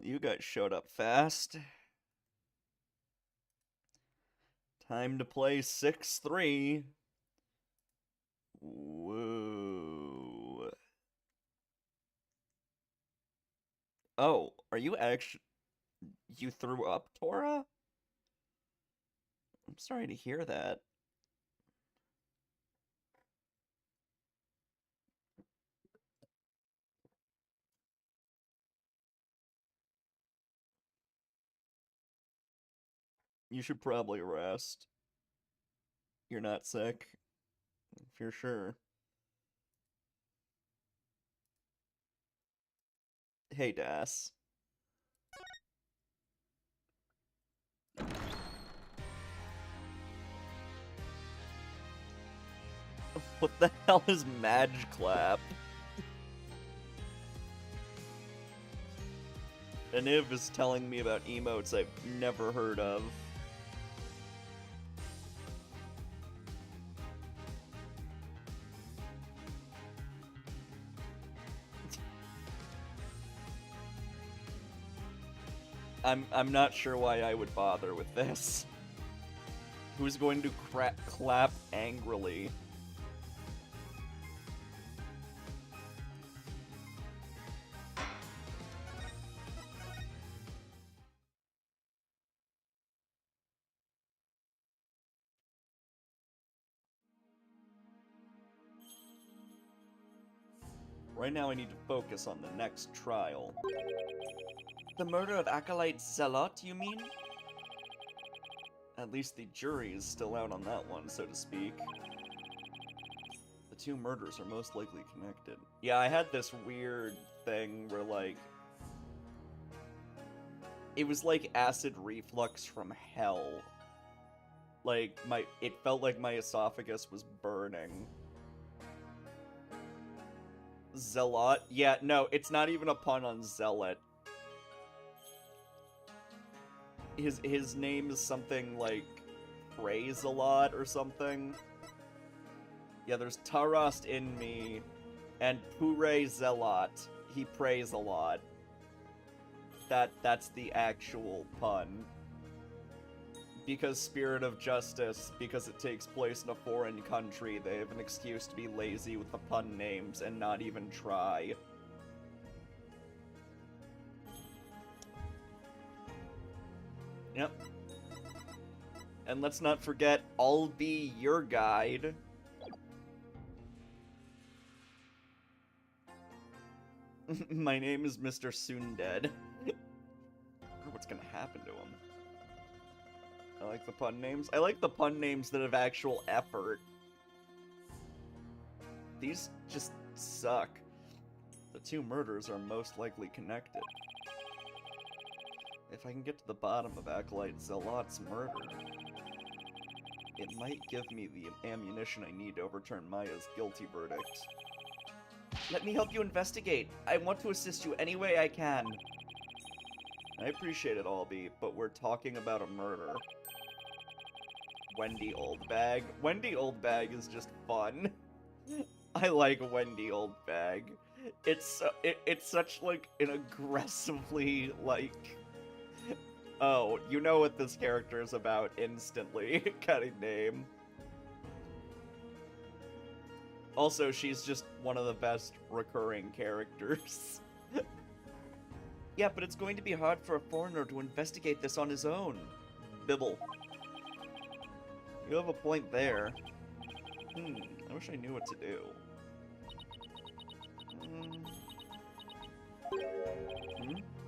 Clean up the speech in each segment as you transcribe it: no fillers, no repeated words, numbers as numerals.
You guys showed up fast. Time to play 6-3. Whoa. Oh, are you actually... You threw up, Tora? I'm sorry to hear that. You should probably rest. You're not sick, if you're sure. Hey, Das. What the hell is Madge Clap? Aniv is telling me about emotes I've never heard of. I'm not sure why I would bother with this. Who's going to clap angrily? Right now I need to focus on the next trial. The murder of Acolyte Zealot, you mean? At least the jury is still out on that one, so to speak. The two murders are most likely connected. Yeah, I had this weird thing where, like... It was like acid reflux from hell. Like, it felt like my esophagus was burning. Zealot? Yeah, no, it's not even a pun on Zealot. His name is something like praise a lot or something. Yeah, there's Tarast in me and Pure Zealot. He prays a lot. That's the actual pun. Because Spirit of Justice, because it takes place in a foreign country, they have an excuse to be lazy with the pun names and not even try. Yep. And let's not forget, I'll be your guide. My name is Mr. Soondead. I wonder what's gonna happen to him. I like the pun names. I like the pun names that have actual effort. These just suck. The two murders are most likely connected. If I can get to the bottom of Acolyte Zealot's murder, it might give me the ammunition I need to overturn Maya's guilty verdict. Let me help you investigate. I want to assist you any way I can. I appreciate it, Albie, but we're talking about a murder. Wendy Oldbag. Wendy Oldbag is just fun. I like Wendy Oldbag. It's such, like, an aggressively, like... Oh, you know what this character is about instantly kind of name. Also, she's just one of the best recurring characters. Yeah, but it's going to be hard for a foreigner to investigate this on his own. Bibble. You have a point there. I wish I knew what to do.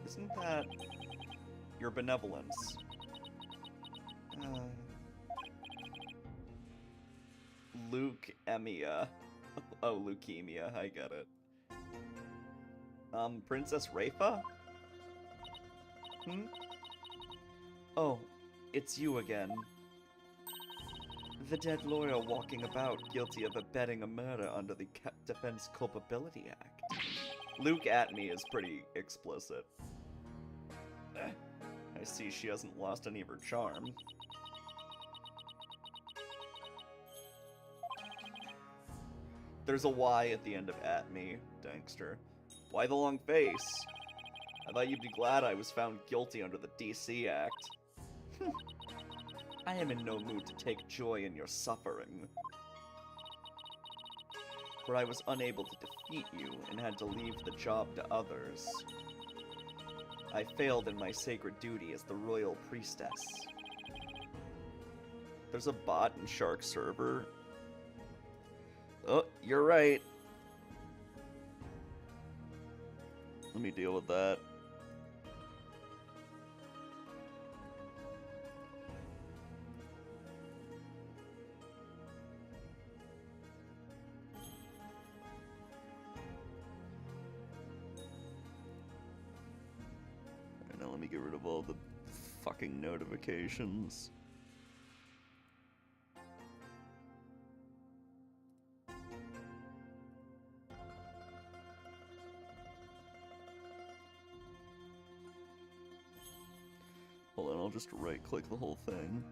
Isn't that your benevolence? Leukemia. Oh, leukemia, I get it. Princess Rafa? Oh, it's you again. The dead lawyer walking about, guilty of abetting a murder under the Defense Culpability Act. Luke at me is pretty explicit. I see she hasn't lost any of her charm. There's a Y at the end of at me, Dankster. Why the long face? I thought you'd be glad I was found guilty under the DC Act. I am in no mood to take joy in your suffering. For I was unable to defeat you and had to leave the job to others. I failed in my sacred duty as the royal priestess. There's a bot in Shark server. Oh, you're right. Let me deal with that. Alright, now let me get rid of all the fucking notifications. Hold on, I'll just right-click the whole thing.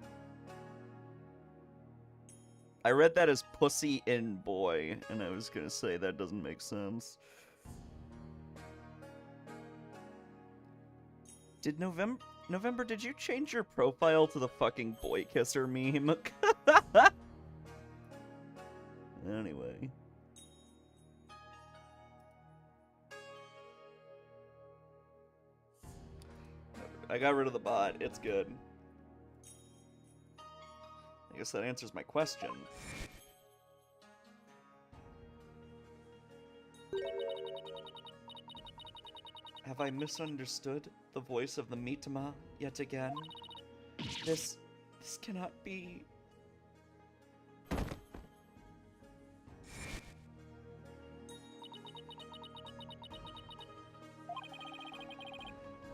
I read that as pussy in boy, and I was gonna say that doesn't make sense. Did November, did you change your profile to the fucking boy kisser meme? Anyway. I got rid of the bot. It's good. I guess that answers my question. Have I misunderstood the voice of the Mitama yet again? This cannot be.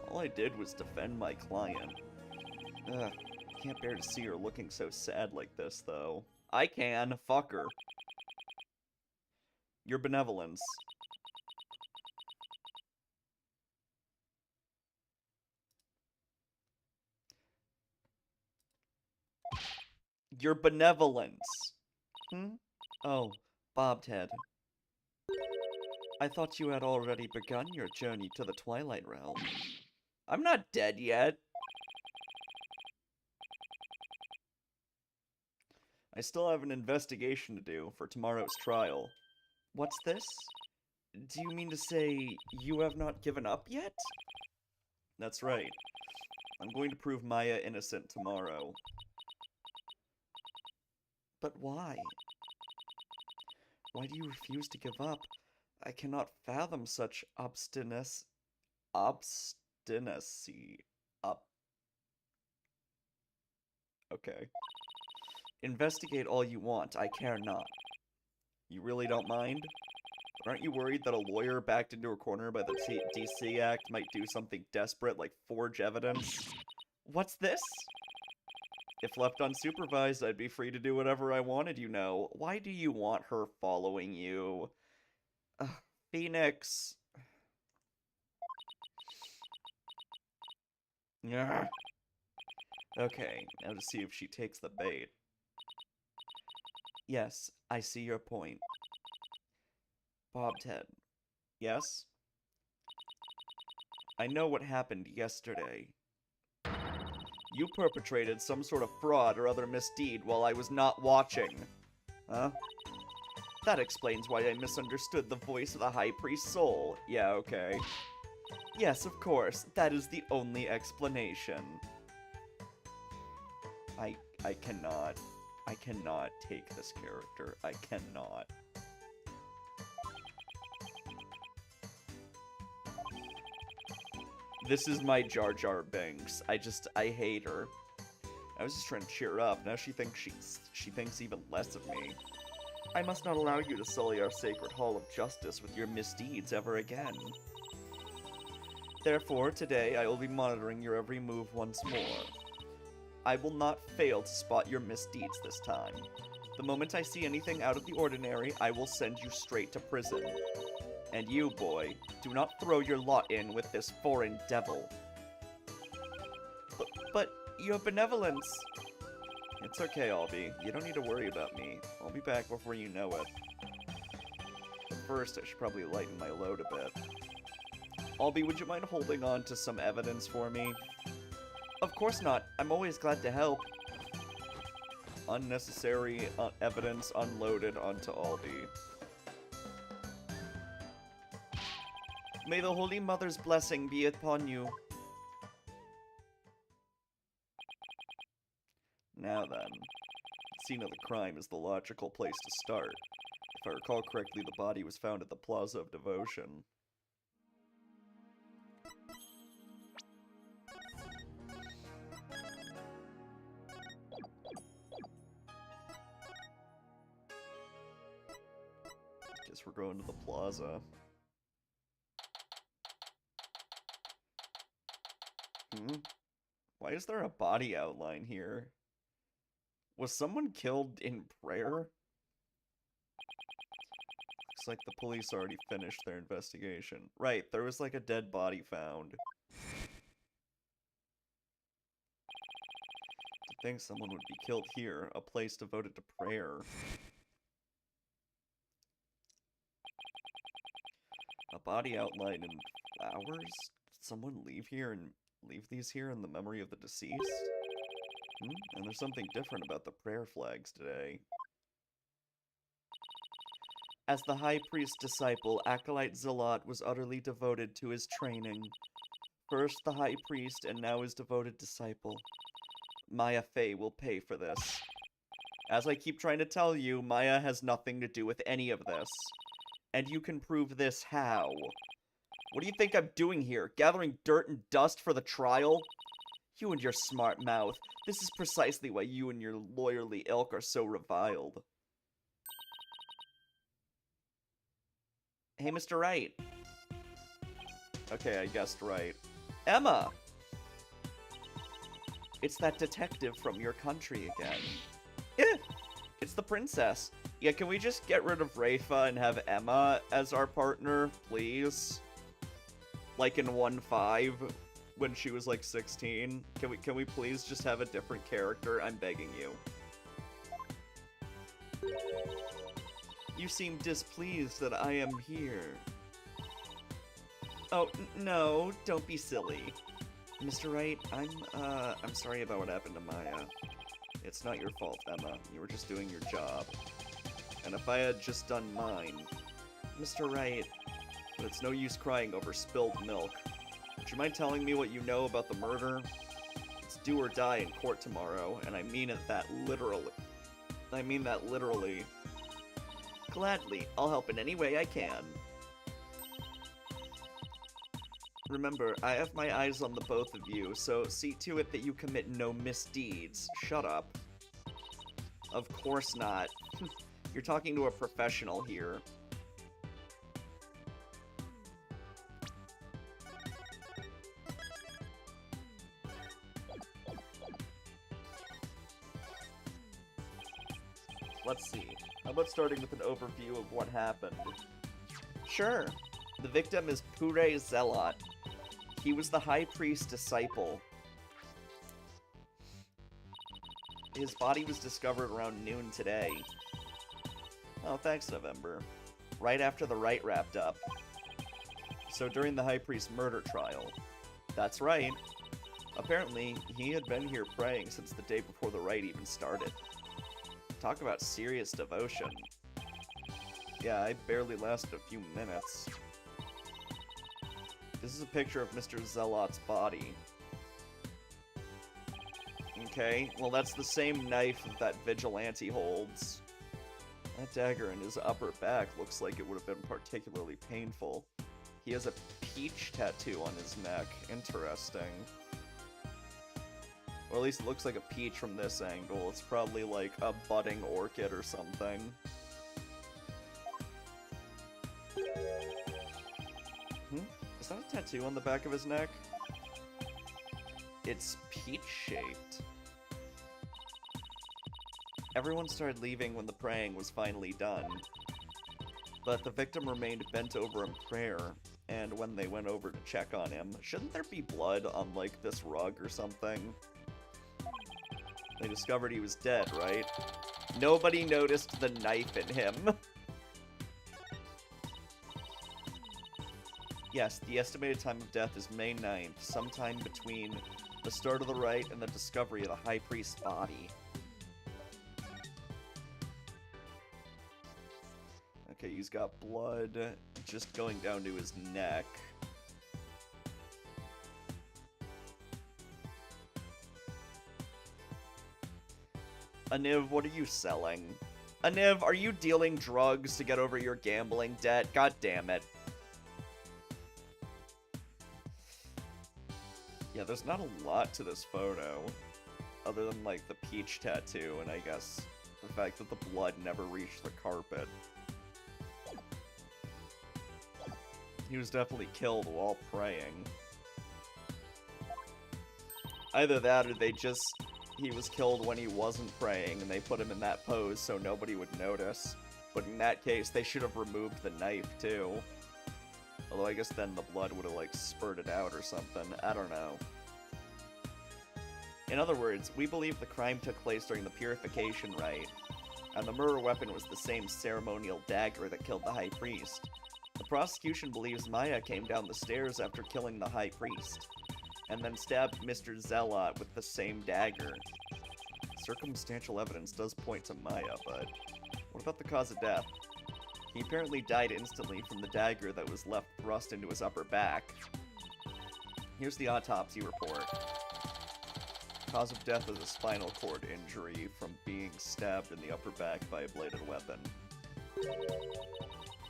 All I did was defend my client. Ugh, can't bear to see her looking so sad like this, though. I can. Fuck her. Your benevolence. Your benevolence. Hmm? Oh, Bobhead. I thought you had already begun your journey to the Twilight Realm. I'm not dead yet. I still have an investigation to do for tomorrow's trial. What's this? Do you mean to say you have not given up yet? That's right. I'm going to prove Maya innocent tomorrow. But why? Why do you refuse to give up? I cannot fathom such obstinacy. Okay. Investigate all you want, I care not. You really don't mind? But aren't you worried that a lawyer backed into a corner by the DC Act might do something desperate like forge evidence? What's this? If left unsupervised, I'd be free to do whatever I wanted, you know. Why do you want her following you? Phoenix. Ugh. Okay, now to see if she takes the bait. Yes, I see your point. Bobhead. Yes? I know what happened yesterday. You perpetrated some sort of fraud or other misdeed while I was not watching. Huh? That explains why I misunderstood the voice of the High Priest's soul. Yeah, okay. Yes, of course. That is the only explanation. I cannot take this character. I cannot. This is my Jar Jar Binks. I hate her. I was just trying to cheer her up. Now she thinks even less of me. I must not allow you to sully our sacred hall of justice with your misdeeds ever again. Therefore, today I will be monitoring your every move once more. I will not fail to spot your misdeeds this time. The moment I see anything out of the ordinary, I will send you straight to prison. And you, boy, do not throw your lot in with this foreign devil. But your benevolence... It's okay, Albie. You don't need to worry about me. I'll be back before you know it. But first, I should probably lighten my load a bit. Albie, would you mind holding on to some evidence for me? Of course not. I'm always glad to help. Unnecessary evidence unloaded onto Albie. May the Holy Mother's blessing be upon you. Now then, the scene of the crime is the logical place to start. If I recall correctly, the body was found at the Plaza of Devotion. Guess we're going to the Plaza. Why is there a body outline here? Was someone killed in prayer? Looks like the police already finished their investigation. Right, there was like a dead body found. To think someone would be killed here, a place devoted to prayer. A body outline in flowers? Did someone leave these here in the memory of the deceased? And there's something different about the prayer flags today. As the high priest disciple, Acolyte Zealot was utterly devoted to his training. First the high priest, and now his devoted disciple. Maya Fey will pay for this. As I keep trying to tell you, Maya has nothing to do with any of this. And you can prove this how? What do you think I'm doing here? Gathering dirt and dust for the trial? You and your smart mouth. This is precisely why you and your lawyerly ilk are so reviled. Hey, Mr. Wright. Okay, I guessed right. Emma! It's that detective from your country again. Yeah, it's the princess. Yeah, can we just get rid of Rafa and have Emma as our partner, please? Like in 1.5, when she was like 16. Can we please just have a different character? I'm begging you. You seem displeased that I am here. Oh, no, don't be silly. Mr. Wright, I'm sorry about what happened to Maya. It's not your fault, Emma. You were just doing your job. And if I had just done mine... Mr. Wright... But it's no use crying over spilled milk. Would you mind telling me what you know about the murder? It's do or die in court tomorrow, and I mean that literally. I mean that literally. Gladly, I'll help in any way I can. Remember, I have my eyes on the both of you, so see to it that you commit no misdeeds. Shut up. Of course not. You're talking to a professional here. Let's see. How about starting with an overview of what happened? Sure. The victim is Pure Zealot. He was the high priest disciple. His body was discovered around noon today. Oh, thanks, November. Right after the rite wrapped up. So during the high priest murder trial. That's right. Apparently, he had been here praying since the day before the rite even started. Talk about serious devotion. Yeah, I barely lasted a few minutes. This is a picture of Mr. Zealot's body. Okay, well that's the same knife that Vigilante holds. That dagger in his upper back looks like it would have been particularly painful. He has a peach tattoo on his neck. Interesting. Or at least it looks like a peach from this angle. It's probably like a budding orchid or something. Is that a tattoo on the back of his neck? It's peach-shaped. Everyone started leaving when the praying was finally done. But the victim remained bent over in prayer, and when they went over to check on him, shouldn't there be blood on, like, this rug or something? They discovered he was dead, right? Nobody noticed the knife in him. Yes, the estimated time of death is May 9th, sometime between the start of the rite and the discovery of the High Priest's body. Okay, he's got blood just going down to his neck. Aniv, what are you selling? Aniv, are you dealing drugs to get over your gambling debt? God damn it. Yeah, there's not a lot to this photo, other than, like, the peach tattoo, and I guess the fact that the blood never reached the carpet. He was definitely killed while praying. Either that, or he was killed when he wasn't praying, and they put him in that pose so nobody would notice. But in that case, they should have removed the knife, too. Although I guess then the blood would have, like, spurted out or something. I don't know. In other words, we believe the crime took place during the purification rite, and the murder weapon was the same ceremonial dagger that killed the High Priest. The prosecution believes Maya came down the stairs after killing the High Priest, and then stabbed Mr. Zealot with the same dagger. Circumstantial evidence does point to Maya, but what about the cause of death? He apparently died instantly from the dagger that was left thrust into his upper back. Here's the autopsy report. Cause of death is a spinal cord injury from being stabbed in the upper back by a bladed weapon.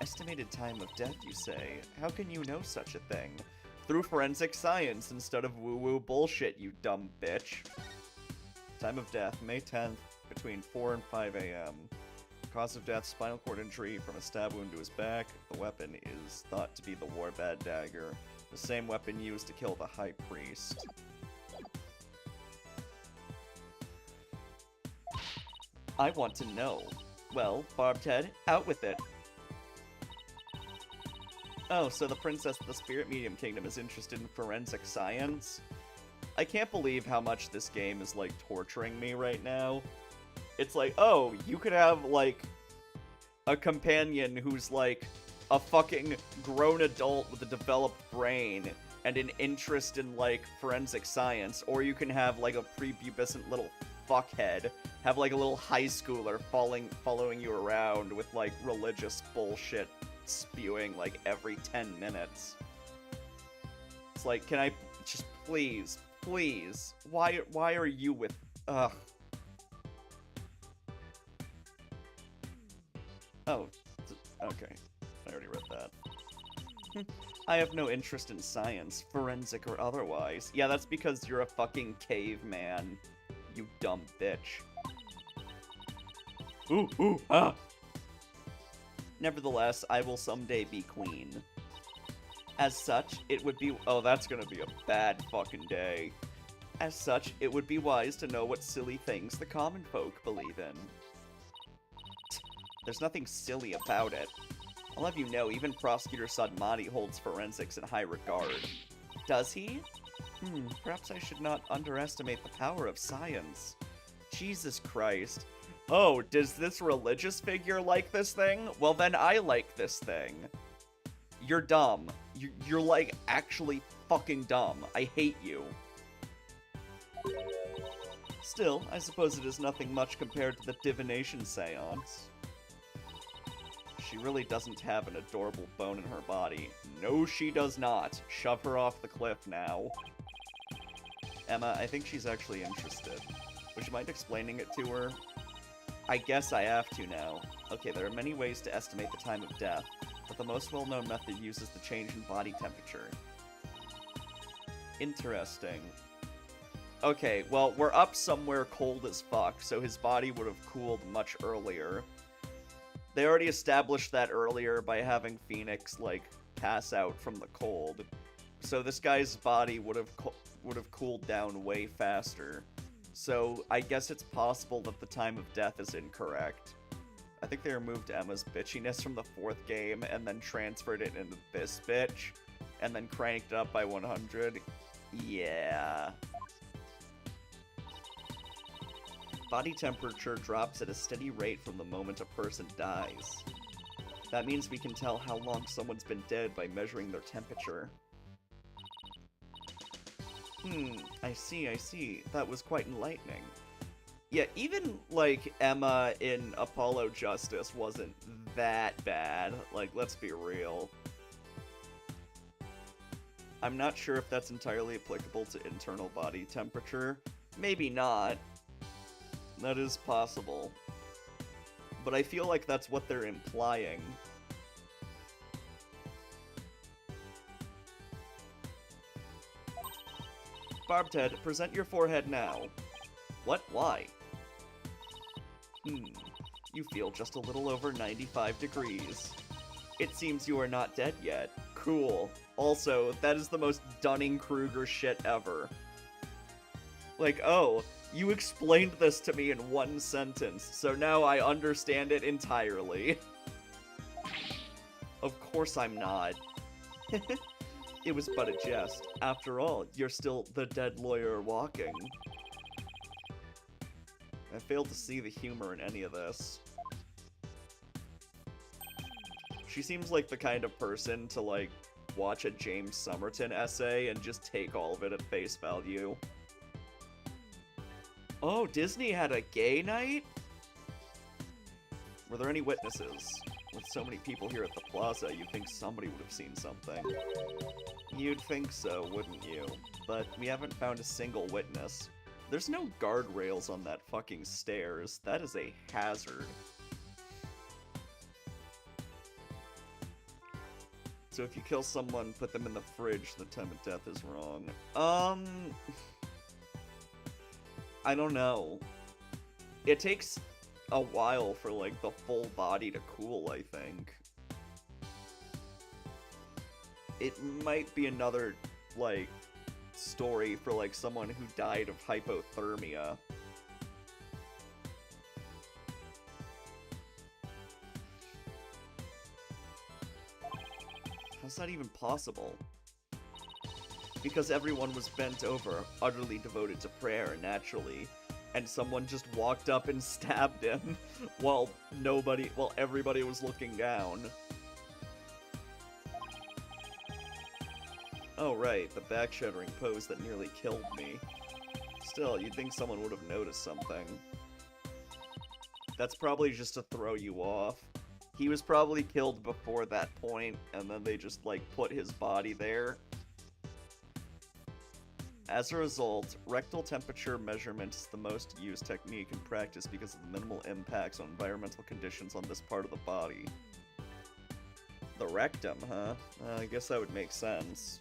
Estimated time of death, you say? How can you know such a thing? Through forensic science instead of woo-woo bullshit, you dumb bitch. Time of death, May 10th, between 4 and 5 a.m. Cause of death, spinal cord injury from a stab wound to his back. The weapon is thought to be the Warbad dagger, the same weapon used to kill the High Priest. I want to know. Well, Barbed Head, out with it. Oh, so the Princess of the Spirit Medium Kingdom is interested in forensic science? I can't believe how much this game is, like, torturing me right now. It's like, oh, you could have, like, a companion who's, like, a fucking grown adult with a developed brain and an interest in, like, forensic science, or you can have, like, a prepubescent little fuckhead, have, like, a little high schooler following you around with, like, religious bullshit spewing, like, every 10 minutes. It's like, can I just please, why are you with, ugh. Oh, okay, I already read that. I have no interest in science, forensic or otherwise. Yeah, that's because you're a fucking caveman, you dumb bitch. Ooh, ah! Nevertheless, I will someday be queen. As such, it would be— oh, that's gonna be a bad fucking day. As such, it would be wise to know what silly things the common folk believe in. There's nothing silly about it. I'll have you know, even Prosecutor Sadmati holds forensics in high regard. Does he? Perhaps I should not underestimate the power of science. Jesus Christ. Oh, does this religious figure like this thing? Well, then I like this thing. You're dumb. You're like, actually fucking dumb. I hate you. Still, I suppose it is nothing much compared to the divination seance. She really doesn't have an adorable bone in her body. No, she does not. Shove her off the cliff now. Emma, I think she's actually interested. Would you mind explaining it to her? I guess I have to now. Okay, there are many ways to estimate the time of death, but the most well-known method uses the change in body temperature. Interesting. Okay, well, we're up somewhere cold as fuck, so his body would have cooled much earlier. They already established that earlier by having Phoenix, like, pass out from the cold. So this guy's body would have cooled down way faster. So I guess it's possible that the time of death is incorrect. I think they removed Emma's bitchiness from the 4th game and then transferred it into this bitch, and then cranked it up by 100. Yeah. Body temperature drops at a steady rate from the moment a person dies. That means we can tell how long someone's been dead by measuring their temperature. I see. That was quite enlightening. Yeah, even, like, Emma in Apollo Justice wasn't that bad. Like, let's be real. I'm not sure if that's entirely applicable to internal body temperature. Maybe not. That is possible. But I feel like that's what they're implying. Barbed head, present your forehead now. What? Why? You feel just a little over 95 degrees. It seems you are not dead yet. Cool. Also, that is the most Dunning-Kruger shit ever. Like, oh, you explained this to me in one sentence, so now I understand it entirely. Of course I'm not. It was but a jest. After all, you're still the dead lawyer walking. I failed to see the humor in any of this. She seems like the kind of person to, like, watch a James Somerton essay and just take all of it at face value. Oh, Disney had a gay night? Were there any witnesses? With so many people here at the plaza, you'd think somebody would have seen something. You'd think so, wouldn't you? But we haven't found a single witness. There's no guardrails on that fucking stairs. That is a hazard. So if you kill someone, put them in the fridge, the time of death is wrong. I don't know. It takes a while for, like, the full body to cool, I think. It might be another, like, story for, like, someone who died of hypothermia. How's that even possible? Because everyone was bent over, utterly devoted to prayer, naturally, and someone just walked up and stabbed him while everybody was looking down. Oh right, the back-shuddering pose that nearly killed me. Still, you'd think someone would have noticed something. That's probably just to throw you off. He was probably killed before that point, and then they just, like, put his body there. As a result, rectal temperature measurement is the most used technique in practice because of the minimal impacts on environmental conditions on this part of the body. The rectum, huh? I guess that would make sense.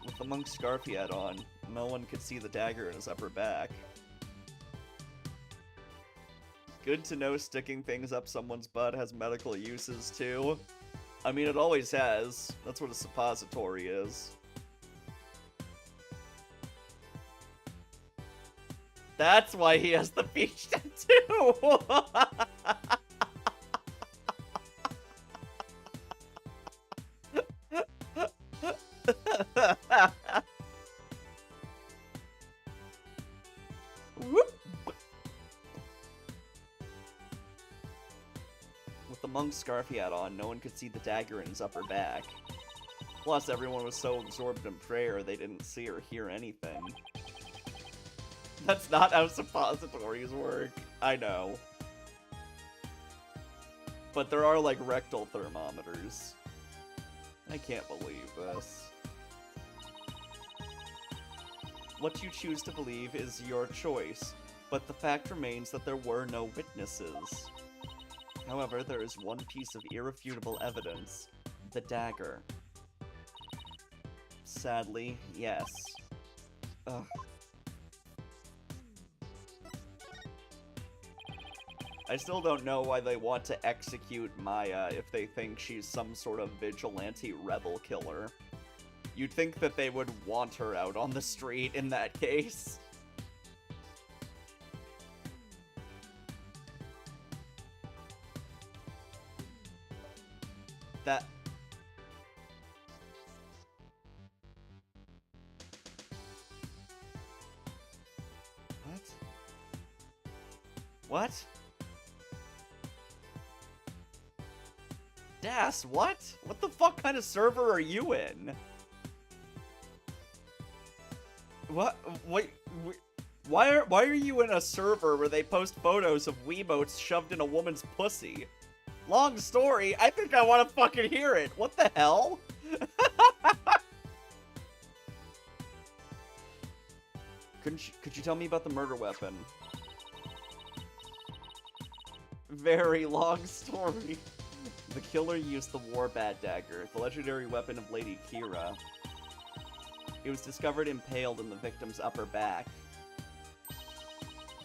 With the monk's scarf he had on, no one could see the dagger in his upper back. Good to know sticking things up someone's butt has medical uses, too. I mean, it always has. That's what a suppository is. That's why he has the beach tattoo! With the monk's scarf he had on, no one could see the dagger in his upper back. Plus, everyone was so absorbed in prayer, they didn't see or hear anything. That's not how suppositories work. I know. But there are, like, rectal thermometers. I can't believe this. What you choose to believe is your choice, but the fact remains that there were no witnesses. However, there is one piece of irrefutable evidence. The dagger. Sadly, yes. Ugh. I still don't know why they want to execute Maya if they think she's some sort of vigilante rebel killer. You'd think that they would want her out on the street in that case. That... What? Das, what? What the fuck kind of server are you in? What? Wait, why are you in a server where they post photos of Wiimotes shoved in a woman's pussy? Long story, I think I want to fucking hear it. What the hell? Could you tell me about the murder weapon? Very long story. The killer used the War Bat Dagger, the legendary weapon of Lady Kira. It was discovered impaled in the victim's upper back.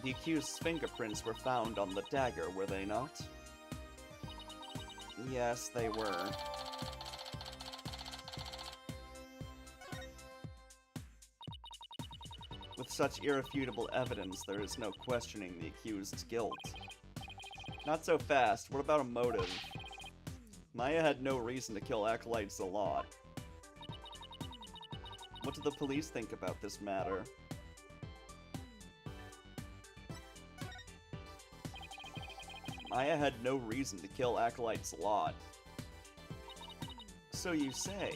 The accused's fingerprints were found on the dagger, were they not? Yes, they were. With such irrefutable evidence, there is no questioning the accused's guilt. Not so fast. What about a motive? Maya had no reason to kill Acolyte Zalot. What do the police think about this matter? Maya had no reason to kill Acolyte Zalot. So you say,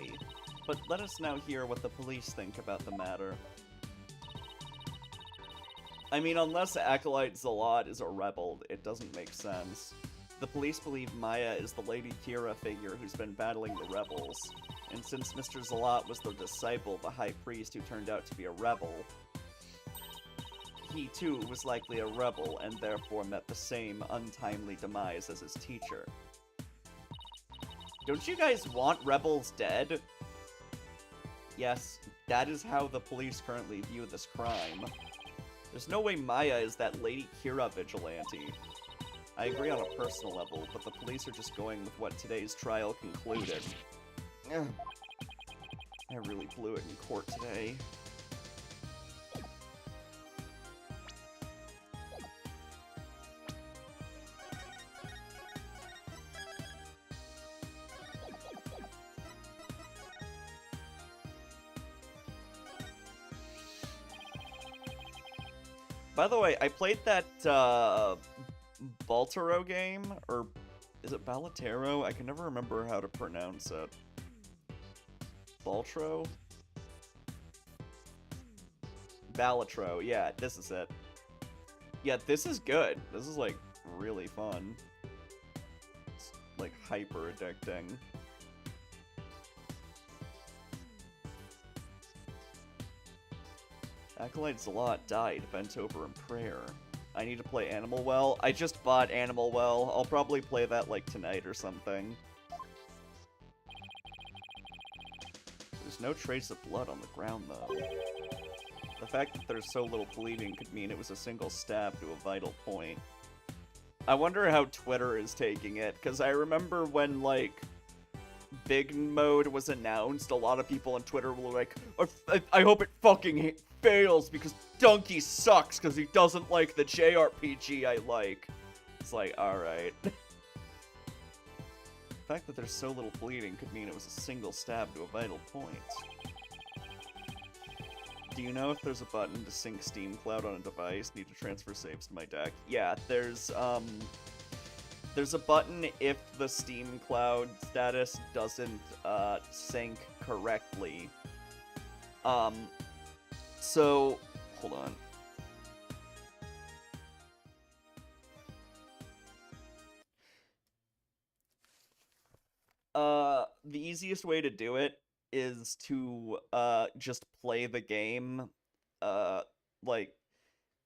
but let us now hear what the police think about the matter. I mean, unless Acolyte Zalot is a rebel, it doesn't make sense. The police believe Maya is the Lady Kira figure who's been battling the rebels, and since Mr. Zalot was the disciple of the High Priest who turned out to be a rebel, he too was likely a rebel and therefore met the same untimely demise as his teacher. Don't you guys want rebels dead? Yes, that is how the police currently view this crime. There's no way Maya is that Lady Kira vigilante. I agree on a personal level, but the police are just going with what today's trial concluded. Ugh. I really blew it in court today. By the way, I played that, Baltaro game, or is it Balatero? I can never remember how to pronounce it. Baltro? Balatro, yeah, this is it. Yeah, this is good. This is, like, really fun. It's, like, hyper addicting. Acolyte Zalot died bent over in prayer. I need to play Animal Well. I just bought Animal Well. I'll probably play that, like, tonight or something. There's no trace of blood on the ground, though. The fact that there's so little bleeding could mean it was a single stab to a vital point. I wonder how Twitter is taking it, because I remember when, like, Big Mode was announced, a lot of people on Twitter were like, I hope it fucking fails because Donkey sucks because he doesn't like the JRPG I like. It's like, alright. The fact that there's so little bleeding could mean it was a single stab to a vital point. Do you know if there's a button to sync Steam Cloud on a device? Need to transfer saves to my deck? Yeah, there's a button if the Steam Cloud status doesn't, sync correctly. So, hold on. The easiest way to do it is to, just play the game. Like,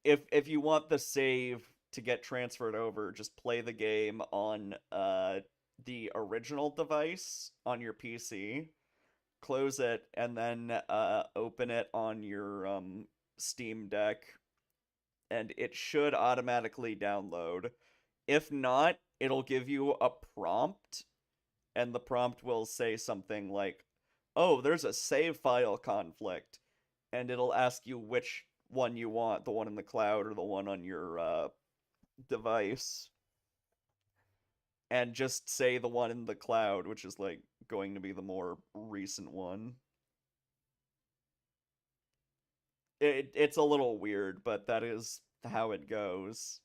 if you want the save to get transferred over, just play the game on, the original device on your PC. Close it, and then open it on your Steam Deck, and it should automatically download. If not, it'll give you a prompt, and the prompt will say something like, oh, there's a save file conflict, and it'll ask you which one you want, the one in the cloud or the one on your device. And just say the one in the cloud, which is, like, going to be the more recent one. It's a little weird, but that is how it goes.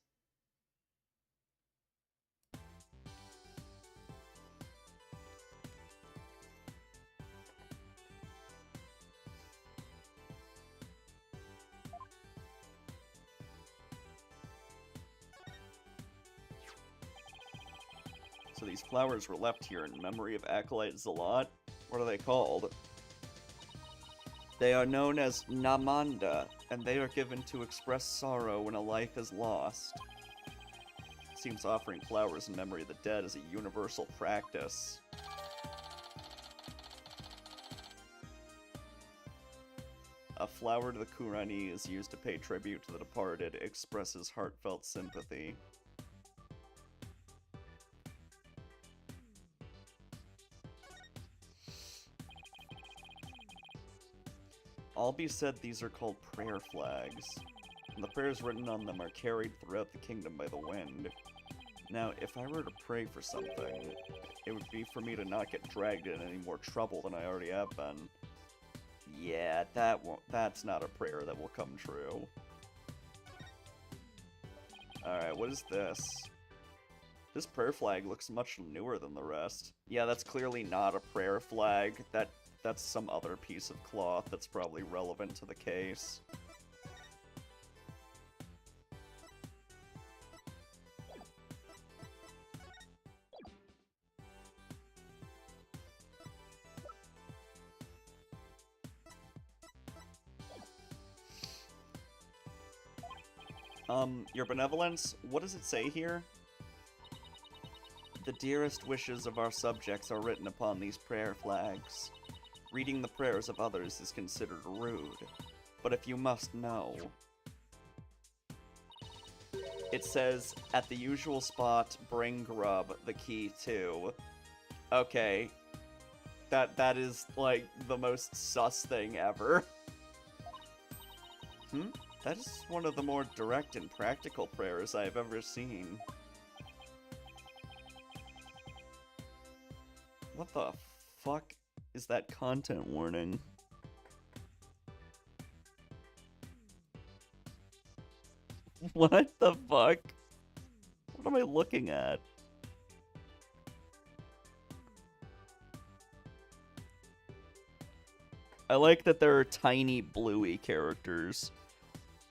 So these flowers were left here in memory of Acolyte Zealot? What are they called? They are known as Namanda, and they are given to express sorrow when a life is lost. Seems offering flowers in memory of the dead is a universal practice. A flower to the Kurani is used to pay tribute to the departed, expresses heartfelt sympathy. Albie said these are called prayer flags, and the prayers written on them are carried throughout the kingdom by the wind. Now, if I were to pray for something, it would be for me to not get dragged in any more trouble than I already have been. Yeah, that's not a prayer that will come true. Alright, what is this? This prayer flag looks much newer than the rest. Yeah, that's clearly not a prayer flag. That's some other piece of cloth that's probably relevant to the case. Your benevolence, what does it say here? The dearest wishes of our subjects are written upon these prayer flags. Reading the prayers of others is considered rude, but if you must know... It says, at the usual spot, bring grub, the key to... Okay. That is, like, the most sus thing ever. That is one of the more direct and practical prayers I have ever seen. What the fuck is that content warning? What the fuck? What am I looking at? I like that there are tiny bluey characters.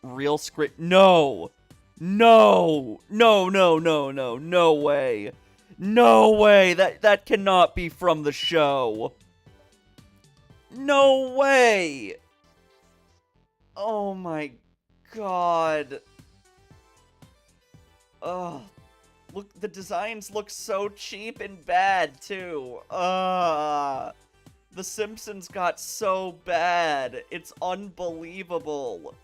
Real script. No! No! No, no, no, no. No way. No way! That cannot be from the show. No way! Oh my god. Ugh. Look, the designs look so cheap and bad, too. The Simpsons got so bad. It's unbelievable.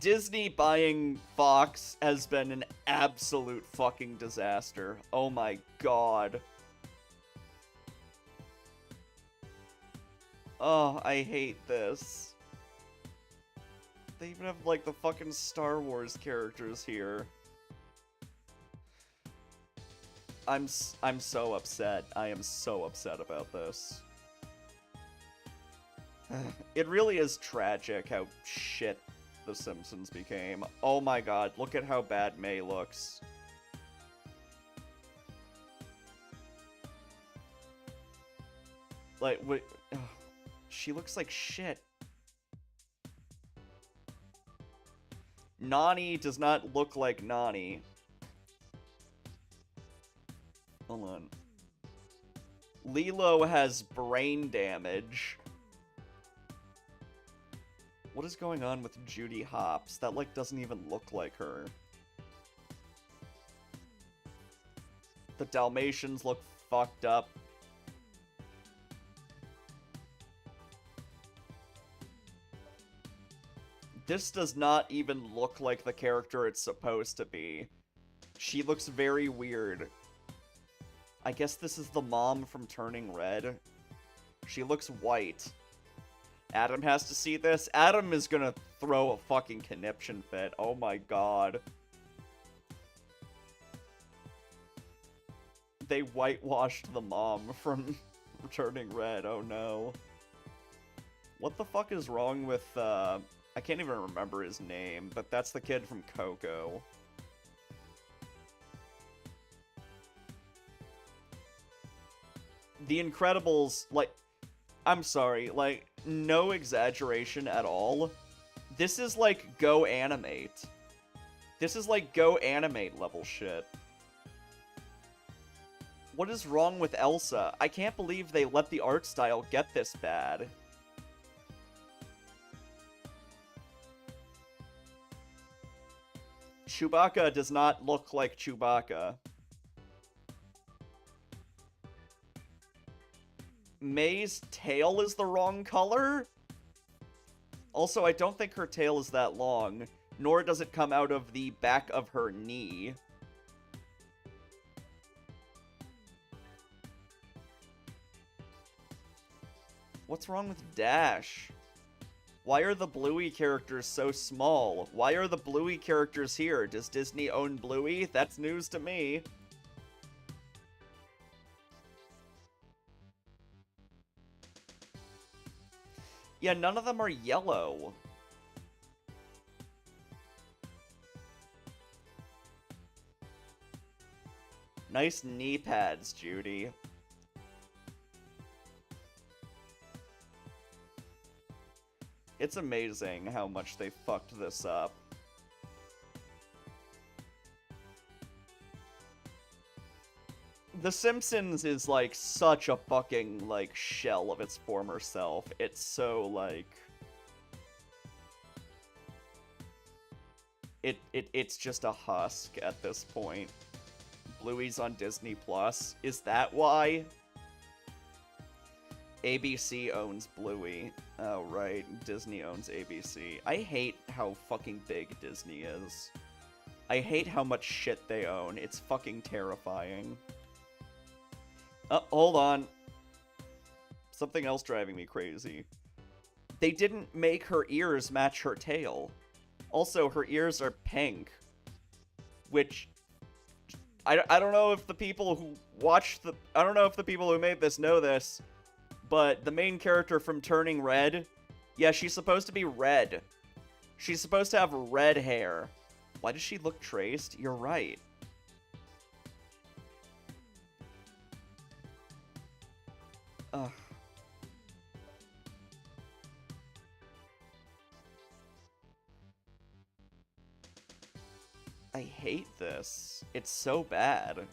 Disney buying Fox has been an absolute fucking disaster. Oh my god. Oh, I hate this. They even have, like, the fucking Star Wars characters here. I'm so upset. I am so upset about this. It really is tragic how shit The Simpsons became. Oh my god, look at how bad May looks. Like, wait, she looks like shit. Nani does not look like Nani. Hold on. Lilo has brain damage. What is going on with Judy Hopps? That, like, doesn't even look like her. The Dalmatians look fucked up. This does not even look like the character it's supposed to be. She looks very weird. I guess this is the mom from Turning Red. She looks white. Adam has to see this. Adam is gonna throw a fucking conniption fit. Oh my god. They whitewashed the mom from Turning Red. Oh no. What the fuck is wrong with, I can't even remember his name, but that's the kid from Coco. The Incredibles, like, I'm sorry, like, no exaggeration at all. This is like Go Animate. This is like Go Animate level shit. What is wrong with Elsa? I can't believe they let the art style get this bad. Chewbacca does not look like Chewbacca. May's tail is the wrong color? Also, I don't think her tail is that long, nor does it come out of the back of her knee. What's wrong with Dash? Why are the Bluey characters so small? Why are the Bluey characters here? Does Disney own Bluey? That's news to me. Yeah, none of them are yellow. Nice knee pads, Judy. It's amazing how much they fucked this up. The Simpsons is, like, such a fucking, like, shell of its former self. It's so, like... It's just a husk at this point. Bluey's on Disney Plus. Is that why? ABC owns Bluey. Oh, right. Disney owns ABC. I hate how fucking big Disney is. I hate how much shit they own. It's fucking terrifying. Hold on. Something else driving me crazy. They didn't make her ears match her tail. Also, her ears are pink. Which... I don't know if the people who watched the... I don't know if the people who made this know this, but the main character from Turning Red, yeah, she's supposed to be red. She's supposed to have red hair. Why does she look traced? You're right. Ugh. I hate this. It's so bad.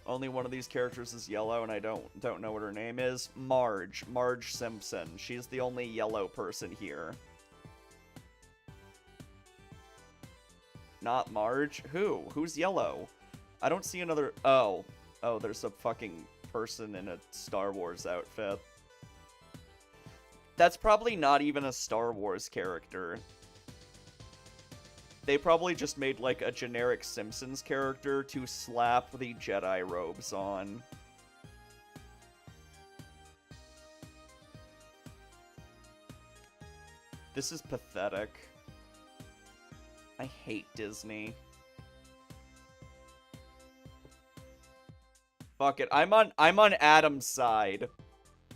Only one of these characters is yellow, and I don't know what her name is. Marge Simpson. She's the only yellow person here. Not Marge? Who? Who's yellow? I don't see another... Oh, there's a fucking person in a Star Wars outfit. That's probably not even a Star Wars character. They probably just made, like, a generic Simpsons character to slap the Jedi robes on. This is pathetic. I hate Disney. Fuck it. I'm on Adam's side.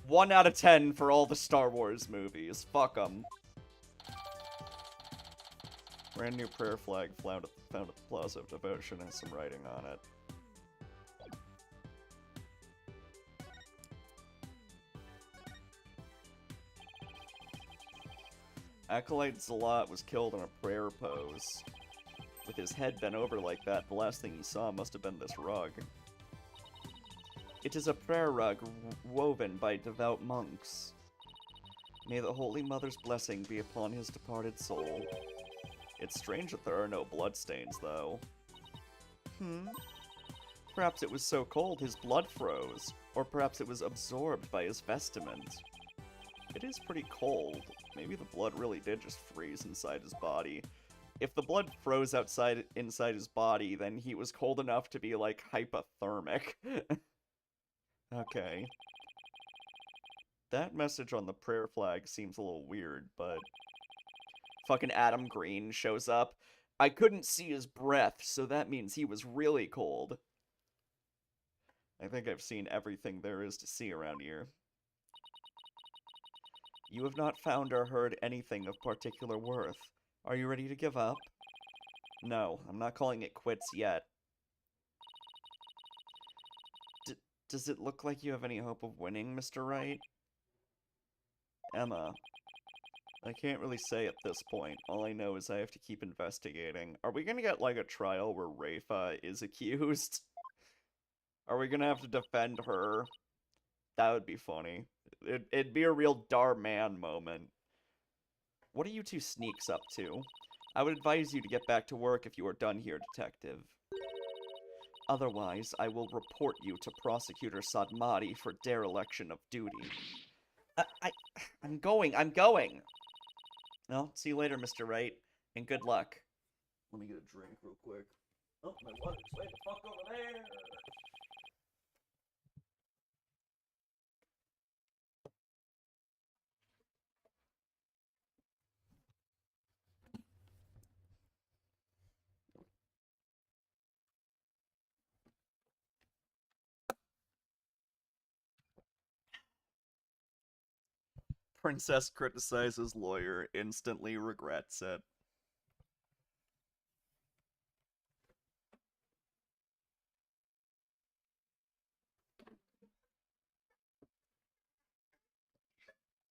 1 out of 10 for all the Star Wars movies. Fuck them. Brand new prayer flag found at the Plaza of Devotion has some writing on it. Acolyte Zalat was killed in a prayer pose. With his head bent over like that, the last thing he saw must have been this rug. It is a prayer rug woven by devout monks. May the Holy Mother's blessing be upon his departed soul. It's strange that there are no bloodstains, though. Perhaps it was so cold his blood froze, or perhaps it was absorbed by his vestment. It is pretty cold. Maybe the blood really did just freeze inside his body. If the blood froze inside his body, then he was cold enough to be, like, hypothermic. Okay. That message on the prayer flag seems a little weird, but... Fucking Adam Green shows up. I couldn't see his breath, so that means he was really cold. I think I've seen everything there is to see around here. You have not found or heard anything of particular worth. Are you ready to give up? No, I'm not calling it quits yet. Does it look like you have any hope of winning, Mr. Wright? Emma. I can't really say at this point. All I know is I have to keep investigating. Are we gonna get, like, a trial where Rafa is accused? Are we gonna have to defend her? That would be funny. It'd be a real Dar-man moment. What are you two sneaks up to? I would advise you to get back to work if you are done here, Detective. Otherwise, I will report you to Prosecutor Sadmati for dereliction of duty. I'm going! Well, see you later, Mr. Wright, and good luck. Let me get a drink real quick. Oh, my water's way the fuck over there! Princess criticizes lawyer, instantly regrets it.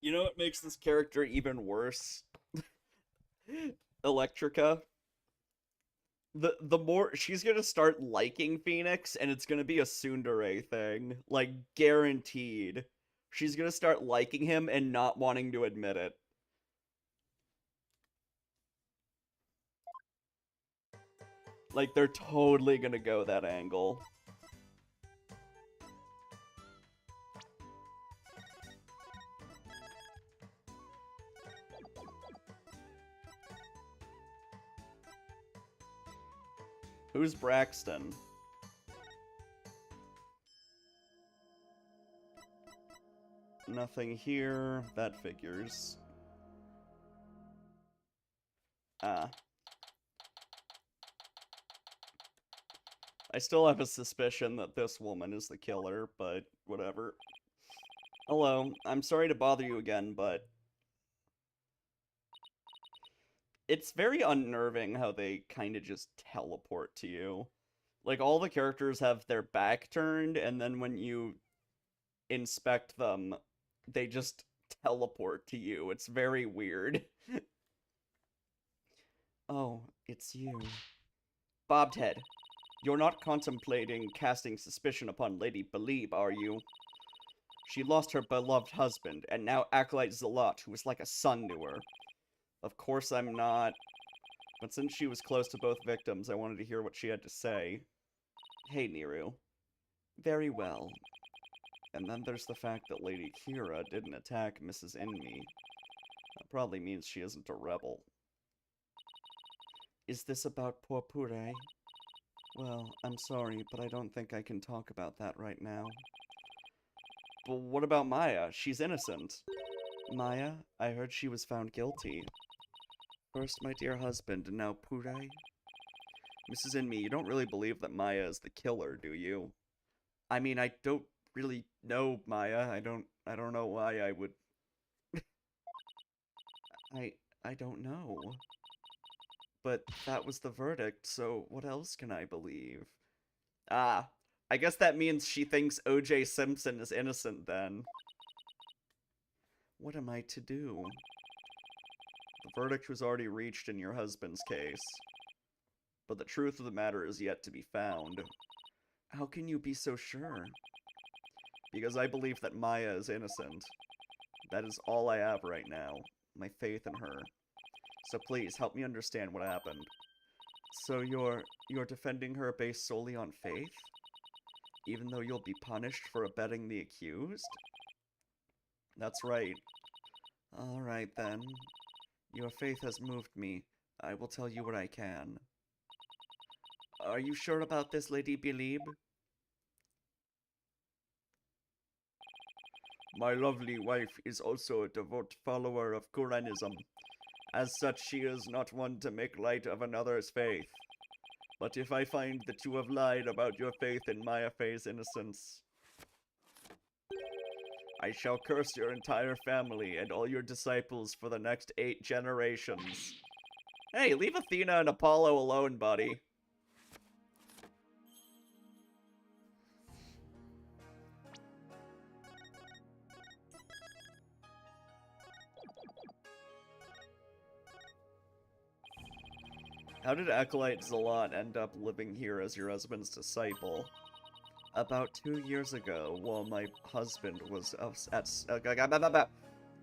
You know what makes this character even worse? Electrica. The more she's gonna start liking Phoenix, and it's gonna be a tsundere thing, like guaranteed. She's gonna start liking him and not wanting to admit it. Like, they're totally gonna go that angle. Who's Braxton? Nothing here. That figures. Ah. I still have a suspicion that this woman is the killer, but whatever. Hello, I'm sorry to bother you again, but it's very unnerving how they kind of just teleport to you. Like, all the characters have their back turned, and then when you inspect them, they just teleport to you. It's very weird. Oh, it's you. Bobhead, you're not contemplating casting suspicion upon Lady Belieb, are you? She lost her beloved husband, and now Acolyte Zalot, who was like a son to her. Of course I'm not. But since she was close to both victims, I wanted to hear what she had to say. Hey, Niru. Very well. And then there's the fact that Lady Kira didn't attack Mrs. Inmi. That probably means she isn't a rebel. Is this about poor Pure? Well, I'm sorry, but I don't think I can talk about that right now. But what about Maya? She's innocent. Maya? I heard she was found guilty. First my dear husband, and now Pure? Mrs. Inmi, you don't really believe that Maya is the killer, do you? I mean, I don't really know Maya. I don't know why I would... I don't know. But that was the verdict, so what else can I believe? Ah, I guess that means she thinks O.J. Simpson is innocent then. What am I to do? The verdict was already reached in your husband's case. But the truth of the matter is yet to be found. How can you be so sure? Because I believe that Maya is innocent. That is all I have right now. My faith in her. So please, help me understand what happened. So you're defending her based solely on faith? Even though you'll be punished for abetting the accused? That's right. Alright then. Your faith has moved me. I will tell you what I can. Are you sure about this, Lady Belieb? My lovely wife is also a devout follower of Quranism. As such, she is not one to make light of another's faith. But if I find that you have lied about your faith in Maya Fey's innocence, I shall curse your entire family and all your disciples for the next 8 generations. Hey, leave Athena and Apollo alone, buddy. How did Acolyte Zalot end up living here as your husband's disciple? About 2 years ago, while my husband was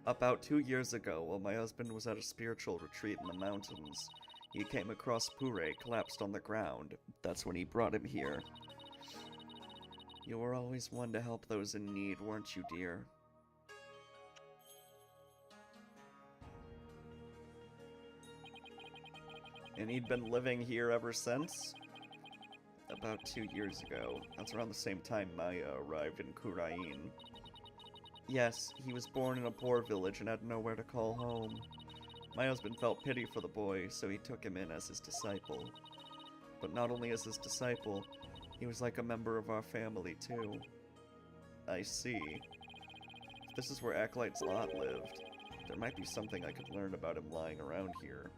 about 2 years ago, while my husband was at a spiritual retreat in the mountains, he came across Pure collapsed on the ground. That's when he brought him here. You were always one to help those in need, weren't you, dear? And he'd been living here ever since? About 2 years ago. That's around the same time Maya arrived in Kurain. Yes, he was born in a poor village and had nowhere to call home. My husband felt pity for the boy, so he took him in as his disciple. But not only as his disciple, he was like a member of our family, too. I see. If this is where Acolyte's lot lived, there might be something I could learn about him lying around here.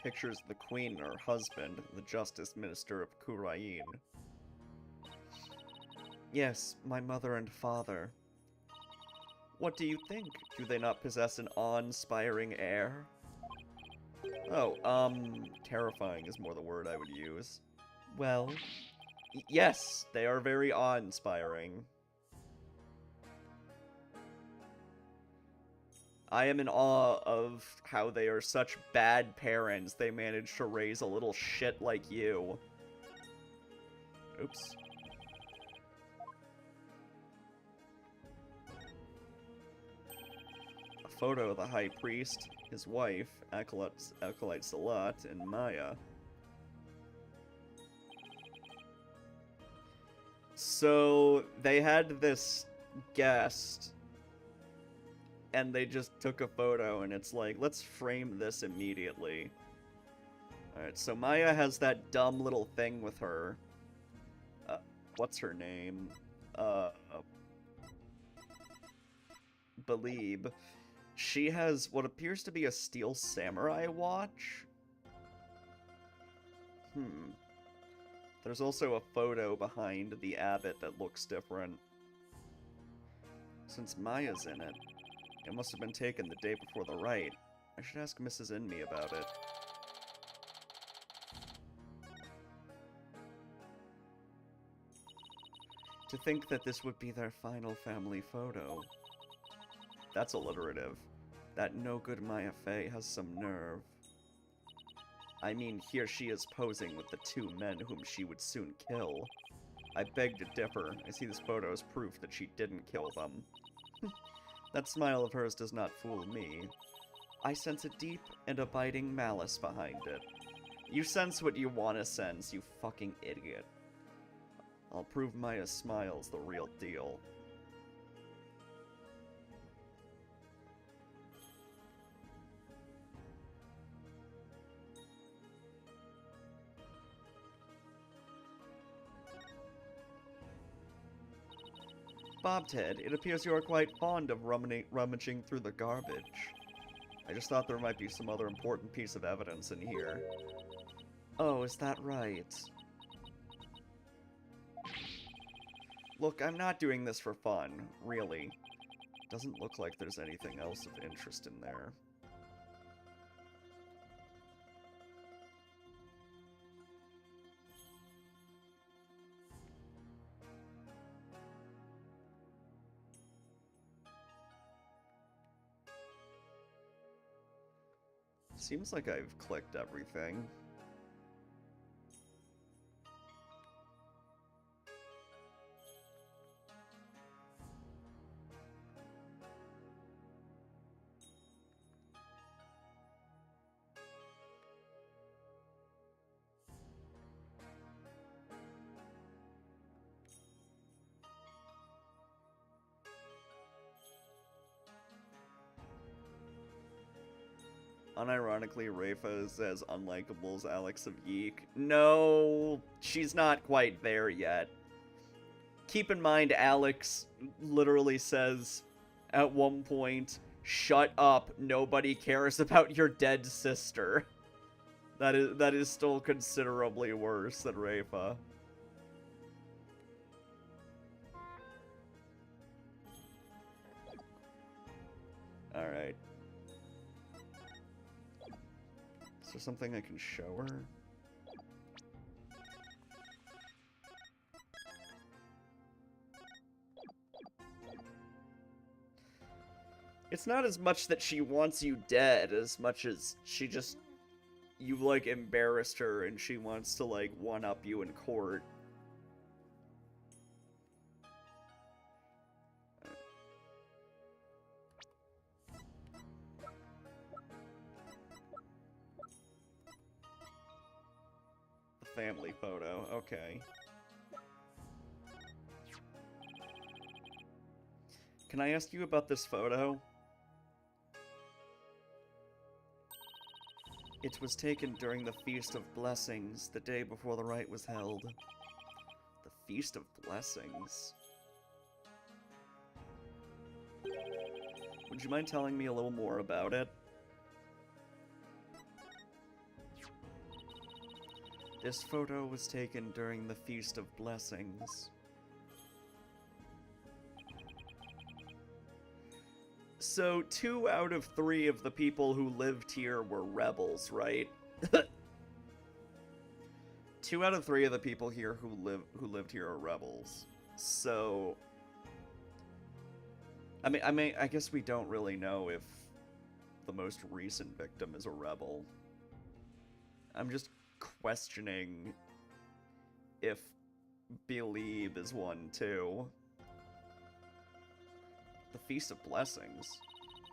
Pictures the queen and her husband, the justice minister of Kurain. Yes, my mother and father. What do you think? Do they not possess an awe-inspiring air? Oh, terrifying is more the word I would use. Well, yes, they are very awe-inspiring. I am in awe of how they are such bad parents they managed to raise a little shit like you. Oops. A photo of the High Priest, his wife, Acolyte Salat, and Maya. So, they had this guest, and they just took a photo, and it's like, let's frame this immediately. Alright, so Maya has that dumb little thing with her. What's her name? Believe. She has what appears to be a steel samurai watch. There's also a photo behind the abbot that looks different. Since Maya's in it, it must have been taken the day before the rite. I should ask Mrs. Inme about it. To think that this would be their final family photo. That's alliterative. That no-good Maya Fey has some nerve. I mean, here she is posing with the 2 men whom she would soon kill. I beg to differ. I see this photo as proof that she didn't kill them. That smile of hers does not fool me. I sense a deep and abiding malice behind it. You sense what you want to sense, you fucking idiot. I'll prove Maya's smile's the real deal. Bobted, it appears you are quite fond of rummaging through the garbage. I just thought there might be some other important piece of evidence in here. Oh, is that right? Look, I'm not doing this for fun, really. Doesn't look like there's anything else of interest in there. Seems like I've clicked everything. Unironically, Rafa is as unlikable as Alex of Yeek. No, she's not quite there yet. keep in mind, Alex literally says at one point, "Shut up, nobody cares about your dead sister." That is still considerably worse than Rafa. Alright. Is there something I can show her? It's not as much that she wants you dead as much as she just... You, like, embarrassed her and she wants to, like, one-up you in court. The family photo, okay. Can I ask you about this photo? It was taken during the Feast of Blessings, the day before the rite was held. The Feast of Blessings? Would you mind telling me a little more about it? This photo was taken during the Feast of Blessings. So, 2 out of 3 of the people who lived here were rebels, right? 2 out of 3 of the people here who lived here are rebels. So, I guess we don't really know if the most recent victim is a rebel. I'm just questioning if Believe is one too. The Feast of Blessings.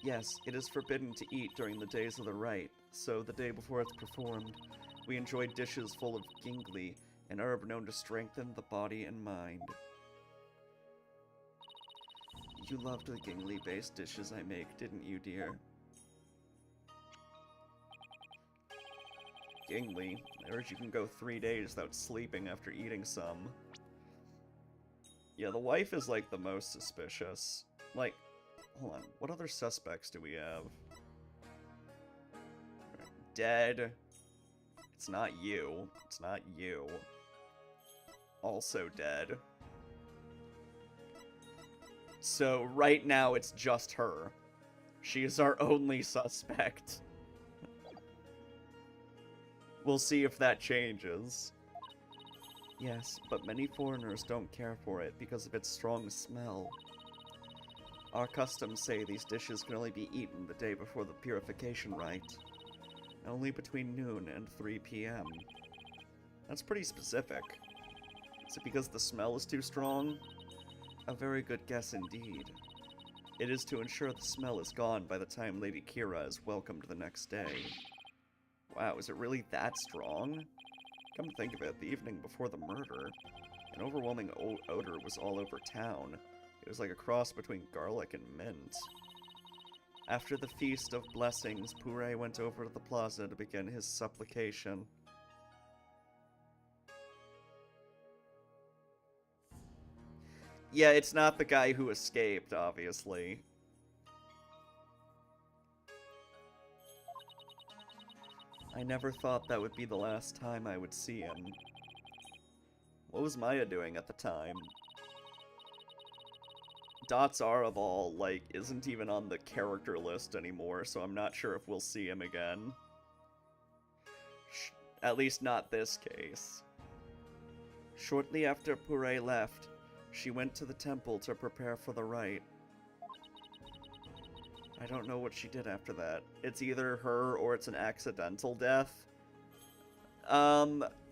Yes, it is forbidden to eat during the days of the rite, so the day before it's performed, we enjoy dishes full of gingli, an herb known to strengthen the body and mind. You loved the gingli-based dishes I make, didn't you, dear? Gingli? I heard you can go 3 days without sleeping after eating some. Yeah, the wife is, like, the most suspicious. Like, hold on, what other suspects do we have? Dead. It's not you. It's not you. Also dead. So, right now, it's just her. She is our only suspect. We'll see if that changes. Yes, but many foreigners don't care for it because of its strong smell. Our customs say these dishes can only be eaten the day before the purification rite. Only between noon and 3 p.m. That's pretty specific. Is it because the smell is too strong? A very good guess indeed. It is to ensure the smell is gone by the time Lady Kira is welcomed the next day. Wow, is it really that strong? Come to think of it, the evening before the murder, an overwhelming odor was all over town. It was like a cross between garlic and mint. After the Feast of Blessings, Puree went over to the plaza to begin his supplication. Yeah, it's not the guy who escaped, obviously. I never thought that would be the last time I would see him. What was Maya doing at the time? Dots Arabal, like, isn't even on the character list anymore, so I'm not sure if we'll see him again. At least not this case. Shortly after Puree left, she went to the temple to prepare for the rite. I don't know what she did after that. It's either her or it's an accidental death.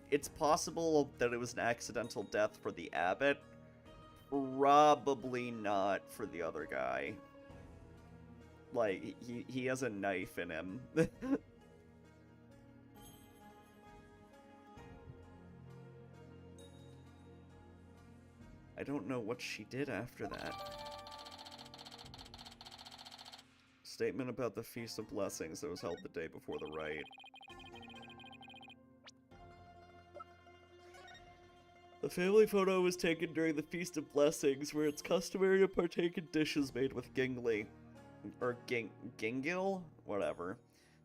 It's possible that it was an accidental death for the abbot. Probably not for the other guy. Like, he has a knife in him. I don't know what she did after that. Statement about the Feast of Blessings that was held the day before the rite. The family photo was taken during the Feast of Blessings, where it's customary to partake in dishes made with gingli. Or gingil? Whatever.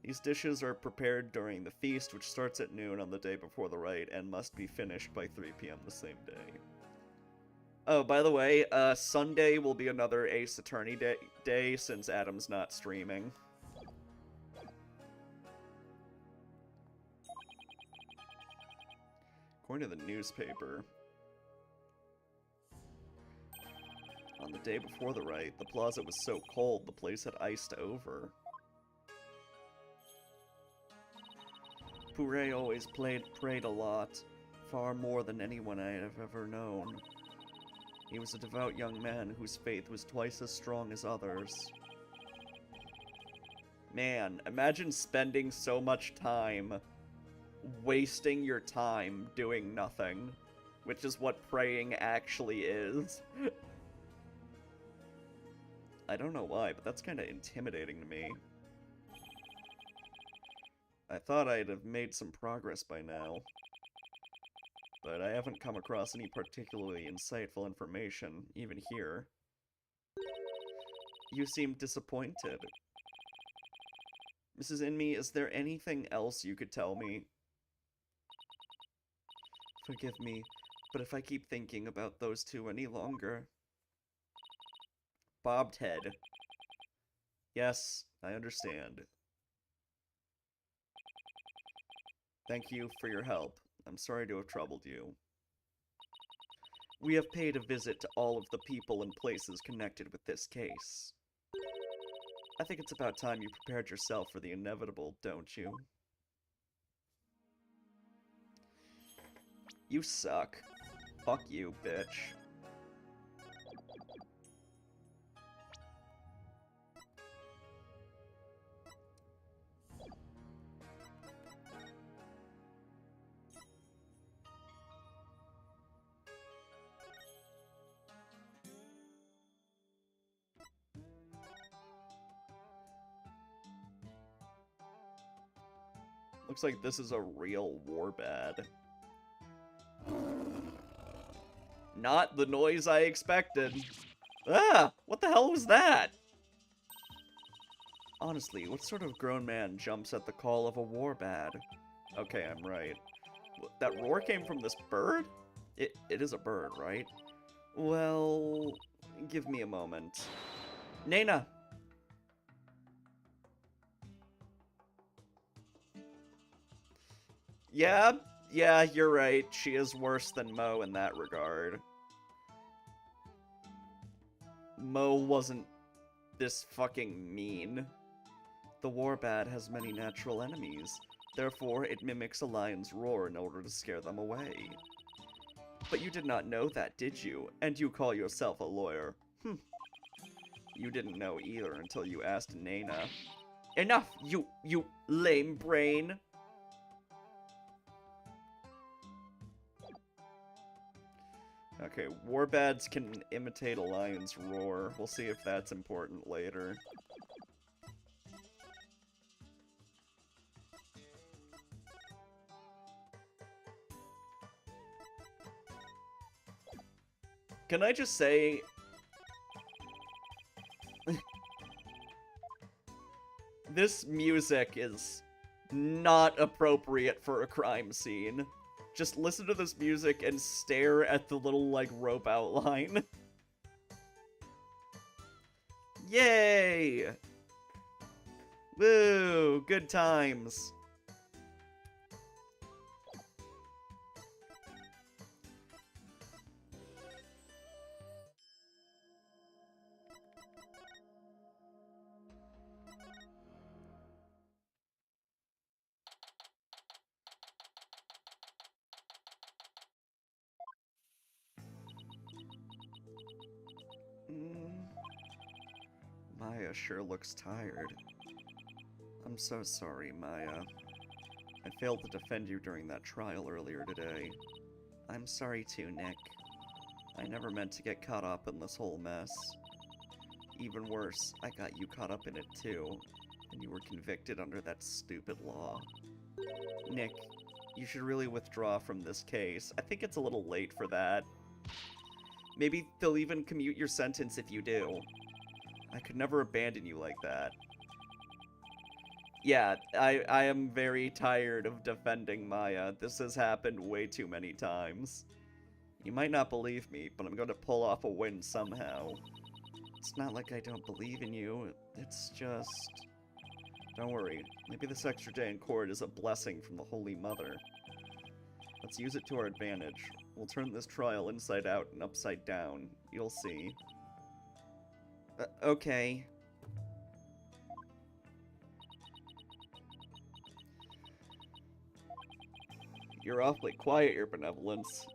These dishes are prepared during the feast, which starts at noon on the day before the rite, and must be finished by 3 p.m. the same day. Oh, by the way, Sunday will be another Ace Attorney day since Adam's not streaming. According to the newspaper, on the day before the rite, the plaza was so cold the place had iced over. Puree always prayed a lot, far more than anyone I have ever known. He was a devout young man whose faith was twice as strong as others. Man, imagine spending so much time wasting your time doing nothing, which is what praying actually is. I don't know why, but that's kind of intimidating to me. I thought I'd have made some progress by now, but I haven't come across any particularly insightful information, even here. You seem disappointed. Mrs. Inmee, is there anything else you could tell me? Forgive me, but if I keep thinking about those two any longer... Bobbed head. Yes, I understand. Thank you for your help. I'm sorry to have troubled you. We have paid a visit to all of the people and places connected with this case. I think it's about time you prepared yourself for the inevitable, don't you? You suck. Fuck you, bitch. Looks like this is a real warbad. Not the noise I expected. Ah! What the hell was that? Honestly, what sort of grown man jumps at the call of a warbad? Okay, I'm right. That roar came from this bird? It is a bird, right? Well, give me a moment. Nana! Yeah, you're right. She is worse than Mo in that regard. Mo wasn't this fucking mean. The warbad has many natural enemies. Therefore, it mimics a lion's roar in order to scare them away. But you did not know that, did you? And you call yourself a lawyer. You didn't know either until you asked Nana. Enough, you lame brain! Okay, warbads can imitate a lion's roar. We'll see if that's important later. Can I just say... this music is not appropriate for a crime scene. Just listen to this music and stare at the little, like, rope outline. Yay! Woo! Good times. Maya sure looks tired. I'm so sorry, Maya. I failed to defend you during that trial earlier today. I'm sorry too, Nick. I never meant to get caught up in this whole mess. Even worse, I got you caught up in it too, and you were convicted under that stupid law. Nick, you should really withdraw from this case. I think it's a little late for that. Maybe they'll even commute your sentence if you do. I could never abandon you like that. Yeah, I am very tired of defending Maya. This has happened way too many times. You might not believe me, but I'm going to pull off a win somehow. It's not like I don't believe in you. It's just... Don't worry. Maybe this extra day in court is a blessing from the Holy Mother. Let's use it to our advantage. We'll turn this trial inside out and upside down. You'll see. Okay. You're awfully quiet, Your Benevolence.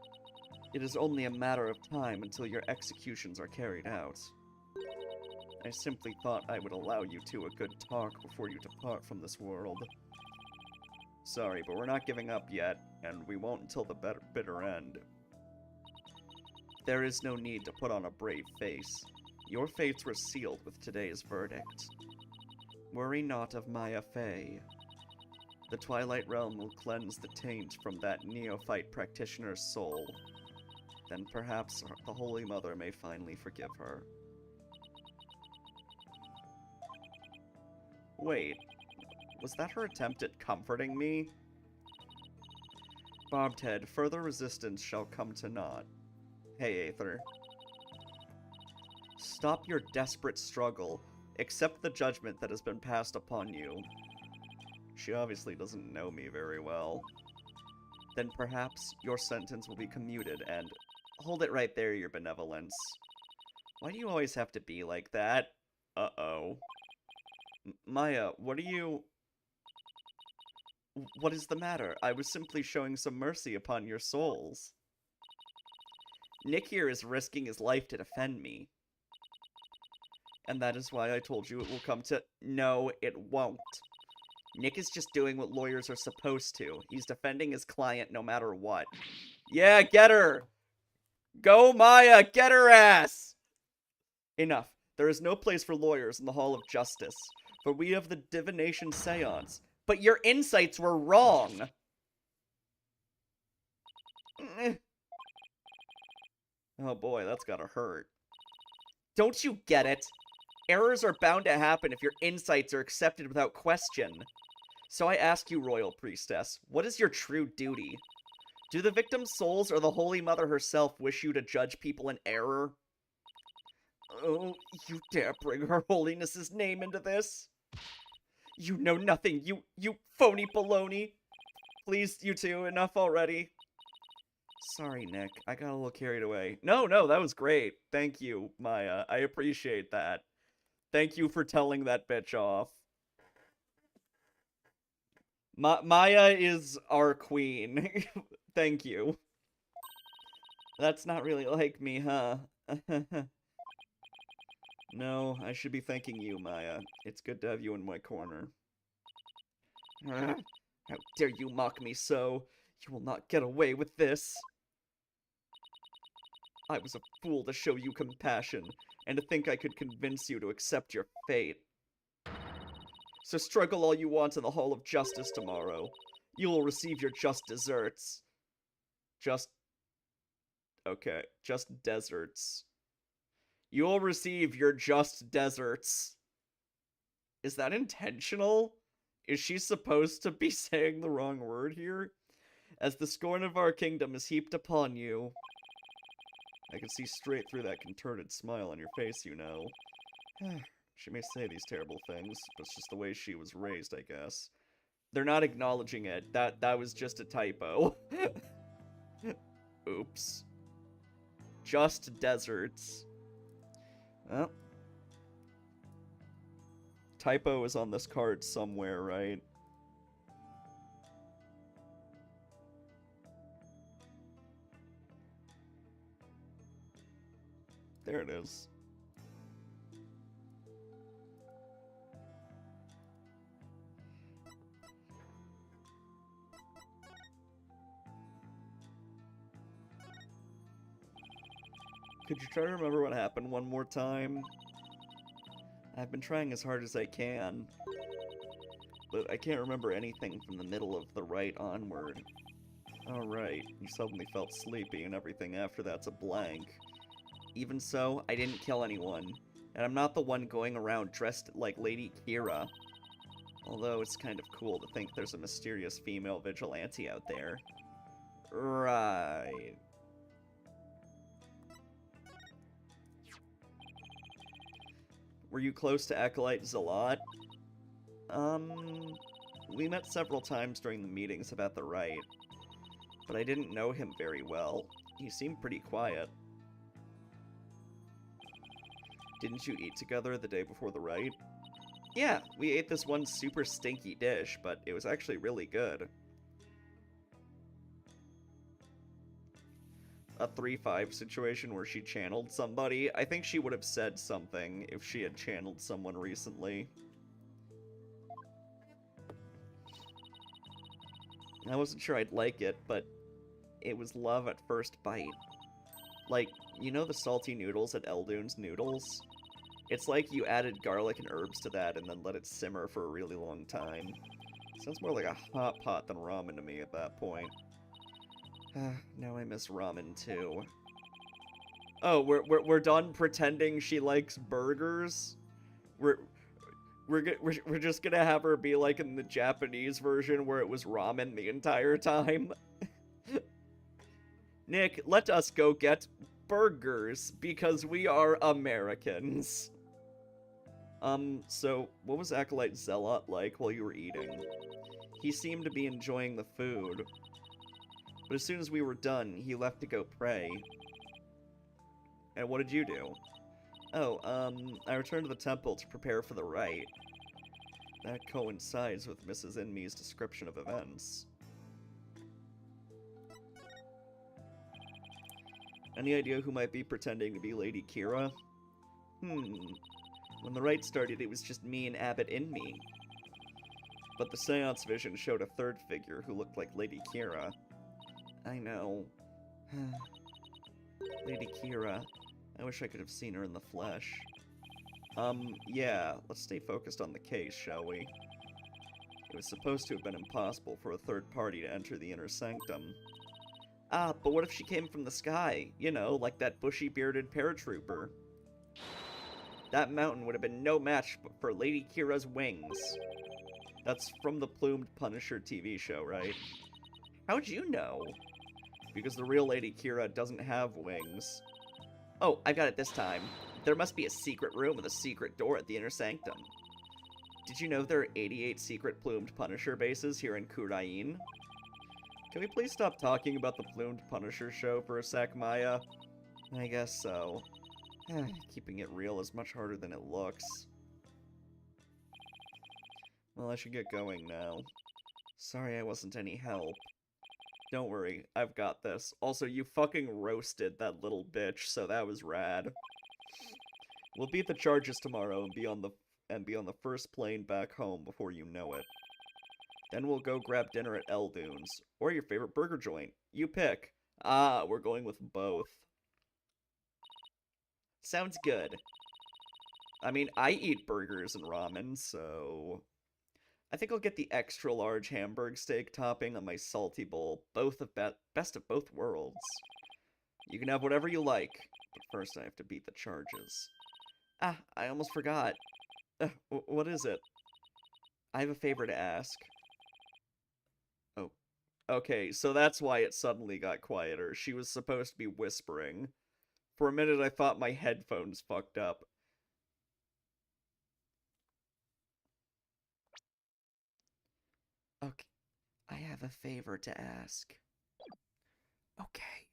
It is only a matter of time until your executions are carried out. I simply thought I would allow you two a good talk before you depart from this world. Sorry, but we're not giving up yet, and we won't until the bitter end. There is no need to put on a brave face. Your fates were sealed with today's verdict. Worry not of Maya Fey. The Twilight Realm will cleanse the taint from that neophyte practitioner's soul. Then perhaps the Holy Mother may finally forgive her. Wait, was that her attempt at comforting me? Bobtail, further resistance shall come to naught. Hey, Aether. Stop your desperate struggle. Accept the judgment that has been passed upon you. She obviously doesn't know me very well. Then perhaps your sentence will be commuted and... Hold it right there, Your Benevolence. Why do you always have to be like that? Uh-oh. Maya, what are you... What is the matter? I was simply showing some mercy upon your souls. Nick here is risking his life to defend me. And that is why I told you it will come to... No, it won't. Nick is just doing what lawyers are supposed to. He's defending his client no matter what. Yeah, get her! Go, Maya! Get her ass! Enough. There is no place for lawyers in the Hall of Justice, for we have the divination seance. But your insights were wrong! Oh boy, that's gotta hurt. Don't you get it? Errors are bound to happen if your insights are accepted without question. So I ask you, Royal Priestess, what is your true duty? Do the victim's souls or the Holy Mother herself wish you to judge people in error? Oh, you dare bring Her Holiness's name into this? You know nothing, you phony baloney. Please, you two, enough already. Sorry, Nick, I got a little carried away. No, that was great. Thank you, Maya. I appreciate that. Thank you for telling that bitch off. Maya is our queen. Thank you. That's not really like me, huh? No, I should be thanking you, Maya. It's good to have you in my corner. How dare you mock me so? You will not get away with this. I was a fool to show you compassion, and to think I could convince you to accept your fate. So struggle all you want in the Hall of Justice tomorrow. You will receive your just desserts. Okay, just deserts. You will receive your just deserts. Is that intentional? Is she supposed to be saying the wrong word here? As the scorn of our kingdom is heaped upon you. I can see straight through that contorted smile on your face, you know. She may say these terrible things, but it's just the way she was raised, I guess. They're not acknowledging it. That was just a typo. Oops. Just deserts. Well. Typo is on this card somewhere, right? There it is. Could you try to remember what happened one more time? I've been trying as hard as I can, but I can't remember anything from the middle of the right onward. Alright, you suddenly felt sleepy and everything after that's a blank. Even so, I didn't kill anyone, and I'm not the one going around dressed like Lady Kira. Although it's kind of cool to think there's a mysterious female vigilante out there. Right. Were you close to Acolyte Zalot? We met several times during the meetings about the rite, but I didn't know him very well. He seemed pretty quiet. Didn't you eat together the day before the rite? Yeah, we ate this one super stinky dish, but it was actually really good. A 3-5 situation where she channeled somebody. I think she would have said something if she had channeled someone recently. I wasn't sure I'd like it, but it was love at first bite. Like, you know the salty noodles at Eldoon's Noodles? It's like you added garlic and herbs to that and then let it simmer for a really long time. Sounds more like a hot pot than ramen to me at that point. Now I miss ramen too. Oh, we're done pretending she likes burgers? We're just gonna have her be like in the Japanese version where it was ramen the entire time. Nick, let us go get burgers because we are Americans. So what was Acolyte Zealot like while you were eating? He seemed to be enjoying the food, but as soon as we were done, he left to go pray. And what did you do? Oh, I returned to the temple to prepare for the rite. That coincides with Mrs. Inme's description of events. Any idea who might be pretending to be Lady Kira? When the rite started, it was just me and Abbot Inme. But the seance vision showed a third figure who looked like Lady Kira. I know. Lady Kira. I wish I could have seen her in the flesh. Yeah, let's stay focused on the case, shall we? It was supposed to have been impossible for a third party to enter the inner sanctum. Ah, but what if she came from the sky? You know, like that bushy-bearded paratrooper. That mountain would have been no match for Lady Kira's wings. That's from the Plumed Punisher TV show, right? How'd you know? Because the real Lady Kira doesn't have wings. Oh, I got it this time. There must be a secret room with a secret door at the inner sanctum. Did you know there are 88 secret Plumed Punisher bases here in Kurain? Can we please stop talking about the Plumed Punisher show for a sec, Maya? I guess so. Keeping it real is much harder than it looks. Well, I should get going now. Sorry I wasn't any help. Don't worry, I've got this. Also, you fucking roasted that little bitch, so that was rad. We'll beat the charges tomorrow and be on the first plane back home before you know it. Then we'll go grab dinner at Eldoon's, or your favorite burger joint. You pick. Ah, we're going with both. Sounds good. I mean, I eat burgers and ramen, so... I think I'll get the extra large Hamburg steak topping on my salty bowl, both of best of both worlds. You can have whatever you like, but first I have to beat the charges. Ah, I almost forgot. What is it? I have a favor to ask. Oh, okay, so that's why it suddenly got quieter. She was supposed to be whispering. For a minute I thought my headphones fucked up. Okay, I have a favor to ask. Okay,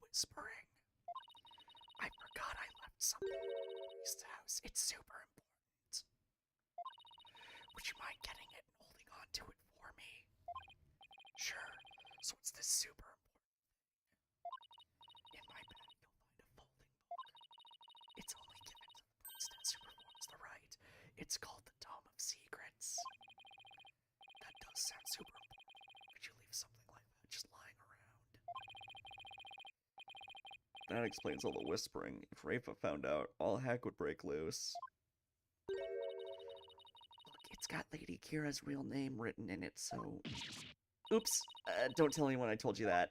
whispering. I forgot I left something in Lily's house. It's super important. Would you mind getting it and holding on to it for me? Sure. So it's this super important. In my bag, you'll find a folding book. It's only given to the priestess who performs the rite. It's called the Tome of Secrets. That does sound super important. Could you leave something like that just lying around? That explains all the whispering. If Rafa found out, all heck would break loose. Look, it's got Lady Kira's real name written in it, so... Oops, don't tell anyone I told you that.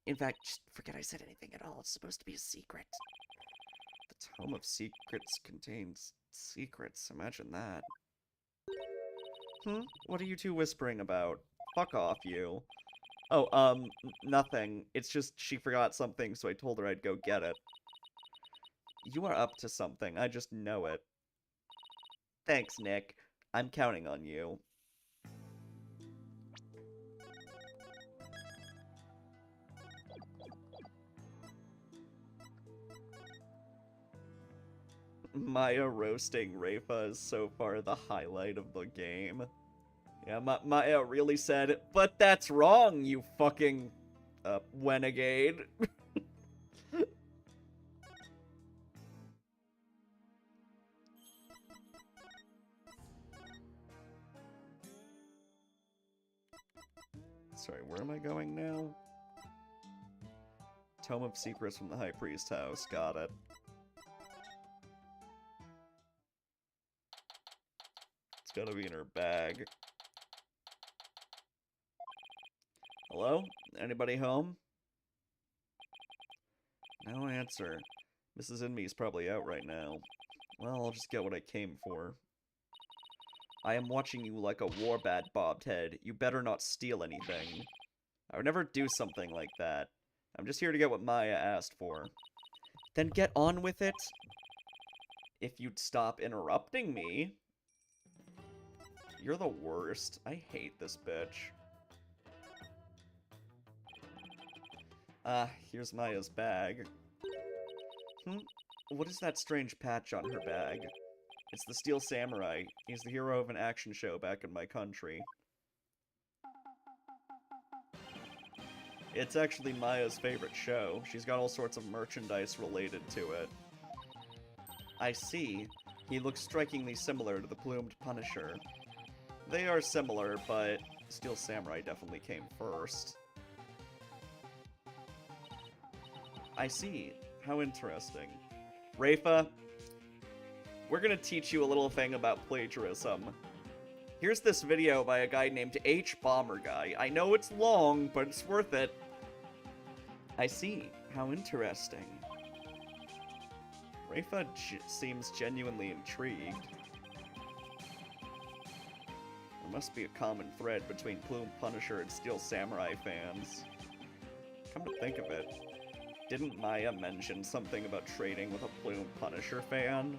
In fact, just forget I said anything at all. It's supposed to be a secret. The Tome of Secrets contains secrets. Imagine that. What are you two whispering about? Fuck off, you. Oh, nothing. It's just she forgot something, so I told her I'd go get it. You are up to something. I just know it. Thanks, Nick. I'm counting on you. Maya roasting Rafa is so far the highlight of the game. Yeah, Maya really said, but that's wrong, you fucking, renegade. Sorry, where am I going now? Tome of Secrets from the High Priest house. Got it. It's gotta be in her bag. Hello? Anybody home? No answer. Mrs. Inme's probably out right now. Well, I'll just get what I came for. I am watching you like a warbat, Bobhead. You better not steal anything. I would never do something like that. I'm just here to get what Maya asked for. Then get on with it. If you'd stop interrupting me. You're the worst. I hate this bitch. Here's Maya's bag. What is that strange patch on her bag? It's the Steel Samurai. He's the hero of an action show back in my country. It's actually Maya's favorite show. She's got all sorts of merchandise related to it. I see. He looks strikingly similar to the Plumed Punisher. They are similar, but Steel Samurai definitely came first. I see. How interesting. Rafa, we're gonna teach you a little thing about plagiarism. Here's this video by a guy named H. Bomber Guy. I know it's long, but it's worth it. I see. How interesting. Rafa seems genuinely intrigued. There must be a common thread between Plume Punisher and Steel Samurai fans. Come to think of it, didn't Maya mention something about trading with a Plume Punisher fan?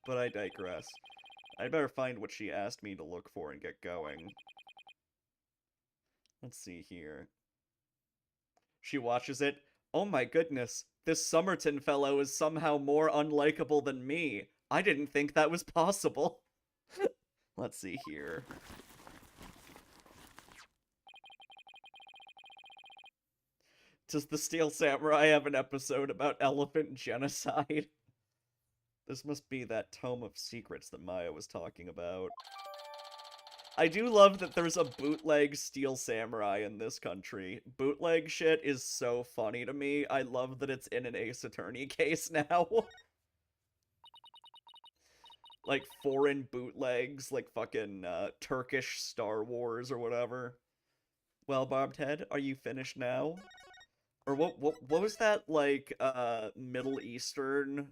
But I digress. I'd better find what she asked me to look for and get going. Let's see here. She watches it. Oh my goodness, this Somerton fellow is somehow more unlikable than me. I didn't think that was possible. Let's see here. Does the Steel Samurai have an episode about elephant genocide? This must be that Tome of Secrets that Maya was talking about. I do love that there's a bootleg Steel Samurai in this country. Bootleg shit is so funny to me. I love that it's in an Ace Attorney case now. Like, foreign bootlegs, like fucking Turkish Star Wars or whatever. Well, Bobhead, are you finished now? Or what was that, like, Middle Eastern,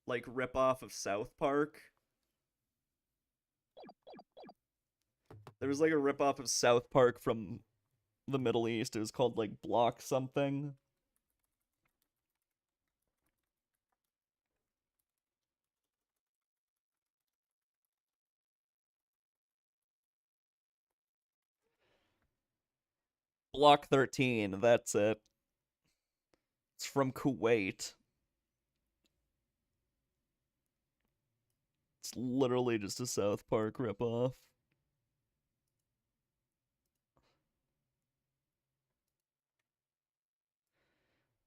like, ripoff of South Park? There was, like, a ripoff of South Park from the Middle East. It was called, like, Block something. Block 13, that's it. It's from Kuwait. It's literally just a South Park ripoff.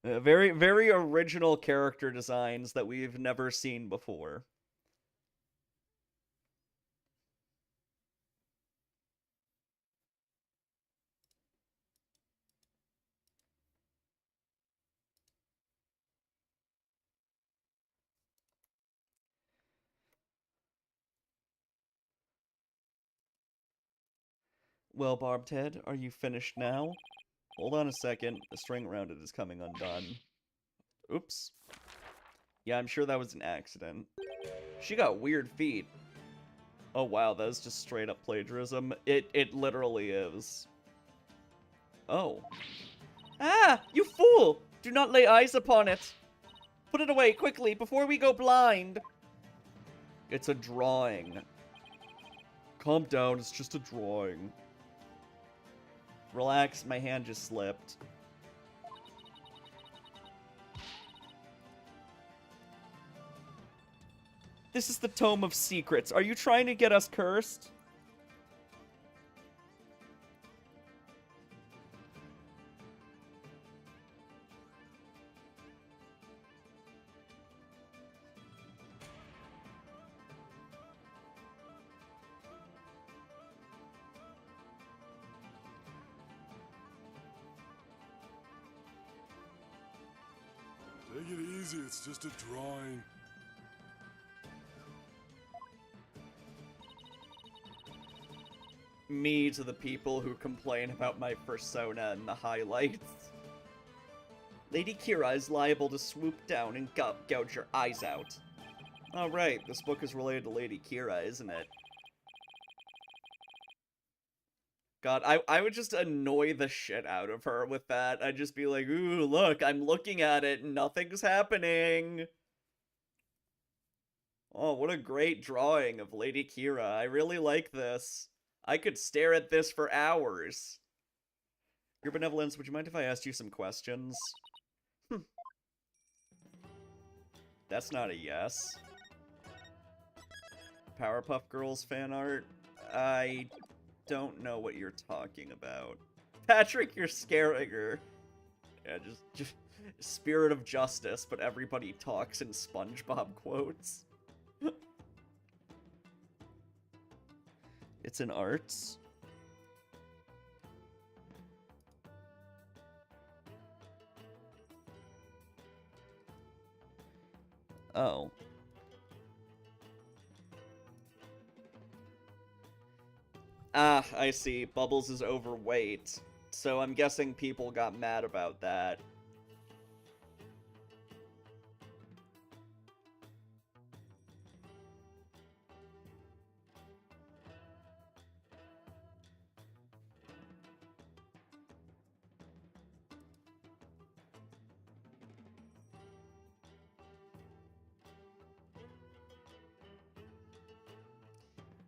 Very, very original character designs that we've never seen before. Well, Barbed Head, are you finished now? Hold on a second. The string around it is coming undone. Oops. Yeah, I'm sure that was an accident. She got weird feet. Oh wow, that is just straight up plagiarism. It literally is. Oh. Ah! You fool! Do not lay eyes upon it! Put it away, quickly, before we go blind! It's a drawing. Calm down, it's just a drawing. Relax, my hand just slipped. This is the Tome of Secrets. Are you trying to get us cursed? Take it easy, it's just a drawing. Me to the people who complain about my persona in the highlights. Lady Kira is liable to swoop down and gouge your eyes out. Oh right, this book is related to Lady Kira, isn't it? God, I would just annoy the shit out of her with that. I'd just be like, ooh, look, I'm looking at it, nothing's happening. Oh, what a great drawing of Lady Kira. I really like this. I could stare at this for hours. Your Benevolence, would you mind if I asked you some questions? That's not a yes. Powerpuff Girls fan art? I don't know what you're talking about. Patrick, you're scaring her. Yeah, just spirit of justice, but everybody talks in SpongeBob quotes. It's in arts. Oh. Ah, I see. Bubbles is overweight. So I'm guessing people got mad about that.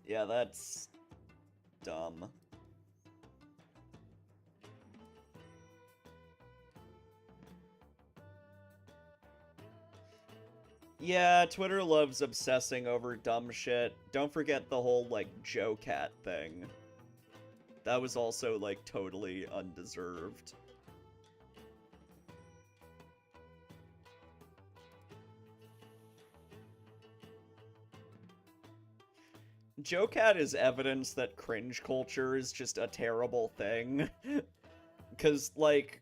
Yeah, that's dumb. Yeah, Twitter loves obsessing over dumb shit. Don't forget the whole, like, Joe Cat thing. That was also, like, totally undeserved. Joe Cat is evidence that cringe culture is just a terrible thing. Because, like,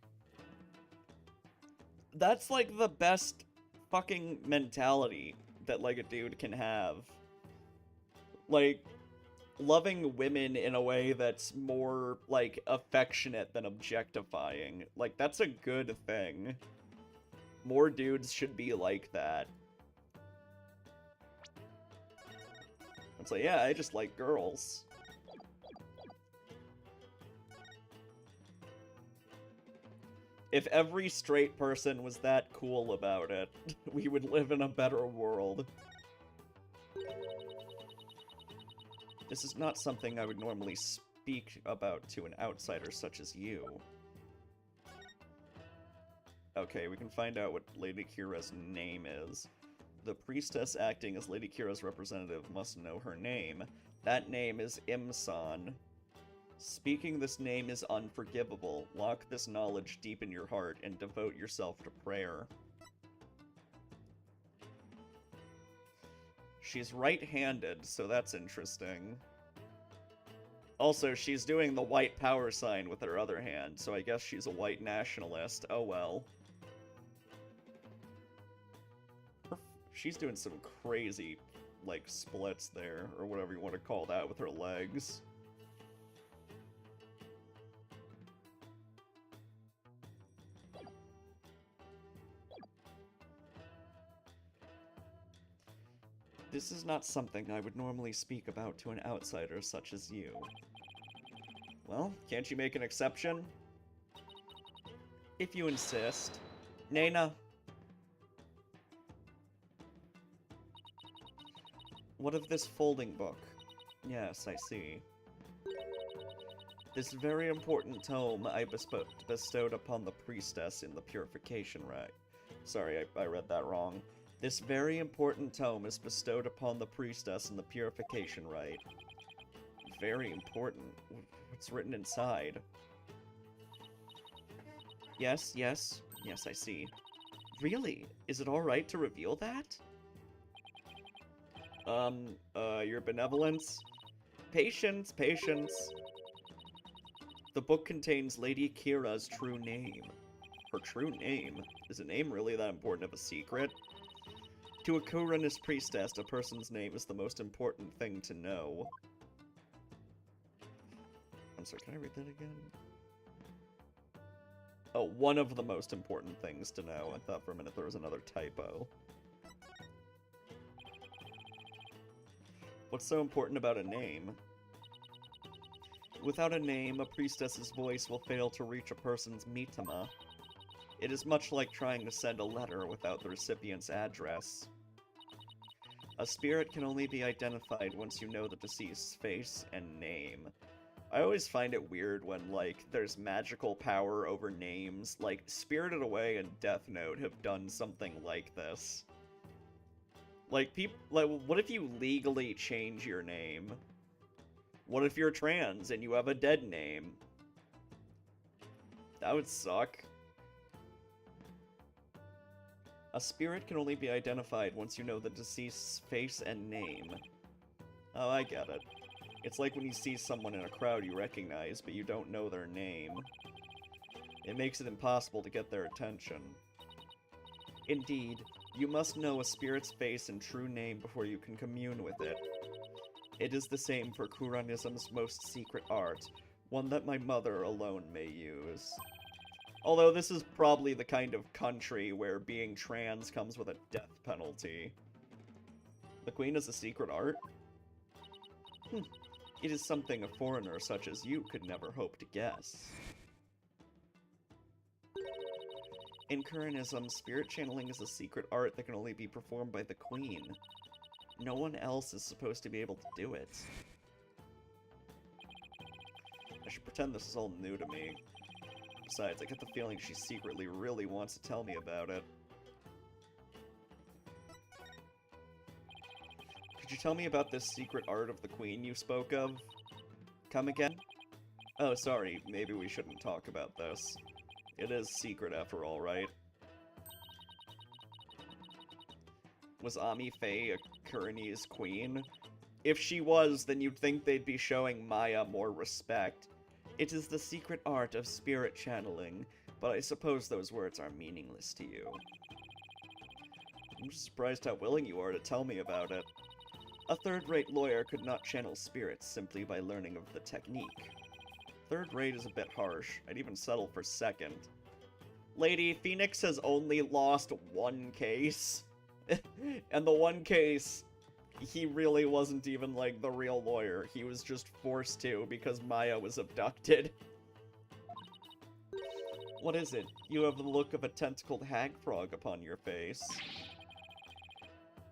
that's, like, the best fucking mentality that, like, a dude can have. Like, loving women in a way that's more, like, affectionate than objectifying. Like, that's a good thing. More dudes should be like that. It's like, yeah, I just like girls. If every straight person was that cool about it, we would live in a better world. This is not something I would normally speak about to an outsider such as you. Okay, we can find out what Lady Kira's name is. The priestess acting as Lady Kira's representative must know her name. That name is Imsan. Speaking this name is unforgivable. Lock this knowledge deep in your heart and devote yourself to prayer. She's right-handed, so that's interesting. Also, she's doing the white power sign with her other hand, so I guess she's a white nationalist. Oh well. She's doing some crazy, like, splits there, or whatever you want to call that, with her legs. This is not something I would normally speak about to an outsider such as you. Well, can't you make an exception? If you insist. Nana. What of this folding book? Yes, I see. This very important tome I bestowed upon the priestess in the purification rite. Sorry, I read that wrong. This very important tome is bestowed upon the priestess in the purification rite. Very important? What's written inside? Yes, yes. Yes, I see. Really? Is it alright to reveal that? Your benevolence? Patience, patience. The book contains Lady Kira's true name. Her true name? Is a name really that important of a secret? To a Kuranist priestess, a person's name is the most important thing to know. I'm sorry, can I read that again? Oh, one of the most important things to know. I thought for a minute there was another typo. What's so important about a name? Without a name, a priestess's voice will fail to reach a person's mitama. It is much like trying to send a letter without the recipient's address. A spirit can only be identified once you know the deceased's face and name. I always find it weird when, like, there's magical power over names. Like, Spirited Away and Death Note have done something like this. Like, what if you legally change your name? What if you're trans and you have a dead name? That would suck. A spirit can only be identified once you know the deceased's face and name. Oh, I get it. It's like when you see someone in a crowd you recognize, but you don't know their name. It makes it impossible to get their attention. Indeed, you must know a spirit's face and true name before you can commune with it. It is the same for Kuranism's most secret art, one that my mother alone may use. Although this is probably the kind of country where being trans comes with a death penalty. The Queen is a secret art? It is something a foreigner such as you could never hope to guess. In Kuranism, spirit channeling is a secret art that can only be performed by the Queen. No one else is supposed to be able to do it. I should pretend this is all new to me. Besides, I get the feeling she secretly really wants to tell me about it. Could you tell me about this secret art of the Queen you spoke of? Come again? Oh, sorry, maybe we shouldn't talk about this. It is secret after all, right? Was Ami Faye a Kuranese queen? If she was, then you'd think they'd be showing Maya more respect. It is the secret art of spirit channeling, but I suppose those words are meaningless to you. I'm just surprised how willing you are to tell me about it. A third-rate lawyer could not channel spirits simply by learning of the technique. Third-rate is a bit harsh. I'd even settle for second. Lady, Phoenix has only lost one case. And the one case, he really wasn't even, like, the real lawyer. He was just forced to because Maya was abducted. What is it? You have the look of a tentacled hag frog upon your face.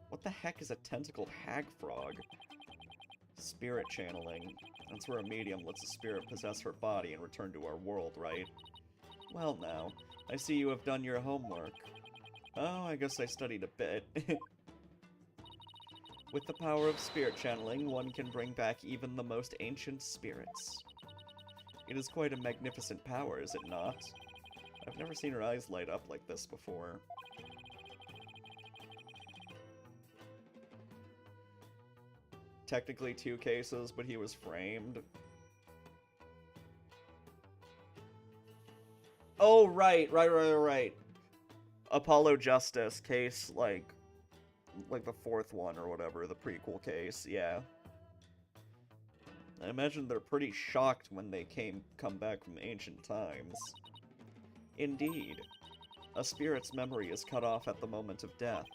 What the heck is a tentacled hag frog? Spirit channeling. That's where a medium lets a spirit possess her body and return to our world, right? Well now, I see you have done your homework. Oh, I guess I studied a bit. With the power of spirit channeling, one can bring back even the most ancient spirits. It is quite a magnificent power, is it not? I've never seen her eyes light up like this before. Technically 2 cases, but he was framed. Oh, right. Apollo Justice case, like the 4th one or whatever, the prequel case, yeah. I imagine they're pretty shocked when they come back from ancient times. Indeed. A spirit's memory is cut off at the moment of death.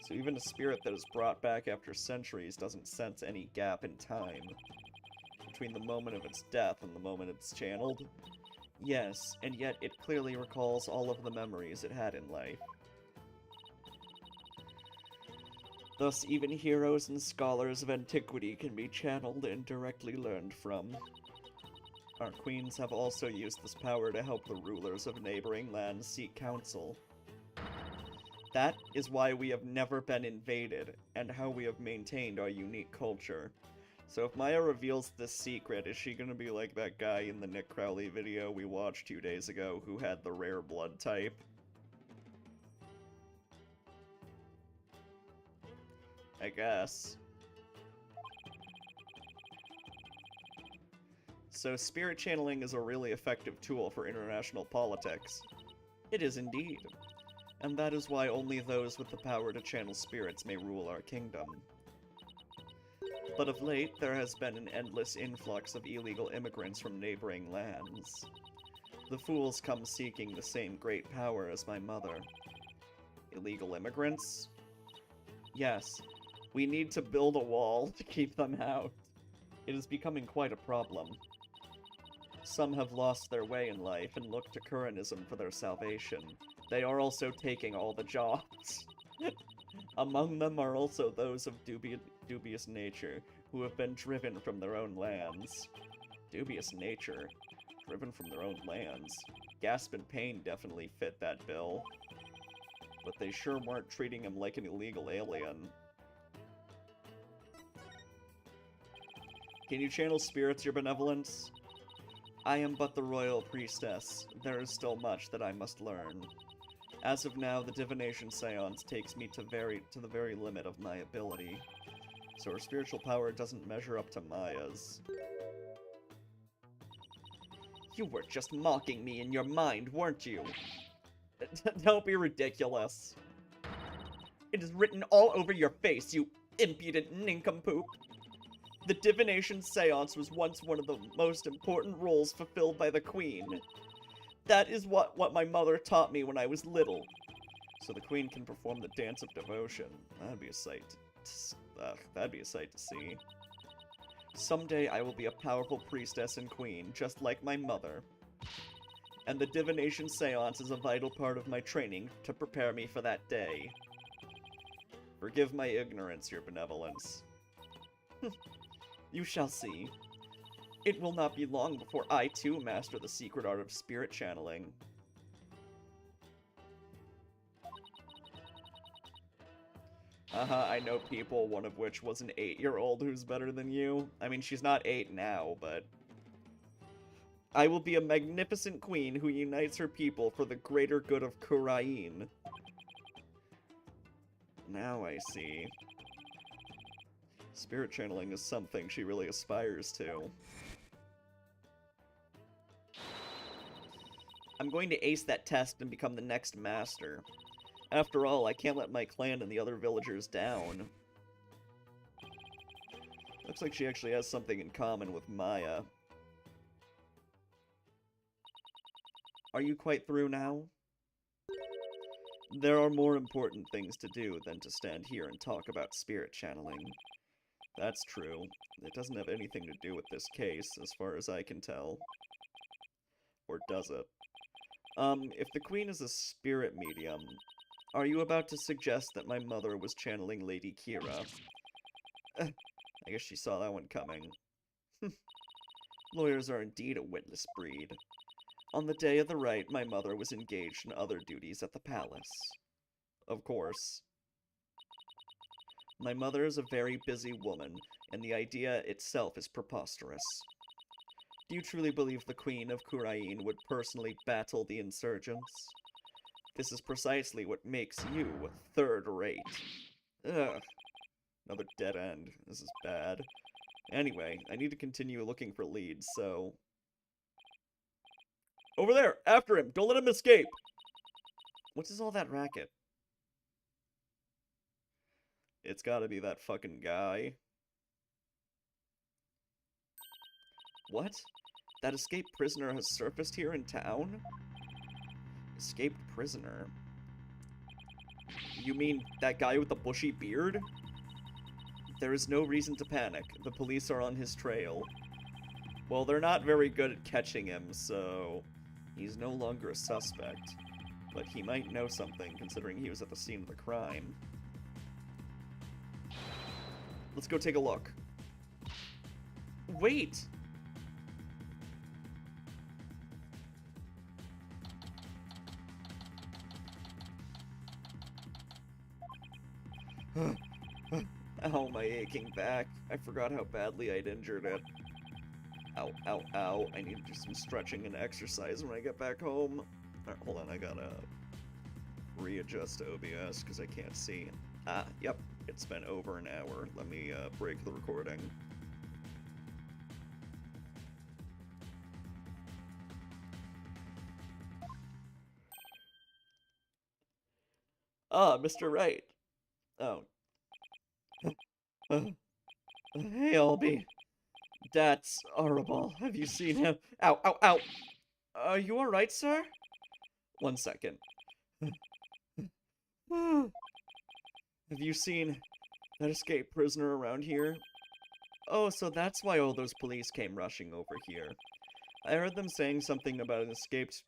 So even a spirit that is brought back after centuries doesn't sense any gap in time between the moment of its death and the moment it's channeled. Yes, and yet it clearly recalls all of the memories it had in life. Thus, even heroes and scholars of antiquity can be channeled and directly learned from. Our queens have also used this power to help the rulers of neighboring lands seek counsel. That is why we have never been invaded, and how we have maintained our unique culture. So if Maya reveals this secret, is she gonna be like that guy in the Nick Crowley video we watched 2 days ago who had the rare blood type? I guess. So spirit channeling is a really effective tool for international politics. It is indeed. And that is why only those with the power to channel spirits may rule our kingdom. But of late, there has been an endless influx of illegal immigrants from neighboring lands. The fools come seeking the same great power as my mother. Illegal immigrants? Yes. We need to build a wall to keep them out. It is becoming quite a problem. Some have lost their way in life and look to Kuranism for their salvation. They are also taking all the jobs. Among them are also those of dubious nature, who have been driven from their own lands. Dubious nature? Driven from their own lands? Gasp and Pain definitely fit that bill. But they sure weren't treating him like an illegal alien. Can you channel spirits, your benevolence? I am but the royal priestess. There is still much that I must learn. As of now, the divination seance takes me to the very limit of my ability. So her spiritual power doesn't measure up to Maya's. You were just mocking me in your mind, weren't you? Don't be ridiculous. It is written all over your face, you impudent nincompoop. The divination seance was once one of the most important roles fulfilled by the queen. That is what my mother taught me when I was little. So the queen can perform the dance of devotion. That'd be a sight to see. Someday I will be a powerful priestess and queen, just like my mother. And the divination seance is a vital part of my training to prepare me for that day. Forgive my ignorance, your benevolence. You shall see. It will not be long before I, too, master the secret art of spirit channeling. I know people, one of which was an 8-year-old who's better than you. I mean, she's not 8 now, but... I will be a magnificent queen who unites her people for the greater good of Kurain. Now I see. Spirit channeling is something she really aspires to. I'm going to ace that test and become the next master. After all, I can't let my clan and the other villagers down. Looks like she actually has something in common with Maya. Are you quite through now? There are more important things to do than to stand here and talk about spirit channeling. That's true. It doesn't have anything to do with this case, as far as I can tell. Or does it? If the queen is a spirit medium, are you about to suggest that my mother was channeling Lady Kira? I guess she saw that one coming. Lawyers are indeed a witless breed. On the day of the rite, my mother was engaged in other duties at the palace. Of course. My mother is a very busy woman, and the idea itself is preposterous. Do you truly believe the Queen of Kurain would personally battle the insurgents? This is precisely what makes you third-rate. Ugh. Another dead end. This is bad. Anyway, I need to continue looking for leads, so... Over there! After him! Don't let him escape! What is all that racket? It's gotta be that fucking guy. What? That escaped prisoner has surfaced here in town? Escaped prisoner? You mean that guy with the bushy beard? There is no reason to panic. The police are on his trail. Well, they're not very good at catching him, so he's no longer a suspect. But he might know something, considering he was at the scene of the crime. Let's go take a look. Wait! Ow, my aching back. I forgot how badly I'd injured it. Ow, ow, ow. I need to do some stretching and exercise when I get back home. Alright, hold on, I gotta readjust OBS because I can't see. Ah, yep, it's been over an hour. Let me break the recording. Ah, Mr. Wright. Oh. Hey, Albie. That's horrible. Have you seen him? Ow, ow, ow! Are you alright, sir? 1 second. Have you seen that escaped prisoner around here? Oh, so that's why all those police came rushing over here. I heard them saying something about an escaped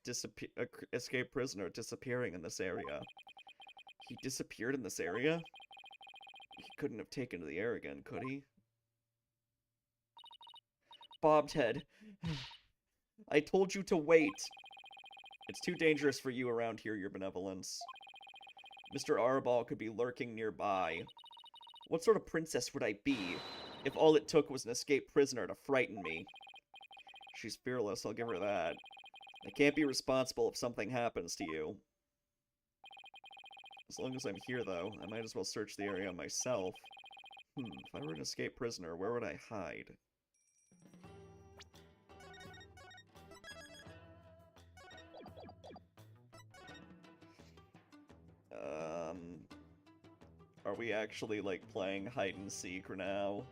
prisoner disappearing in this area. He disappeared in this area? He couldn't have taken to the air again, could he? Bobbed head. I told you to wait. It's too dangerous for you around here, your benevolence. Mr. Arbol could be lurking nearby. What sort of princess would I be if all it took was an escaped prisoner to frighten me? She's fearless, I'll give her that. I can't be responsible if something happens to you. As long as I'm here, though, I might as well search the area myself. If I were an escaped prisoner, where would I hide? Are we actually, like, playing hide-and-seek now?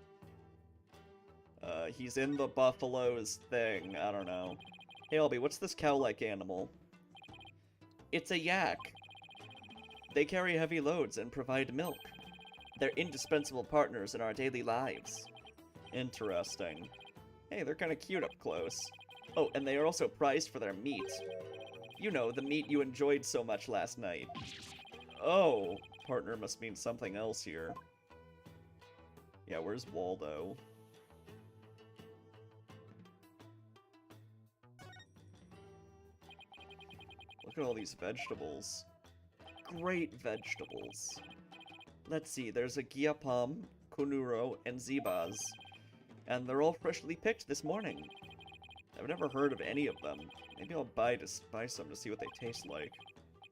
He's in the buffalo's thing. I don't know. Hey, Albie, what's this cow-like animal? It's a yak. They carry heavy loads and provide milk. They're indispensable partners in our daily lives. Interesting. Hey, they're kind of cute up close. Oh, and they are also prized for their meat. You know, the meat you enjoyed so much last night. Oh, partner must mean something else here. Yeah, where's Waldo? Look at all these vegetables. Great vegetables. Let's see, there's a Gyapam, Konuro, and Zebaz. And they're all freshly picked this morning. I've never heard of any of them. Maybe I'll buy some to see what they taste like.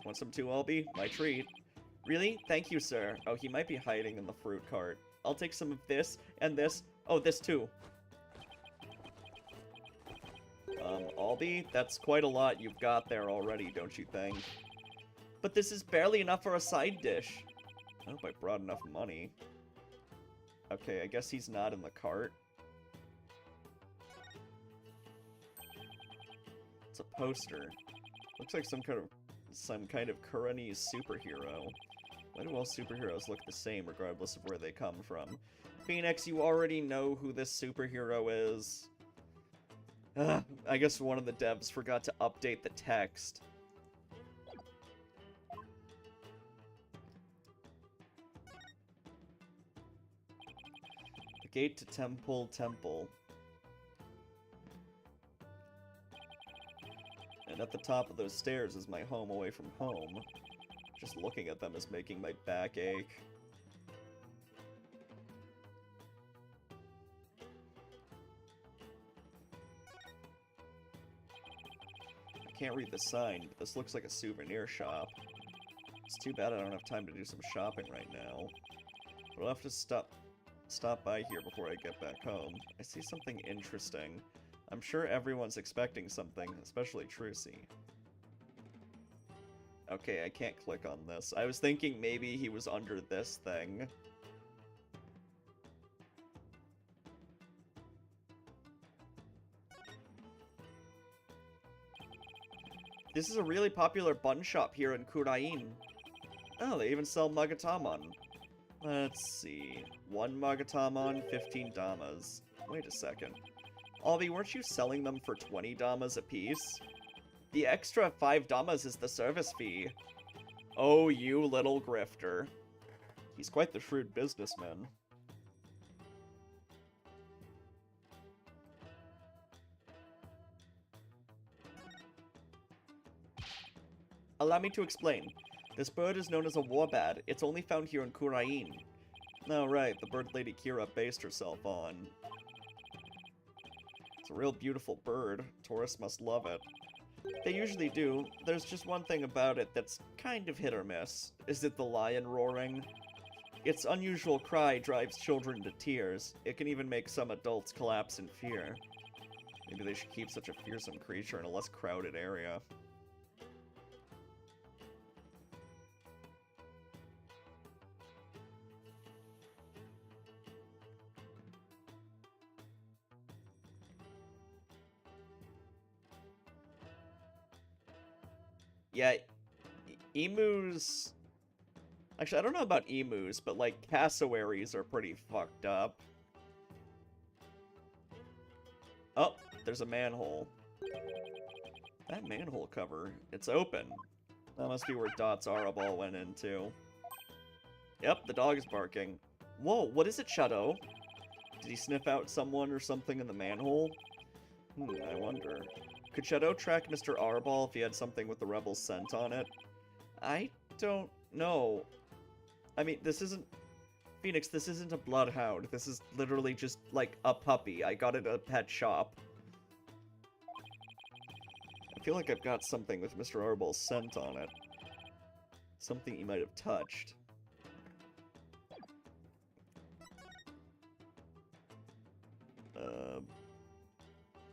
Want some too, Albie? My treat. Really? Thank you, sir. Oh, he might be hiding in the fruit cart. I'll take some of this, and this. Oh, this too. Albie, that's quite a lot you've got there already, don't you think? But this is barely enough for a side dish. I hope I brought enough money. Okay, I guess he's not in the cart. It's a poster. Looks like some kind of Kuranese superhero. Why do all superheroes look the same regardless of where they come from? Phoenix, you already know who this superhero is. I guess one of the devs forgot to update the text. The gate to Temple. And at the top of those stairs is my home away from home. Just looking at them is making my back ache. I can't read the sign, but this looks like a souvenir shop. It's too bad I don't have time to do some shopping right now. But I'll have to stop by here before I get back home. I see something interesting. I'm sure everyone's expecting something, especially Trucy. Okay, I can't click on this. I was thinking maybe he was under this thing. This is a really popular bun shop here in Kurain. Oh, they even sell Magatamon. Let's see. 1 Magatamon, 15 Damas. Wait a second. Albie, weren't you selling them for 20 Damas apiece? The extra 5 Damas is the service fee. Oh, you little grifter. He's quite the shrewd businessman. Allow me to explain. This bird is known as a warbad. It's only found here in Kurain. Oh, right, the bird Lady Kira based herself on. It's a real beautiful bird. Tourists must love it. They usually do. There's just one thing about it that's kind of hit or miss. Is it the lion roaring? Its unusual cry drives children to tears. It can even make some adults collapse in fear. Maybe they should keep such a fearsome creature in a less crowded area. Yeah, emus... Actually, I don't know about emus, but, like, cassowaries are pretty fucked up. Oh, there's a manhole. That manhole cover, it's open. That must be where Dot's Araball went into. Yep, the dog is barking. Whoa, what is it, Shadow? Did he sniff out someone or something in the manhole? I wonder. Could Shadow track Mr. Arball if he had something with the Rebel's scent on it? I don't know. I mean, this isn't... Phoenix, this isn't a bloodhound. This is literally just, like, a puppy. I got it at a pet shop. I feel like I've got something with Mr. Arball's scent on it. Something he might have touched.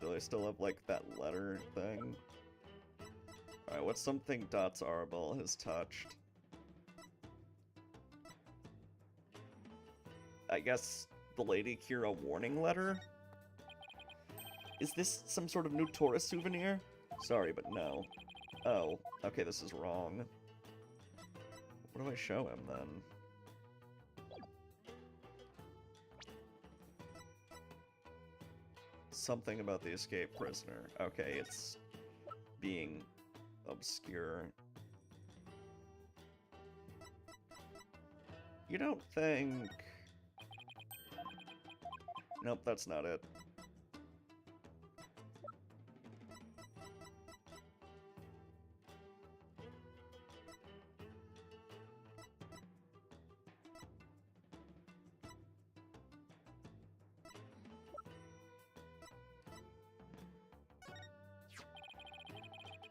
Do I still have, like, that letter thing? Alright, what's something Dot's Arball has touched? I guess the Lady Kira warning letter? Is this some sort of new tourist souvenir? Sorry, but no. Oh, okay, this is wrong. What do I show him, then? Something about the escaped prisoner. Okay, it's being obscure. You don't think... Nope, that's not it.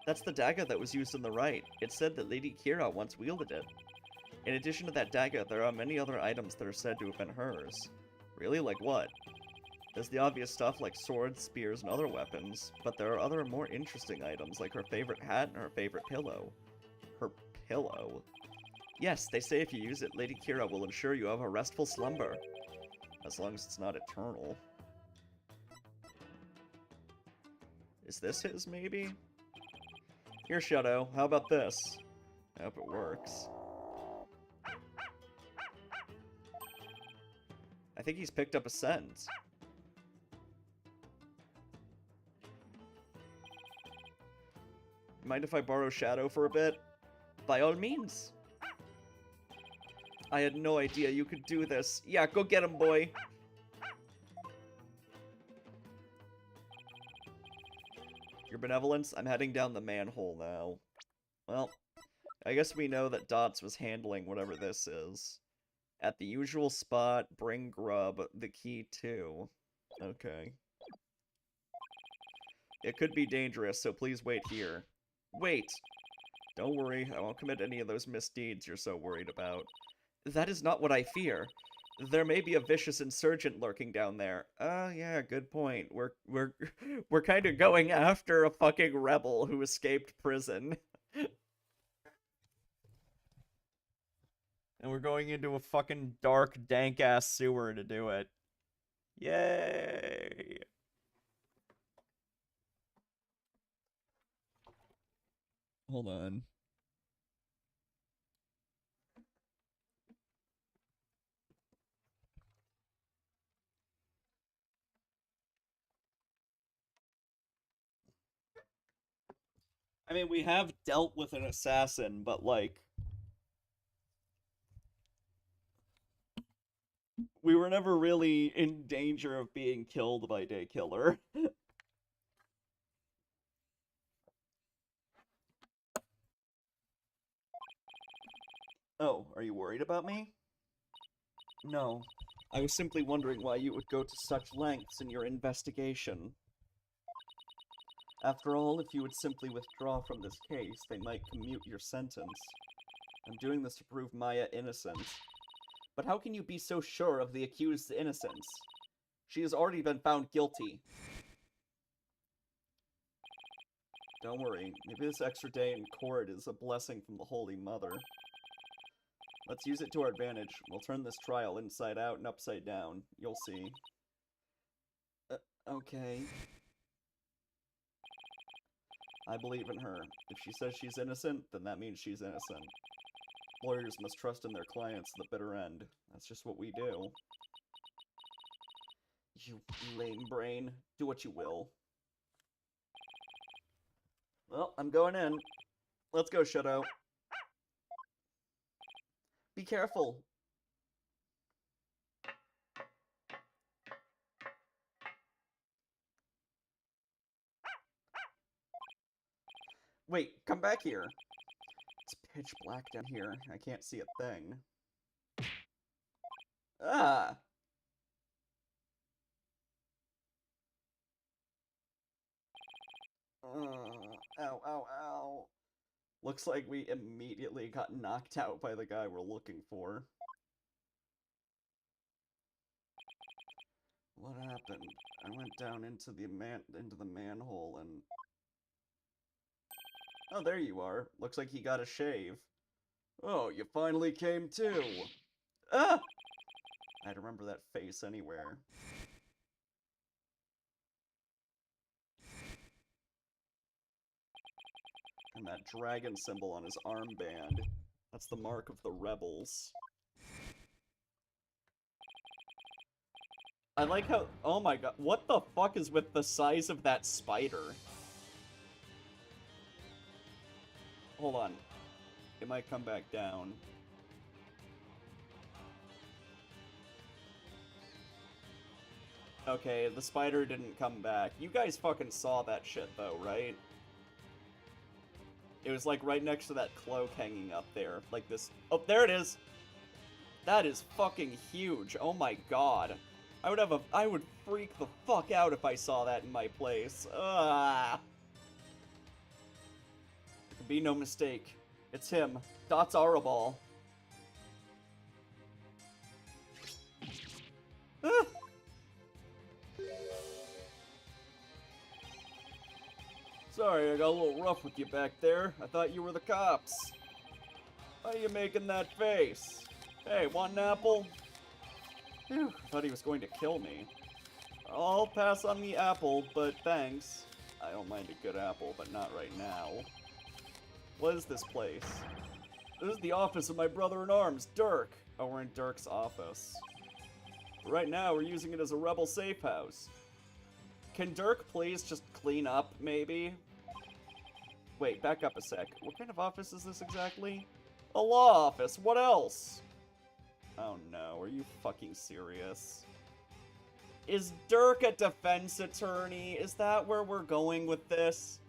That's the dagger that was used on the right. It said that Lady Kira once wielded it. In addition to that dagger, there are many other items that are said to have been hers. Really? Like what? There's the obvious stuff like swords, spears, and other weapons, but there are other more interesting items like her favorite hat and her favorite pillow. Her pillow? Yes, they say if you use it, Lady Kira will ensure you have a restful slumber. As long as it's not eternal. Is this his, maybe? Here, Shadow, how about this? I hope it works. I think he's picked up a scent. Mind if I borrow Shadow for a bit? By all means. I had no idea you could do this. Yeah, go get him, boy. Your benevolence, I'm heading down the manhole now. Well, I guess we know that Dots was handling whatever this is. At the usual spot, bring grub, the key too. Okay. It could be dangerous, so please wait here. Wait! Don't worry, I won't commit any of those misdeeds you're so worried about. That is not what I fear. There may be a vicious insurgent lurking down there. Yeah, good point. We're kind of going after a fucking rebel who escaped prison. And we're going into a fucking dark, dank-ass sewer to do it. Yay! Hold on. I mean, we have dealt with an assassin, but, like, we were never really in danger of being killed by Day Killer. Oh, are you worried about me? No. I was simply wondering why you would go to such lengths in your investigation. After all, if you would simply withdraw from this case, they might commute your sentence. I'm doing this to prove Maya innocent. But how can you be so sure of the accused's innocence? She has already been found guilty. Don't worry, maybe this extra day in court is a blessing from the Holy Mother. Let's use it to our advantage. We'll turn this trial inside out and upside down. You'll see. Okay. I believe in her. If she says she's innocent, then that means she's innocent. Lawyers must trust in their clients to the bitter end. That's just what we do. You lame brain. Do what you will. Well, I'm going in. Let's go, Shadow. Be careful. Wait, come back here. It's pitch black down here. I can't see a thing. Ah! Ow, ow, ow. Looks like we immediately got knocked out by the guy we're looking for. What happened? I went down into the manhole and... Oh, there you are. Looks like he got a shave. Oh, you finally came too. Ah! I'd remember that face anywhere. And that dragon symbol on his armband. That's the mark of the rebels. I like how... Oh my god. What the fuck is with the size of that spider? Hold on. It might come back down. Okay, the spider didn't come back. You guys fucking saw that shit though, right? It was like right next to that cloak hanging up there. Like this... Oh, there it is! That is fucking huge. Oh my god. I would freak the fuck out if I saw that in my place. Ah. There could be no mistake. It's him. Dots Arabal. Ah. Sorry, I got a little rough with you back there. I thought you were the cops. Why are you making that face? Hey, want an apple? Phew, I thought he was going to kill me. I'll pass on the apple, but thanks. I don't mind a good apple, but not right now. What is this place? This is the office of my brother-in-arms, Dirk. Oh, we're in Dirk's office. But right now, we're using it as a rebel safe house. Can Dirk please just clean up, maybe? Wait, back up a sec. What kind of office is this exactly? A law office, what else? Oh no, are you fucking serious? Is Dirk a defense attorney? Is that where we're going with this?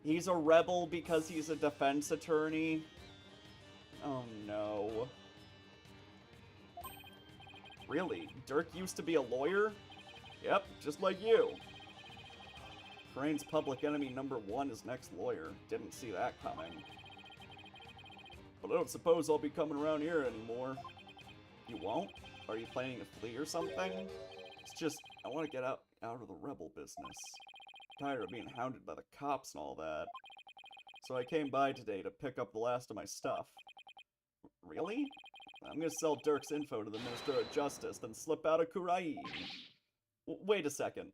He's a rebel because he's a defense attorney? Oh no. Really? Dirk used to be a lawyer? Yep, just like you. Crane's public enemy #1 is next lawyer. Didn't see that coming. But I don't suppose I'll be coming around here anymore. You won't? Are you planning to flee or something? It's just, I want to get out of the rebel business. I'm tired of being hounded by the cops and all that. So I came by today to pick up the last of my stuff. Really? I'm gonna sell Dirk's info to the Minister of Justice, then slip out of Kurai. Wait a second.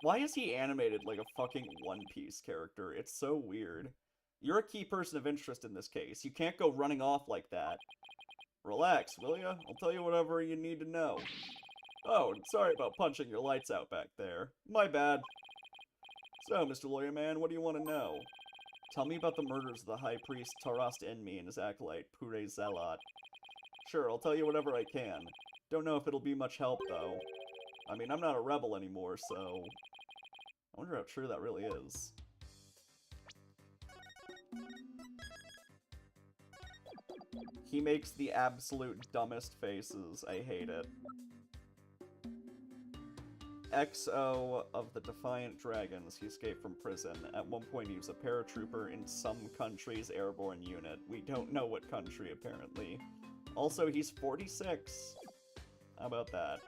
Why is he animated like a fucking One Piece character? It's so weird. You're a key person of interest in this case. You can't go running off like that. Relax, will ya? I'll tell you whatever you need to know. Oh, sorry about punching your lights out back there. My bad. So, Mr. Lawyer Man, what do you want to know? Tell me about the murders of the High Priest Tarast Enmi and his acolyte, Pure Zealot. Sure, I'll tell you whatever I can. Don't know if it'll be much help, though. I mean, I'm not a rebel anymore, so... I wonder how true that really is. He makes the absolute dumbest faces. I hate it. XO of the Defiant Dragons. He escaped from prison. At one point he was a paratrooper in some country's airborne unit. We don't know what country, apparently. Also, he's 46. How about that?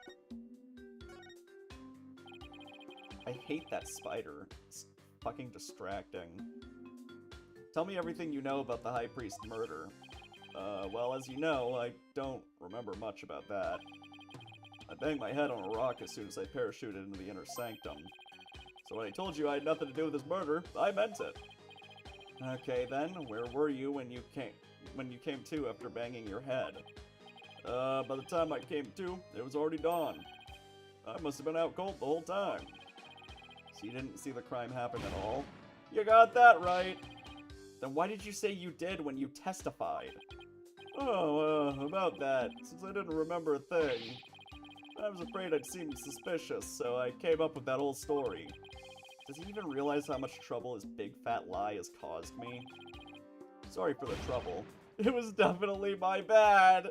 I hate that spider. It's fucking distracting. Tell me everything you know about the High Priest murder. Well, as you know, I don't remember much about that. I banged my head on a rock as soon as I parachuted into the inner sanctum. So when I told you I had nothing to do with this murder, I meant it. Okay then, where were you when you came to after banging your head? By the time I came to, it was already dawn. I must have been out cold the whole time. So you didn't see the crime happen at all? You got that right! Then why did you say you did when you testified? Oh, about that, since I didn't remember a thing. I was afraid I'd seem suspicious, so I came up with that whole story. Does he even realize how much trouble his big fat lie has caused me? Sorry for the trouble. It was definitely my bad!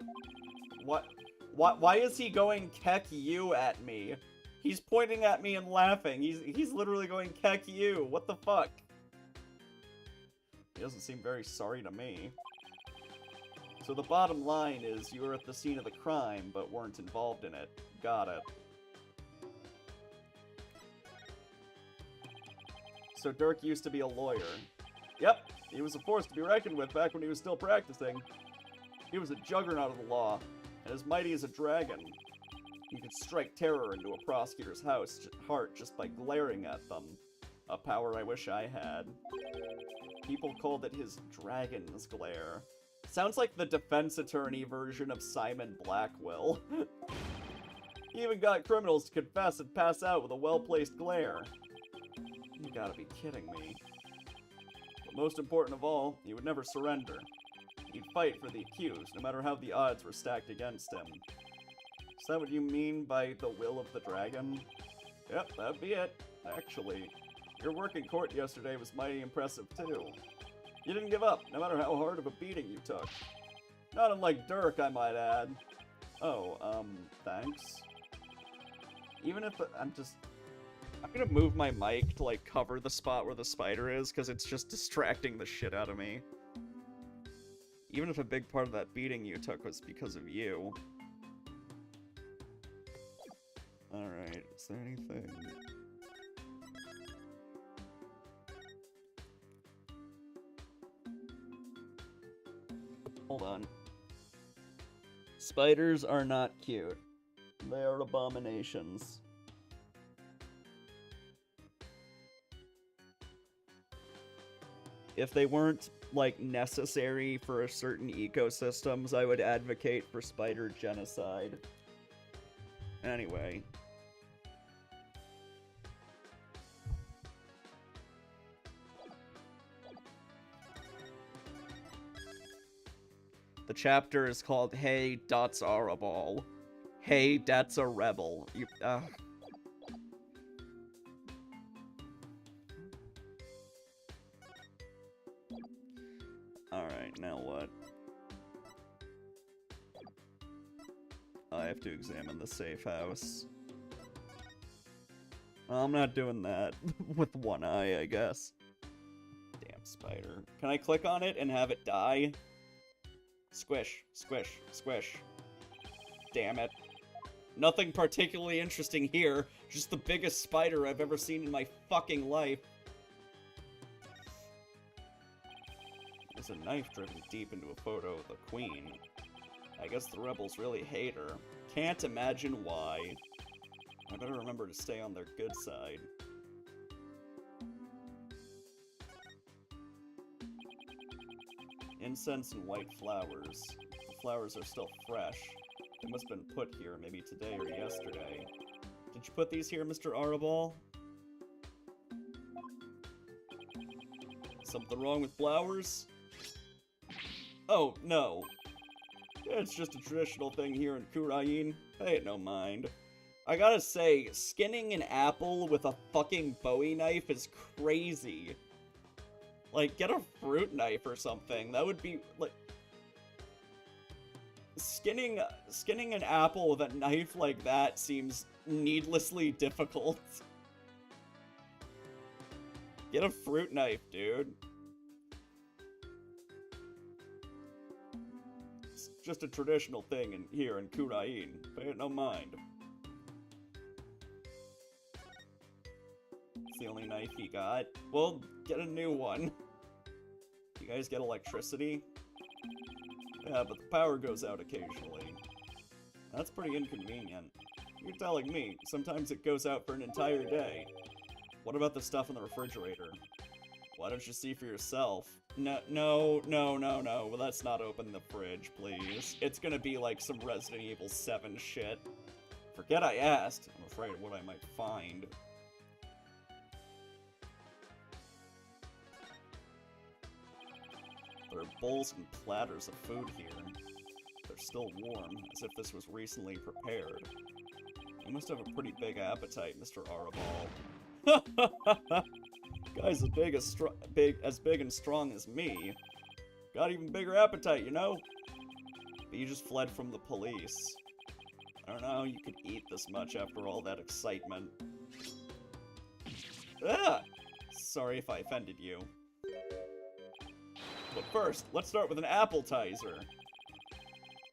What? Why is he going keck you at me? He's pointing at me and laughing. He's literally going keck you. What the fuck? He doesn't seem very sorry to me. So the bottom line is you were at the scene of the crime, but weren't involved in it. Got it. So Dirk used to be a lawyer. Yep, he was a force to be reckoned with back when he was still practicing. He was a juggernaut of the law, and as mighty as a dragon. He could strike terror into a prosecutor's heart just by glaring at them. A power I wish I had. People called it his dragon's glare. Sounds like the defense attorney version of Simon Blackwell. He even got criminals to confess and pass out with a well-placed glare. You gotta be kidding me. But most important of all, he would never surrender. He'd fight for the accused, no matter how the odds were stacked against him. Is that what you mean by the will of the dragon? Yep, that'd be it, actually. Your work in court yesterday was mighty impressive, too. You didn't give up, no matter how hard of a beating you took. Not unlike Dirk, I might add. Oh, thanks. Even if I'm gonna move my mic to, like, cover the spot where the spider is, because it's just distracting the shit out of me. Even if a big part of that beating you took was because of you. Alright, is there anything? Hold on. Spiders are not cute. They are abominations. If they weren't, like, necessary for certain ecosystems, I would advocate for spider genocide. Anyway. The chapter is called Hey, That's a Rebel. Hey, That's a Rebel. Alright, now what? I have to examine the safe house. Well, I'm not doing that with one eye, I guess. Damn spider. Can I click on it and have it die? Squish, squish, squish. Damn it. Nothing particularly interesting here. Just the biggest spider I've ever seen in my fucking life. There's a knife driven deep into a photo of the queen. I guess the rebels really hate her. Can't imagine why. I better remember to stay on their good side. Incense and white flowers. The flowers are still fresh. They must have been put here maybe today or yesterday. Did you put these here, Mr. Arabal? Something wrong with flowers? Oh, no. It's just a traditional thing here in Kurain. Pay it no mind. I gotta say, skinning an apple with a fucking Bowie knife is crazy. Like, get a fruit knife or something. That would be, like... Skinning an apple with a knife like that seems needlessly difficult. Get a fruit knife, dude. It's just a traditional thing here in Kurain. Pay it no mind. It's the only knife he got. Well, get a new one. You guys get electricity? Yeah, but the power goes out occasionally. That's pretty inconvenient. You're telling me, sometimes it goes out for an entire day. What about the stuff in the refrigerator? Why don't you see for yourself? No. Well, let's not open the fridge, please. It's gonna be like some Resident Evil 7 shit. Forget I asked. I'm afraid of what I might find. There are bowls and platters of food here. They're still warm, as if this was recently prepared. You must have a pretty big appetite, Mr. Arabal. Guy's as big and strong as me. Got even bigger appetite, you know? But you just fled from the police. I don't know how you could eat this much after all that excitement. Ah! Sorry if I offended you. But first, let's start with an appetizer.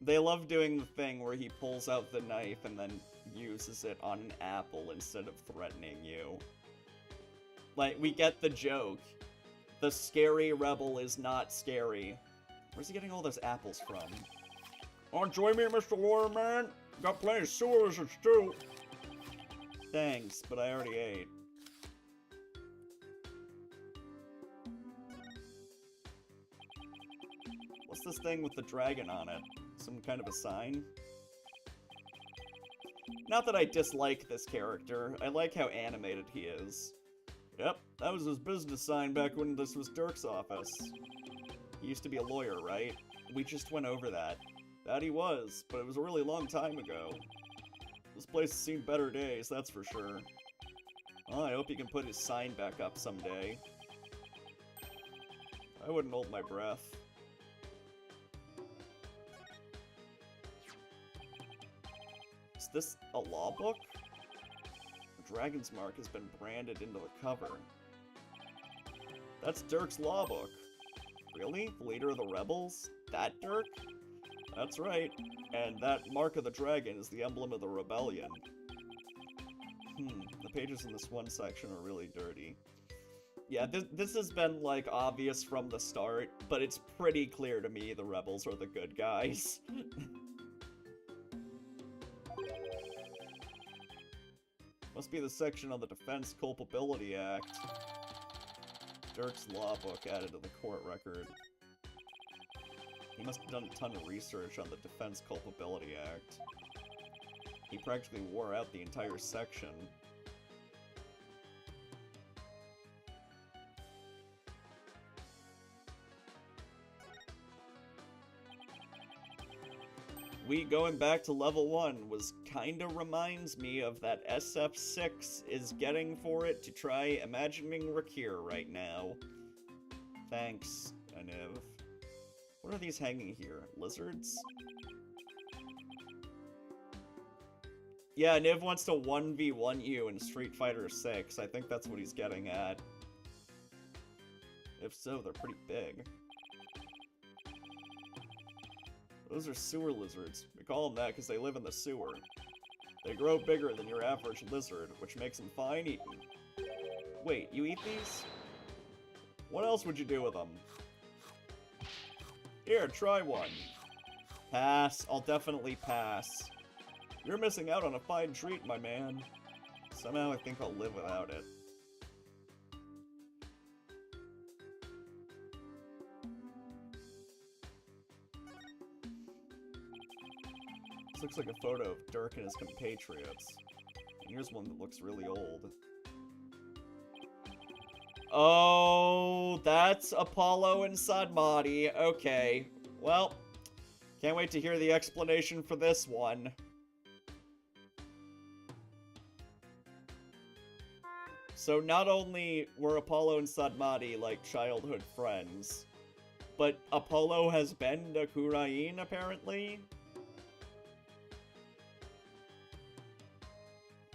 They love doing the thing where he pulls out the knife and then uses it on an apple instead of threatening you. Like, we get the joke. The scary rebel is not scary. Where's he getting all those apples from? Oh, join me, Mr. Waterman. Got plenty of sewer lizards, too. Thanks, but I already ate. What's this thing with the dragon on it? Some kind of a sign? Not that I dislike this character. I like how animated he is. Yep, that was his business sign back when this was Dirk's office. He used to be a lawyer, right? We just went over that. That he was, but it was a really long time ago. This place has seen better days, that's for sure. Well, I hope he can put his sign back up someday. I wouldn't hold my breath. Is this a law book? The dragon's mark has been branded into the cover. That's Dirk's law book. Really? The leader of the rebels? That Dirk? That's right. And that mark of the dragon is the emblem of the rebellion. The pages in this one section are really dirty. Yeah, this has been, like, obvious from the start, but it's pretty clear to me the rebels are the good guys. Must be the section on the Defense Culpability Act. Dirk's law book added to the court record. He must have done a ton of research on the Defense Culpability Act. He practically wore out the entire section. Going back to level 1 was kinda reminds me of that SF6 is getting for it to try imagining Rakir right now. Thanks, Aniv. What are these hanging here? Lizards? Yeah, Niv wants to 1v1 you in Street Fighter 6. I think that's what he's getting at. If so, they're pretty big. Those are sewer lizards. We call them that because they live in the sewer. They grow bigger than your average lizard, which makes them fine eating. Wait, you eat these? What else would you do with them? Here, try one. Pass. I'll definitely pass. You're missing out on a fine treat, my man. Somehow I think I'll live without it. This looks like a photo of Dirk and his compatriots. And here's one that looks really old. Oh, that's Apollo and Sadmati. Okay. Well, can't wait to hear the explanation for this one. So not only were Apollo and Sadmati like childhood friends, but Apollo has been to Kurain, apparently?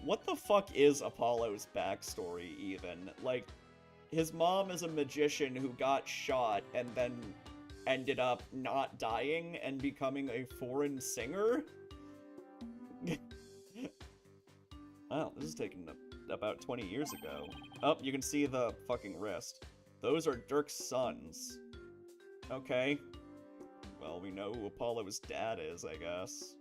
What the fuck is Apollo's backstory, even? Like, his mom is a magician who got shot and then ended up not dying and becoming a foreign singer? Wow, this is taking about 20 years ago. Oh, you can see the fucking wrist. Those are Dirk's sons. Okay. Well, we know who Apollo's dad is, I guess.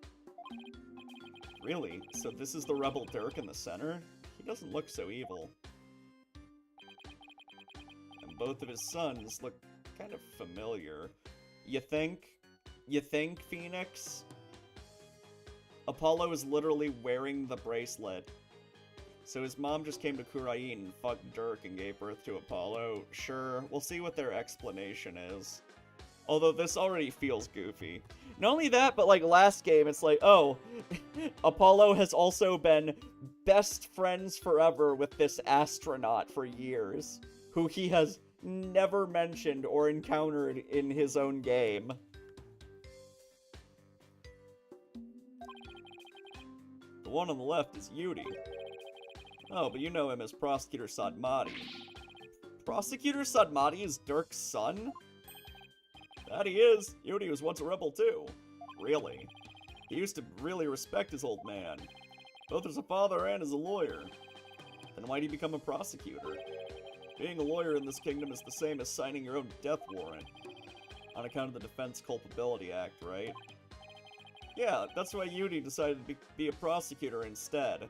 Really? So this is the rebel Dirk in the center? He doesn't look so evil. And both of his sons look kind of familiar. You think? You think, Phoenix? Apollo is literally wearing the bracelet. So his mom just came to Kurain and fucked Dirk and gave birth to Apollo. Sure, we'll see what their explanation is. Although this already feels goofy. Not only that, but like last game, it's like, oh, Apollo has also been best friends forever with this astronaut for years, who he has never mentioned or encountered in his own game. The one on the left is Yudi. Oh, but you know him as Prosecutor Sadmati. Prosecutor Sadmati is Dirk's son? That he is. Yudi was once a rebel too. Really? He used to really respect his old man, both as a father and as a lawyer. Then why'd he become a prosecutor? Being a lawyer in this kingdom is the same as signing your own death warrant. On account of the Defense Culpability Act, right? Yeah, that's why Yudi decided to be a prosecutor instead.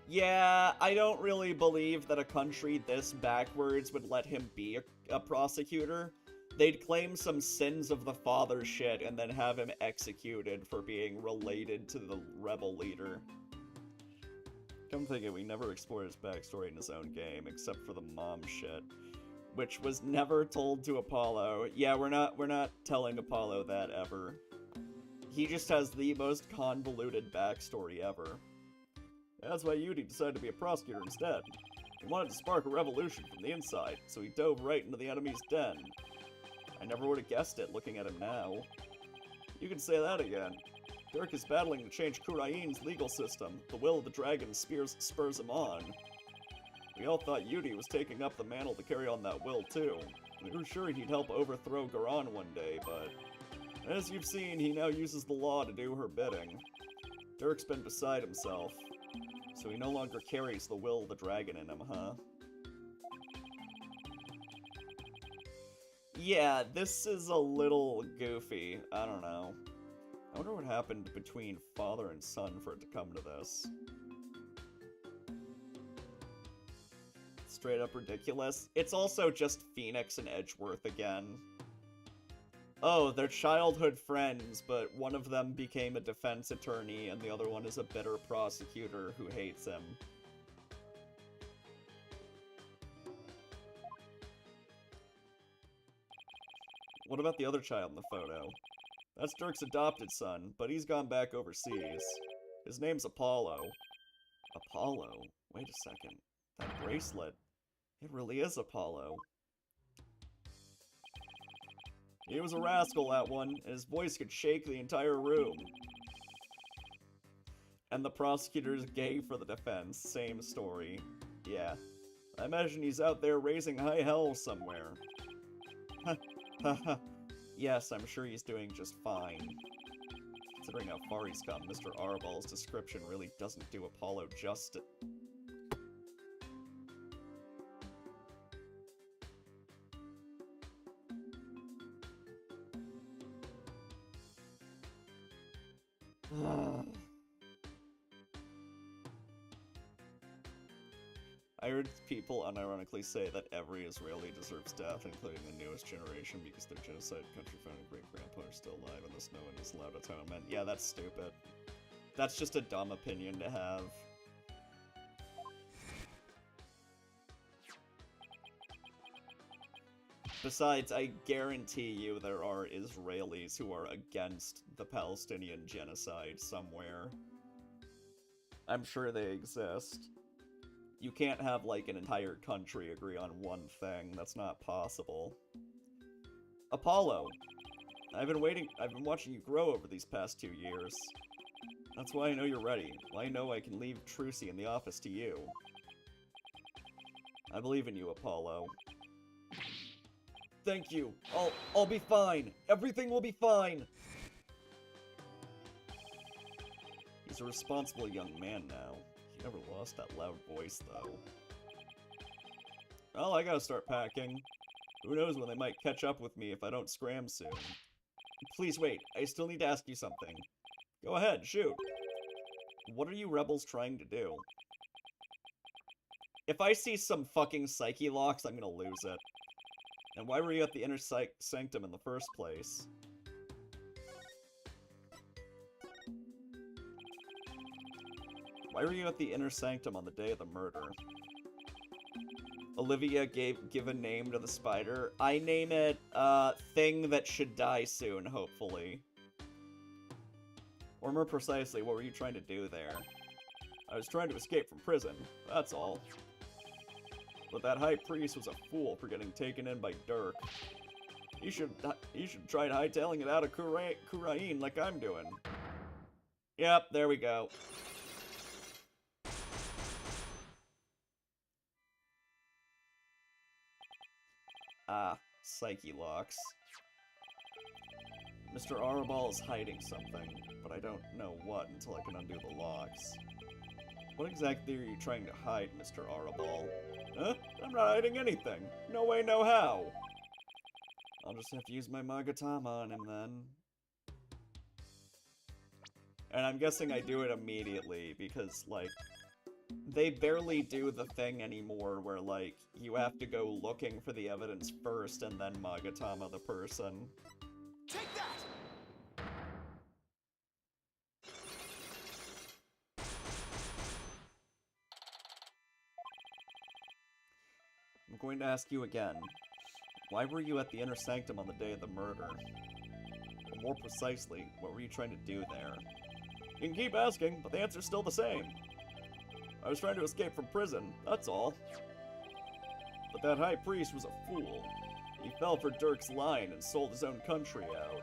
Yeah, I don't really believe that a country this backwards would let him be a prosecutor. They'd claim some sins of the father shit and then have him executed for being related to the rebel leader. Come think it, we never explored his backstory in his own game, except for the mom shit, which was never told to Apollo. Yeah, we're not telling Apollo that ever. He just has the most convoluted backstory ever. That's why Yudi decided to be a prosecutor instead. He wanted to spark a revolution from the inside, so he dove right into the enemy's den. I never would have guessed it, looking at him now. You can say that again. Dirk is battling to change Kurain's legal system. The will of the dragon spurs him on. We all thought Yudi was taking up the mantle to carry on that will, too. We were sure he'd help overthrow Garan one day, but as you've seen, he now uses the law to do her bidding. Dirk's been beside himself, so he no longer carries the will of the dragon in him, huh? Yeah, this is a little goofy. I don't know. I wonder what happened between father and son for it to come to this. Straight up ridiculous. It's also just Phoenix and Edgeworth again. Oh, they're childhood friends, but one of them became a defense attorney and the other one is a bitter prosecutor who hates him. What about the other child in the photo? That's Dirk's adopted son, but he's gone back overseas. His name's Apollo. Apollo? Wait a second. That bracelet. It really is Apollo. He was a rascal, that one, and his voice could shake the entire room. And the prosecutor's gay for the defense. Same story. Yeah. I imagine he's out there raising high hell somewhere. Yes, I'm sure he's doing just fine. Considering how far he's come, Mr. Arbal's description really doesn't do Apollo justice. I heard people unironically say that every Israeli deserves death, including the newest generation, because their genocide country-founding great-grandpa are still alive and thus no one is allowed atonement. Yeah, that's stupid. That's just a dumb opinion to have. Besides, I guarantee you there are Israelis who are against the Palestinian genocide somewhere. I'm sure they exist. You can't have, like, an entire country agree on one thing. That's not possible. Apollo. I've been watching you grow over these past 2 years. That's why I know you're ready. I know I can leave Trucy in the office to you. I believe in you, Apollo. Thank you. I'll be fine. Everything will be fine. He's a responsible young man now. He never lost that loud voice, though. Well, I gotta start packing. Who knows when they might catch up with me if I don't scram soon. Please wait, I still need to ask you something. Go ahead, shoot. What are you rebels trying to do? If I see some fucking psyche locks, I'm gonna lose it. And why were you at the inner sanctum in the first place? Why were you at the inner sanctum on the day of the murder? Olivia give a name to the spider. I name it, thing that should die soon, hopefully. Or more precisely, what were you trying to do there? I was trying to escape from prison, that's all. But that high priest was a fool for getting taken in by Dirk. He should try hightailing it out of Kurain like I'm doing. Yep, there we go. Ah, psyche locks. Mr. Arabal is hiding something, but I don't know what until I can undo the locks. What exactly are you trying to hide, Mr. Arabal? Huh? I'm not hiding anything. No way, no how. I'll just have to use my Magatama on him then. And I'm guessing I do it immediately because, like, they barely do the thing anymore where, like, you have to go looking for the evidence first and then Magatama the person. Take that! I'm going to ask you again. Why were you at the inner sanctum on the day of the murder? Or more precisely, what were you trying to do there? You can keep asking, but the answer's still the same. I was trying to escape from prison, that's all. But that high priest was a fool. He fell for Dirk's line and sold his own country out.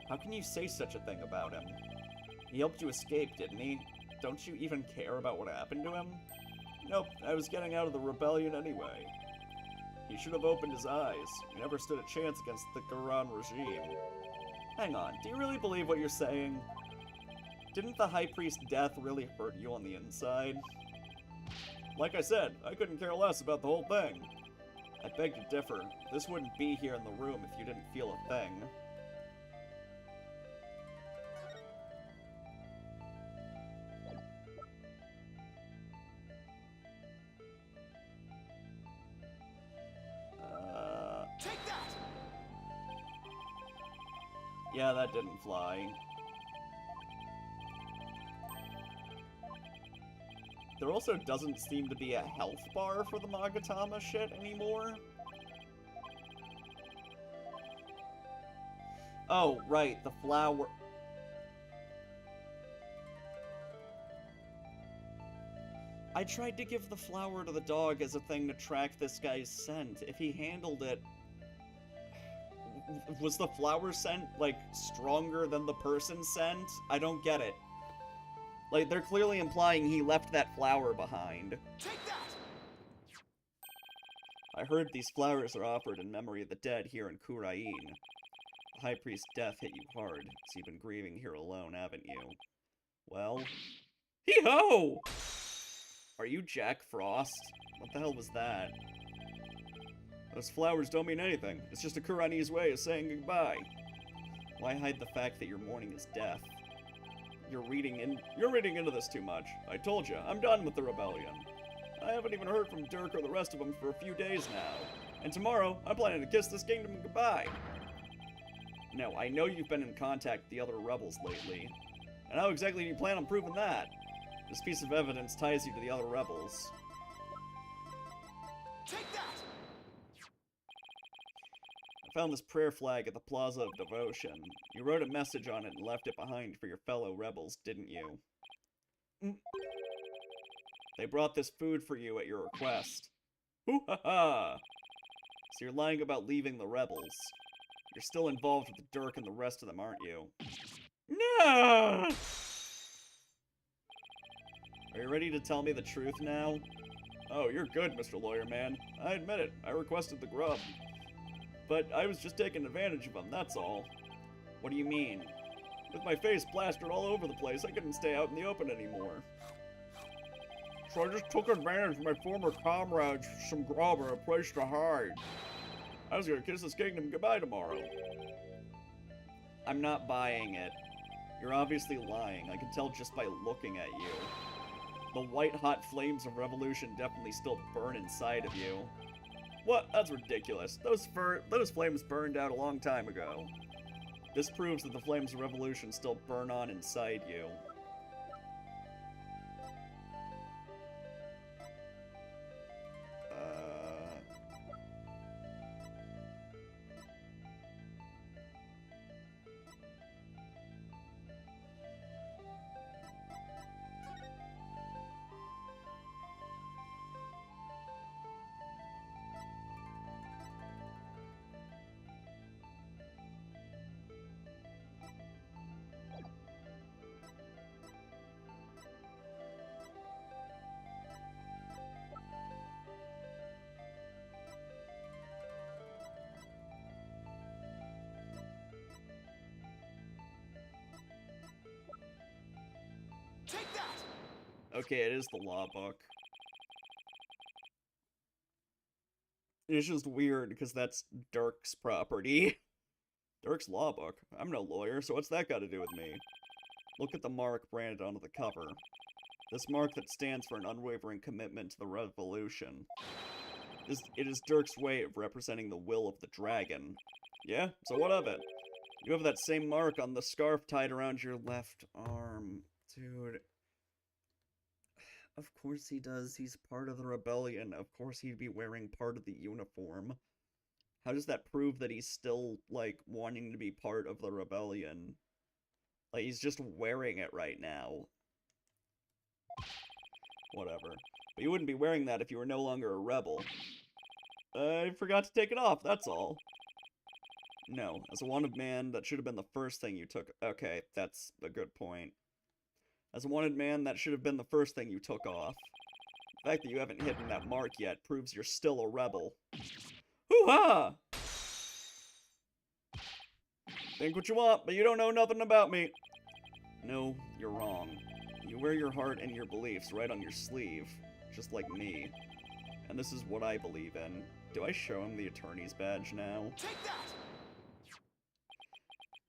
How can you say such a thing about him? He helped you escape, didn't he? Don't you even care about what happened to him? Nope, I was getting out of the rebellion anyway. He should have opened his eyes. He never stood a chance against the Garan regime. Hang on, do you really believe what you're saying? Didn't the High Priest's death really hurt you on the inside? Like I said, I couldn't care less about the whole thing. I beg to differ. This wouldn't be here in the room if you didn't feel a thing. Take that! Yeah, that didn't fly. There also doesn't seem to be a health bar for the Magatama shit anymore. Oh, right, the flower... I tried to give the flower to the dog as a thing to track this guy's scent. If he handled it... Was the flower scent, like, stronger than the person's scent? I don't get it. Like, they're clearly implying he left that flower behind. Take that! I heard these flowers are offered in memory of the dead here in Kurain. The High Priest's death hit you hard, so you've been grieving here alone, haven't you? Well... Hee-ho! Are you Jack Frost? What the hell was that? Those flowers don't mean anything. It's just a Kurainese way of saying goodbye. Why hide the fact that your mourning is death? You're reading into this too much. I told you, I'm done with the rebellion. I haven't even heard from Dirk or the rest of them for a few days now. And tomorrow, I'm planning to kiss this kingdom goodbye. Now, I know you've been in contact with the other rebels lately. And how exactly do you plan on proving that? This piece of evidence ties you to the other rebels. Take that! Found this prayer flag at the Plaza of Devotion. You wrote a message on it and left it behind for your fellow rebels, didn't you? They brought this food for you at your request. Hoo-ha-ha! So you're lying about leaving the rebels. You're still involved with Dirk and the rest of them, aren't you? No! Are you ready to tell me the truth now? Oh, you're good, Mr. Lawyer Man. I admit it, I requested the grub. But I was just taking advantage of him, that's all. What do you mean? With my face plastered all over the place, I couldn't stay out in the open anymore. So I just took advantage of my former comrades for some grub or a place to hide. I was gonna kiss this kingdom goodbye tomorrow. I'm not buying it. You're obviously lying. I can tell just by looking at you. The white-hot flames of revolution definitely still burn inside of you. What? That's ridiculous. Those flames burned out a long time ago. This proves that the flames of revolution still burn on inside you. Take that! Okay, it is the law book. It's just weird, because that's Dirk's property. Dirk's law book. I'm no lawyer, so what's that got to do with me? Look at the mark branded onto the cover. This mark that stands for an unwavering commitment to the revolution. It is Dirk's way of representing the will of the dragon. Yeah? So what of it? You have that same mark on the scarf tied around your left arm. Dude. Of course he does. He's part of the rebellion. Of course he'd be wearing part of the uniform. How does that prove that he's still, like, wanting to be part of the rebellion? Like, he's just wearing it right now. Whatever. But you wouldn't be wearing that if you were no longer a rebel. I forgot to take it off, that's all. No, as a wanted man, that should have been the first thing you took. Okay, that's a good point. As a wanted man, that should have been the first thing you took off. The fact that you haven't hidden that mark yet proves you're still a rebel. Hoo-ha! Think what you want, but you don't know nothing about me. No, you're wrong. You wear your heart and your beliefs right on your sleeve, just like me. And this is what I believe in. Do I show him the attorney's badge now? Take that!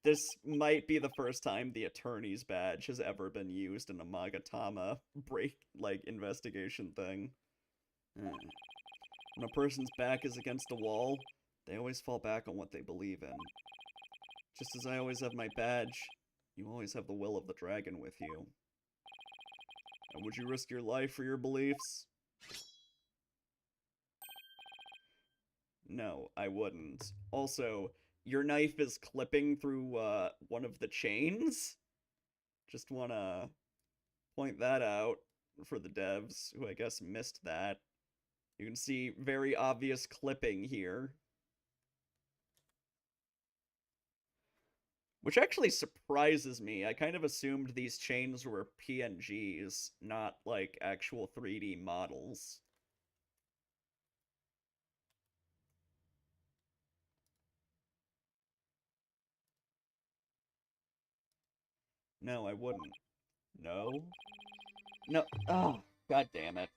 This might be the first time the attorney's badge has ever been used in a Magatama investigation thing. When a person's back is against a wall, they always fall back on what they believe in. Just as I always have my badge, you always have the will of the dragon with you. And would you risk your life for your beliefs? No, I wouldn't. Also, your knife is clipping through one of the chains. Just wanna point that out for the devs, who I guess missed that. You can see very obvious clipping here. Which actually surprises me. I kind of assumed these chains were PNGs, not like actual 3D models. No, I wouldn't. No? No. Oh, god damn it.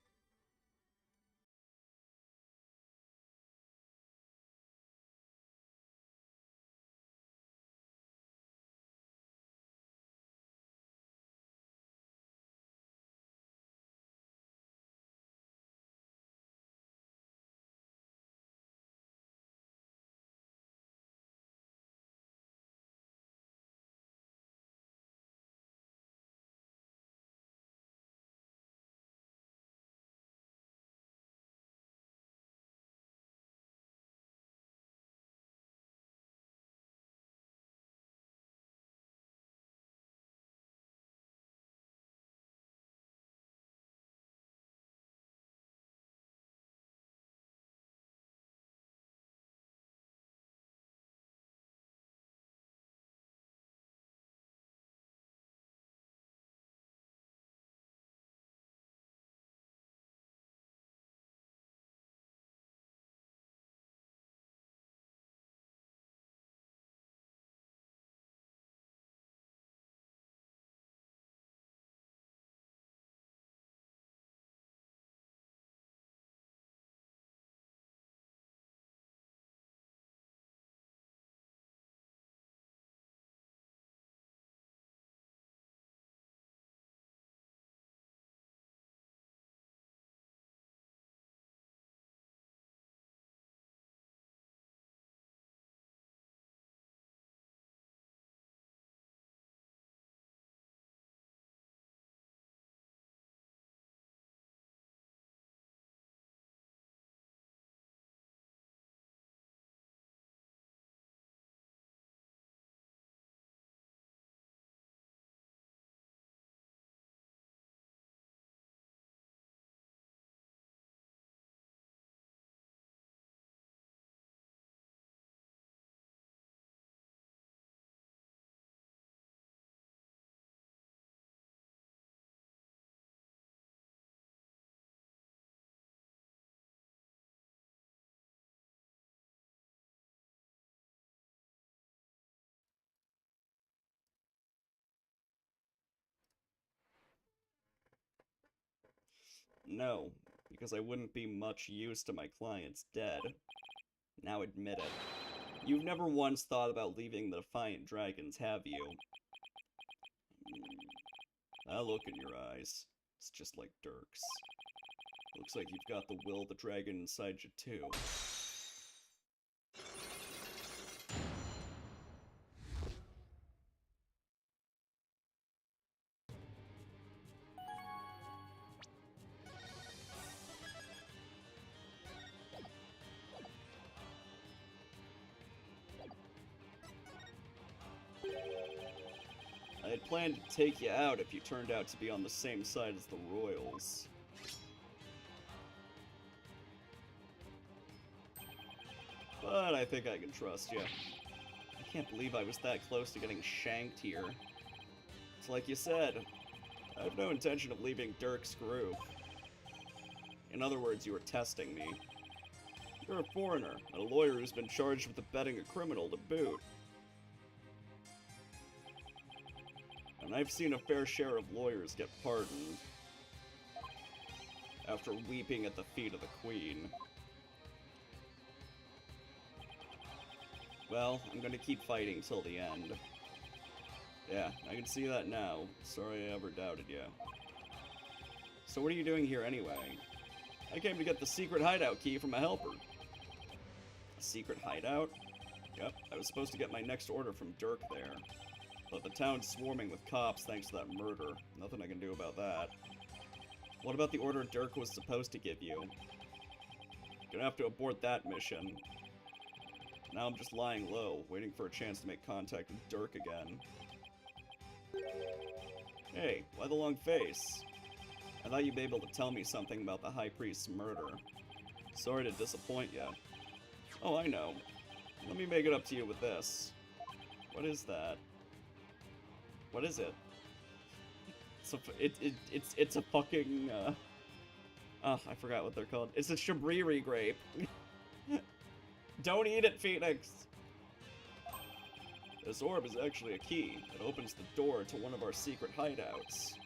No, because I wouldn't be much use to my clients dead. Now admit it. You've never once thought about leaving the Defiant Dragons, have you? That look in your eyes. It's just like Dirk's. Looks like you've got the will of the dragon inside you, too. I had planned to take you out if you turned out to be on the same side as the Royals. But I think I can trust you. I can't believe I was that close to getting shanked here. It's like you said, I have no intention of leaving Dirk's group. In other words, you were testing me. You're a foreigner, and a lawyer who's been charged with abetting a criminal to boot. And I've seen a fair share of lawyers get pardoned after weeping at the feet of the Queen. Well, I'm gonna keep fighting till the end. Yeah, I can see that now. Sorry I ever doubted you. So what are you doing here anyway? I came to get the secret hideout key from a helper. A secret hideout? Yep, I was supposed to get my next order from Dirk there. But the town's swarming with cops thanks to that murder. Nothing I can do about that. What about the order Dirk was supposed to give you? Gonna have to abort that mission. Now I'm just lying low, waiting for a chance to make contact with Dirk again. Hey, why the long face? I thought you'd be able to tell me something about the High Priest's murder. Sorry to disappoint you. Oh, I know. Let me make it up to you with this. What is that? What is it? It's a fucking, oh, I forgot what they're called. It's a Shabriri grape. Don't eat it, Phoenix! This orb is actually a key. It opens the door to one of our secret hideouts.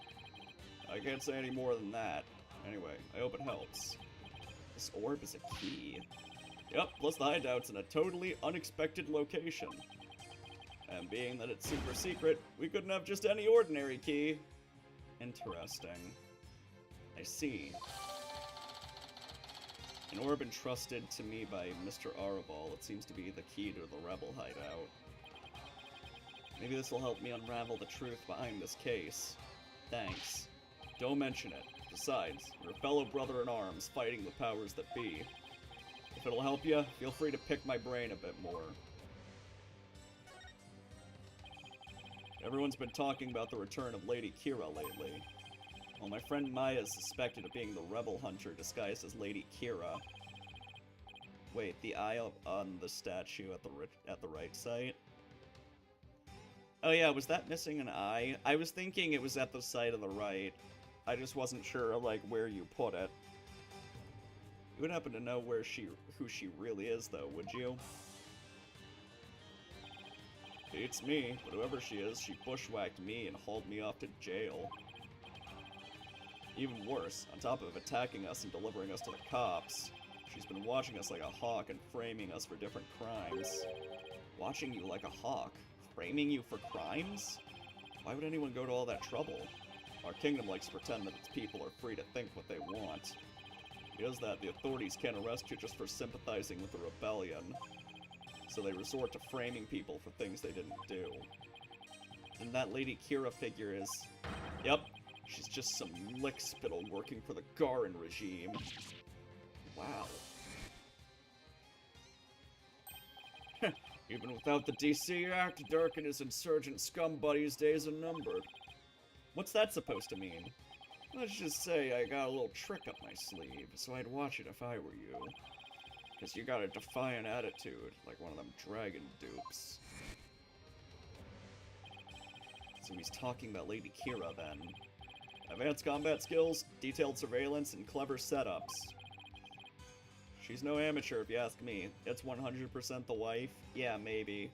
I can't say any more than that. Anyway, I hope it helps. This orb is a key. Yep, plus the hideout's in a totally unexpected location. And being that it's super secret, we couldn't have just any ordinary key. Interesting. I see. An orb entrusted to me by Mr. Araval. It seems to be the key to the rebel hideout. Maybe this will help me unravel the truth behind this case. Thanks. Don't mention it. Besides, you're a fellow brother in arms fighting the powers that be. If it'll help you, feel free to pick my brain a bit more. Everyone's been talking about the return of Lady Kira lately. Well, my friend Maya is suspected of being the rebel hunter disguised as Lady Kira. Wait, the eye up on the statue at the right site? Oh yeah, was that missing an eye? I was thinking it was at the side of the right. I just wasn't sure, like, where you put it. You would happen to know who she really is, though, would you? Beats me, but whoever she is, she bushwhacked me and hauled me off to jail. Even worse, on top of attacking us and delivering us to the cops, she's been watching us like a hawk and framing us for different crimes. Watching you like a hawk? Framing you for crimes? Why would anyone go to all that trouble? Our kingdom likes to pretend that its people are free to think what they want. Because that, the authorities can't arrest you just for sympathizing with the rebellion. So they resort to framing people for things they didn't do. And that Lady Kira figure is... Yep, she's just some lick-spittle working for the Garin regime. Wow. Even without the DC Act, Dirk and his insurgent scum buddies' days are numbered. What's that supposed to mean? Let's just say I got a little trick up my sleeve, so I'd watch it if I were you. Because you got a defiant attitude, like one of them dragon dupes. So he's talking about Lady Kira, then. Advanced combat skills, detailed surveillance, and clever setups. She's no amateur, if you ask me. It's 100% the wife? Yeah, maybe.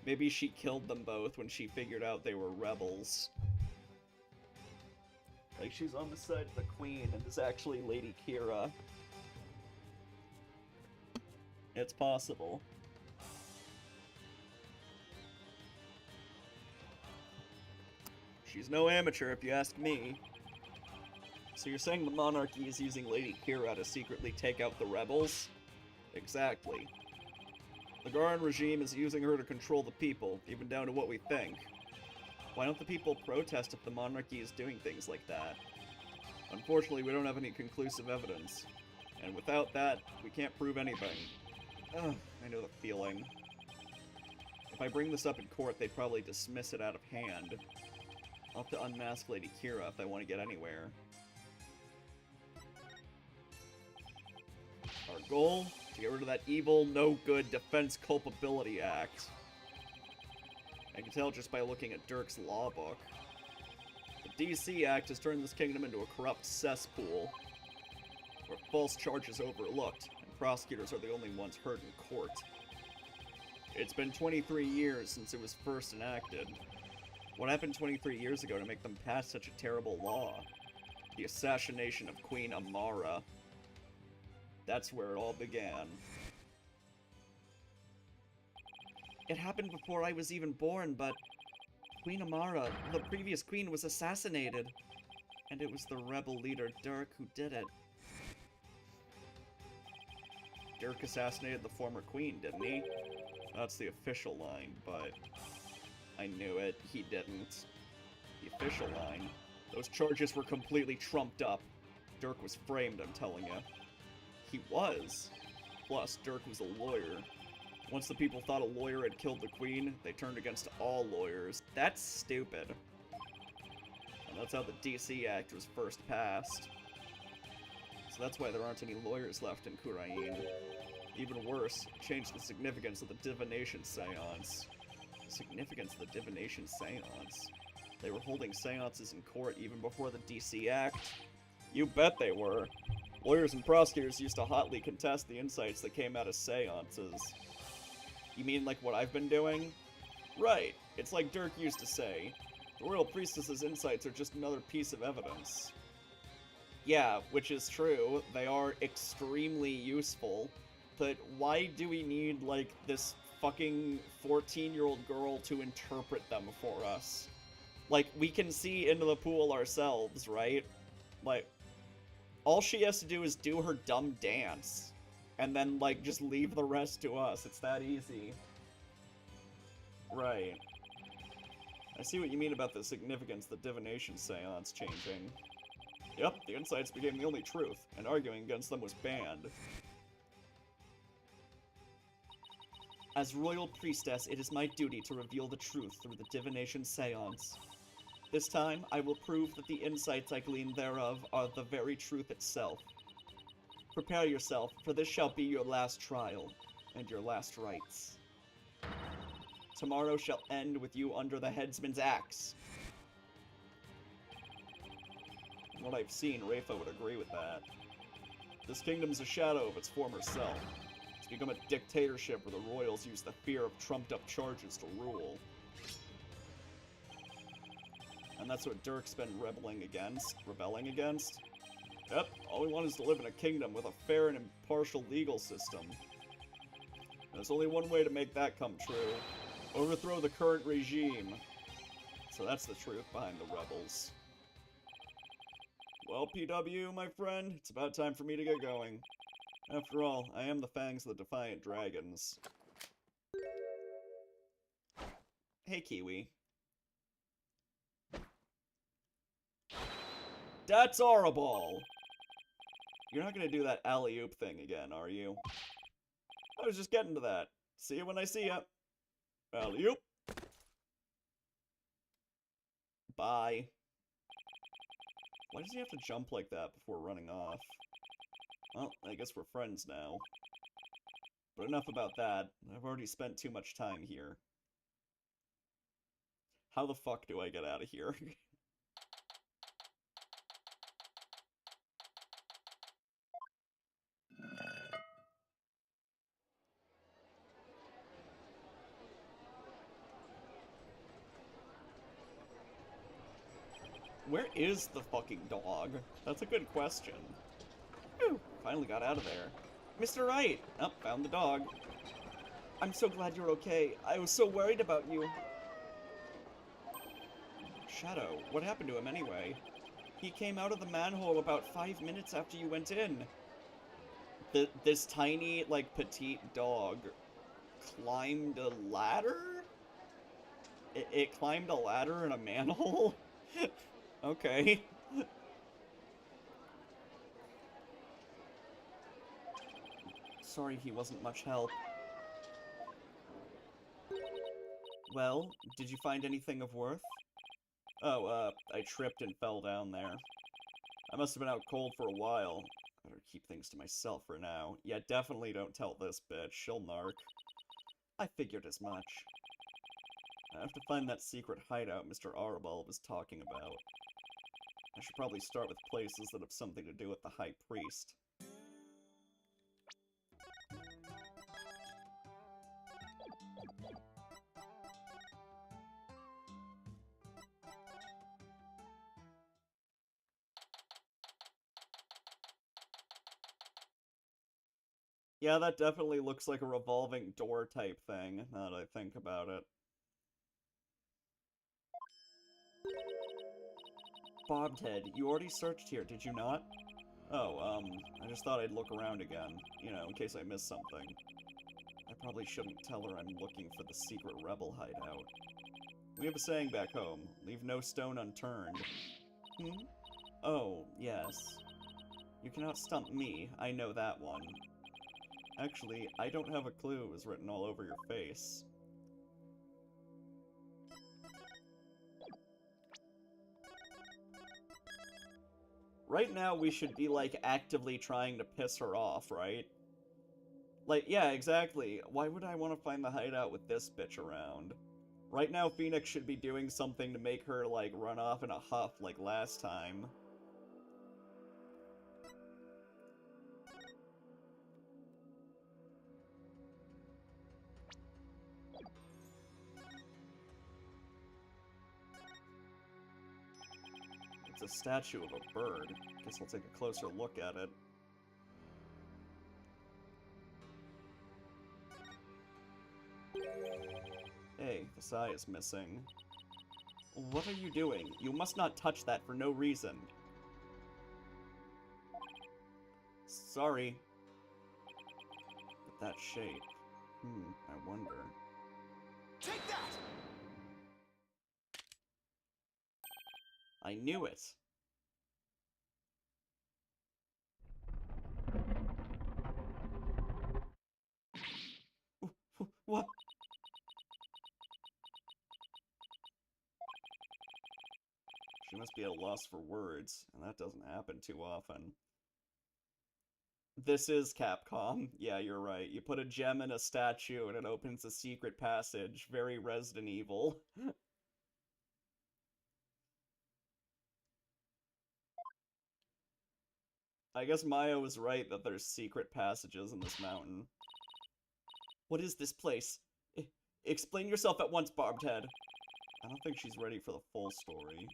Maybe she killed them both when she figured out they were rebels. Like, she's on the side of the Queen and is actually Lady Kira. It's possible. She's no amateur, if you ask me. So you're saying the monarchy is using Lady Kira to secretly take out the rebels? Exactly. The Garan regime is using her to control the people, even down to what we think. Why don't the people protest if the monarchy is doing things like that? Unfortunately, we don't have any conclusive evidence. And without that, we can't prove anything. Ugh, I know the feeling. If I bring this up in court, they'd probably dismiss it out of hand. I'll have to unmask Lady Kira if I want to get anywhere. Our goal? To get rid of that evil, no-good Defense Culpability Act. I can tell just by looking at Dirk's law book. The DC Act has turned this kingdom into a corrupt cesspool, where false charges are overlooked, and prosecutors are the only ones heard in court. It's been 23 years since it was first enacted. What happened 23 years ago to make them pass such a terrible law? The assassination of Queen Amara. That's where it all began. It happened before I was even born, but Queen Amara, the previous queen, was assassinated. And it was the rebel leader Dirk who did it. Dirk assassinated the former queen, didn't he? That's the official line, but I knew it. He didn't. The official line. Those charges were completely trumped up. Dirk was framed, I'm telling you. He was. Plus, Dirk was a lawyer. Once the people thought a lawyer had killed the queen, they turned against all lawyers. That's stupid. And that's how the DC Act was first passed. So that's why there aren't any lawyers left in Kurain. Even worse, it changed the significance of the divination seance. The significance of the divination seance? They were holding seances in court even before the DC Act? You bet they were. Lawyers and prosecutors used to hotly contest the insights that came out of seances. You mean like what I've been doing? Right. It's like Dirk used to say. The Royal Priestess's insights are just another piece of evidence. Yeah, which is true. They are extremely useful. But why do we need, like, this fucking 14-year-old girl to interpret them for us? Like, we can see into the pool ourselves, right? Like, all she has to do is do her dumb dance. And then, like, just leave the rest to us. It's that easy. Right. I see what you mean about the significance of the divination seance changing. Yep, the insights became the only truth, and arguing against them was banned. As Royal Priestess, it is my duty to reveal the truth through the divination seance. This time, I will prove that the insights I glean thereof are the very truth itself. Prepare yourself, for this shall be your last trial, and your last rites. Tomorrow shall end with you under the headsman's axe. From what I've seen, Rafa would agree with that. This kingdom's a shadow of its former self. It's become a dictatorship where the royals use the fear of trumped-up charges to rule. And that's what Dirk's been rebelling against. Yep, all we want is to live in a kingdom with a fair and impartial legal system. There's only one way to make that come true. Overthrow the current regime. So that's the truth behind the rebels. Well, PW, my friend, it's about time for me to get going. After all, I am the fangs of the Defiant Dragons. Hey, Kiwi. That's horrible! You're not gonna do that alley-oop thing again, are you? I was just getting to that. See you when I see ya. Alley-oop. Bye. Why does he have to jump like that before running off? Well, I guess we're friends now. But enough about that. I've already spent too much time here. How the fuck do I get out of here? Where is the fucking dog? That's a good question. Whew, finally got out of there. Mr. Wright! Oh, found the dog. I'm so glad you're okay. I was so worried about you. Shadow, what happened to him anyway? He came out of the manhole about 5 minutes after you went in. This tiny, like, petite dog climbed a ladder? It climbed a ladder in a manhole? Okay. Sorry he wasn't much help. Well, did you find anything of worth? Oh, I tripped and fell down there. I must have been out cold for a while. Better keep things to myself for now. Yeah, definitely don't tell this bitch. She'll narc. I figured as much. I have to find that secret hideout Mr. Arabal was talking about. I should probably start with places that have something to do with the High Priest. Yeah, that definitely looks like a revolving door type thing, now that I think about it. Bobhead, you already searched here, did you not? Oh, I just thought I'd look around again, you know, in case I missed something. I probably shouldn't tell her I'm looking for the secret rebel hideout. We have a saying back home, leave no stone unturned. Hmm? Oh, yes. You cannot stump me, I know that one. Actually, I don't have a clue it was written all over your face. Right now, we should be, like, actively trying to piss her off, right? Like, yeah, exactly. Why would I want to find the hideout with this bitch around? Right now, Phoenix should be doing something to make her, like, run off in a huff like last time. It's a statue of a bird. Guess I'll take a closer look at it. Hey, this eye is missing. What are you doing? You must not touch that for no reason. Sorry. But that shape. I wonder. Take that! I knew it. What? She must be at a loss for words, and that doesn't happen too often. This is Capcom. Yeah, you're right. You put a gem in a statue and it opens a secret passage. Very Resident Evil. I guess Maya was right that there's secret passages in this mountain. What is this place? Explain yourself at once, Barbed Head. I don't think she's ready for the full story.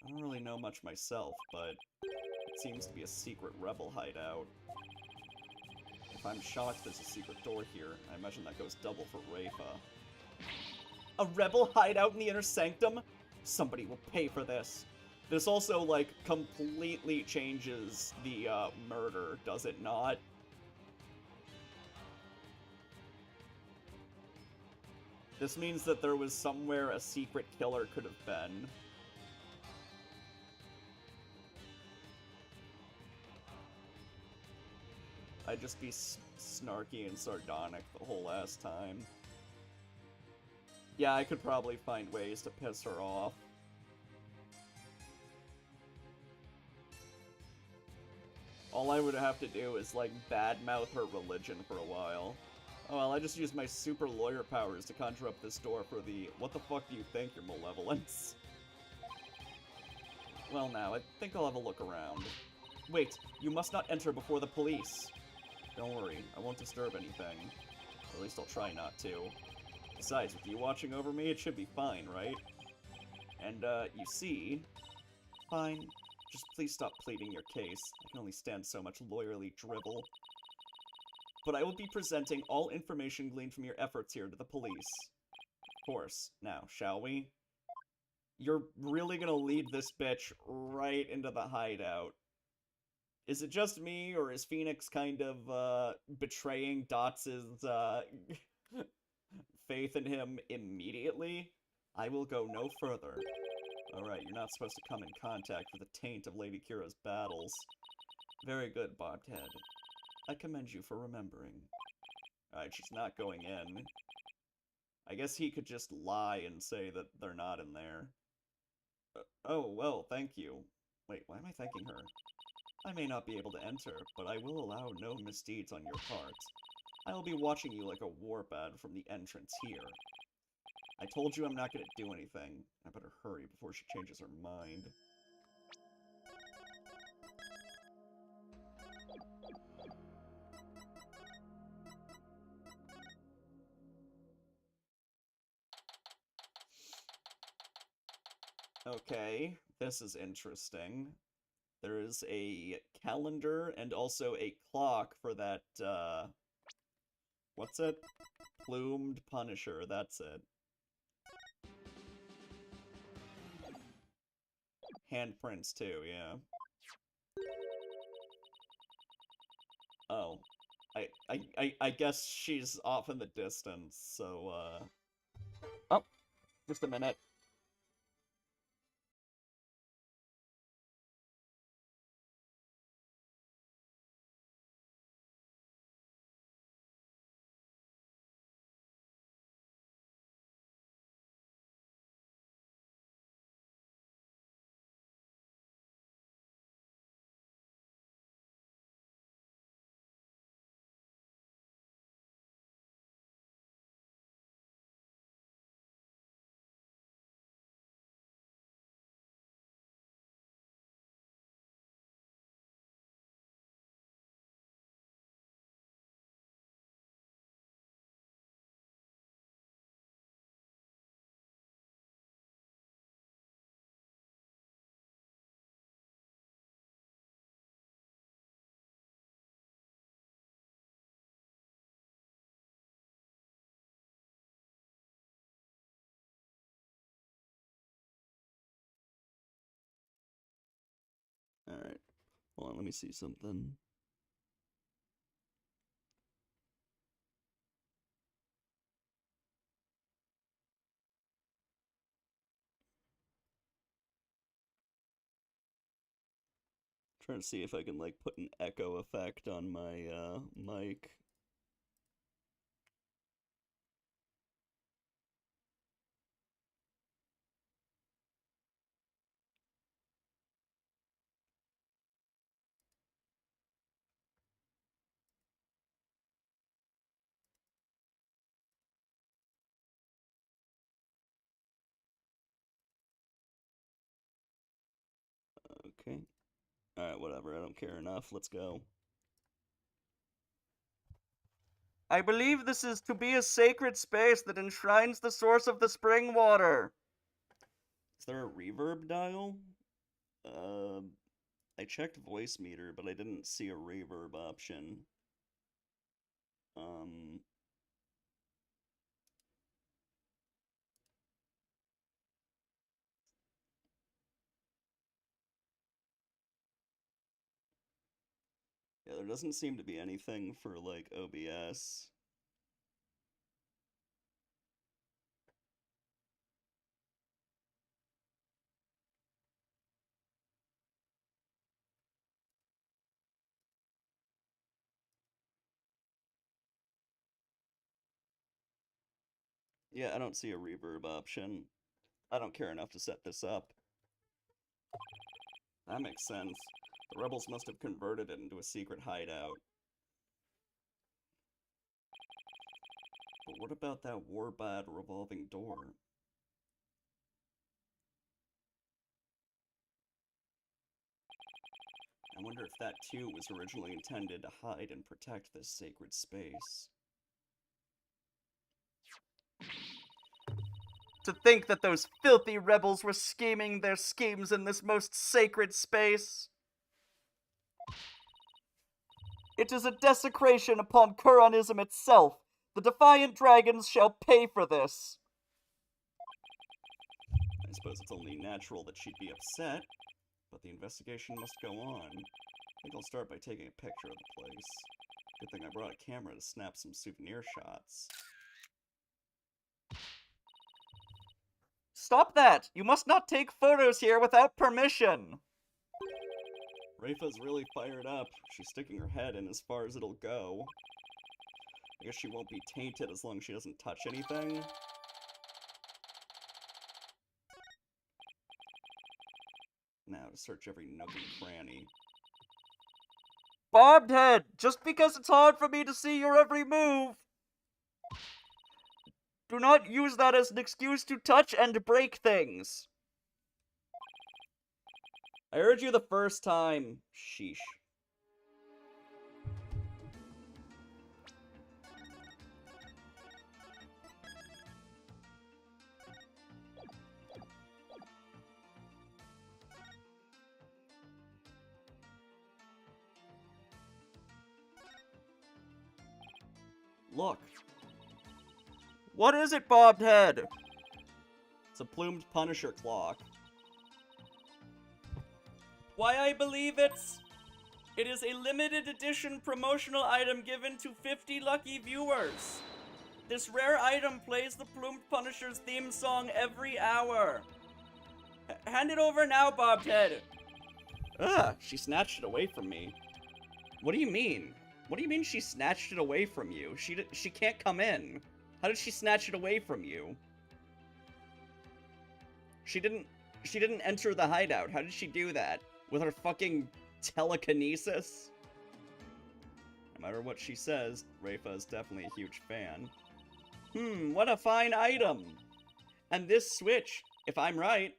I don't really know much myself, but it seems to be a secret rebel hideout. If I'm shocked there's a secret door here, I imagine that goes double for Rafa. A rebel hideout in the inner sanctum? Somebody will pay for this. This also, like, completely changes the, murder, does it not? This means that there was somewhere a secret killer could have been. I'd just be snarky and sardonic the whole last time. Yeah, I could probably find ways to piss her off. All I would have to do is, like, badmouth her religion for a while. Oh, well, I just used my super lawyer powers to conjure up this door for the what the fuck do you think, your malevolence? Well now, I think I'll have a look around. Wait, you must not enter before the police. Don't worry, I won't disturb anything. Or at least I'll try not to. Besides, with you watching over me, it should be fine, right? And, you see... Fine. Just please stop pleading your case. I can only stand so much lawyerly drivel. But I will be presenting all information gleaned from your efforts here to the police. Of course. Now, shall we? You're really gonna lead this bitch right into the hideout. Is it just me, or is Phoenix kind of, betraying Dots's, faith in him immediately? I will go no further. Alright, you're not supposed to come in contact with the taint of Lady Kira's battles. Very good, Bobhead. I commend you for remembering. Alright, she's not going in. I guess he could just lie and say that they're not in there. Oh, well, thank you. Wait, why am I thanking her? I may not be able to enter, but I will allow no misdeeds on your part. I will be watching you like a warbad from the entrance here. I told you I'm not going to do anything. I better hurry before she changes her mind. Okay, this is interesting. There is a calendar and also a clock for that, what's it? Plumed Punisher, that's it. Handprints too, yeah. Oh. I guess she's off in the distance, so, Oh, just a minute. Alright. Hold on, let me see something. Trying to see if I can, like, put an echo effect on my, mic. Okay. Alright, whatever, I don't care enough. Let's go. I believe this is to be a sacred space that enshrines the source of the spring water. Is there a reverb dial? I checked voice meter, but I didn't see a reverb option. Yeah, there doesn't seem to be anything for, like, OBS. Yeah, I don't see a reverb option. I don't care enough to set this up. That makes sense. The rebels must have converted it into a secret hideout. But what about that warbad revolving door? I wonder if that too was originally intended to hide and protect this sacred space. To think that those filthy rebels were scheming their schemes in this most sacred space. It is a desecration upon Quranism itself. The defiant dragons shall pay for this. I suppose it's only natural that she'd be upset, but the investigation must go on. I think I'll start by taking a picture of the place. Good thing I brought a camera to snap some souvenir shots. Stop that! You must not take photos here without permission! Rafa's really fired up. She's sticking her head in as far as it'll go. I guess she won't be tainted as long as she doesn't touch anything. Now to search every nook and cranny. Bobbed head! Just because it's hard for me to see your every move! Do not use that as an excuse to touch and break things! I heard you the first time. Sheesh. Look. What is it, bobbed head? It's a plumed Punisher clock. Why, I believe it is a limited edition promotional item given to 50 lucky viewers. This rare item plays the plumed Punisher's theme song every hour. Hand it over now, bobbed head. She snatched it away from me. What do you mean? What do you mean she snatched it away from you? She can't come in. How did she snatch it away from you? She didn't enter the hideout. How did she do that? With her fucking telekinesis? No matter what she says, Rafa is definitely a huge fan. What a fine item! And this switch, if I'm right.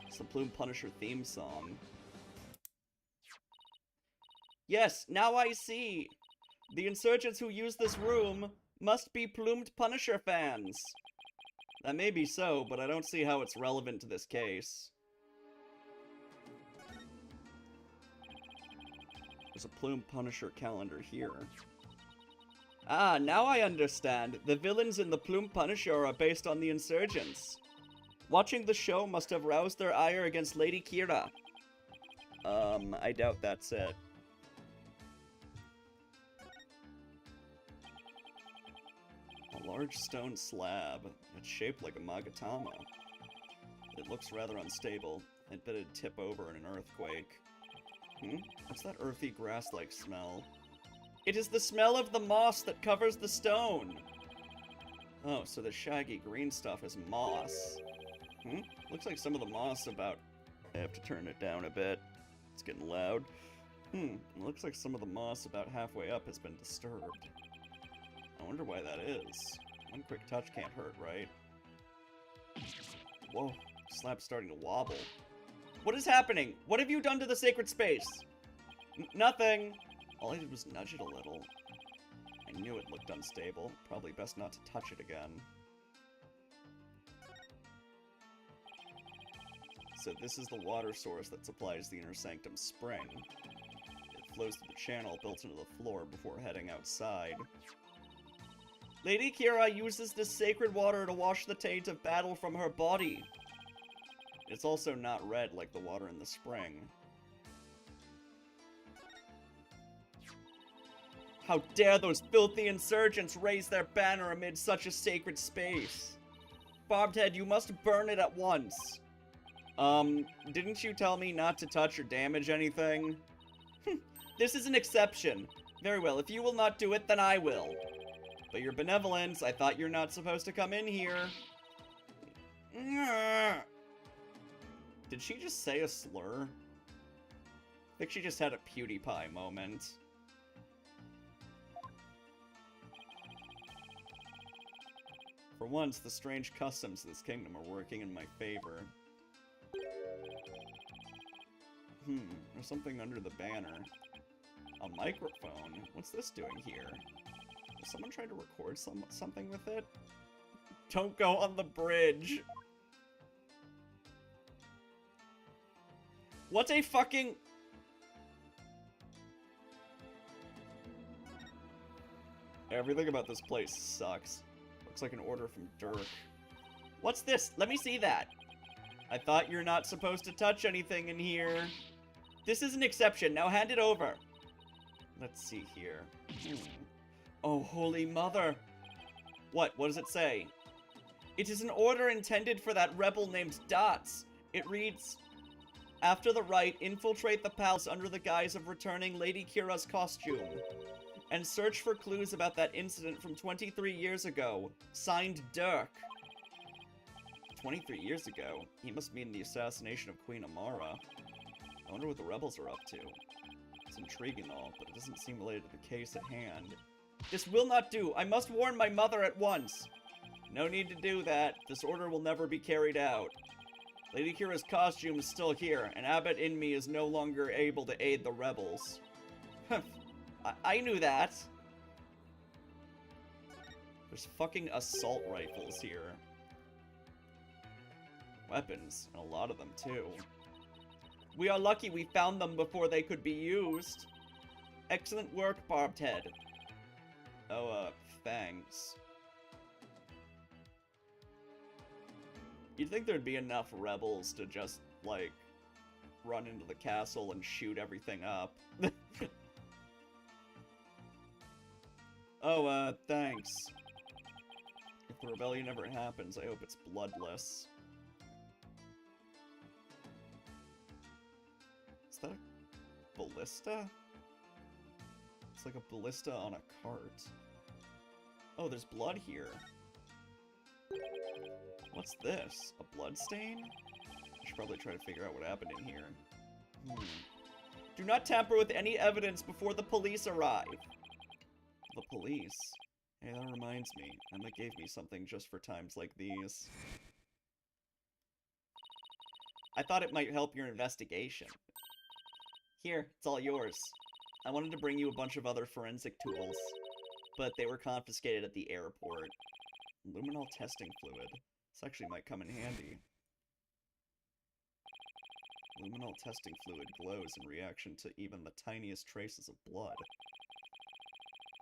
It's the Plume Punisher theme song. Yes, now I see. The insurgents who use this room must be Plumed Punisher fans. That may be so, but I don't see how it's relevant to this case. There's a Plume Punisher calendar here. Ah, now I understand. The villains in the Plume Punisher are based on the insurgents. Watching the show must have roused their ire against Lady Kira. I doubt that's it. A large stone slab. It's shaped like a Magatama. It looks rather unstable. I bet it'd tip over in an earthquake. What's that earthy grass-like smell? It is the smell of the moss that covers the stone! Oh, so the shaggy green stuff is moss. Looks like some of the moss about... I have to turn it down a bit. It's getting loud. It looks like some of the moss about halfway up has been disturbed. I wonder why that is. One quick touch can't hurt, right? Whoa, slab's starting to wobble. What is happening? What have you done to the sacred space? Nothing. All I did was nudge it a little. I knew it looked unstable. Probably best not to touch it again. So this is the water source that supplies the Inner Sanctum spring. It flows through the channel built into the floor before heading outside. Lady Kira uses this sacred water to wash the taint of battle from her body. It's also not red like the water in the spring. How dare those filthy insurgents raise their banner amid such a sacred space? Bobhead, you must burn it at once. Didn't you tell me not to touch or damage anything? This is an exception. Very well, if you will not do it, then I will. But your benevolence, I thought you're not supposed to come in here. Did she just say a slur? I think she just had a PewDiePie moment. For once, the strange customs of this kingdom are working in my favor. There's something under the banner. A microphone? What's this doing here? Someone tried to record something with it? Don't go on the bridge. What a fucking... Everything about this place sucks. Looks like an order from Dirk. What's this? Let me see that. I thought you're not supposed to touch anything in here. This is an exception. Now hand it over. Let's see here. Oh, holy mother. What? What does it say? It is an order intended for that rebel named Dots. It reads, after the rite, infiltrate the palace under the guise of returning Lady Kira's costume. And search for clues about that incident from 23 years ago. Signed, Dirk. 23 years ago? He must mean the assassination of Queen Amara. I wonder what the rebels are up to. It's intriguing all, but it doesn't seem related to the case at hand. This will not do! I must warn my mother at once! No need to do that. This order will never be carried out. Lady Kira's costume is still here, and Abbott in me is no longer able to aid the rebels. I knew that. There's fucking assault rifles here. Weapons, and a lot of them too. We are lucky we found them before they could be used. Excellent work, Barbed Head. Oh, thanks. You'd think there'd be enough rebels to just, like, run into the castle and shoot everything up. Oh, thanks. If the rebellion ever happens, I hope it's bloodless. Is that a ballista? It's like a ballista on a cart. Oh, there's blood here. What's this? A blood stain? I should probably try to figure out what happened in here. Do not tamper with any evidence before the police arrive. The police? Hey, that reminds me. Emma gave me something just for times like these. I thought it might help your investigation. Here, it's all yours. I wanted to bring you a bunch of other forensic tools, but they were confiscated at the airport. Luminol testing fluid. This actually might come in handy. Luminol testing fluid glows in reaction to even the tiniest traces of blood.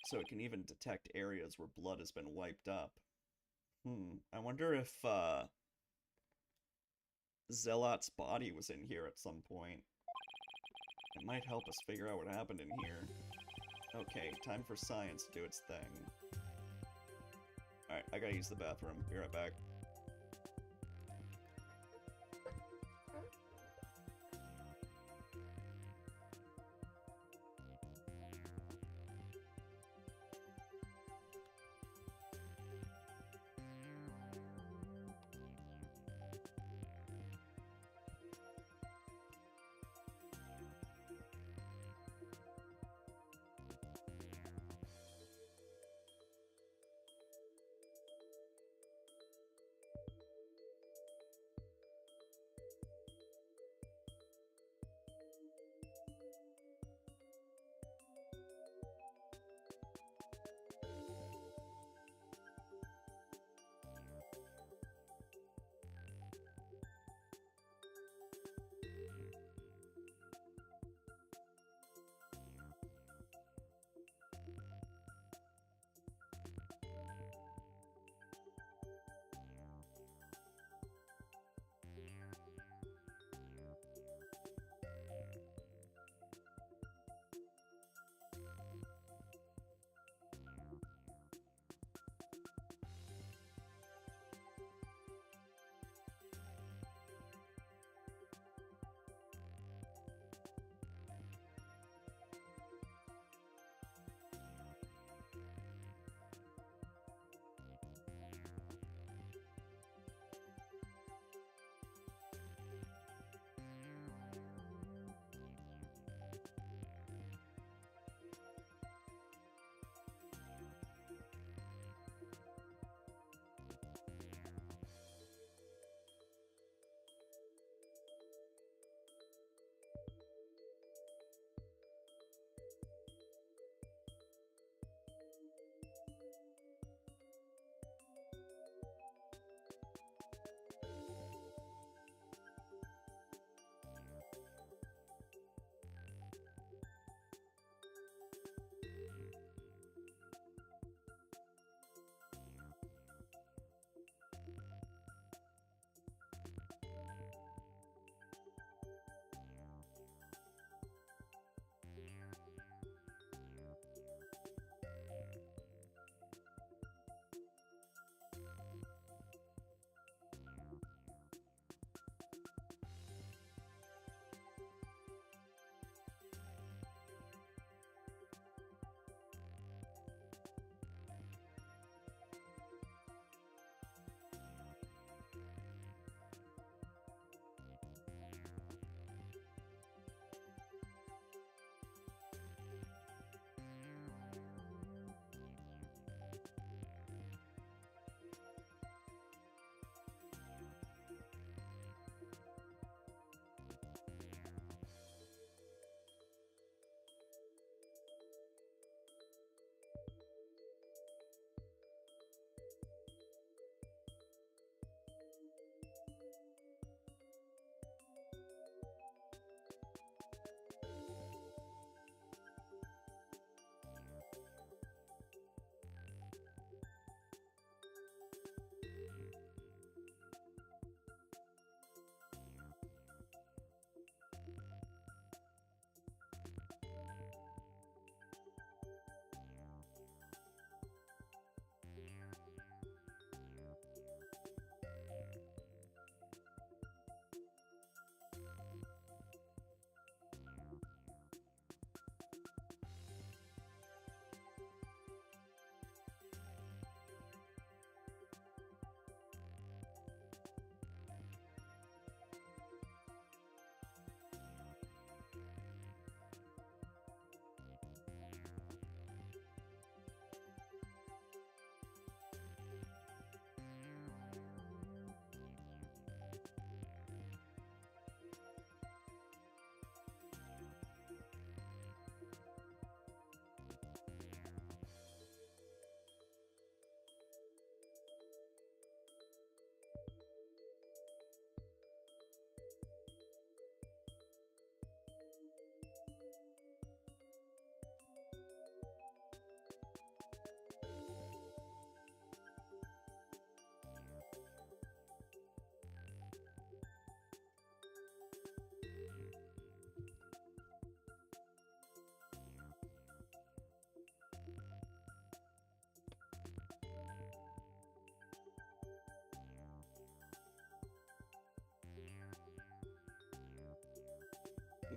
So it can even detect areas where blood has been wiped up. I wonder if, Zealot's body was in here at some point. It might help us figure out what happened in here. Okay, time for science to do its thing. Alright, I gotta use the bathroom. Be right back.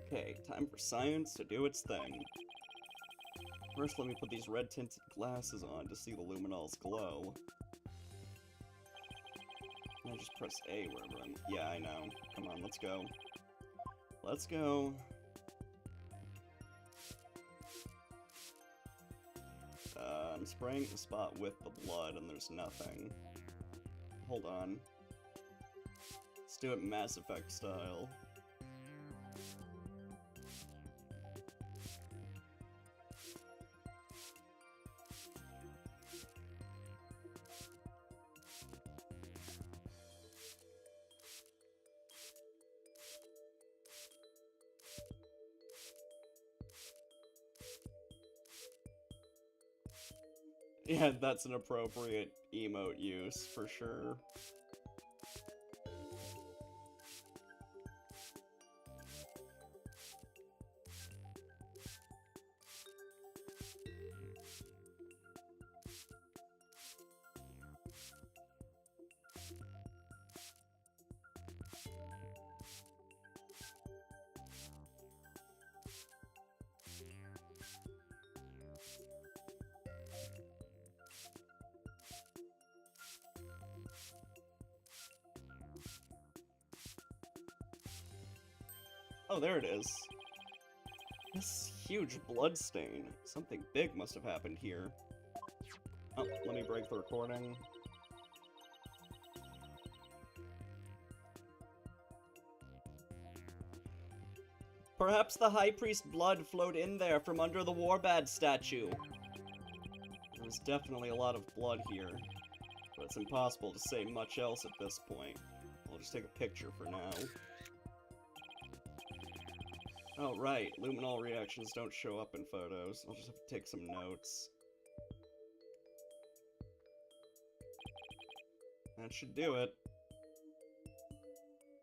Okay, time for science to do its thing. First, let me put these red-tinted glasses on to see the luminals glow. Can I just press A wherever I'm... Yeah, I know. Come on, let's go. Let's go. I'm spraying the spot with the blood and there's nothing. Hold on. Let's do it Mass Effect style. Yeah, that's an appropriate emote use, for sure. Oh, there it is. This huge blood stain. Something big must have happened here. Oh, let me break the recording. Perhaps the High Priest blood flowed in there from under the Warbad statue. There was definitely a lot of blood here, but it's impossible to say much else at this point. I'll just take a picture for now. Oh, right. Luminol reactions don't show up in photos. I'll just have to take some notes. That should do it.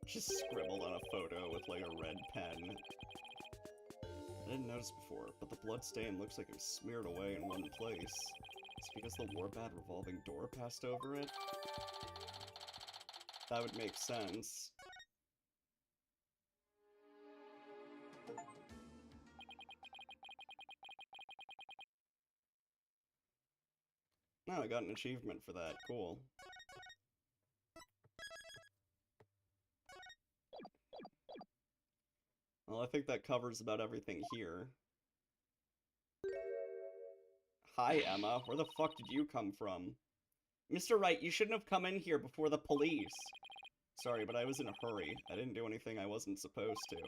Just scribbled on a photo with, like, a red pen. I didn't notice before, but the blood stain looks like it was smeared away in one place. It's because the Warbad revolving door passed over it? That would make sense. Oh, I got an achievement for that. Cool. Well, I think that covers about everything here. Hi, Emma. Where the fuck did you come from? Mr. Wright, you shouldn't have come in here before the police. Sorry, but I was in a hurry. I didn't do anything I wasn't supposed to.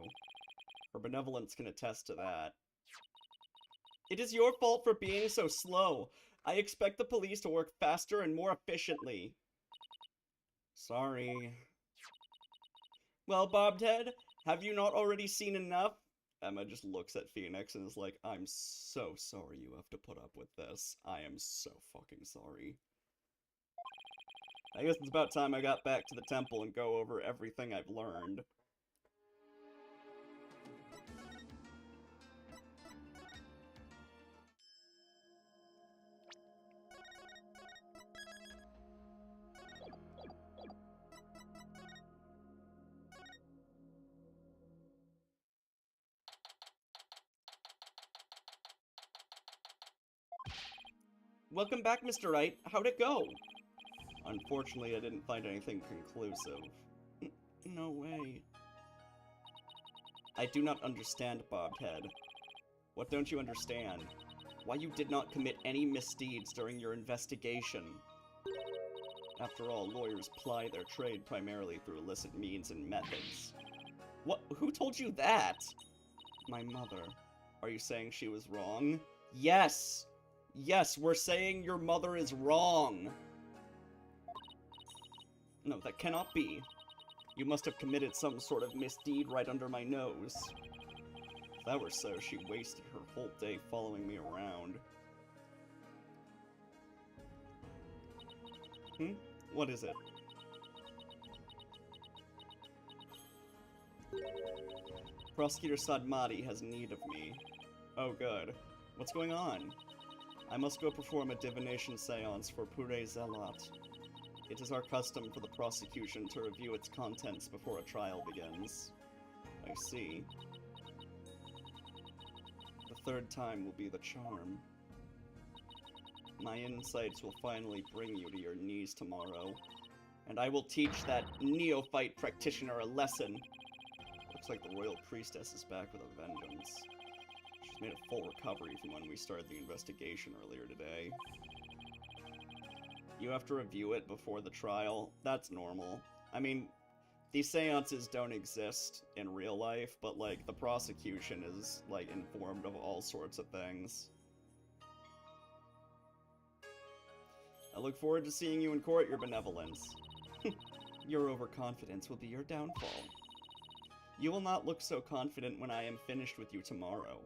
Her benevolence can attest to that. It is your fault for being so slow. I expect the police to work faster and more efficiently. Sorry. Well, Bobhead, have you not already seen enough? Emma just looks at Phoenix and is like, I'm so sorry you have to put up with this. I am so fucking sorry. I guess it's about time I got back to the temple and go over everything I've learned. Welcome back, Mr. Wright. How'd it go? Unfortunately, I didn't find anything conclusive. No way. I do not understand, Bobhead. What don't you understand? Why you did not commit any misdeeds during your investigation? After all, lawyers ply their trade primarily through illicit means and methods. What? Who told you that? My mother. Are you saying she was wrong? Yes! Yes, we're saying your mother is wrong! No, that cannot be. You must have committed some sort of misdeed right under my nose. If that were so, she wasted her whole day following me around. What is it? Prosecutor Sadmati has need of me. Oh, good. What's going on? I must go perform a divination seance for Pure Zealot. It is our custom for the prosecution to review its contents before a trial begins. I see. third time will be the charm. My insights will finally bring you to your knees tomorrow, and I will teach that neophyte practitioner a lesson. Looks like the royal priestess is back with a vengeance. She's made a full recovery from when we started the investigation earlier today. You have to review it before the trial. That's normal. I mean, these seances don't exist in real life, but, like, the prosecution is, like, informed of all sorts of things. I look forward to seeing you in court, Your Benevolence. Your overconfidence will be your downfall. You will not look so confident when I am finished with you tomorrow.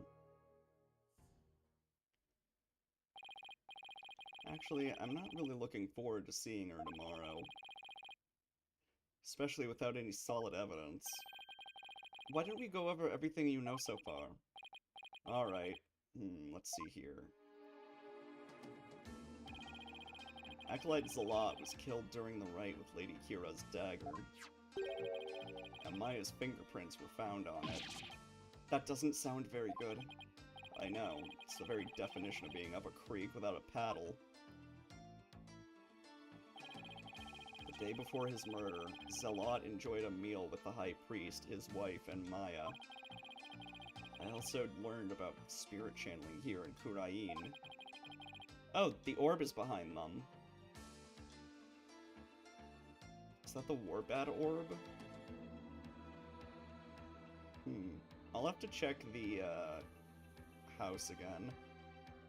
Actually, I'm not really looking forward to seeing her tomorrow. Especially without any solid evidence. Why don't we go over everything you know so far? Alright. Let's see here. Acolyte Zalat was killed during the rite with Lady Kira's dagger. And Maya's fingerprints were found on it. That doesn't sound very good. I know, it's the very definition of being up a creek without a paddle. The day before his murder, Zalat enjoyed a meal with the High Priest, his wife, and Maya. I also learned about spirit channeling here in Kurain. Oh, the orb is behind them. Is that the Warbat orb? I'll have to check the, house again.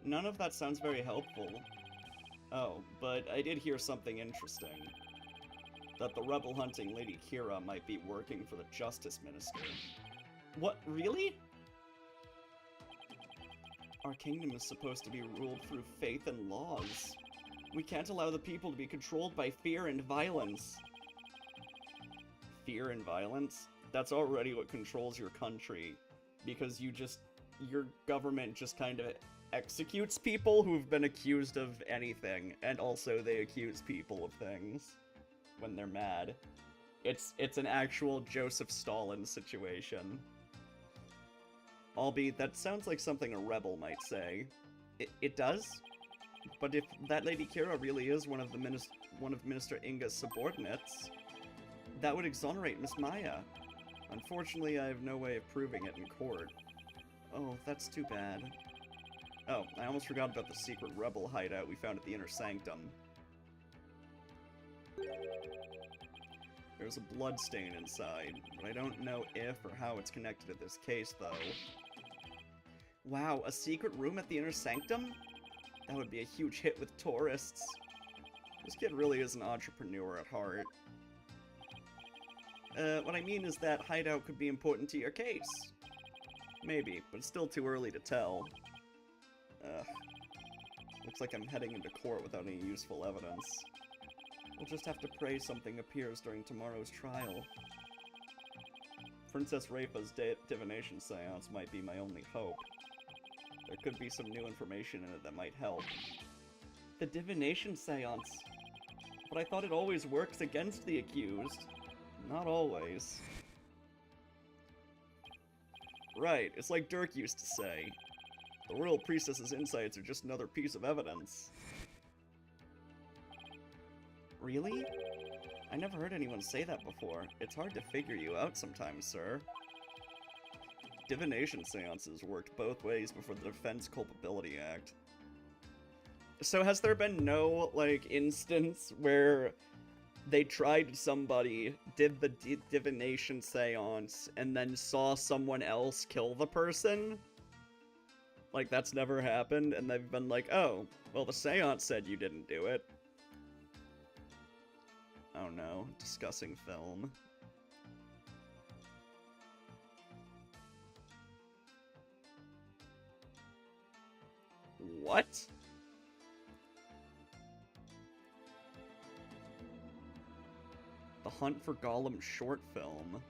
None of that sounds very helpful. Oh, but I did hear something interesting. That the rebel-hunting Lady Kira might be working for the Justice Minister. What? Really? Our kingdom is supposed to be ruled through faith and laws. We can't allow the people to be controlled by fear and violence. Fear and violence? That's already what controls your country. Because your government just kind of executes people who've been accused of anything. And also they accuse people of things when they're mad. It's an actual Joseph Stalin situation. Albeit, that sounds like something a rebel might say. It does? But if that Lady Kira really is one of Minister Inga's subordinates, that would exonerate Miss Maya. Unfortunately, I have no way of proving it in court. Oh, that's too bad. Oh, I almost forgot about the secret rebel hideout we found at the Inner Sanctum. There's a bloodstain inside, but I don't know if or how it's connected to this case, though. Wow, a secret room at the Inner Sanctum? That would be a huge hit with tourists. This kid really is an entrepreneur at heart. What I mean is that hideout could be important to your case. Maybe, but it's still too early to tell. Ugh. Looks like I'm heading into court without any useful evidence. We'll just have to pray something appears during tomorrow's trial. Princess Raifa's divination seance might be my only hope. There could be some new information in it that might help. The divination seance? But I thought it always works against the accused. Not always. Right, it's like Dirk used to say. The royal priestess's insights are just another piece of evidence. Really? I never heard anyone say that before. It's hard to figure you out sometimes, sir. Divination seances worked both ways before the Defense Culpability Act. So has there been no, like, instance where they tried somebody, did the divination seance, and then saw someone else kill the person? Like, that's never happened, and they've been like, oh, well, the seance said you didn't do it. Oh no, discussing film. What? The Hunt for Gollum short film.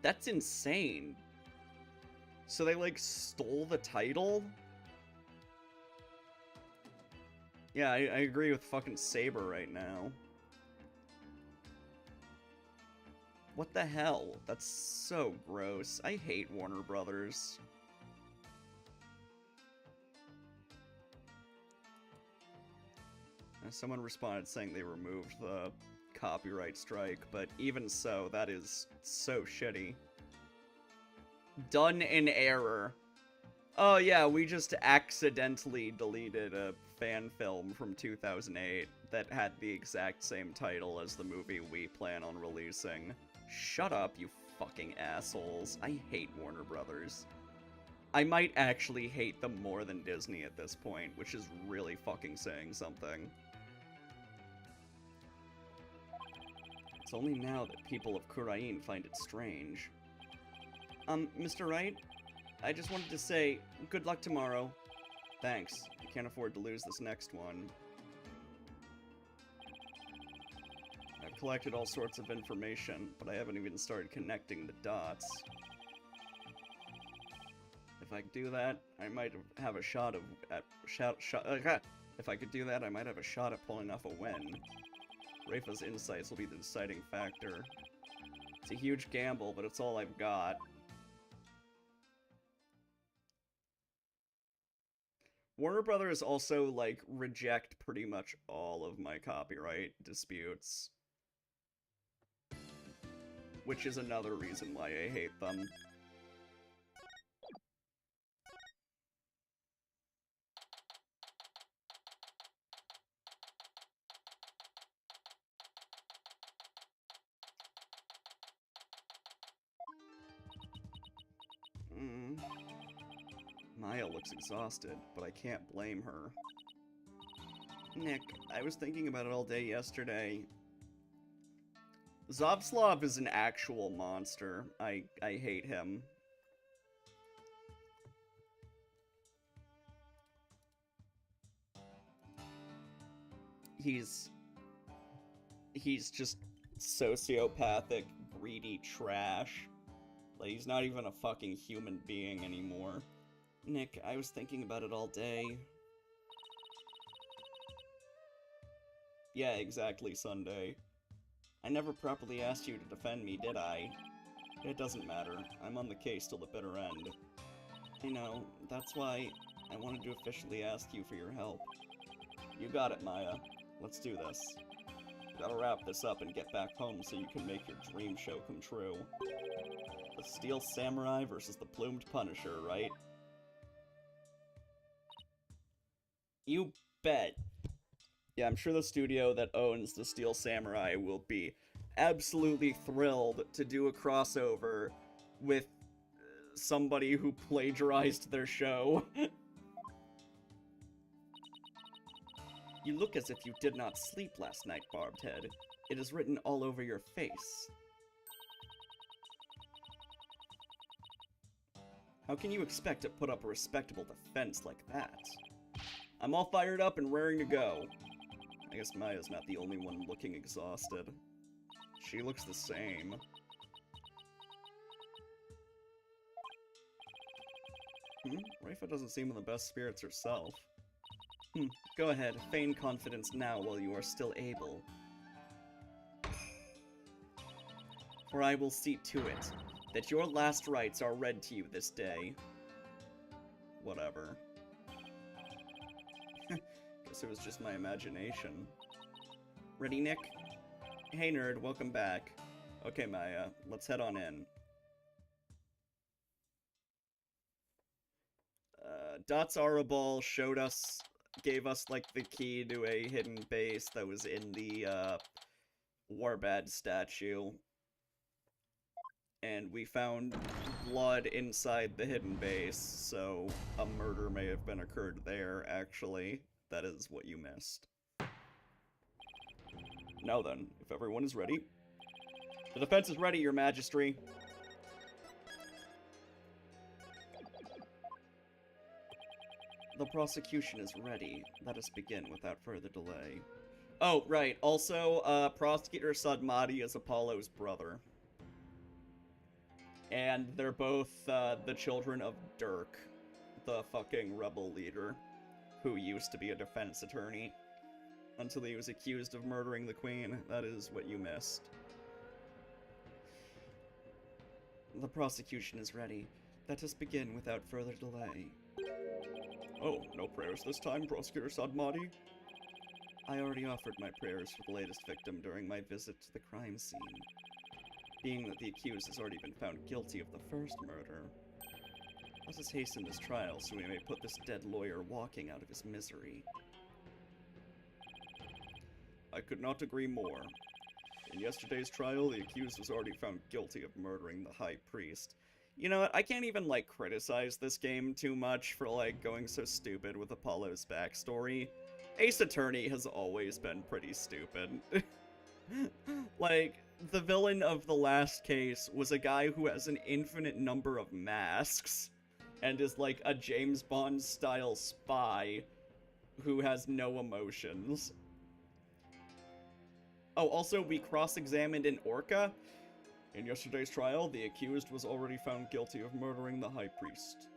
That's insane. So they, like, stole the title? Yeah, I agree with fucking Saber right now. What the hell? That's so gross. I hate Warner Brothers. Someone responded saying they removed the copyright strike, but even so, that is so shitty. Done in error. Oh yeah, we just accidentally deleted a fan film from 2008 that had the exact same title as the movie we plan on releasing. Shut up, you fucking assholes. I hate Warner Brothers. I might actually hate them more than Disney at this point, which is really fucking saying something. It's only now that people of Kurain find it strange. Mr. Wright? I just wanted to say, good luck tomorrow. Thanks. I can't afford to lose this next one. I've collected all sorts of information, but I haven't even started connecting the dots. If I could do that, I might have a shot at if I could do that, I might have a shot at pulling off a win. Rafa's insights will be the deciding factor. It's a huge gamble, but it's all I've got. Warner Brothers also, like, reject pretty much all of my copyright disputes. Which is another reason why I hate them. Maya looks exhausted, but I can't blame her. Nick, I was thinking about it all day yesterday. Zobslav is an actual monster. I hate him. He's just sociopathic, greedy trash. Like, he's not even a fucking human being anymore. Nick, I was thinking about it all day. Yeah, exactly, Sunday. I never properly asked you to defend me, did I? It doesn't matter. I'm on the case till the bitter end. I know. That's why I wanted to officially ask you for your help. You got it, Maya. Let's do this. Gotta wrap this up and get back home so you can make your dream show come true. The Steel Samurai versus the Plumed Punisher, right? You bet. Yeah, I'm sure the studio that owns the Steel Samurai will be absolutely thrilled to do a crossover with somebody who plagiarized their show. You look as if you did not sleep last night, Barbed Head. It is written all over your face. How can you expect to put up a respectable defense like that? I'm all fired up and raring to go. I guess Maya's not the only one looking exhausted. She looks the same. Rafa doesn't seem in the best spirits herself. Go ahead, feign confidence now while you are still able. For I will see to it that your last rites are read to you this day. Whatever. Guess it was just my imagination. Ready, Nick? Hey, nerd, welcome back. Okay, Maya, let's head on in. Dots Arabal gave us, like, the key to a hidden base that was in the, Warbad statue. And we found blood inside the hidden base, so a murder may have been occurred there, actually. That is what you missed. Now then, if everyone is ready. The defense is ready, your majesty. The prosecution is ready. Let us begin without further delay. Oh, right. Also, Prosecutor Sadmati is Apollo's brother. And they're both, the children of Dirk, the fucking rebel leader, who used to be a defense attorney, until he was accused of murdering the queen. That is what you missed. The prosecution is ready. Let us begin without further delay. Oh, no prayers this time, Prosecutor Sadmati? I already offered my prayers for the latest victim during my visit to the crime scene. Being that the accused has already been found guilty of the first murder, let us hasten this trial so we may put this dead lawyer walking out of his misery. I could not agree more. In yesterday's trial, the accused was already found guilty of murdering the high priest. You know what, I can't even, like, criticize this game too much for, like, going so stupid with Apollo's backstory. Ace Attorney has always been pretty stupid. Like, the villain of the last case was a guy who has an infinite number of masks and is, like, a James Bond-style spy who has no emotions. Oh, also, we cross-examined an orca. In yesterday's trial, the accused was already found guilty of murdering the high priest.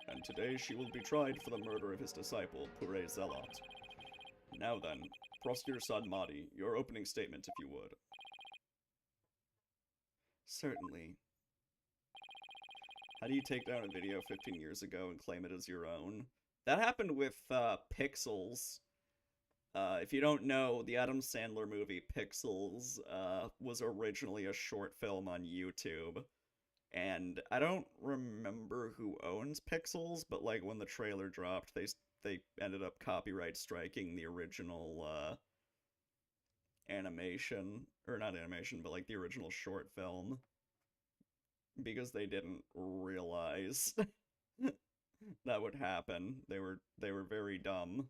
And today she will be tried for the murder of his disciple, Pure Zealot. Now then, Prosecutor Sadmati, your opening statement, if you would. Certainly. How do you take down a video 15 years ago and claim it as your own? That happened with, Pixels. If you don't know, the Adam Sandler movie Pixels was originally a short film on YouTube. And I don't remember who owns Pixels, but like when the trailer dropped, they ended up copyright striking the original animation, or not animation, but like the original short film, because they didn't realize that would happen. They were very dumb.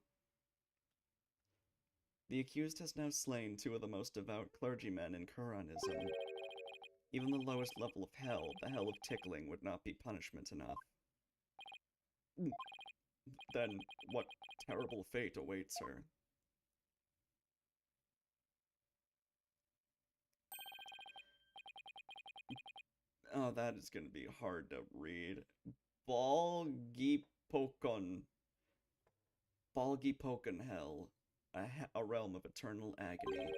The accused has now slain 2 of the most devout clergymen in Quranism. Even the lowest level of hell, the hell of tickling, would not be punishment enough. Then, what terrible fate awaits her? Oh, that is going to be hard to read. Balgipokon. Balgipokon Hell. A realm of eternal agony.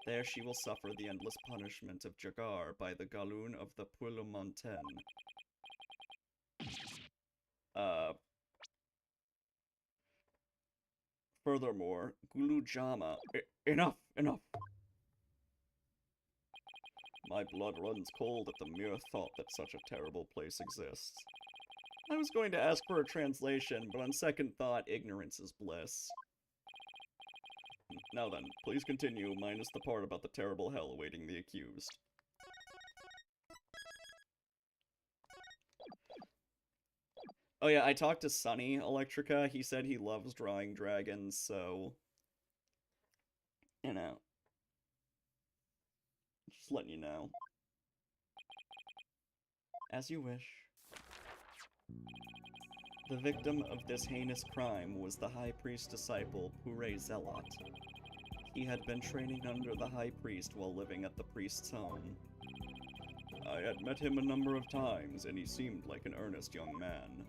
There she will suffer the endless punishment of Jagar by the Galoon of the Pulumonten. Furthermore, Gulujama. Enough! My blood runs cold at the mere thought that such a terrible place exists. I was going to ask for a translation, but on second thought, ignorance is bliss. Now then, please continue, minus the part about the terrible hell awaiting the accused. Oh yeah, I talked to Sunny Electrica. He said he loves drawing dragons, so... you know. Just letting you know. As you wish. The victim of this heinous crime was the High Priest's disciple, Pure Zealot. He had been training under the High Priest while living at the priest's home. I had met him a number of times, and he seemed like an earnest young man.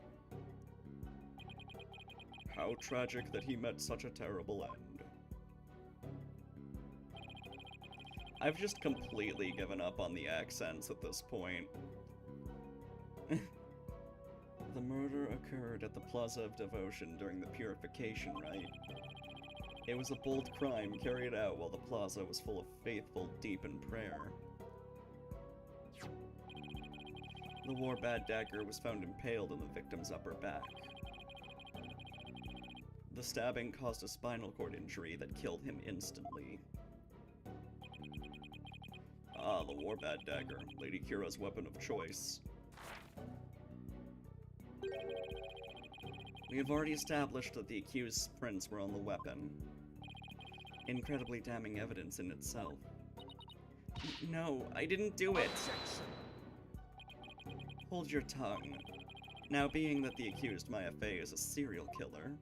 How tragic that he met such a terrible end. I've just completely given up on the accents at this point. The murder occurred at the Plaza of Devotion during the Purification Rite. It was a bold crime carried out while the plaza was full of faithful deep in prayer. The Warbad dagger was found impaled in the victim's upper back. The stabbing caused a spinal cord injury that killed him instantly. Ah, the Warbad dagger, Lady Kira's weapon of choice. We have already established that the accused's prints were on the weapon. Incredibly damning evidence in itself. No, I didn't do it! Hold your tongue. Now, being that the accused, Maya Fey, is a serial killer,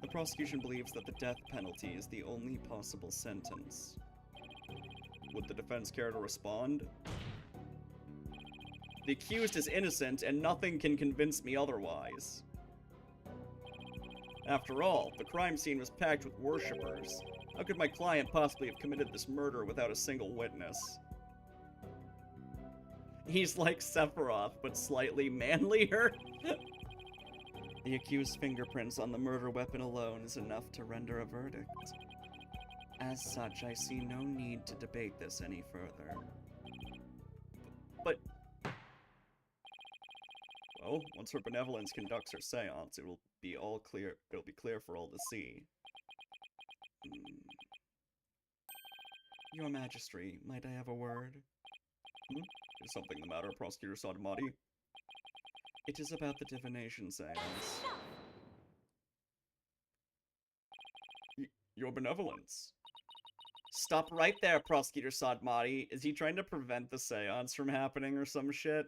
the prosecution believes that the death penalty is the only possible sentence. Would the defense care to respond? The accused is innocent, and nothing can convince me otherwise. After all, the crime scene was packed with worshippers. How could my client possibly have committed this murder without a single witness? He's like Sephiroth, but slightly manlier. The accused's fingerprints on the murder weapon alone is enough to render a verdict. As such, I see no need to debate this any further. But... well, once her benevolence conducts her seance, it will be all clear. It'll be clear for all to see. Your Majesty, might I have a word? Is something the matter, Prosecutor Sadamati? It is about the divination seance. Your benevolence. Stop right there, Prosecutor Sadmati. Is he trying to prevent the seance from happening or some shit?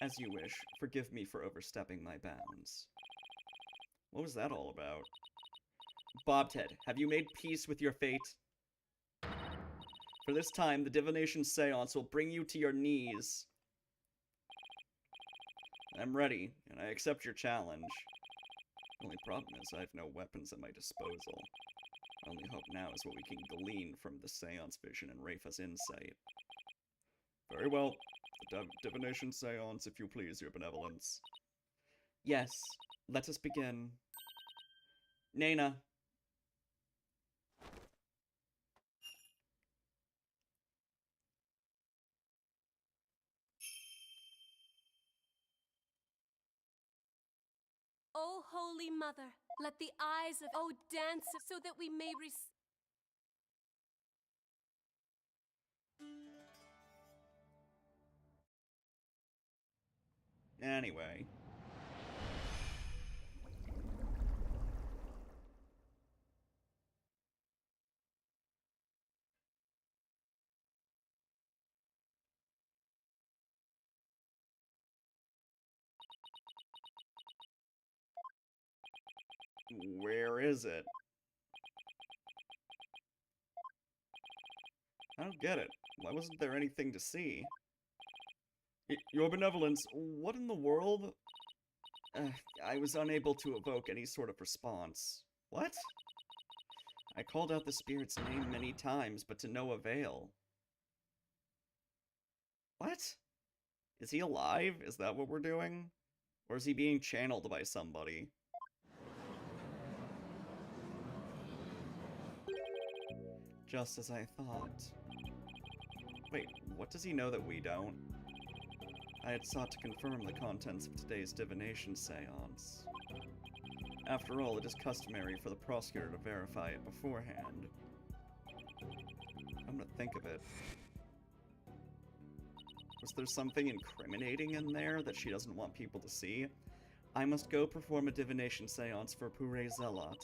As you wish. Forgive me for overstepping my bounds. What was that all about? Bobhead, have you made peace with your fate? For this time, the divination seance will bring you to your knees. I'm ready, and I accept your challenge. The only problem is I have no weapons at my disposal. My only hope now is what we can glean from the seance vision and Rafa's insight. Very well. The divination seance, if you please, your benevolence. Yes, let us begin. Nana. O Holy Mother, let the eyes of O dance so that we may Anyway. Where is it? I don't get it. Why wasn't there anything to see? Your benevolence, what in the world? I was unable to evoke any sort of response. What? I called out the spirit's name many times, but to no avail. What? Is he alive? Is that what we're doing? Or is he being channeled by somebody? Just as I thought. Wait, what does he know that we don't? I had sought to confirm the contents of today's divination seance. After all, it is customary for the prosecutor to verify it beforehand. I'm gonna think of it. Was there something incriminating in there that she doesn't want people to see? I must go perform a divination seance for Pure Zealot.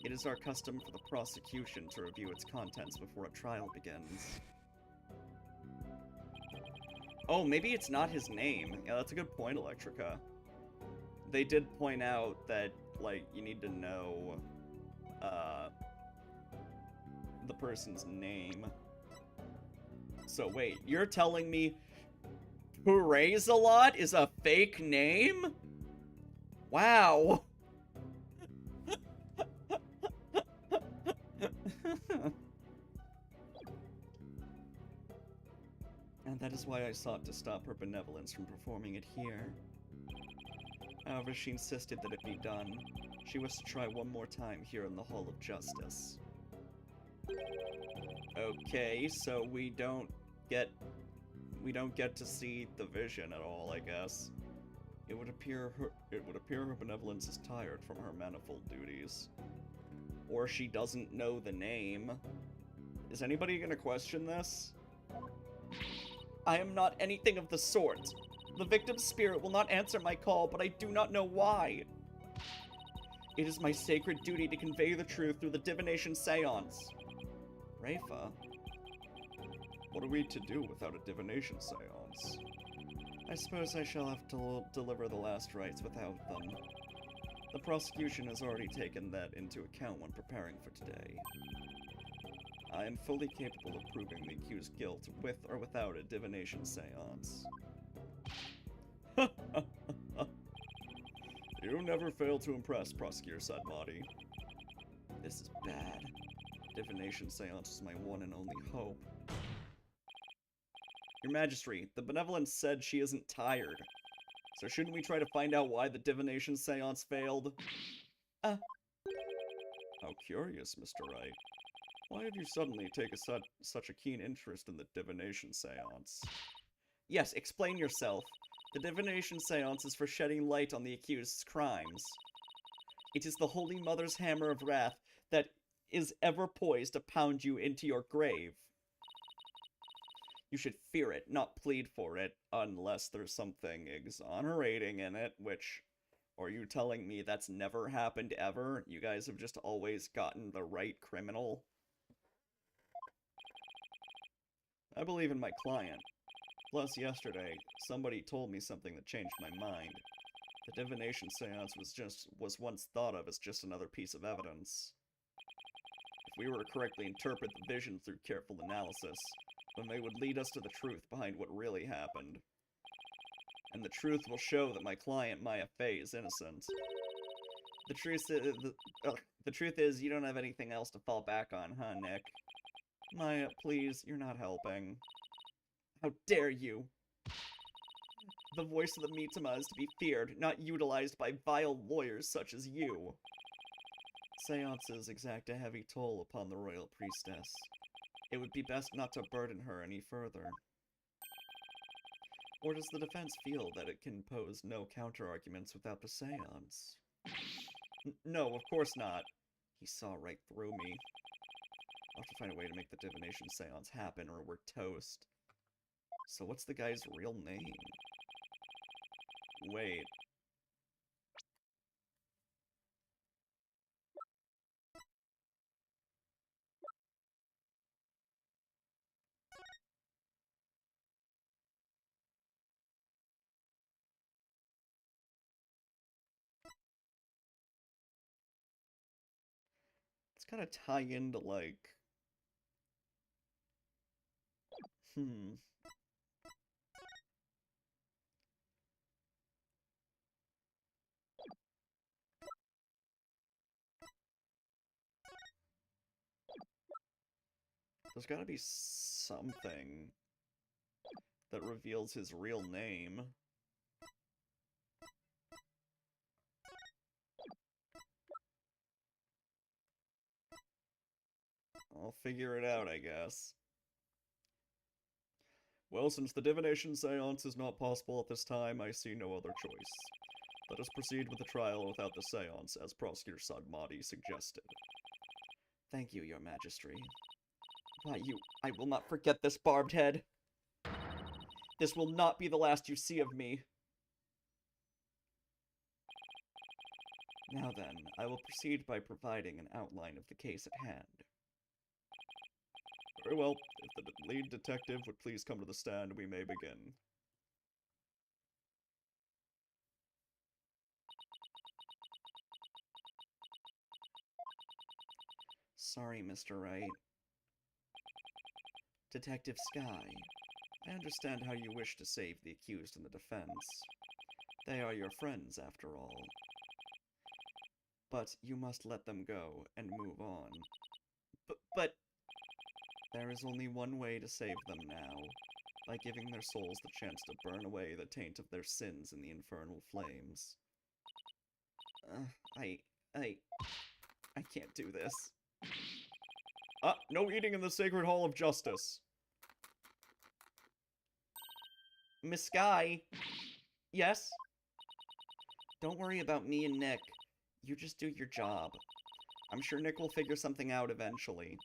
It is our custom for the prosecution to review its contents before a trial begins. Oh, maybe it's not his name. Yeah, that's a good point, Electrica. They did point out that, like, you need to know, the person's name. So wait, you're telling me Purezalot is a fake name? Wow. And that is why I sought to stop her benevolence from performing it here. However, she insisted that it be done. She wished to try one more time here in the Hall of Justice. Okay, so we don't get to see the vision at all, I guess. It would appear her benevolence is tired from her manifold duties. Or she doesn't know the name. Is anybody gonna question this? I am not anything of the sort. The victim's spirit will not answer my call, but I do not know why. It is my sacred duty to convey the truth through the divination seance. Rafa? What are we to do without a divination seance? I suppose I shall have to deliver the last rites without them. The prosecution has already taken that into account when preparing for today. I am fully capable of proving the accused's guilt with or without a divination seance. You never fail to impress, Prosecutor Sadmati. This is bad. Divination seance is my one and only hope. Your Majesty, the Benevolence said she isn't tired. So shouldn't we try to find out why the divination seance failed? How curious, Mr. Wright. Why have you suddenly taken such a keen interest in the divination seance? Yes, explain yourself. The divination seance is for shedding light on the accused's crimes. It is the Holy Mother's hammer of wrath that is ever poised to pound you into your grave. You should fear it, not plead for it, unless there's something exonerating in it, which... Are you telling me that's never happened ever? You guys have just always gotten the right criminal? I believe in my client. Plus, yesterday, somebody told me something that changed my mind. The divination seance was once thought of as just another piece of evidence. If we were to correctly interpret the vision through careful analysis, then they would lead us to the truth behind what really happened. And the truth will show that my client, Maya Fey, is innocent. The truth is, you don't have anything else to fall back on, huh, Nick? Maya, please, you're not helping. How dare you? The voice of the Mitama is to be feared, not utilized by vile lawyers such as you. Seances exact a heavy toll upon the royal priestess. It would be best not to burden her any further. Or does the defense feel that it can pose no counter-arguments without the seance? No, of course not. He saw right through me. I'll have to find a way to make the divination seance happen, or we're toast. So what's the guy's real name? Wait. It's gotta tie into, like... There's gotta be something that reveals his real name. I'll figure it out, I guess. Well, since the divination seance is not possible at this time, I see no other choice. Let us proceed with the trial without the seance, as Prosecutor Sagmati suggested. Thank you, Your Majesty. Why, I will not forget this, barbed head. This will not be the last you see of me. Now then, I will proceed by providing an outline of the case at hand. Very well. If the lead detective would please come to the stand, we may begin. Sorry, Mr. Wright. Detective Sky, I understand how you wish to save the accused and the defense. They are your friends, after all. But you must let them go and move on. But... There is only one way to save them now, by giving their souls the chance to burn away the taint of their sins in the infernal flames. I can't do this. No eating in the Sacred Hall of Justice. Miss Sky? Yes? Don't worry about me and Nick. You just do your job. I'm sure Nick will figure something out eventually.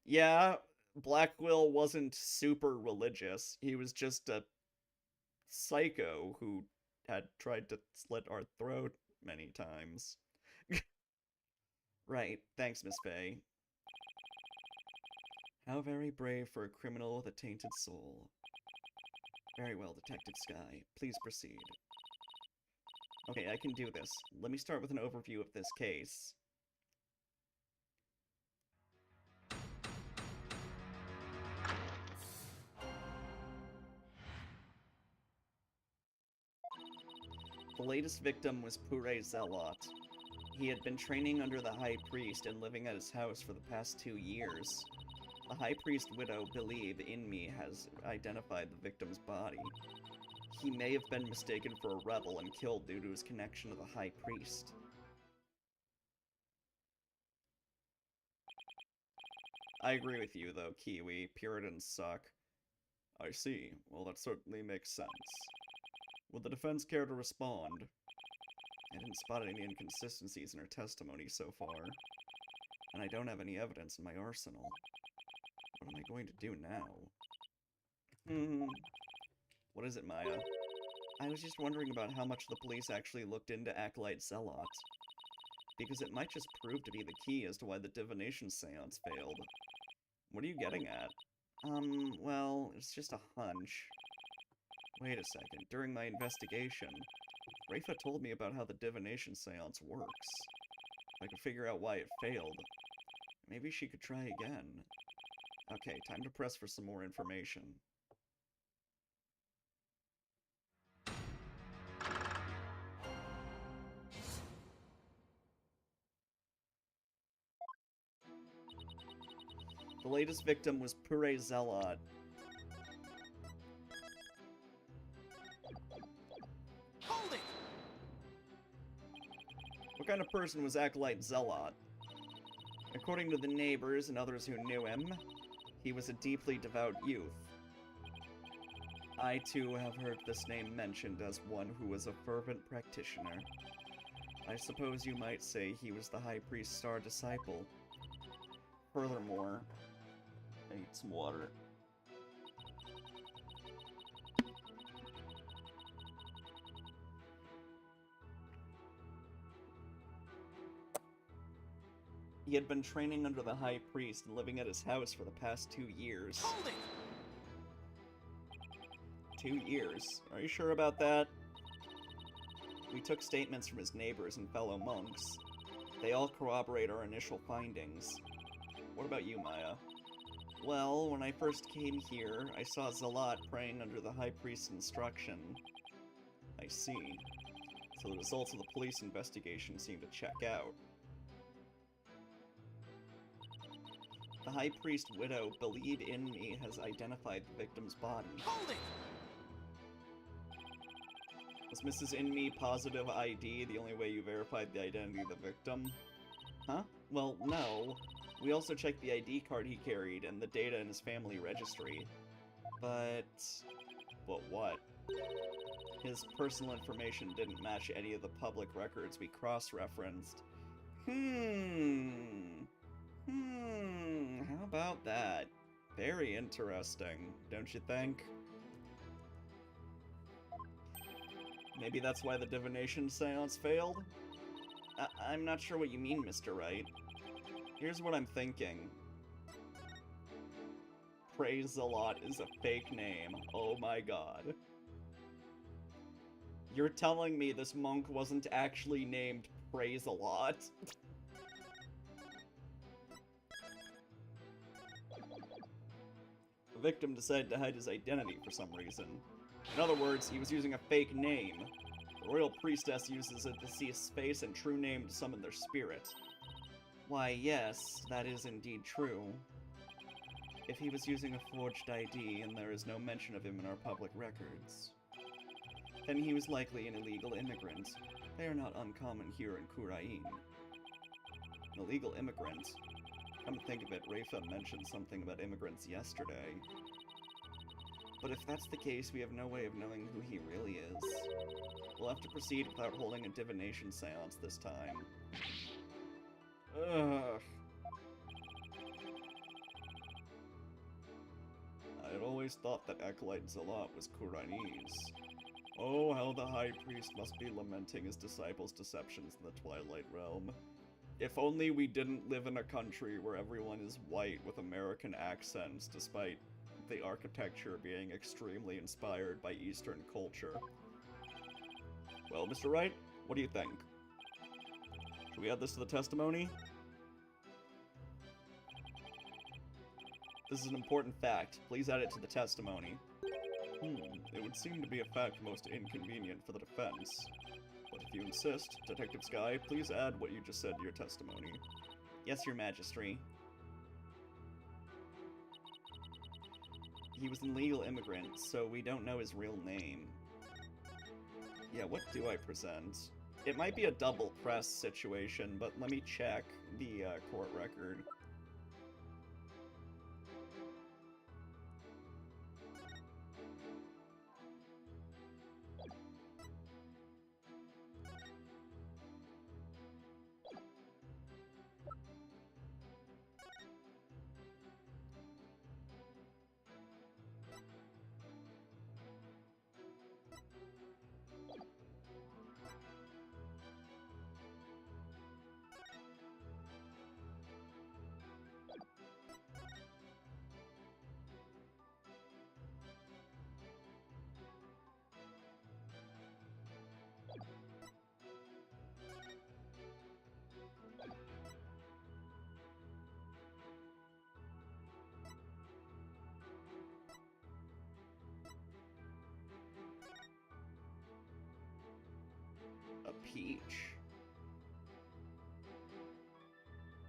Yeah, Blackwell wasn't super religious. He was just a psycho who had tried to slit our throat many times. Right, thanks, Miss Faye. How very brave for a criminal with a tainted soul. Very well, Detective Sky. Please proceed. Okay, I can do this. Let me start with an overview of this case. The latest victim was Pure Zelot. He had been training under the High Priest and living at his house for the past 2 years. The High Priest widow, Believe in Me, has identified the victim's body. He may have been mistaken for a rebel and killed due to his connection to the High Priest. I agree with you, though, Kiwi. Puritans suck. I see. Well, that certainly makes sense. Would the defense care to respond? I didn't spot any inconsistencies in her testimony so far. And I don't have any evidence in my arsenal. What am I going to do now? What is it, Maya? I was just wondering about how much the police actually looked into Acolyte Zealot. Because it might just prove to be the key as to why the divination seance failed. What are you getting at? Well, it's just a hunch. Wait a second. During my investigation, Rafa told me about how the divination seance works. If I could figure out why it failed, maybe she could try again. Okay, time to press for some more information. The latest victim was Pure Zealot. Hold it! What kind of person was Acolyte Zealot? According to the neighbors and others who knew him, he was a deeply devout youth. I too have heard this name mentioned as one who was a fervent practitioner. I suppose you might say he was the High Priest's star disciple. Furthermore, I need some water. He had been training under the High Priest and living at his house for the past 2 years. Hold it! 2 years? Are you sure about that? We took statements from his neighbors and fellow monks. They all corroborate our initial findings. What about you, Maya? Well, when I first came here, I saw Zealot praying under the High Priest's instruction. I see. So the results of the police investigation seem to check out. The High Priest widow, Believe in Me, has identified the victim's body. Hold it! Was Mrs. In Me positive ID the only way you verified the identity of the victim? Huh? Well, no. We also checked the ID card he carried and the data in his family registry. But what? His personal information didn't match any of the public records we cross-referenced. How about that? Very interesting, don't you think? Maybe that's why the divination seance failed? I'm not sure what you mean, Mr. Wright. Here's what I'm thinking. Praise a Lot is a fake name. Oh my god. You're telling me this monk wasn't actually named Praise a Lot? The victim decided to hide his identity for some reason. In other words, he was using a fake name. The royal priestess uses a deceased's face and true name to summon their spirit. Why, yes, that is indeed true. If he was using a forged ID and there is no mention of him in our public records, then he was likely an illegal immigrant. They are not uncommon here in Kurain. An illegal immigrant? Come to think of it, Rafa mentioned something about immigrants yesterday. But if that's the case, we have no way of knowing who he really is. We'll have to proceed without holding a divination seance this time. Ugh. I had always thought that Acolyte Zealot was Kuranese. Oh, how the High Priest must be lamenting his disciples' deceptions in the Twilight Realm. If only we didn't live in a country where everyone is white with American accents, despite the architecture being extremely inspired by Eastern culture. Well, Mr. Wright, what do you think? Should we add this to the testimony? This is an important fact. Please add it to the testimony. It would seem to be a fact most inconvenient for the defense. But if you insist, Detective Sky, please add what you just said to your testimony. Yes, Your Majesty. He was an illegal immigrant, so we don't know his real name. Yeah, what do I present? It might be a double press situation, but let me check the court record. A peach.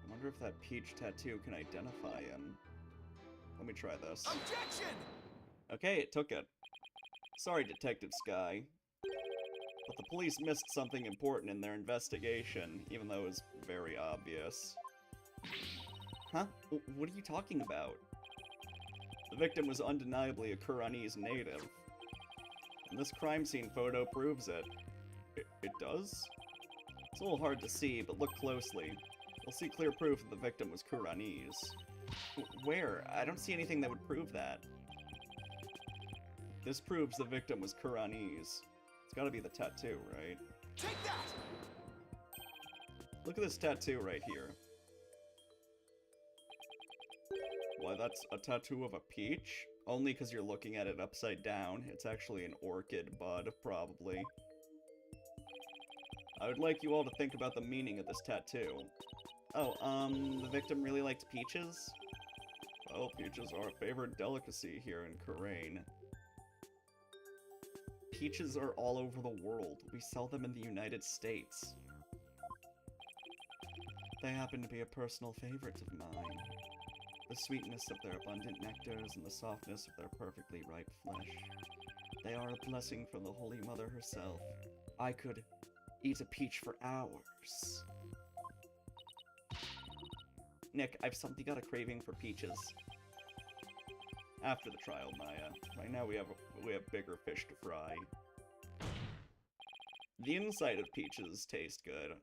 I wonder if that peach tattoo can identify him. Let me try this. Objection! Okay, it took it. Sorry, Detective Sky. But the police missed something important in their investigation, even though it was very obvious. Huh? What are you talking about? The victim was undeniably a Kuranese native. And this crime scene photo proves it. It does? It's a little hard to see, but look closely. You'll see clear proof that the victim was Kuranese. Where? I don't see anything that would prove that. This proves the victim was Kuranese. It's gotta be the tattoo, right? Take that! Look at this tattoo right here. Why, that's a tattoo of a peach? Only because you're looking at it upside down. It's actually an orchid bud, probably. I would like you all to think about the meaning of this tattoo. Oh, the victim really liked peaches? Well, peaches are a favorite delicacy here in Karain. Peaches are all over the world. We sell them in the United States. They happen to be a personal favorite of mine. The sweetness of their abundant nectars and the softness of their perfectly ripe flesh. They are a blessing from the Holy Mother herself. I could eat a peach for hours. Nick, I've suddenly got a craving for peaches. After the trial, Maya. Right now we have bigger fish to fry. The inside of peaches taste good.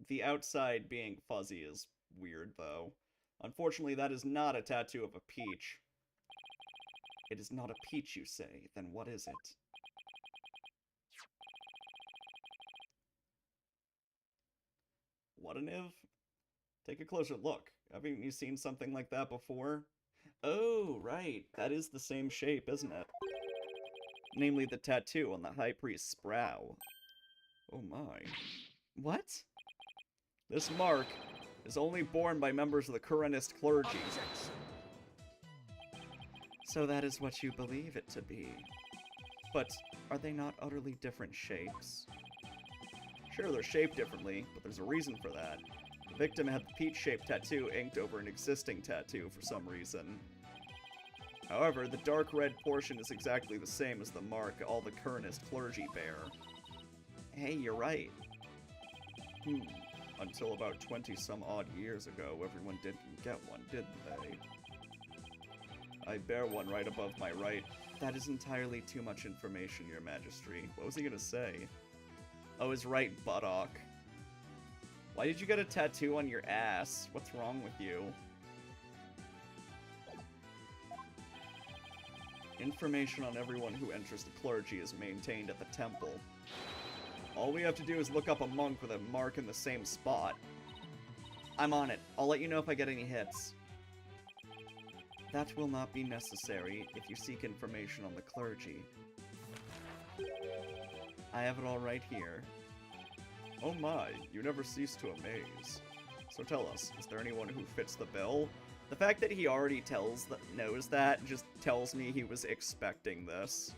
The outside being fuzzy is weird, though. Unfortunately, that is not a tattoo of a peach. It is not a peach, you say? Then what is it? What an if? Take a closer look. Haven't you seen something like that before? Oh, right. That is the same shape, isn't it? Namely the tattoo on the High Priest's brow. Oh my. What? This mark is only borne by members of the Kuranist clergy. Objection! So that is what you believe it to be. But are they not utterly different shapes? Sure, they're shaped differently, but there's a reason for that. The victim had the peach-shaped tattoo inked over an existing tattoo for some reason. However, the dark red portion is exactly the same as the mark all the Kuranist clergy bear. Hey, you're right. Until about 20-some-odd years ago, everyone didn't get one, didn't they? I bear one right above my right. That is entirely too much information, Your Majesty. What was he gonna say? Oh, his right buttock. Why did you get a tattoo on your ass? What's wrong with you? Information on everyone who enters the clergy is maintained at the temple. All we have to do is look up a monk with a mark in the same spot. I'm on it. I'll let you know if I get any hits. That will not be necessary if you seek information on the clergy. I have it all right here. Oh my, you never cease to amaze. So tell us, is there anyone who fits the bill? The fact that he already knows that just tells me he was expecting this.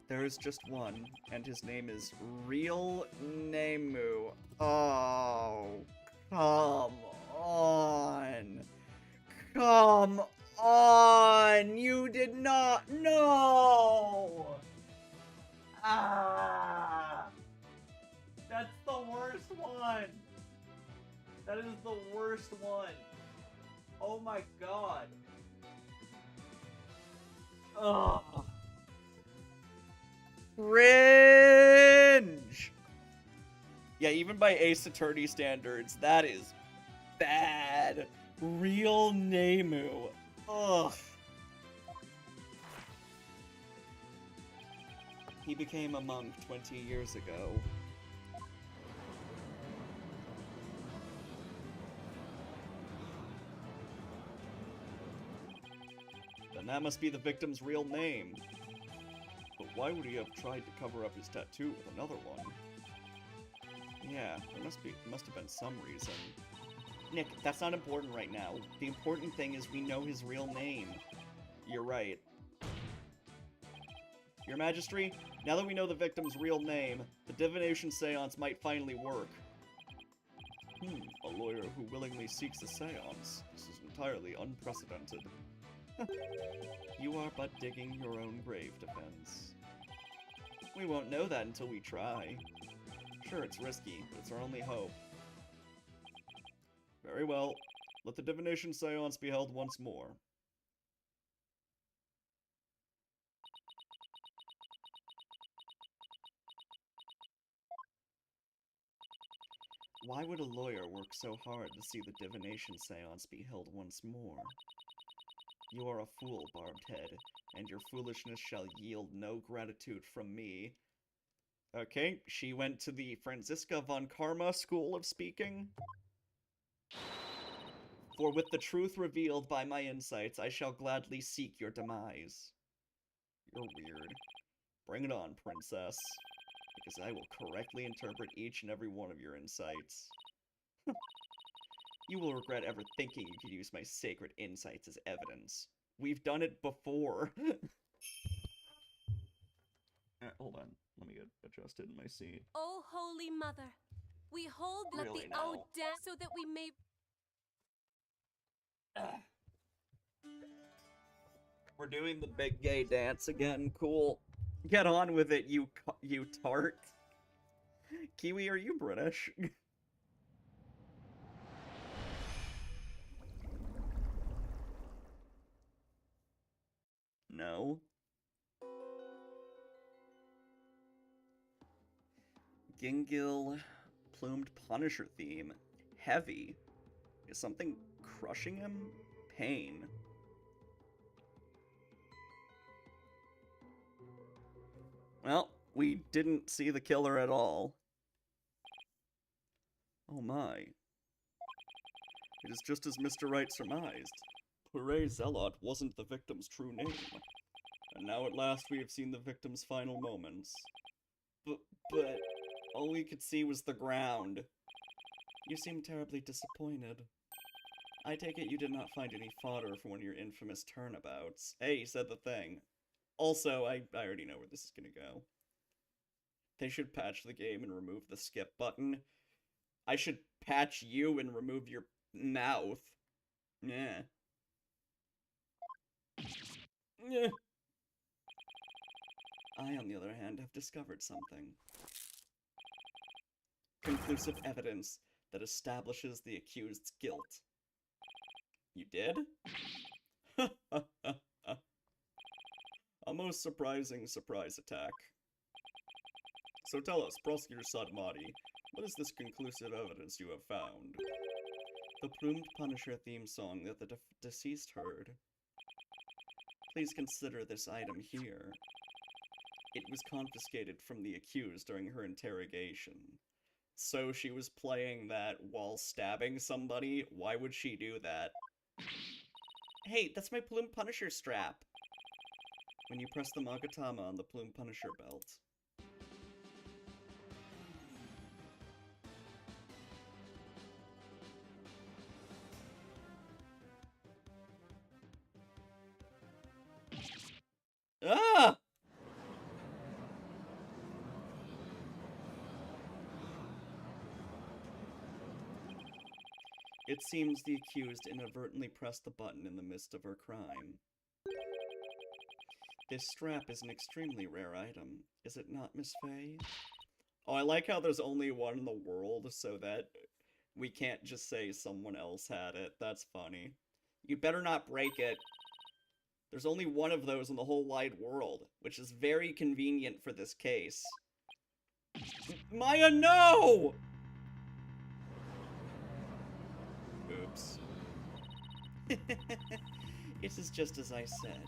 There is just one, and his name is Real Nemu. Oh, come on. Come on! You did not know! Ah! That's the worst one! That is the worst one! Oh my god! Ugh! Cringe! Yeah, even by Ace Attorney standards, that is bad. Real Nemu. Ugh. He became a monk 20 years ago. Then that must be the victim's real name. But why would he have tried to cover up his tattoo with another one? Yeah, there must have been some reason. Nick, that's not important right now. The important thing is we know his real name. You're right. Your Majesty, now that we know the victim's real name, the divination seance might finally work. A lawyer who willingly seeks a seance. This is entirely unprecedented. You are but digging your own grave, Defense. We won't know that until we try. Sure, it's risky, but it's our only hope. Very well. Let the divination seance be held once more. Why would a lawyer work so hard to see the divination seance be held once more? You are a fool, Barbed Head, and your foolishness shall yield no gratitude from me. Okay, she went to the Franziska von Karma School of Speaking. For with the truth revealed by my insights, I shall gladly seek your demise. You're weird. Bring it on, princess. Because I will correctly interpret each and every one of your insights. You will regret ever thinking you could use my sacred insights as evidence. We've done it before. Hold on. Let me get adjusted in my seat. O Holy Mother, we hold Really the now? dance so that we may... We're doing the big gay dance again. Cool. Get on with it, you tart. Kiwi, are you British? No. Gingil plumed Punisher theme. Heavy. Is something crushing him? Pain. Well, we didn't see the killer at all. Oh my. It is just as Mr. Wright surmised. Poire Zealot wasn't the victim's true name. And now at last we have seen the victim's final moments. But all we could see was the ground. You seem terribly disappointed. I take it you did not find any fodder for one of your infamous turnabouts. Hey, you said the thing. Also, I already know where this is gonna go. They should patch the game and remove the skip button. I should patch you and remove your mouth. Yeah. Yeah. I, on the other hand, have discovered something. Conclusive evidence that establishes the accused's guilt. You did? A most surprising surprise attack. So tell us, Prosecutor Sadmati, what is this conclusive evidence you have found? The plumed Punisher theme song that the deceased heard. Please consider this item here. It was confiscated from the accused during her interrogation. So she was playing that while stabbing somebody? Why would she do that? Hey, that's my Plume Punisher strap! When you press the Magatama on the Plume Punisher belt. Ah! It seems the accused inadvertently pressed the button in the midst of her crime. This strap is an extremely rare item, is it not, Miss Faye? Oh, I like how there's only one in the world, so that we can't just say someone else had it. That's funny. You better not break it. There's only one of those in the whole wide world, which is very convenient for this case. Maya, no! Oops. It is just as I said.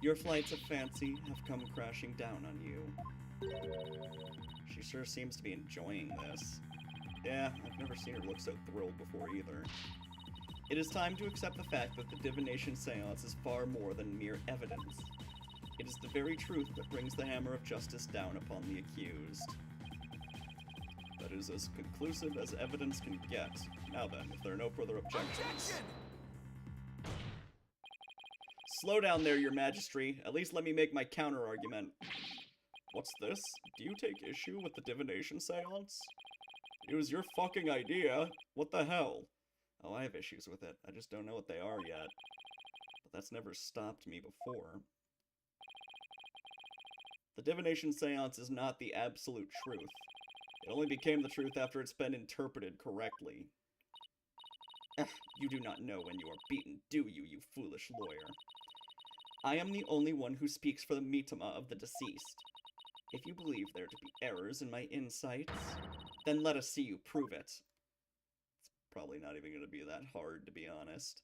Your flights of fancy have come crashing down on you. She sure seems to be enjoying this. Yeah, I've never seen her look so thrilled before either. It is time to accept the fact that the divination seance is far more than mere evidence. It is the very truth that brings the hammer of justice down upon the accused. That is as conclusive as evidence can get. Now then, if there are no further objections... Objection! Slow down there, your majesty. At least let me make my counter-argument. What's this? Do you take issue with the divination seance? It was your fucking idea. What the hell? Oh, I have issues with it. I just don't know what they are yet. But that's never stopped me before. The divination seance is not the absolute truth. It only became the truth after it's been interpreted correctly. You do not know when you are beaten, do you, you foolish lawyer? I am the only one who speaks for the mitama of the deceased. If you believe there to be errors in my insights, then let us see you prove it. It's probably not even going to be that hard, to be honest.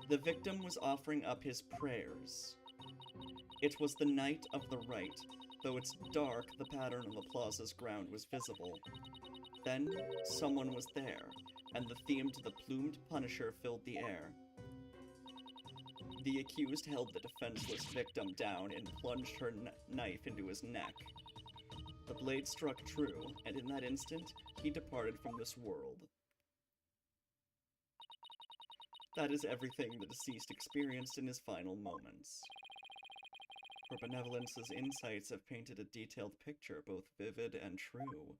The victim was offering up his prayers. It was the night of the rite. Though it's dark, the pattern on the plaza's ground was visible. Then, someone was there, and the theme to the plumed punisher filled the air. The accused held the defenseless victim down and plunged her knife into his neck. The blade struck true, and in that instant, he departed from this world. That is everything the deceased experienced in his final moments. Her benevolence's insights have painted a detailed picture, both vivid and true.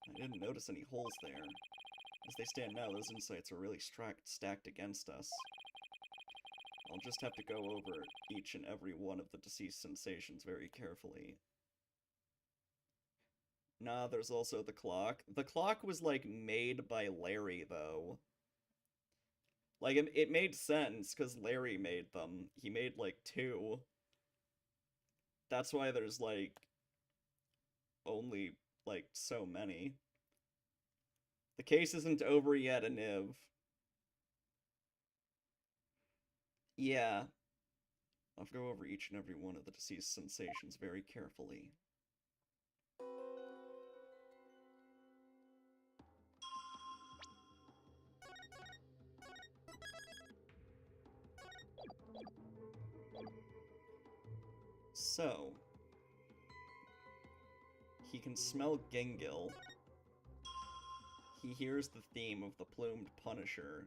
I didn't notice any holes there. As they stand now, those insights are really stacked against us. I'll just have to go over each and every one of the deceased sensations very carefully. Nah, there's also the clock. The clock was, like, made by Larry, though. Like, it made sense, because Larry made them. He made, like, 2. That's why there's, like, only, like, so many. The case isn't over yet, Aniv. Yeah. I'll go over each and every one of the deceased sensations very carefully. So, he can smell Gengil. He hears the theme of the plumed punisher.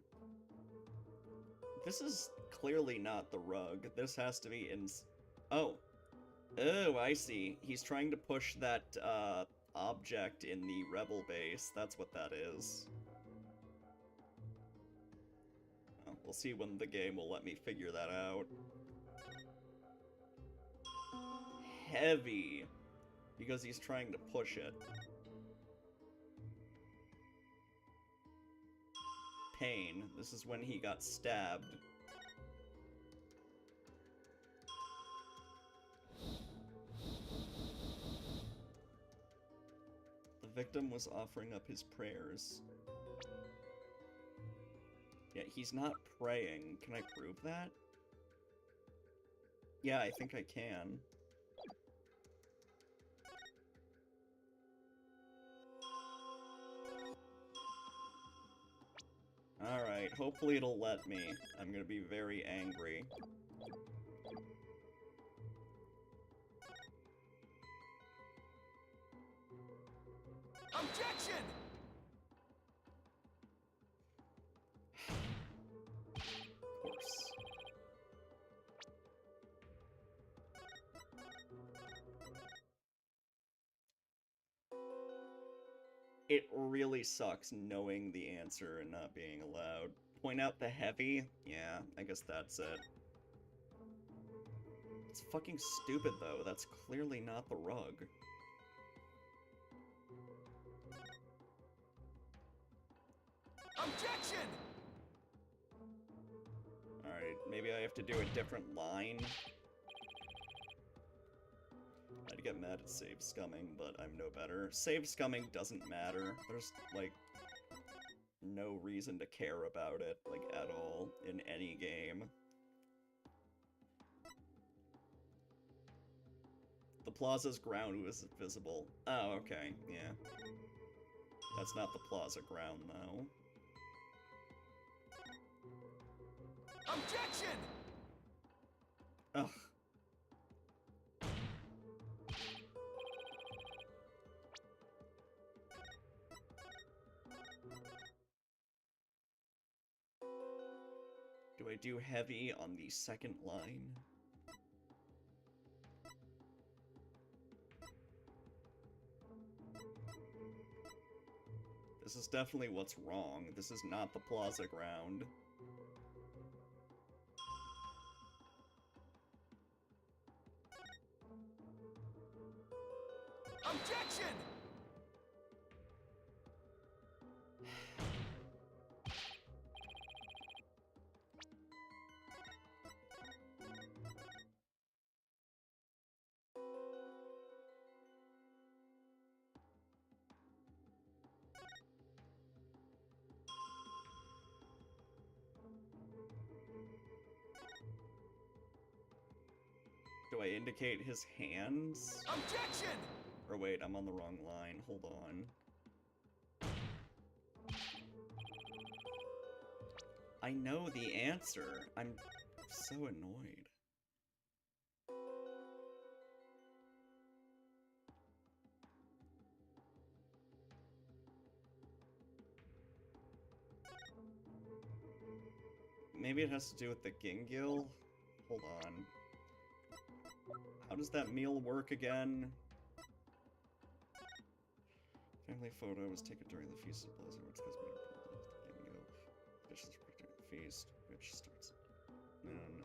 This is clearly not the rug. This has to be in... Oh. Oh, I see. He's trying to push that, object in the rebel base. That's what that is. Well, we'll see when the game will let me figure that out. Heavy. Because he's trying to push it. Pain. This is when he got stabbed. The victim was offering up his prayers. Yeah, he's not praying. Can I prove that? Yeah, I think I can. Alright, hopefully it'll let me. I'm gonna be very angry. Objection! Of course. It really sucks knowing the answer and not being allowed. Point out the heavy? Yeah, I guess that's it. It's fucking stupid, though. That's clearly not the rug. Objection! Alright, maybe I have to do a different line. I'd get mad at save scumming, but I'm no better. Save scumming doesn't matter. There's, like, no reason to care about it, like, at all, in any game. The plaza's ground was visible. Oh, okay, yeah. That's not the plaza ground, though. Objection! Ugh. Do I do heavy on the second line? This is definitely what's wrong. This is not the plaza ground. Objection! Do I indicate his hands? Objection! Or wait, I'm on the wrong line. Hold on. I know the answer. I'm so annoyed. Maybe it has to do with the Gingil? Hold on. How does that meal work again? Family photo was taken during the Feast of Blizzard, which has been Gingil. Dishes during the feast, which starts noon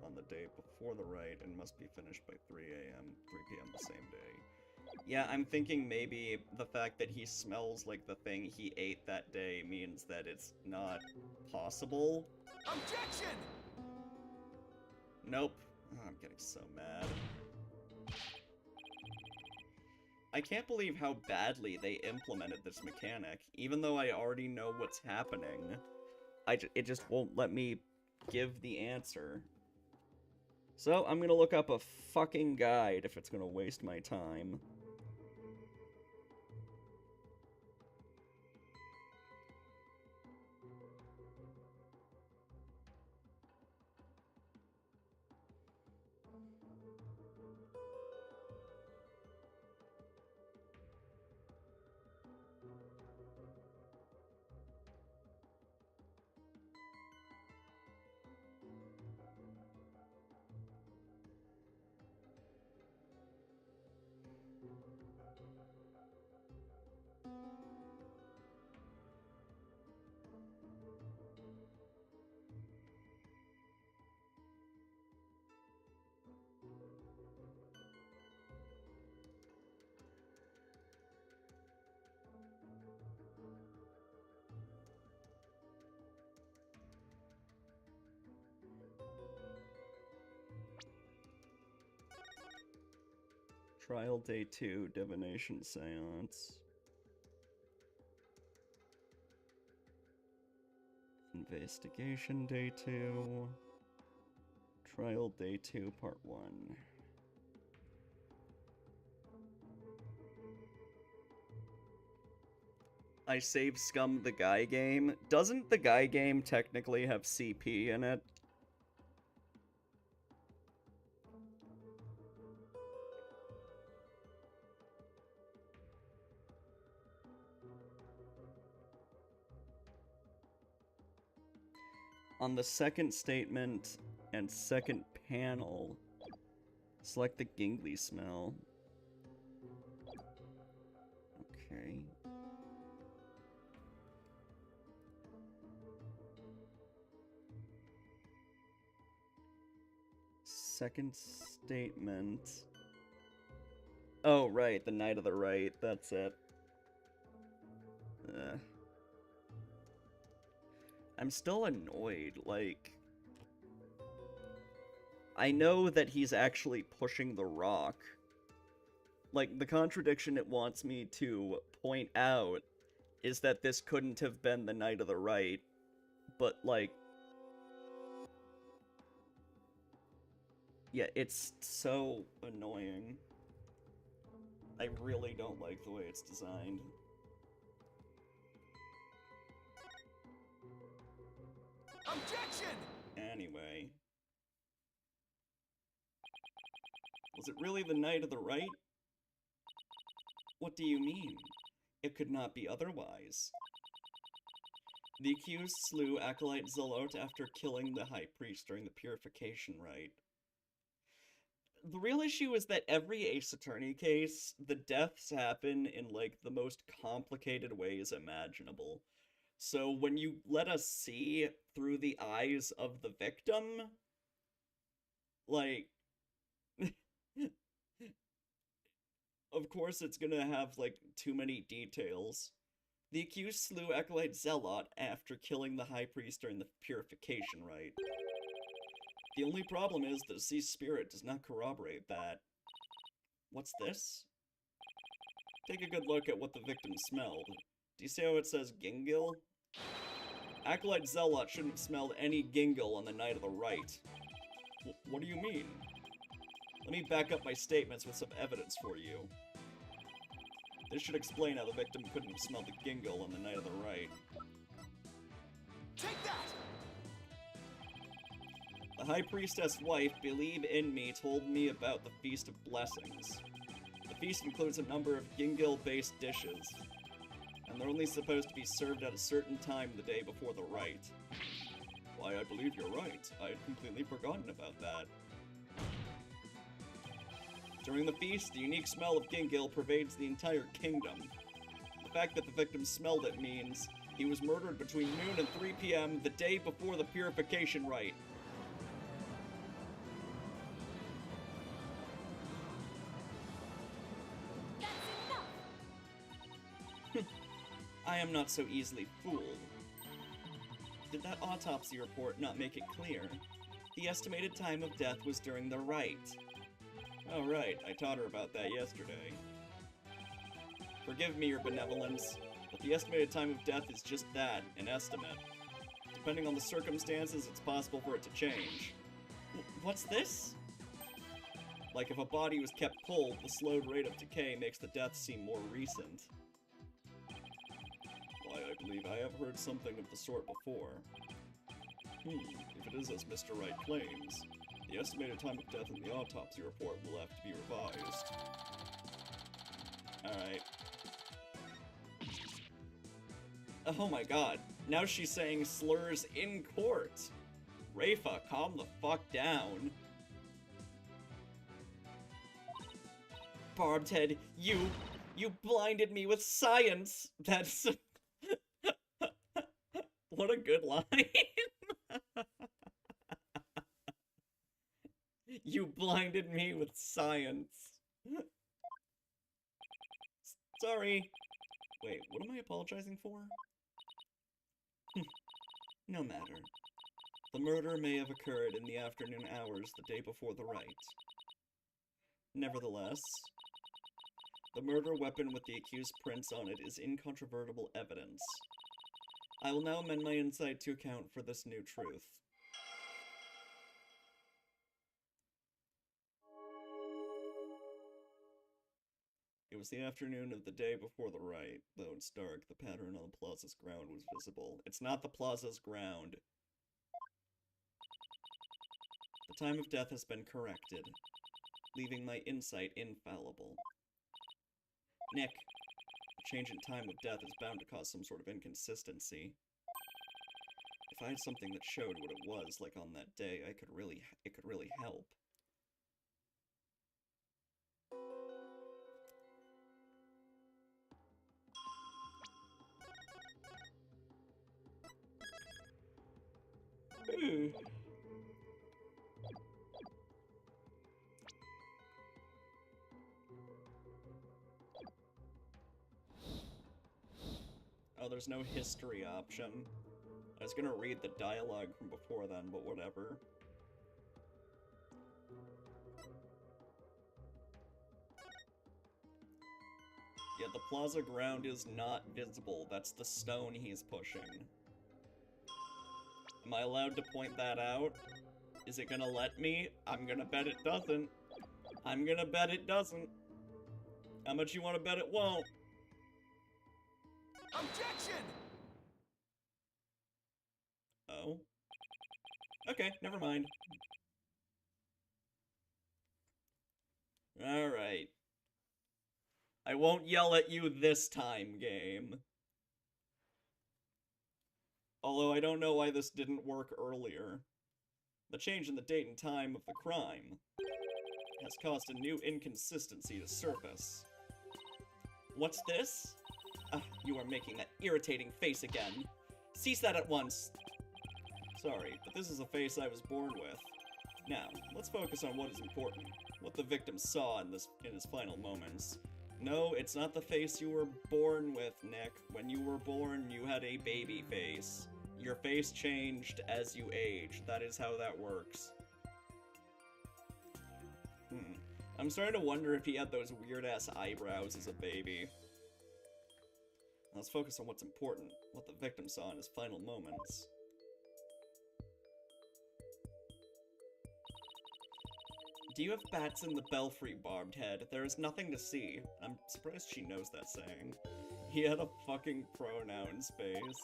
on the day before the rite and must be finished by 3 p.m. the same day. Yeah, I'm thinking maybe the fact that he smells like the thing he ate that day means that it's not possible. Objection! Nope. Oh, I'm getting so mad. I can't believe how badly they implemented this mechanic, even though I already know what's happening. It just won't let me give the answer. So, I'm gonna look up a fucking guide if it's gonna waste my time. Trial Day 2, Divination Seance. Investigation Day 2. Trial Day 2, Part 1. I save scum the guy game. Doesn't the guy game technically have CP in it? On the second statement and second panel, select the Gingly smell. Okay. second statement. Oh, right, the Knight of the Right, that's it. I'm still annoyed, like... I know that he's actually pushing the rock. Like, the contradiction it wants me to point out is that this couldn't have been the Knight of the Right, but, like... Yeah, it's so annoying. I really don't like the way it's designed. Objection! Anyway. Was it really the Knight of the Right? What do you mean? It could not be otherwise. The accused slew Acolyte Zealot after killing the High Priest during the Purification Rite. The real issue is that every Ace Attorney case, the deaths happen in, like, the most complicated ways imaginable. So when you let us see through the eyes of the victim, like... of course it's gonna have, like, too many details. The accused slew Acolyte Zealot after killing the High Priest during the Purification Rite. The only problem is the deceased spirit does not corroborate that. What's this? Take a good look at what the victim smelled. Do you see how it says Gingil? Acolyte Zealot shouldn't have smelled any Gingil on the Night of the Rite. What do you mean? Let me back up my statements with some evidence for you. This should explain how the victim couldn't have smelled the Gingil on the Night of the Rite. Take that! The High Priestess' wife, Believe in Me, told me about the Feast of Blessings. The feast includes a number of Gingil-based dishes, and they're only supposed to be served at a certain time the day before the rite. Why, I believe you're right. I had completely forgotten about that. During the feast, the unique smell of Gingil pervades the entire kingdom. The fact that the victim smelled it means he was murdered between noon and 3 p.m. the day before the Purification Rite. I am not so easily fooled. Did that autopsy report not make it clear? The estimated time of death was during the rite. Oh right, I taught her about that yesterday. Forgive me, your benevolence, but the estimated time of death is just that, an estimate. Depending on the circumstances, it's possible for it to change. What's this? Like if a body was kept cold, the slowed rate of decay makes the death seem more recent. Why, I believe I have heard something of the sort before. If it is as Mr. Wright claims, the estimated time of death in the autopsy report will have to be revised. Alright. Oh my god, now she's saying slurs in court! Rafa, calm the fuck down. Barbed head, you blinded me with science! That's... What a good line. You blinded me with science. Sorry. Wait, what am I apologizing for? No matter. The murder may have occurred in the afternoon hours the day before the rite. Nevertheless, the murder weapon with the accused prints on it is incontrovertible evidence. I will now amend my insight to account for this new truth. It was the afternoon of the day before the rite. Though it's dark, the pattern on the plaza's ground was visible. It's not the plaza's ground. The time of death has been corrected, leaving my insight infallible. Nick, a change in time of death is bound to cause some sort of inconsistency. If I had something that showed what it was like on that day, it could really help. Oh, there's no history option. I was gonna read the dialogue from before then, but whatever. Yeah, the plaza ground is not visible. That's the stone he's pushing. Am I allowed to point that out? Is it gonna let me? I'm gonna bet it doesn't. I'm gonna bet it doesn't. How much you wanna bet it won't? Objection! Oh. Okay, never mind. Alright. I won't yell at you this time, game. Although I don't know why this didn't work earlier. The change in the date and time of the crime has caused a new inconsistency to surface. What's this? Ah, you are making that irritating face again. Cease that at once. Sorry, but this is a face I was born with. Now, let's focus on what is important. What the victim saw in his final moments. No, it's not the face you were born with, Nick. When you were born, you had a baby face. Your face changed as you aged. That is how that works. I'm starting to wonder if he had those weird-ass eyebrows as a baby. Let's focus on what's important. What the victim saw in his final moments. Do you have bats in the belfry, Barbed Head? There is nothing to see. I'm surprised she knows that saying. He had a fucking pronoun space.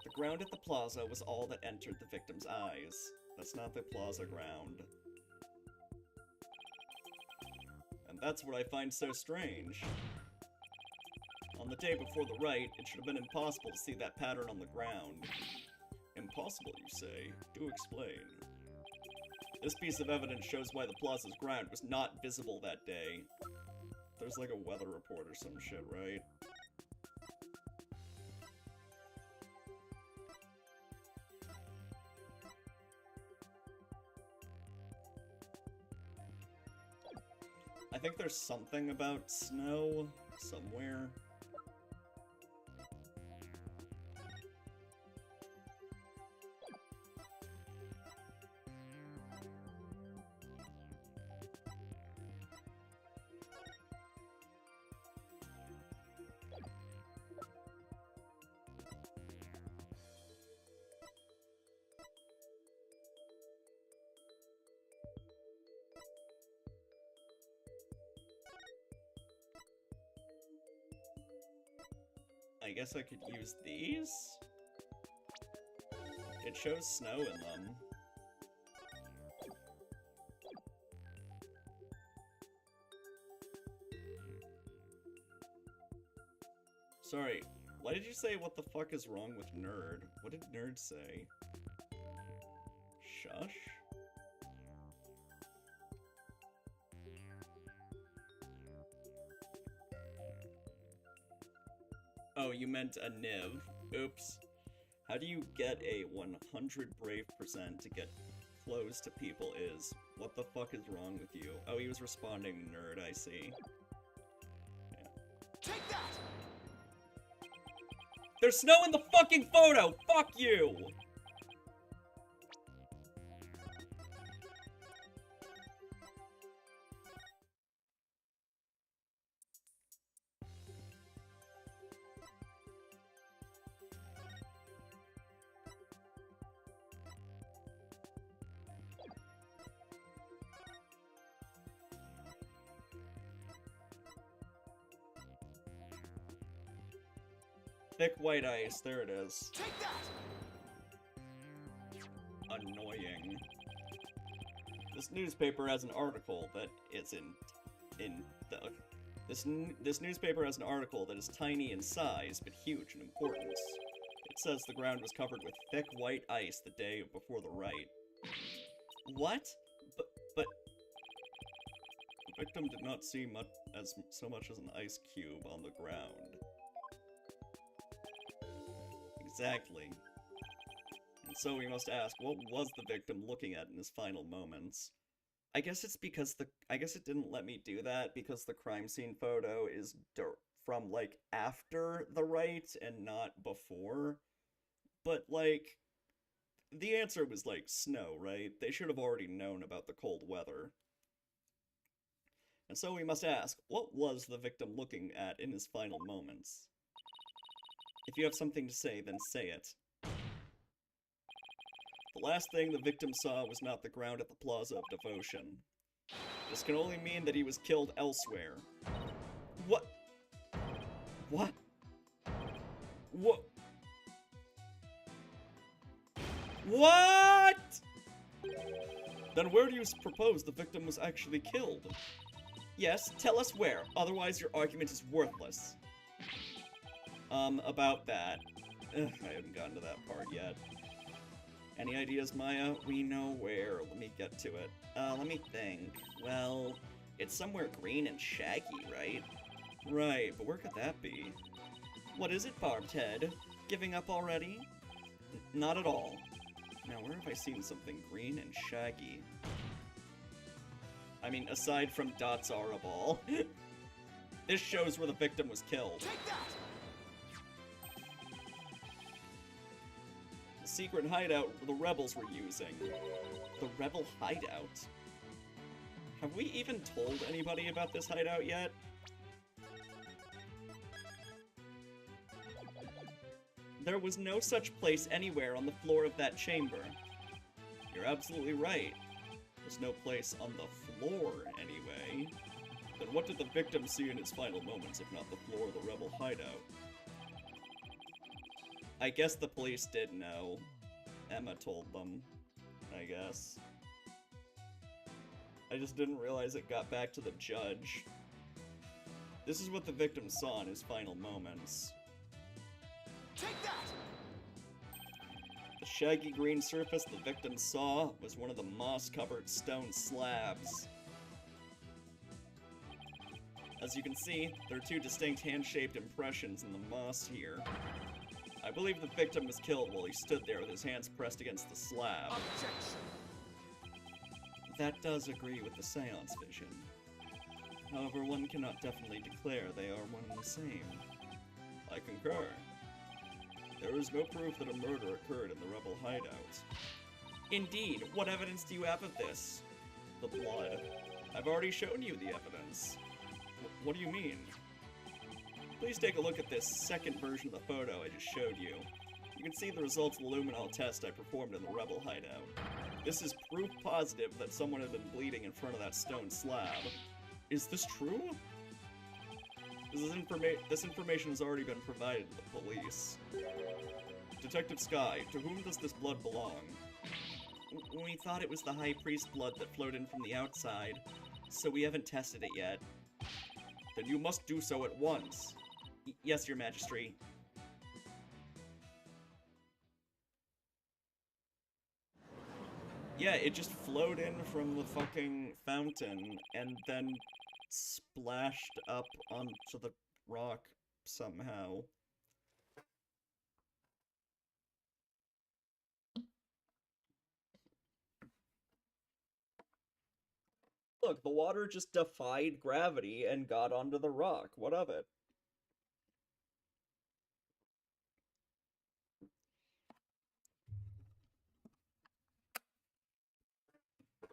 The ground at the plaza was all that entered the victim's eyes. That's not the plaza ground. And that's what I find so strange. On the day before the rite, it should have been impossible to see that pattern on the ground. Impossible, you say? Do explain. This piece of evidence shows why the plaza's ground was not visible that day. There's like a weather report or some shit, right? I think there's something about snow somewhere. I guess I could use these? It shows snow in them. Sorry, why did you say what the fuck is wrong with nerd? What did nerd say? Shush? Oh, you meant a niv. Oops. How do you get a 100 brave percent to get close to people is? What the fuck is wrong with you? Oh, he was responding to nerd, I see. Yeah. Take that! There's snow in the fucking photo! Fuck you! Thick white ice, there it is. Take that! Annoying. This newspaper has an article that is this newspaper has an article that is tiny in size but huge in importance. It says the ground was covered with thick white ice the day before the rite. What? But the victim did not see so much as an ice cube on the ground. Exactly. And so we must ask, what was the victim looking at in his final moments? I guess it's because I guess it didn't let me do that because the crime scene photo is from, like, after the rite and not before. But, like, the answer was, like, snow, right? They should have already known about the cold weather. And so we must ask, what was the victim looking at in his final moments? If you have something to say, then say it. The last thing the victim saw was not the ground at the Plaza of Devotion. This can only mean that he was killed elsewhere. What? What? What? What? Then where do you propose the victim was actually killed? Yes, tell us where, otherwise your argument is worthless. About that. Ugh, I haven't gotten to that part yet. Any ideas, Maya? We know where. Let me get to it. Let me think. Well, it's somewhere green and shaggy, right? Right, but where could that be? What is it, Barbed Head? Giving up already? Not at all. Now, where have I seen something green and shaggy? I mean, aside from Dot's Aura Ball. This shows where the victim was killed. Take that! The secret hideout the rebels were using. The rebel hideout? Have we even told anybody about this hideout yet? There was no such place anywhere on the floor of that chamber. You're absolutely right. There's no place on the floor, anyway. Then what did the victim see in his final moments, if not the floor of the rebel hideout? I guess the police did know. Emma told them, I guess. I just didn't realize it got back to the judge. This is what the victim saw in his final moments. Take that! The shaggy green surface the victim saw was one of the moss-covered stone slabs. As you can see, there are two distinct hand-shaped impressions in the moss here. I believe the victim was killed while he stood there with his hands pressed against the slab. Objection! That does agree with the seance vision. However, one cannot definitely declare they are one and the same. I concur. There is no proof that a murder occurred in the rebel hideout. Indeed, what evidence do you have of this? The blood. I've already shown you the evidence. What do you mean? Please take a look at this second version of the photo I just showed you. You can see the results of the luminol test I performed in the rebel hideout. This is proof positive that someone had been bleeding in front of that stone slab. Is this true? This information has already been provided to the police. Detective Sky, to whom does this blood belong? We thought it was the High Priest blood that flowed in from the outside, so we haven't tested it yet. Then you must do so at once. Yes, Your Majesty. Yeah, it just flowed in from the fucking fountain and then splashed up onto the rock somehow. Look, the water just defied gravity and got onto the rock. What of it?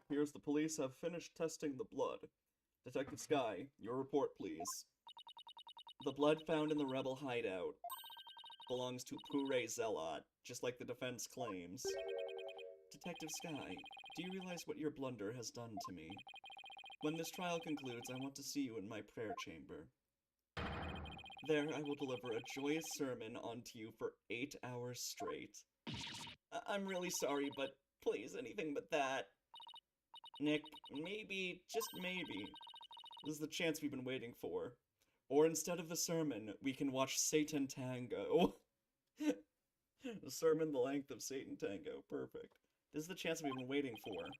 Here's the police have finished testing the blood. Detective Sky, your report, please. The blood found in the rebel hideout belongs to Pure Zealot, just like the defense claims. Detective Sky, do you realize what your blunder has done to me? When this trial concludes, I want to see you in my prayer chamber. There, I will deliver a joyous sermon onto you for 8 hours straight. I'm really sorry, but please, anything but that. Nick, maybe, just maybe, this is the chance we've been waiting for. Or instead of the sermon, we can watch Satan Tango. The sermon the length of Satan Tango, perfect. This is the chance we've been waiting for.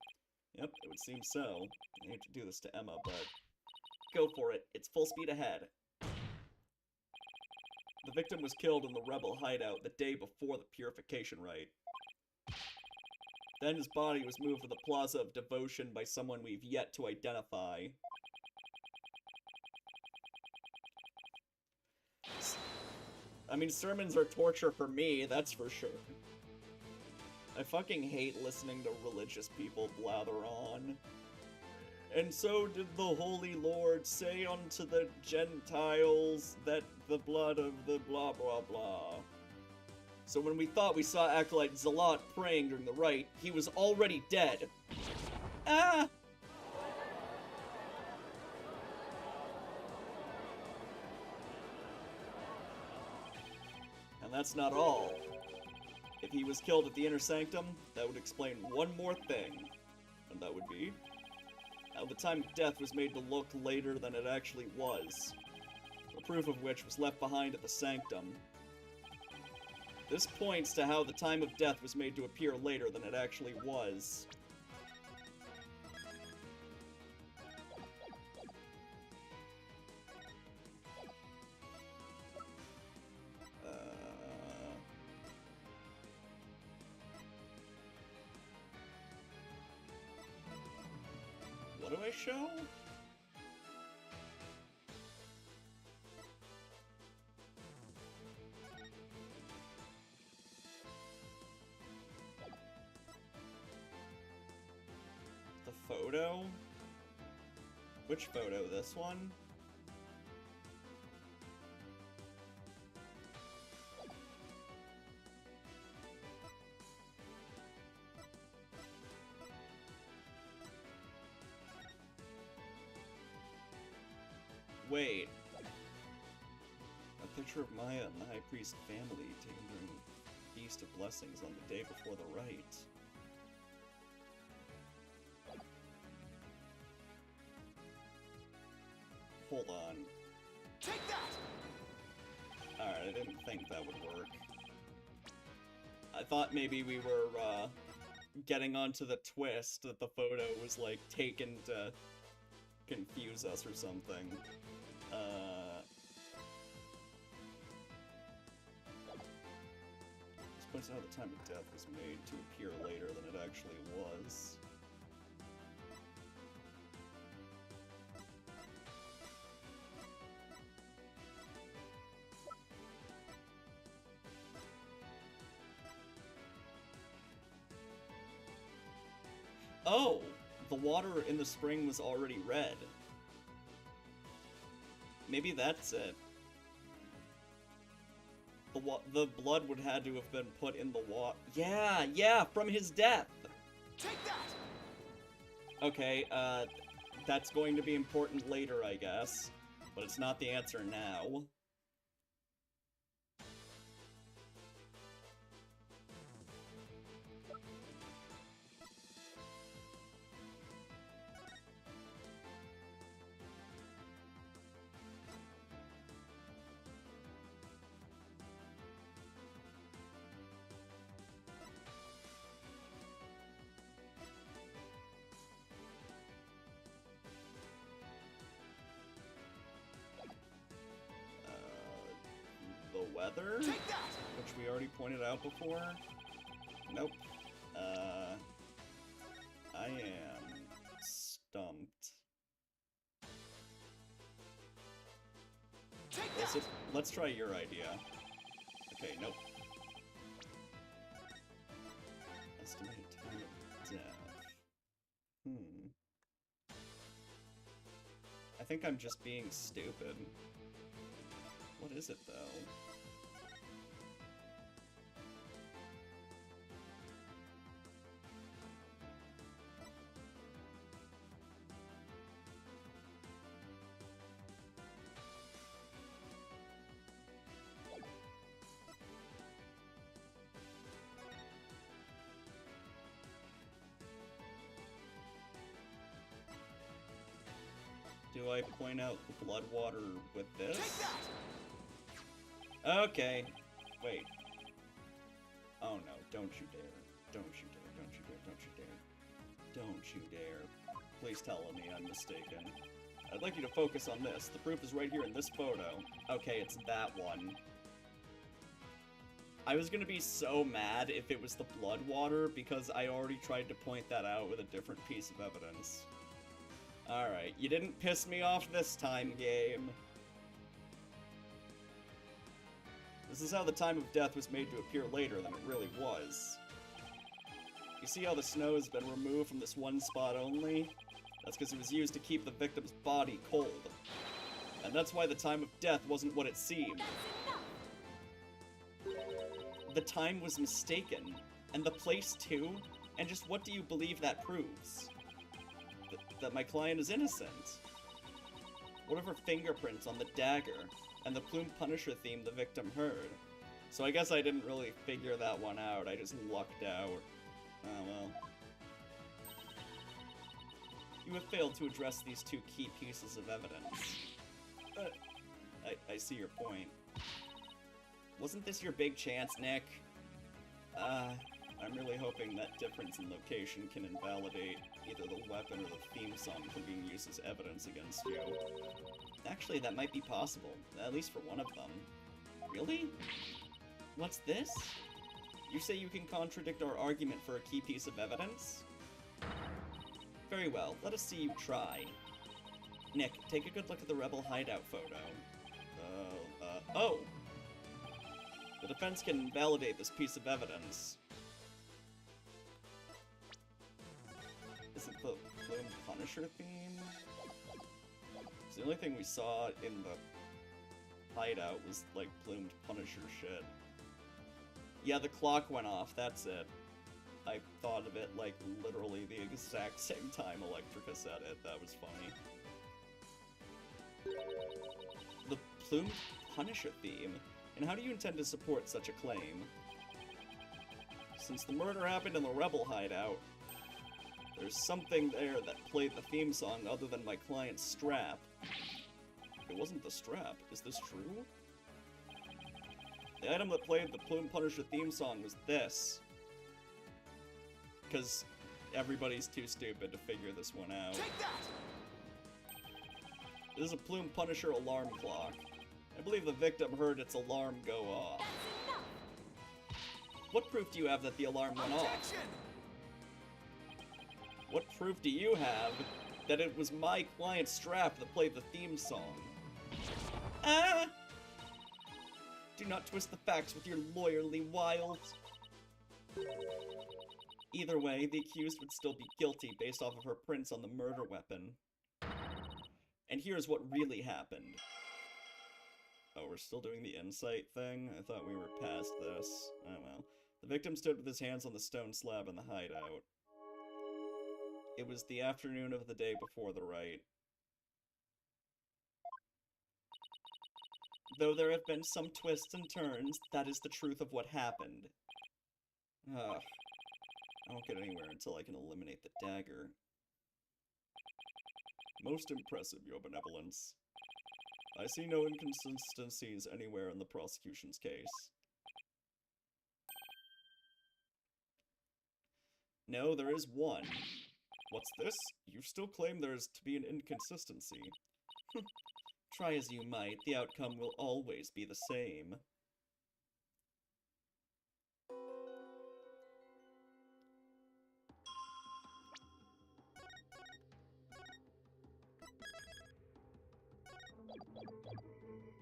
Yep, it would seem so. I hate to do this to Emma, but go for it. It's full speed ahead. The victim was killed in the rebel hideout the day before the purification rite. Then his body was moved to the Plaza of Devotion by someone we've yet to identify. I mean, sermons are torture for me, that's for sure. I fucking hate listening to religious people blather on. And so did the Holy Lord say unto the Gentiles that the blood of the blah blah blah. So when we thought we saw Acolyte Zealot praying during the rite, he was already dead. Ah! And that's not all. If he was killed at the Inner Sanctum, that would explain one more thing. And that would be how the time of death was made to look later than it actually was. The proof of which was left behind at the Sanctum. This points to how the time of death was made to appear later than it actually was. What do I show? The photo? Which photo? This one? Wait. A picture of Maya and the High Priest family taken during the Feast of Blessings on the day before the rite. Hold on. Take that! Alright, I didn't think that would work. I thought maybe we were, getting onto the twist that the photo was, like, taken to confuse us or something. This points out how the time of death was made to appear later than it actually was. Oh! The water in the spring was already red. Maybe that's it. The blood would had to have been put in the water. Yeah, from his death! Take that! Okay, that's going to be important later, I guess. But it's not the answer now. The weather, Take that! which we already pointed out before. Nope. I am stumped. Take that! Let's try your idea. Okay, nope. Estimated time of death. I think I'm just being stupid. What is it, though? Do I point out the blood water with this? Take that! Okay. Wait. Oh no, don't you dare. Don't you dare, don't you dare, don't you dare. Don't you dare. Please tell me I'm mistaken. I'd like you to focus on this. The proof is right here in this photo. Okay, it's that one. I was gonna be so mad if it was the blood water, because I already tried to point that out with a different piece of evidence. Alright, you didn't piss me off this time, game. This is how the time of death was made to appear later than it really was. You see how the snow has been removed from this one spot only? That's because it was used to keep the victim's body cold. And that's why the time of death wasn't what it seemed. The time was mistaken, and the place too, and just what do you believe that proves? That my client is innocent. What of her fingerprints on the dagger, and the Plume Punisher theme the victim heard? So I guess I didn't really figure that one out, I just lucked out. Oh well. You have failed to address these two key pieces of evidence. I see your point. Wasn't this your big chance, Nick? I'm really hoping that difference in location can invalidate either the weapon or the theme song from being used as evidence against you. Actually, that might be possible, at least for one of them. Really? What's this? You say you can contradict our argument for a key piece of evidence? Very well, let us see you try. Nick, take a good look at the Rebel hideout photo. Oh! The defense can invalidate this piece of evidence. Is it the Plume Punisher theme? So the only thing we saw in the hideout was, like, Plumed Punisher shit. Yeah, the clock went off, that's it. I thought of it, like, literally the exact same time Electrica said it. That was funny. The Plumed Punisher theme? And how do you intend to support such a claim? Since the murder happened in the Rebel hideout, there's something there that played the theme song other than my client's strap. It wasn't the strap. Is this true? The item that played the Plume Punisher theme song was this. Because everybody's too stupid to figure this one out. Take that! This is a Plume Punisher alarm clock. I believe the victim heard its alarm go off. What proof do you have that the alarm went off? Objection! What proof do you have that it was my client's strap that played the theme song? Ah! Do not twist the facts with your lawyerly wiles. Either way, the accused would still be guilty based off of her prints on the murder weapon. And here's what really happened. Oh, we're still doing the insight thing? I thought we were past this. Oh well. The victim stood with his hands on the stone slab in the hideout. It was the afternoon of the day before the rite. Though there have been some twists and turns, that is the truth of what happened. Ugh. I won't get anywhere until I can eliminate the dagger. Most impressive, Your Benevolence. I see no inconsistencies anywhere in the prosecution's case. No, there is one. What's this? You still claim there is to be an inconsistency. Try as you might, the outcome will always be the same.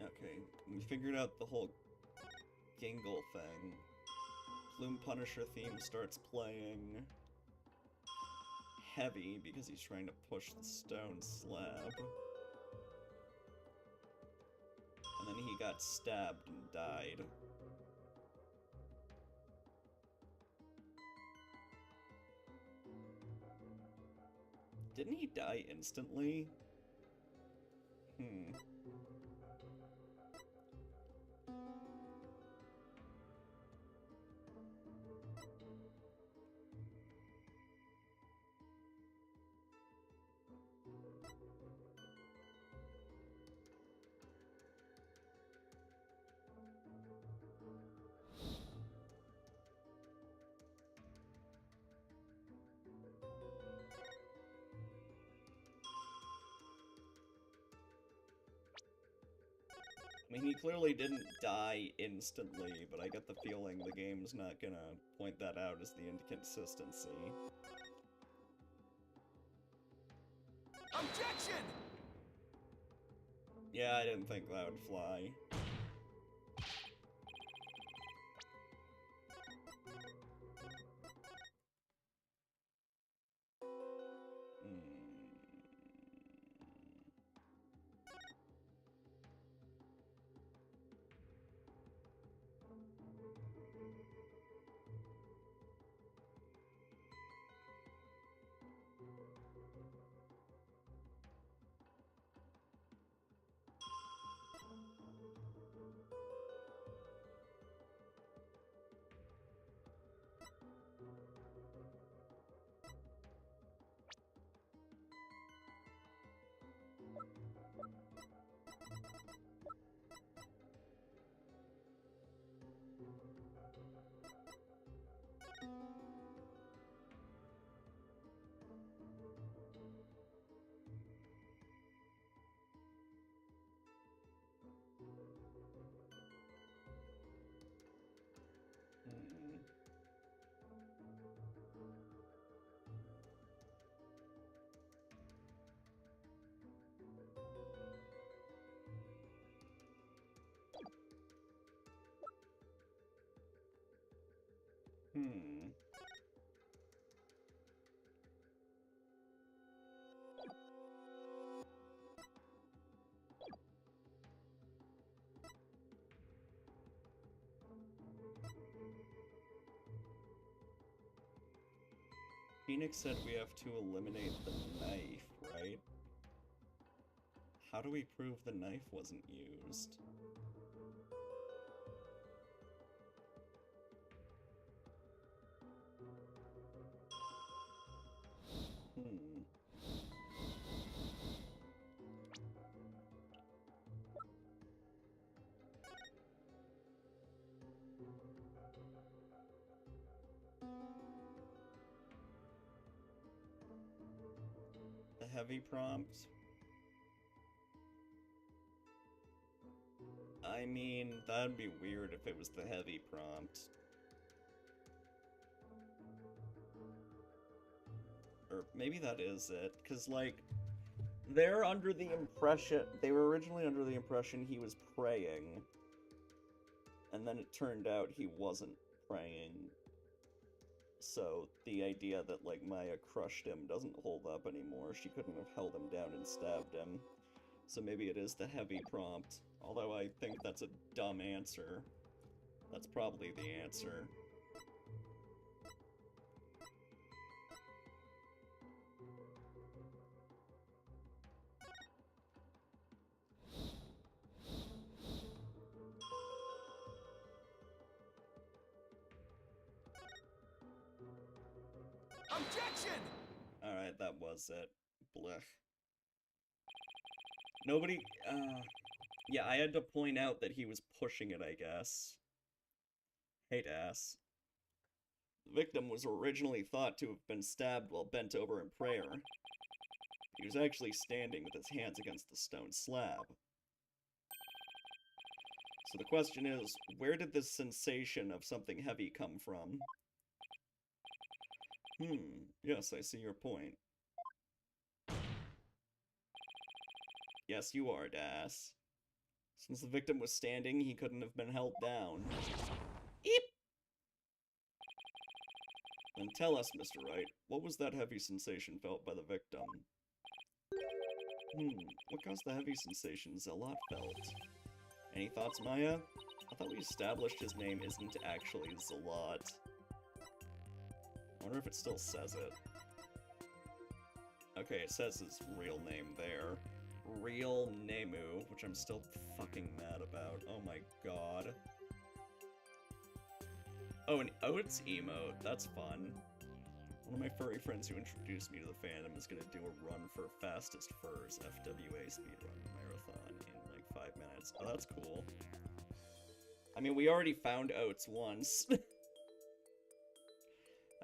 Okay, we figured out the whole Gingle thing. Plume Punisher theme starts playing. Heavy, because he's trying to push the stone slab. And then he got stabbed and died. Didn't he die instantly? I mean, he clearly didn't die instantly, but I get the feeling the game's not gonna point that out as the inconsistency. Objection! Yeah, I didn't think that would fly. Hmm. Phoenix said we have to eliminate the knife, right? How do we prove the knife wasn't used? Hmm. The heavy prompt? I mean, that'd be weird if it was the heavy prompt. Or maybe that is it, because, like, they were originally under the impression he was praying, and then it turned out he wasn't praying. So the idea that, like, Maya crushed him doesn't hold up anymore. She couldn't have held him down and stabbed him. So maybe it is the heavy prompt, although I think that's a dumb answer. That's probably the answer. Objection! Alright, that was it. Blech. Nobody, yeah, I had to point out that he was pushing it, I guess. Hate ass. The victim was originally thought to have been stabbed while bent over in prayer. He was actually standing with his hands against the stone slab. So the question is, where did this sensation of something heavy come from? Yes, I see your point. Yes, you are, Das. Since the victim was standing, he couldn't have been held down. Eep! Then tell us, Mr. Wright, what was that heavy sensation felt by the victim? What caused the heavy sensation Zelot felt? Any thoughts, Maya? I thought we established his name isn't actually Zelot. I wonder if it still says it. Okay, it says his real name there. Real Nemu, which I'm still fucking mad about. Oh my god. Oh, an Oats emote. That's fun. One of my furry friends who introduced me to the fandom is gonna do a run for Fastest Furs FWA speedrun marathon in like 5 minutes. Oh, that's cool. I mean, we already found Oats once.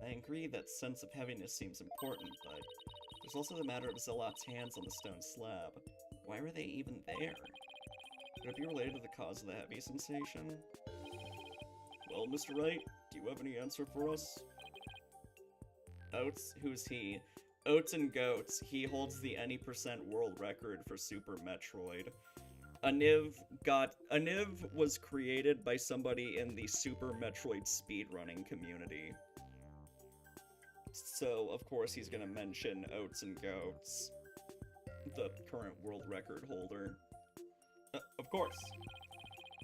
I agree that sense of heaviness seems important, but there's also the matter of Zelot's hands on the stone slab. Why were they even there? Could it be related to the cause of the heavy sensation? Well, Mr. Wright, do you have any answer for us? Oats? Who's he? Oats and Goats. He holds the any % world record for Super Metroid. Aniv was created by somebody in the Super Metroid speedrunning community. So, of course, he's gonna mention Oats and Goats, the current world record holder. Of course.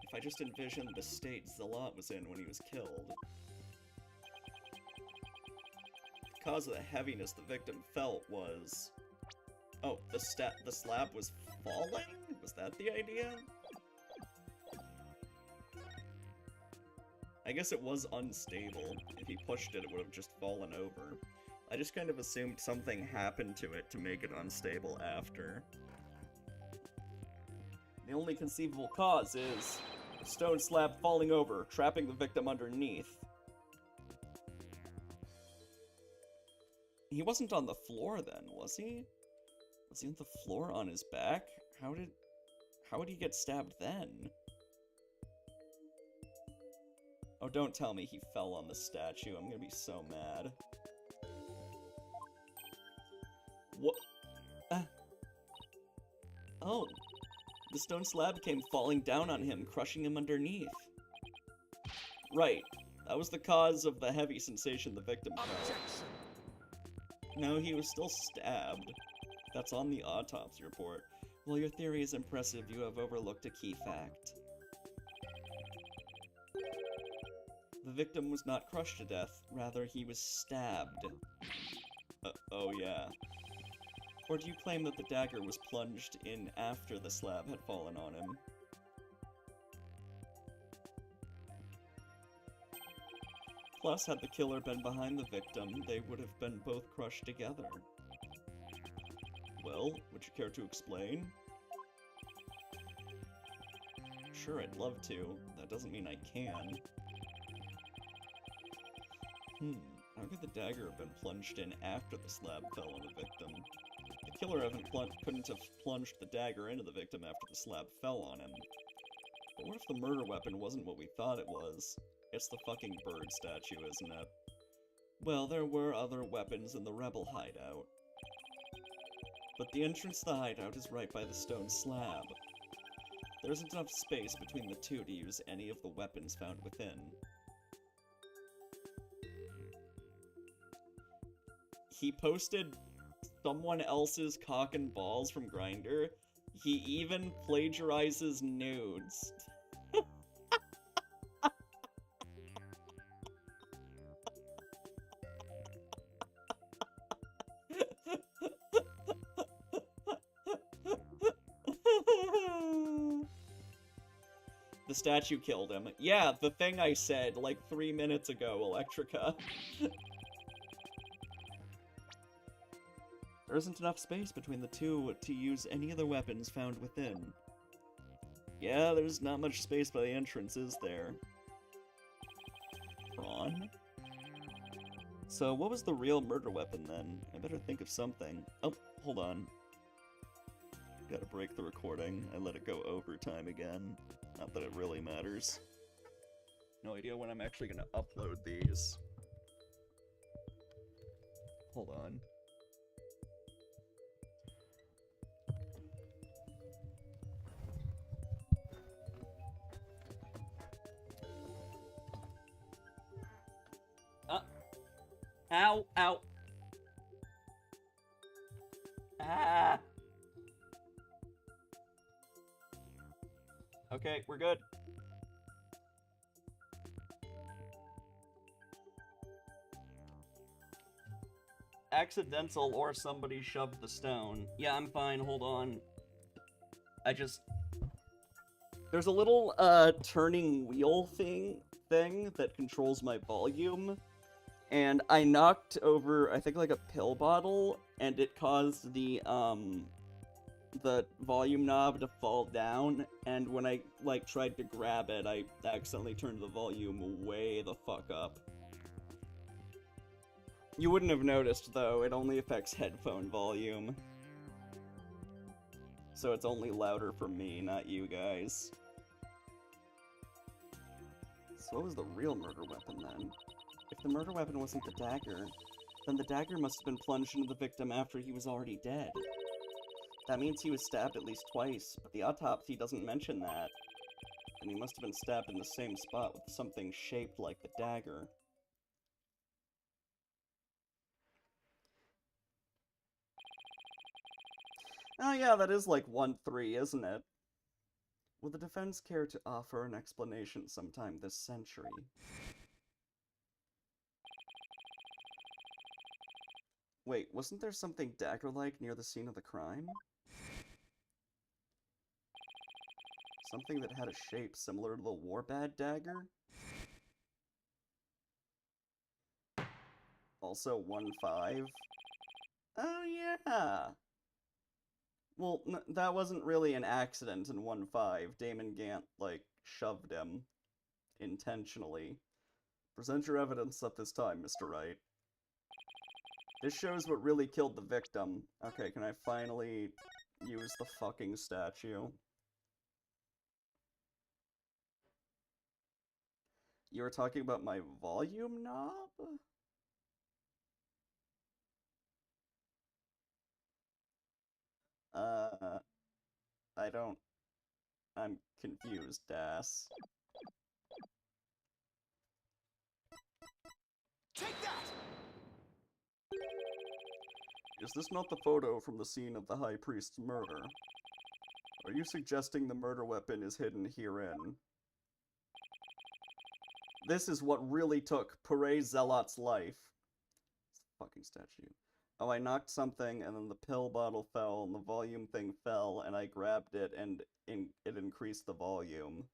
If I just envisioned the state Zelot was in when he was killed. The cause of the heaviness the victim felt was... Oh, the slab was falling? Was that the idea? I guess it was unstable. If he pushed it, it would have just fallen over. I just kind of assumed something happened to it to make it unstable after. The only conceivable cause is a stone slab falling over, trapping the victim underneath. He wasn't on the floor then, was he? Was he on the floor on his back? How would he get stabbed then? Oh, don't tell me he fell on the statue. I'm gonna be so mad. What? Oh. The stone slab came falling down on him, crushing him underneath. Right. That was the cause of the heavy sensation the victim felt. No, he was still stabbed. That's on the autopsy report. While your theory is impressive, you have overlooked a key fact. The victim was not crushed to death, rather he was stabbed. Oh yeah. Or do you claim that the dagger was plunged in after the slab had fallen on him? Plus, had the killer been behind the victim, they would have been both crushed together. Well, would you care to explain? Sure, I'd love to. That doesn't mean I can. How could the dagger have been plunged in after the slab fell on the victim? The killer couldn't have plunged the dagger into the victim after the slab fell on him. But what if the murder weapon wasn't what we thought it was? It's the fucking bird statue, isn't it? Well, there were other weapons in the rebel hideout. But the entrance to the hideout is right by the stone slab. There isn't enough space between the two to use any of the weapons found within. He posted someone else's cock and balls from Grindr. He even plagiarizes nudes. The statue killed him. Yeah, the thing I said like 3 minutes ago, Electrica. There isn't enough space between the two to use any of the weapons found within. Yeah, there's not much space by the entrance, is there? Prawn? So, what was the real murder weapon then? I better think of something. Oh, hold on. Gotta break the recording. I let it go overtime again. Not that it really matters. No idea when I'm actually gonna upload these. Hold on. Ow, ow. Ah. Okay, we're good. Accidental or somebody shoved the stone. Yeah, I'm fine, hold on. There's a little, turning wheel thing that controls my volume. And I knocked over, I think, like a pill bottle, and it caused the volume knob to fall down, and when I, like, tried to grab it, I accidentally turned the volume way the fuck up. You wouldn't have noticed, though. It only affects headphone volume. So it's only louder for me, not you guys. So what was the real murder weapon, then? If the murder weapon wasn't the dagger, then the dagger must have been plunged into the victim after he was already dead. That means he was stabbed at least twice, but the autopsy doesn't mention that. And he must have been stabbed in the same spot with something shaped like the dagger. Oh yeah, that is like 1-3, isn't it? Will the defense care to offer an explanation sometime this century? Wait, wasn't there something dagger-like near the scene of the crime? Something that had a shape similar to the Warbad dagger? Also 1-5? Oh yeah! Well, that wasn't really an accident in 1-5. Damon Gant, like, shoved him intentionally. Present your evidence at this time, Mr. Wright. This shows what really killed the victim. Okay, can I finally use the fucking statue? You were talking about my volume knob? I don't... I'm confused, Das. Take that! Is this not the photo from the scene of the High Priest's murder? Are you suggesting the murder weapon is hidden herein? This is what really took Pere Zealot's life. Fucking statue. Oh, I knocked something, and then the pill bottle fell, and the volume thing fell, and I grabbed it, and it increased the volume.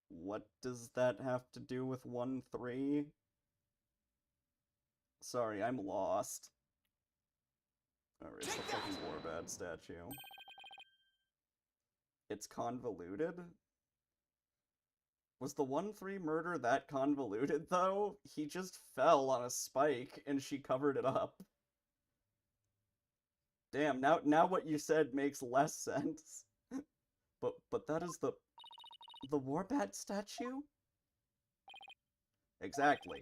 What does that have to do with 1-3? Sorry, I'm lost. Alright, it's the fucking Warbad statue. It's convoluted? Was the 1-3 murder that convoluted, though? He just fell on a spike, and she covered it up. Damn, now what you said makes less sense. But that is the Warbad statue? Exactly.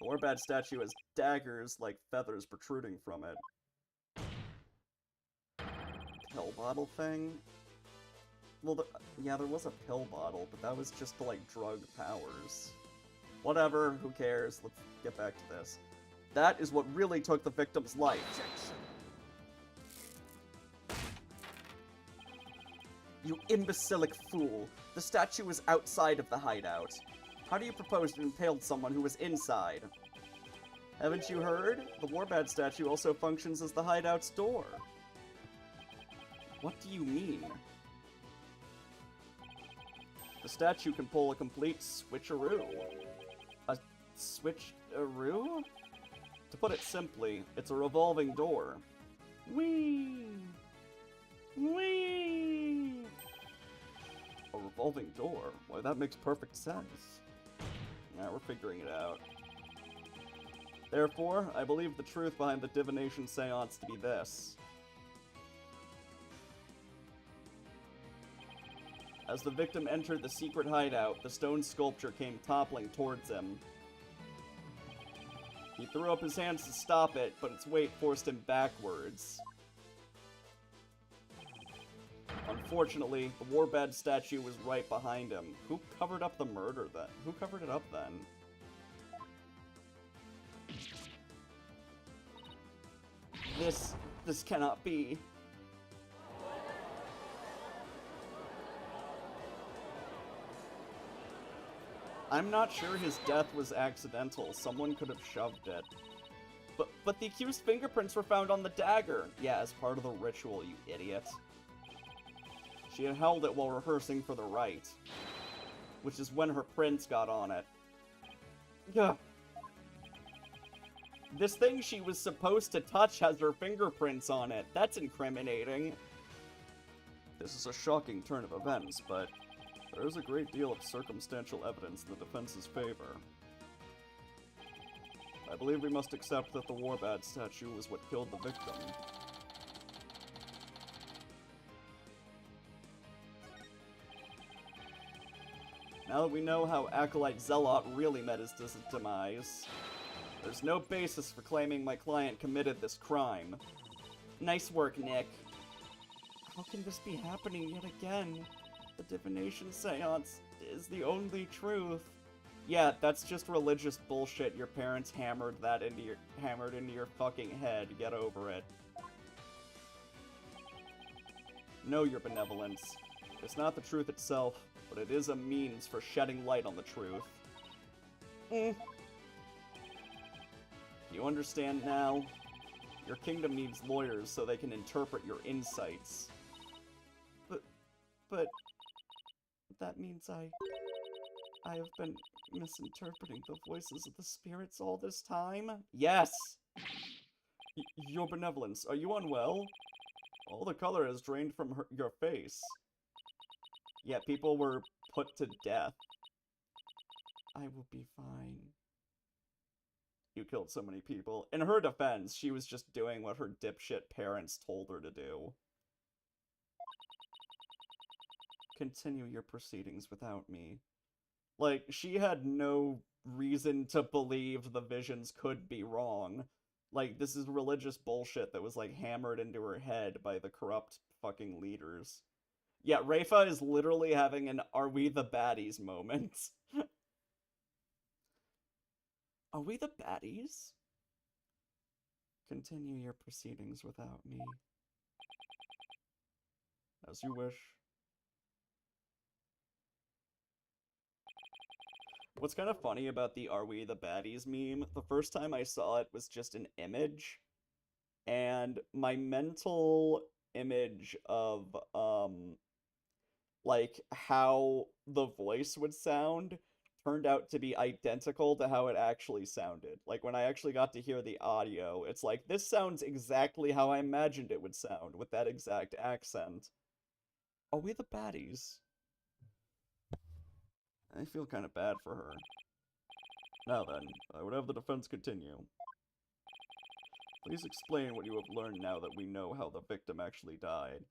The Warbad statue has daggers like feathers protruding from it. Pill bottle thing? Well, yeah, there was a pill bottle, but that was just to, like, drug powers. Whatever, who cares? Let's get back to this. That is what really took the victim's life. You imbecilic fool. The statue was outside of the hideout. How do you propose to impale someone who was inside? Haven't you heard? The Warbad statue also functions as the hideout's door. What do you mean? The statue can pull a complete switcheroo. A switcheroo? To put it simply, it's a revolving door. Whee! Whee! A revolving door? Why, that makes perfect sense. Now we're figuring it out. Therefore, I believe the truth behind the divination seance to be this. As the victim entered the secret hideout, the stone sculpture came toppling towards him. He threw up his hands to stop it, but its weight forced him backwards. Unfortunately, the Warbad statue was right behind him. Who covered up the murder then? Who covered it up then? This cannot be. I'm not sure his death was accidental. Someone could have shoved it. But the accused's fingerprints were found on the dagger. Yeah, as part of the ritual, you idiot. She had held it while rehearsing for the rite, which is when her prints got on it. Ugh. This thing she was supposed to touch has her fingerprints on it. That's incriminating. This is a shocking turn of events, but there is a great deal of circumstantial evidence in the defense's favor. I believe we must accept that the Warbad statue was what killed the victim. Now that we know how Acolyte Zealot really met his demise, there's no basis for claiming my client committed this crime. Nice work, Nick. How can this be happening yet again? The divination seance is the only truth. Yeah, that's just religious bullshit. Your parents hammered into your fucking head. Get over it. Know your benevolence. It's not the truth itself, but it is a means for shedding light on the truth. You understand now? Your kingdom needs lawyers so they can interpret your insights. But that means I have been misinterpreting the voices of the spirits all this time? Yes! Your benevolence, are you unwell? All the color has drained from your face. Yeah, people were put to death. I will be fine. You killed so many people. In her defense, she was just doing what her dipshit parents told her to do. Continue your proceedings without me. Like, she had no reason to believe the visions could be wrong. Like, this is religious bullshit that was, like, hammered into her head by the corrupt fucking leaders. Yeah, Rafa is literally having an "Are we the baddies" moment. Are we the baddies? Continue your proceedings without me. As you wish. What's kind of funny about the "Are we the baddies" meme, the first time I saw it was just an image, and my mental image of, like, how the voice would sound turned out to be identical to how it actually sounded. Like, when I actually got to hear the audio, it's like, this sounds exactly how I imagined it would sound, with that exact accent. Are we the baddies? I feel kind of bad for her. Now then, I would have the defense continue. Please explain what you have learned now that we know how the victim actually died.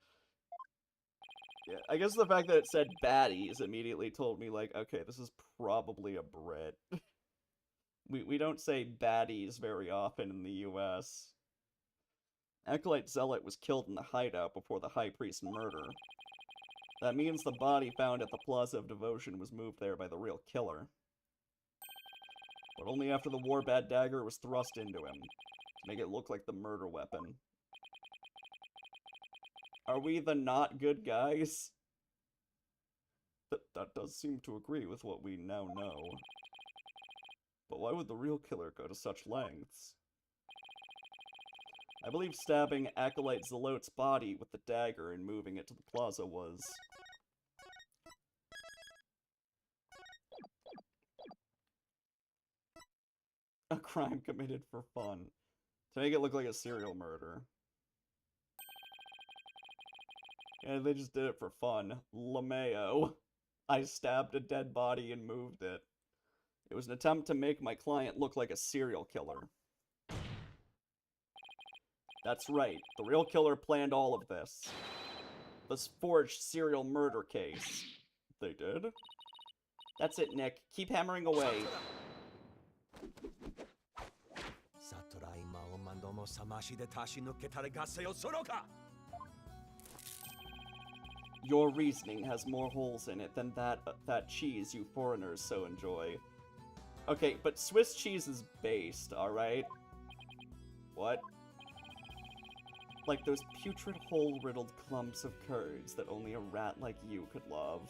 Yeah, I guess the fact that it said baddies immediately told me, like, okay, this is probably a Brit. we don't say baddies very often in the US. Acolyte Zealot was killed in the hideout before the High Priest murder. That means the body found at the Plaza of Devotion was moved there by the real killer. But only after the Warbad dagger was thrust into him, to make it look like the murder weapon. Are we the not good guys? That does seem to agree with what we now know. But why would the real killer go to such lengths? I believe stabbing Acolyte Zealot's body with the dagger and moving it to the plaza was... a crime committed for fun. To make it look like a serial murder. Yeah, they just did it for fun. LeMayo. I stabbed a dead body and moved it. It was an attempt to make my client look like a serial killer. That's right. The real killer planned all of this. This forged serial murder case. They did? That's it, Nick. Keep hammering away. Your reasoning has more holes in it than that cheese you foreigners so enjoy. Okay, but Swiss cheese is based, alright? What? Like those putrid hole-riddled clumps of curds that only a rat like you could love.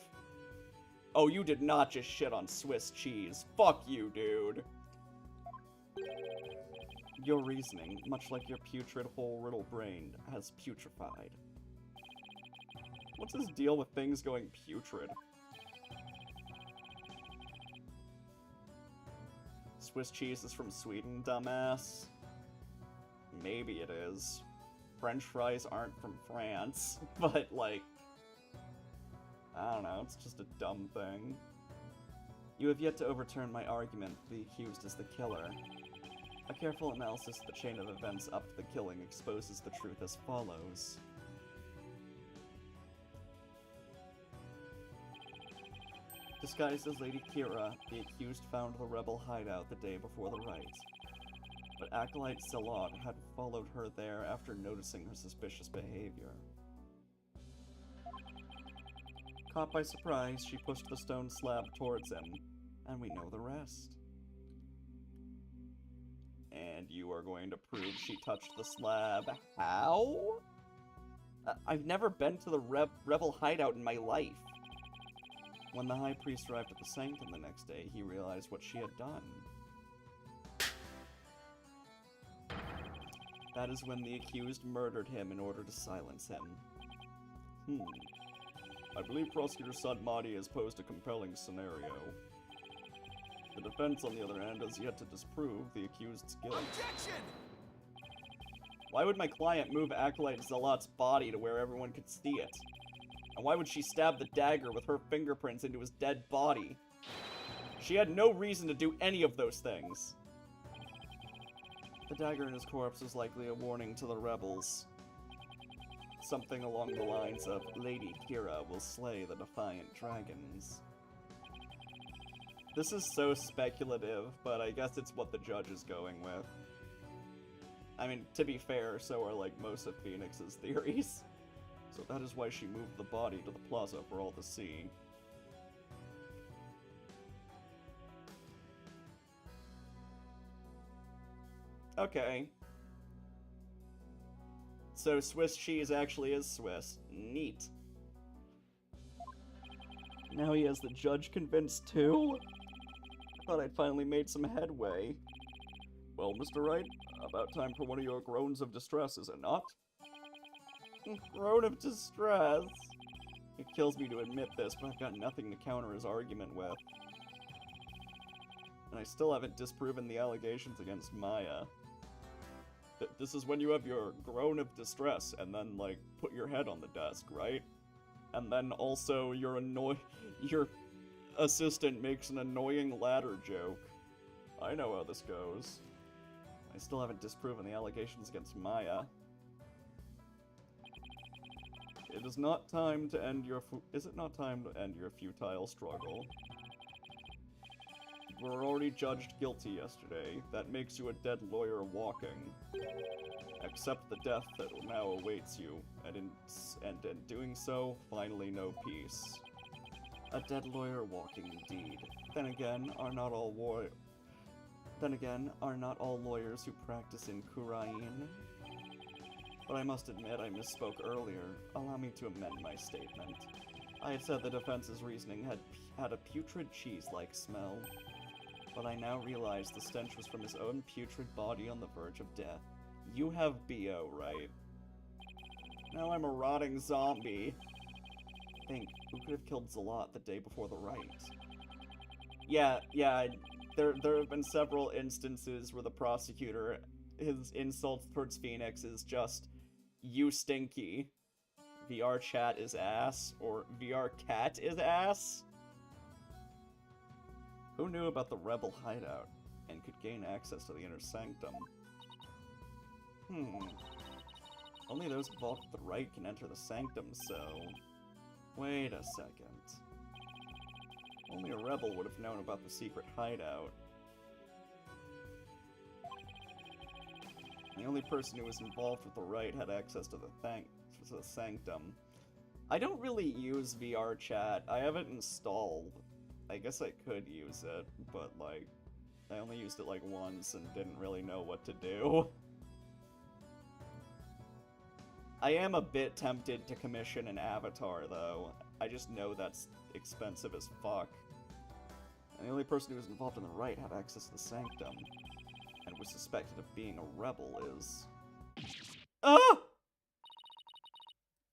Oh, you did not just shit on Swiss cheese. Fuck you, dude. Your reasoning, much like your putrid hole-riddled brain, has putrefied. What's his deal with things going putrid? Swiss cheese is from Sweden, dumbass. Maybe it is. French fries aren't from France, but, like... I don't know, it's just a dumb thing. You have yet to overturn my argument the accused is the killer. A careful analysis of the chain of events up to the killing exposes the truth as follows. Disguised as Lady Kira, the accused found the rebel hideout the day before the rite. But Acolyte Zealot had followed her there after noticing her suspicious behavior. Caught by surprise, she pushed the stone slab towards him, and we know the rest. And you are going to prove she touched the slab. How? I've never been to the rebel hideout in my life. When the High Priest arrived at the Sanctum the next day, he realized what she had done. That is when the accused murdered him in order to silence him. I believe Prosecutor Sadmati has posed a compelling scenario. The defense, on the other hand, has yet to disprove the accused's guilt. Objection! Why would my client move Acolyte Zealot's body to where everyone could see it? And why would she stab the dagger with her fingerprints into his dead body? She had no reason to do any of those things. The dagger in his corpse was likely a warning to the rebels. Something along the lines of, Lady Kira will slay the defiant dragons. This is so speculative, but I guess it's what the judge is going with. I mean, to be fair, so are like most of Phoenix's theories. So that is why she moved the body to the plaza for all to see. Okay. So Swiss cheese actually is Swiss. Neat. Now he has the judge convinced too? I thought I'd finally made some headway. Well, Mr. Wright, about time for one of your groans of distress, is it not? Groan of distress? It kills me to admit this, but I've got nothing to counter his argument with. And I still haven't disproven the allegations against Maya. This is when you have your groan of distress, and then, like, put your head on the desk, right? And then also your assistant makes an annoying ladder joke. I know how this goes. I still haven't disproven the allegations against Maya. It is not time to end your is it not time to end your futile struggle? You were already judged guilty yesterday. That makes you a dead lawyer walking. Accept the death that now awaits you, and in doing so, finally know peace. A dead lawyer walking indeed. Then again, are not all lawyers who practice in Kurain? But I must admit I misspoke earlier. Allow me to amend my statement. I had said the defense's reasoning had a putrid cheese-like smell. But I now realize the stench was from his own putrid body on the verge of death. You have BO, right? Now I'm a rotting zombie. Think, who could have killed Zealot the day before the rite? Yeah, there have been several instances where the prosecutor, his insults towards Phoenix is just, you stinky. VR chat is ass, or VR cat is ass? Who knew about the rebel hideout, and could gain access to the inner sanctum? Only those involved with the rite can enter the sanctum, so... Wait a second. Only a rebel would have known about the secret hideout. The only person who was involved with the rite had access to the sanctum. I don't really use VR chat. I have it installed. I guess I could use it, but like, I only used it like once and didn't really know what to do. I am a bit tempted to commission an avatar, though. I just know that's expensive as fuck. And the only person who was involved in the rite had access to the sanctum, and was suspected of being a rebel is... Ah!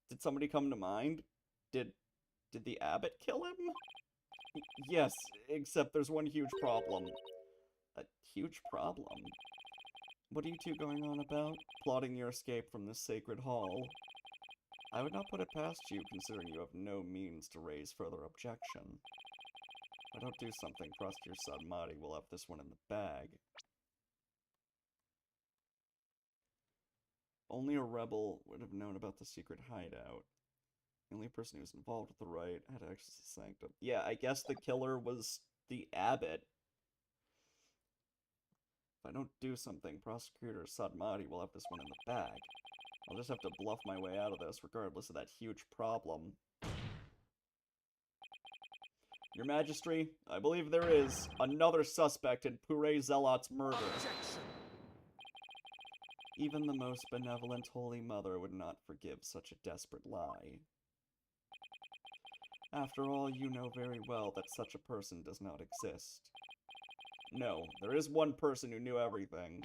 Did somebody come to mind? Did the abbot kill him? Yes, except there's one huge problem. A huge problem? What are you two going on about? Plotting your escape from this sacred hall? I would not put it past you, considering you have no means to raise further objection. If I don't do something, Prosecutor Sadmati will have this one in the bag. Only a rebel would have known about the secret hideout. The only person who was involved with the rite had access to the sanctum. Yeah, I guess the killer was the abbot. If I don't do something, Prosecutor Sadmati will have this one in the bag. I'll just have to bluff my way out of this, regardless of that huge problem. Your Majesty, I believe there is another suspect in Puree Zealot's murder. Objection. Even the most benevolent Holy Mother would not forgive such a desperate lie. After all, you know very well that such a person does not exist. No, there is one person who knew everything.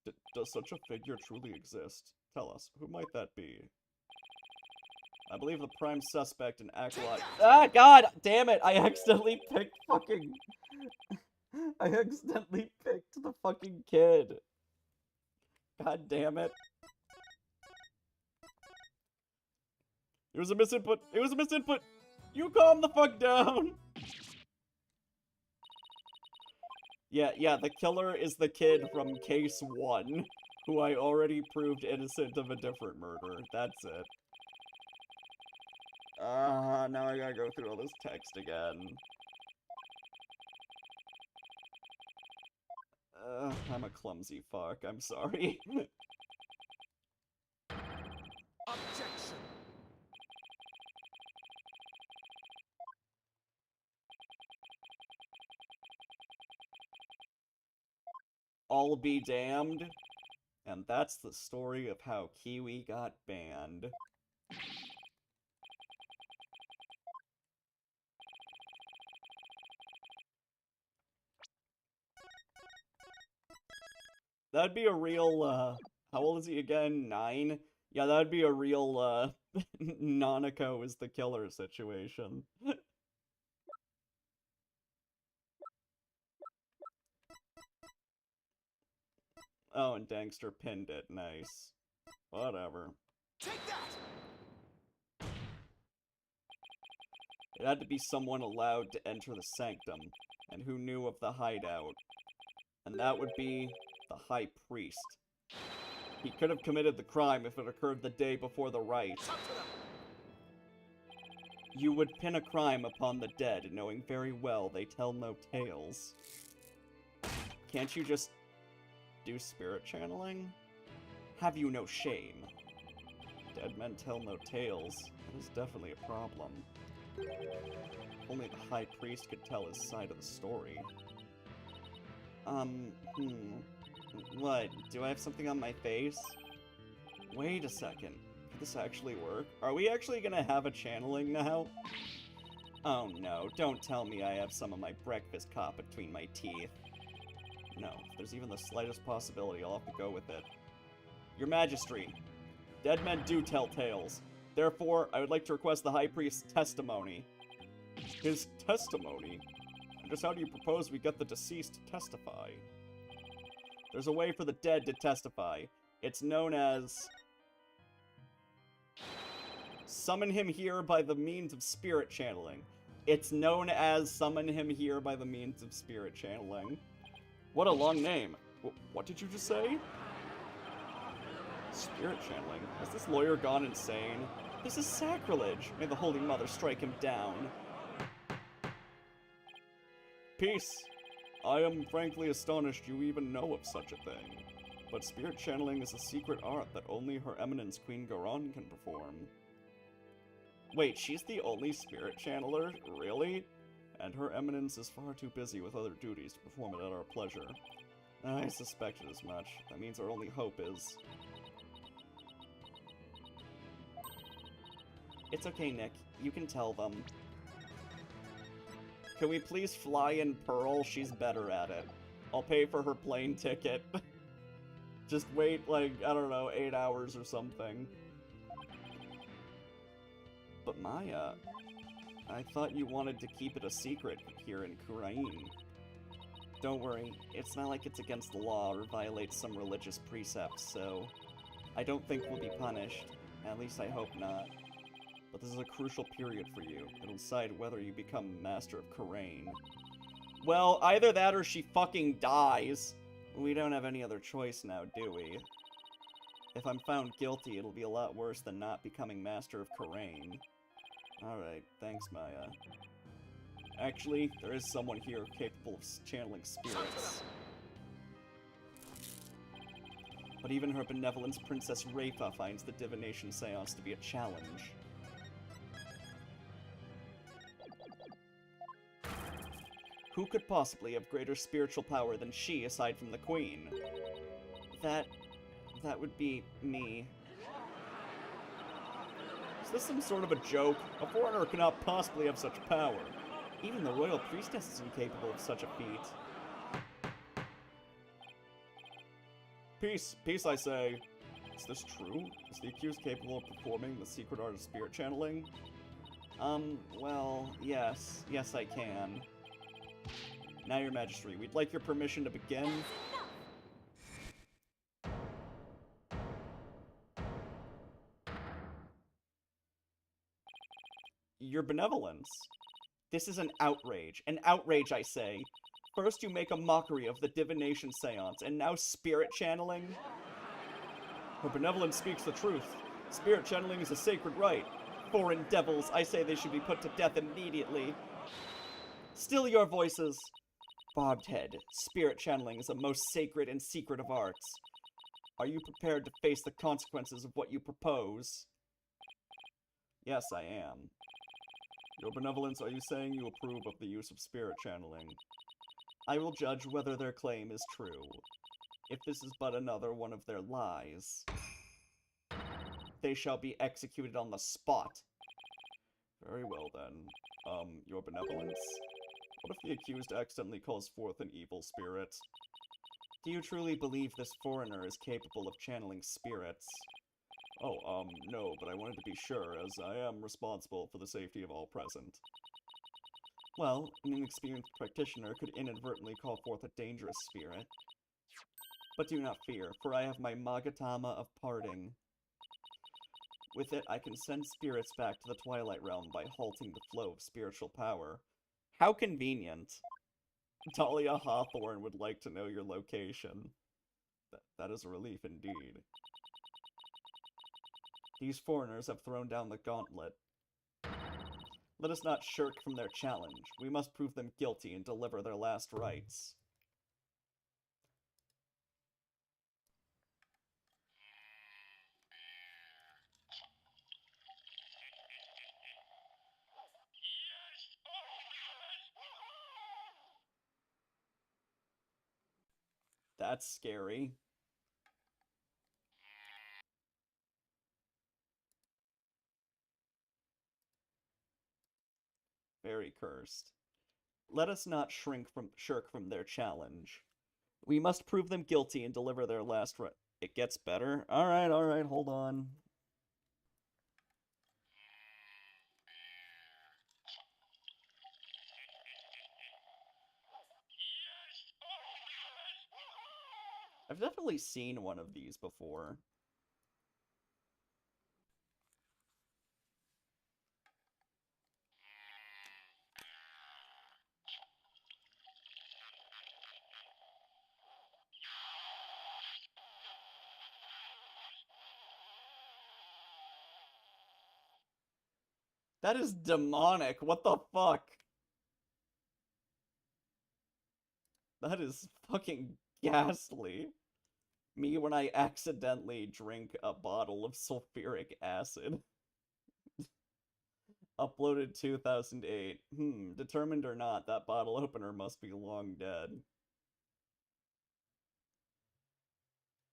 Does such a figure truly exist? Tell us, who might that be? I believe the prime suspect in Acolyte— Ah, god damn it! I accidentally picked fucking... I accidentally picked the fucking kid. God damn it. It was a misinput. It was a misinput. You calm the fuck down. Yeah, the killer is the kid from case 1, who I already proved innocent of a different murder. That's it. Now I gotta go through all this text again. I'm a clumsy fuck, I'm sorry. Objection. I'll be damned. And that's the story of how Kiwi got banned. That'd be a real, how old is he again? 9? Yeah, that'd be a real, Nanako is the killer situation. Oh, and Dangster pinned it. Nice. Whatever. Take that! It had to be someone allowed to enter the sanctum, and who knew of the hideout. And that would be the High Priest. He could have committed the crime if it occurred the day before the rite. You would pin a crime upon the dead, knowing very well they tell no tales. Can't you just do spirit channeling? Have you no shame? Dead men tell no tales. That is definitely a problem. Only the High Priest could tell his side of the story. What? Do I have something on my face? Wait a second. Could this actually work? Are we actually gonna have a channeling now? Oh no, don't tell me I have some of my breakfast caught between my teeth. No, if there's even the slightest possibility, I'll have to go with it. Your Majesty, dead men do tell tales. Therefore, I would like to request the High Priest's testimony. His testimony? And just how do you propose we get the deceased to testify? There's a way for the dead to testify. It's known as... Summon him here by the means of spirit channeling. It's known as summon him here by the means of spirit channeling. What a long name. What did you just say? Spirit channeling? Has this lawyer gone insane? This is sacrilege. May the Holy Mother strike him down. Peace. I am frankly astonished you even know of such a thing. But spirit channeling is a secret art that only Her Eminence Queen Garon can perform. Wait, she's the only spirit channeler? Really? And Her Eminence is far too busy with other duties to perform it at our pleasure. I suspected as much. That means our only hope is... It's okay, Nick. You can tell them. Can we please fly in Pearl? She's better at it. I'll pay for her plane ticket. Just wait, like, I don't know, 8 hours or something. But Maya, I thought you wanted to keep it a secret here in Kurain. Don't worry, it's not like it's against the law or violates some religious precepts, so I don't think we'll be punished. At least I hope not. But this is a crucial period for you. It'll decide whether you become Master of Kurain. Well, either that or she fucking dies. We don't have any other choice now, do we? If I'm found guilty, it'll be a lot worse than not becoming Master of Kurain. Alright, thanks, Maya. Actually, there is someone here capable of channeling spirits. But even her benevolence, Princess Rafa, finds the divination seance to be a challenge. Who could possibly have greater spiritual power than she, aside from the Queen? That would be me. Is this some sort of a joke? A foreigner cannot possibly have such power. Even the royal priestess is incapable of such a feat. Peace, peace, I say. Is this true? Is the accused capable of performing the secret art of spirit channeling? Well, yes. Yes, I can. Now, Your Majesty, we'd like your permission to begin. your benevolence. This is an outrage. An outrage, I say. First you make a mockery of the divination seance, and now spirit channeling? Her benevolence speaks the truth. Spirit channeling is a sacred right. Foreign devils, I say they should be put to death immediately. Still your voices. Bobbed head, spirit channeling is a most sacred and secret of arts. Are you prepared to face the consequences of what you propose? Yes, I am. Your benevolence, are you saying you approve of the use of spirit channeling? I will judge whether their claim is true. If this is but another one of their lies, they shall be executed on the spot. Very well then. Your benevolence? What if the accused accidentally calls forth an evil spirit? Do you truly believe this foreigner is capable of channeling spirits? Oh, no, but I wanted to be sure, as I am responsible for the safety of all present. Well, an inexperienced practitioner could inadvertently call forth a dangerous spirit. But do not fear, for I have my Magatama of Parting. With it, I can send spirits back to the Twilight Realm by halting the flow of spiritual power. How convenient. Dahlia Hawthorne would like to know your location. That is a relief indeed. These foreigners have thrown down the gauntlet. Let us not shirk from their challenge. We must prove them guilty and deliver their last rites. That's scary. Very cursed. Let us not shirk from their challenge. We must prove them guilty and deliver their last right. It gets better? Alright, hold on. I've definitely seen one of these before. That is demonic. What the fuck? That is fucking ghastly. Me when I accidentally drink a bottle of sulfuric acid. Uploaded 2008. Determined or not, that bottle opener must be long dead.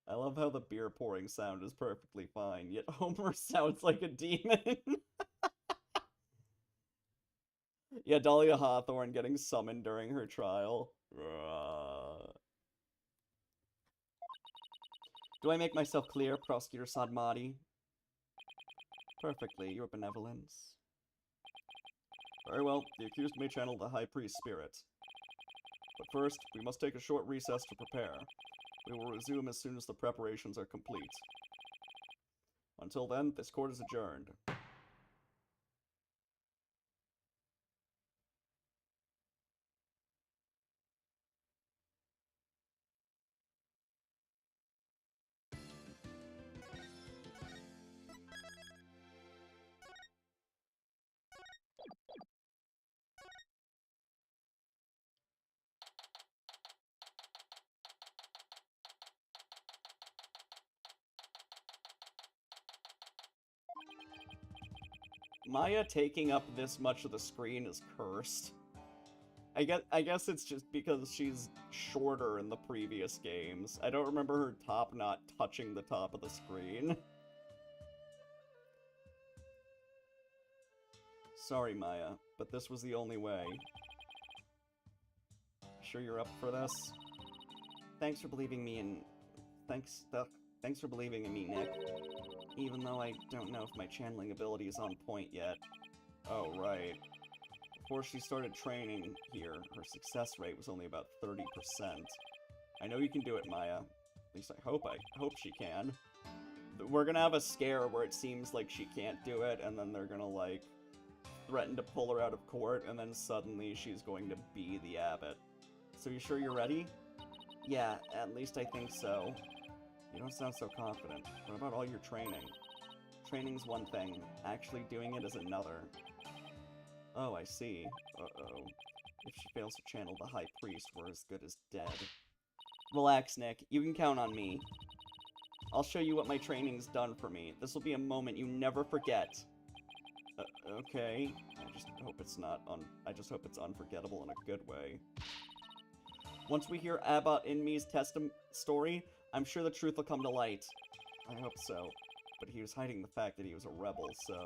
I love how the beer pouring sound is perfectly fine, yet Homer sounds like a demon. Yeah, Dahlia Hawthorne getting summoned during her trial. Do I make myself clear, Prosecutor Sadmati? Perfectly, your benevolence. Very well, the accused may channel the High Priest spirit. But first, we must take a short recess to prepare. We will resume as soon as the preparations are complete. Until then, this court is adjourned. Maya taking up this much of the screen is cursed. I guess it's just because she's shorter in the previous games. I don't remember her top not touching the top of the screen. Sorry, Maya, but this was the only way. Sure you're up for this? Thanks for believing me in... Thanks for believing in me, Nick. Even though I don't know if my channeling ability is on point yet. Oh, right. Before she started training here, her success rate was only about 30%. I know you can do it, Maya. At least I hope she can. We're gonna have a scare where it seems like she can't do it, and then they're gonna, like, threatened to pull her out of court, and then suddenly she's going to be the abbot. So you sure you're ready? Yeah, at least I think so. You don't sound so confident. What about all your training? Training's one thing, actually doing it is another. Oh, I see. Uh-oh. If she fails to channel the High Priest, we're as good as dead. Relax, Nick. You can count on me. I'll show you what my training's done for me. This will be a moment you never forget. Okay. I just hope it's unforgettable in a good way. Once we hear Abbot Inmi's story, I'm sure the truth will come to light. I hope so. But he was hiding the fact that he was a rebel, so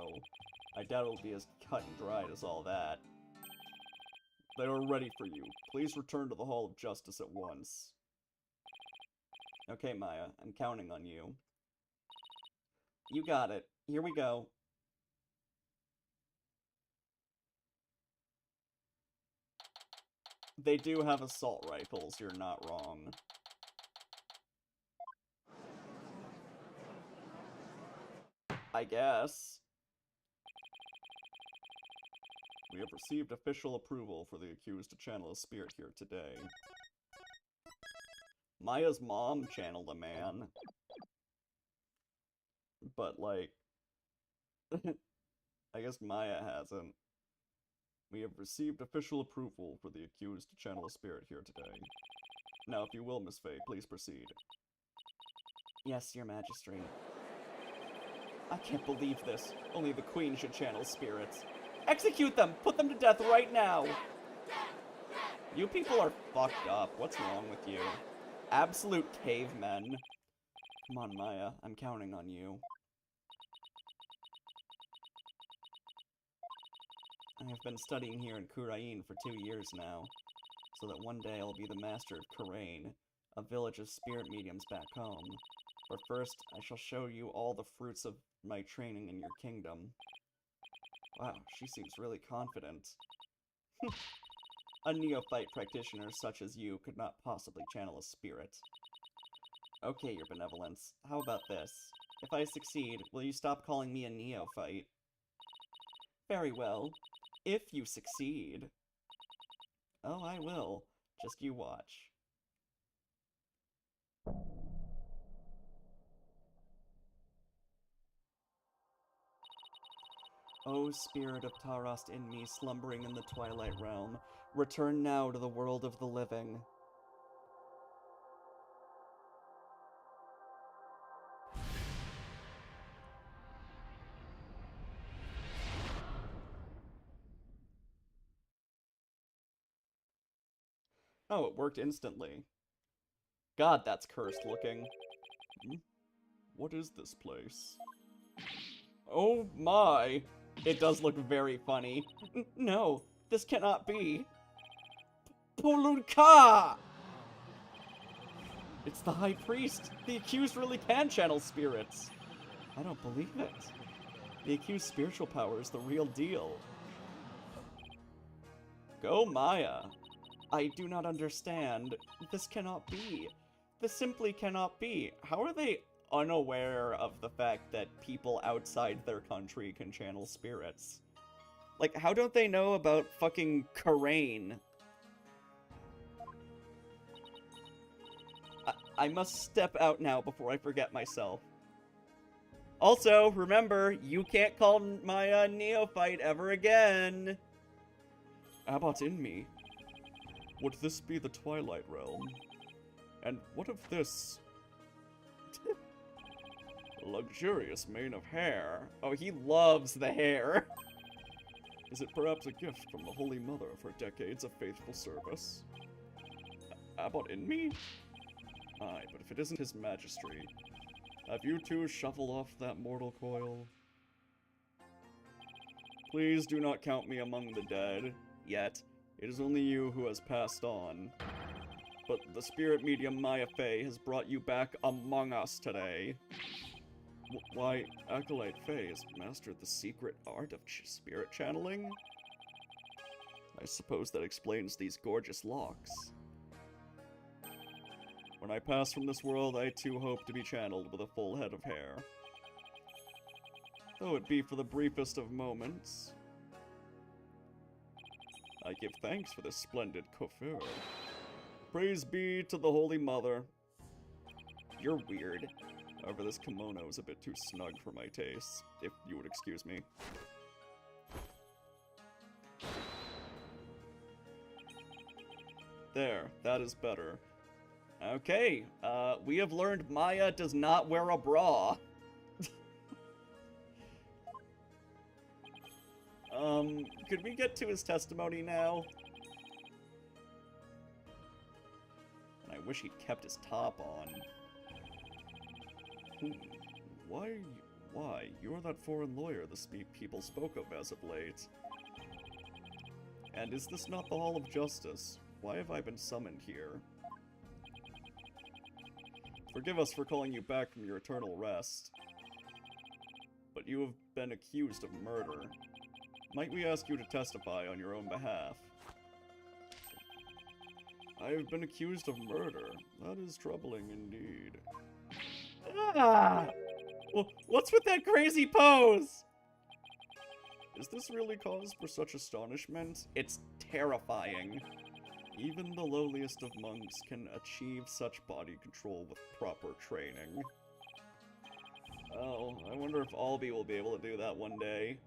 I doubt it'll be as cut and dried as all that. They are ready for you. Please return to the Hall of Justice at once. Okay, Maya, I'm counting on you. You got it. Here we go. They do have assault rifles, you're not wrong. I guess. We have received official approval for the accused to channel a spirit here today. Maya's mom channeled a man. But, like... I guess Maya hasn't. We have received official approval for the accused to channel a spirit here today. Now, if you will, Miss Faye, please proceed. Yes, Your Majesty. I can't believe this. Only the Queen should channel spirits. Execute them! Put them to death right now! You people are fucked up. What's wrong with you? Absolute cavemen. Come on, Maya. I'm counting on you. I have been studying here in Kurain for 2 years now, so that one day I'll be the master of Kurain, a village of spirit mediums back home. But first, I shall show you all the fruits of my training in your kingdom. Wow, she seems really confident. A neophyte practitioner such as you could not possibly channel a spirit. Okay, Your Benevolence, how about this? If I succeed, will you stop calling me a neophyte? Very well. If you succeed. Oh, I will. Just you watch. O spirit of Tarast in me, slumbering in the Twilight Realm, return now to the world of the living. Oh, it worked instantly. God, that's cursed looking. What is this place? Oh my! It does look very funny. No, this cannot be. Pulunka! It's the High Priest. The accused really can channel spirits. I don't believe it. The accused's spiritual power is the real deal. Go, Maya. I do not understand. This cannot be. This simply cannot be. How are they unaware of the fact that people outside their country can channel spirits? Like, how don't they know about fucking Karain? I must step out now before I forget myself. Also, remember, you can't call my neophyte ever again. Abbot in me. Would this be the Twilight Realm? And what of this? Luxurious mane of hair. Oh, he loves the hair. Is it perhaps a gift from the Holy Mother for decades of faithful service? Abbot in me? Aye, but if it isn't his majesty, have you two shuffled off that mortal coil? Please do not count me among the dead, yet. It is only you who has passed on. But the spirit medium Maya Fey has brought you back among us today. Why, Acolyte Fey has mastered the secret art of spirit channeling? I suppose that explains these gorgeous locks. When I pass from this world, I too hope to be channeled with a full head of hair. Though it be for the briefest of moments. I give thanks for this splendid coiffure. Praise be to the Holy Mother. You're weird. However, this kimono is a bit too snug for my tastes, if you would excuse me. There, that is better. Okay, we have learned Maya does not wear a bra. Could we get to his testimony now? And I wish he'd kept his top on. Why? You're that foreign lawyer the people spoke of as of late. And is this not the Hall of Justice? Why have I been summoned here? Forgive us for calling you back from your eternal rest. But you have been accused of murder. Might we ask you to testify on your own behalf? I have been accused of murder. That is troubling indeed. Ah! Well, what's with that crazy pose? Is this really cause for such astonishment? It's terrifying. Even the lowliest of monks can achieve such body control with proper training. Oh, I wonder if Albie will be able to do that one day.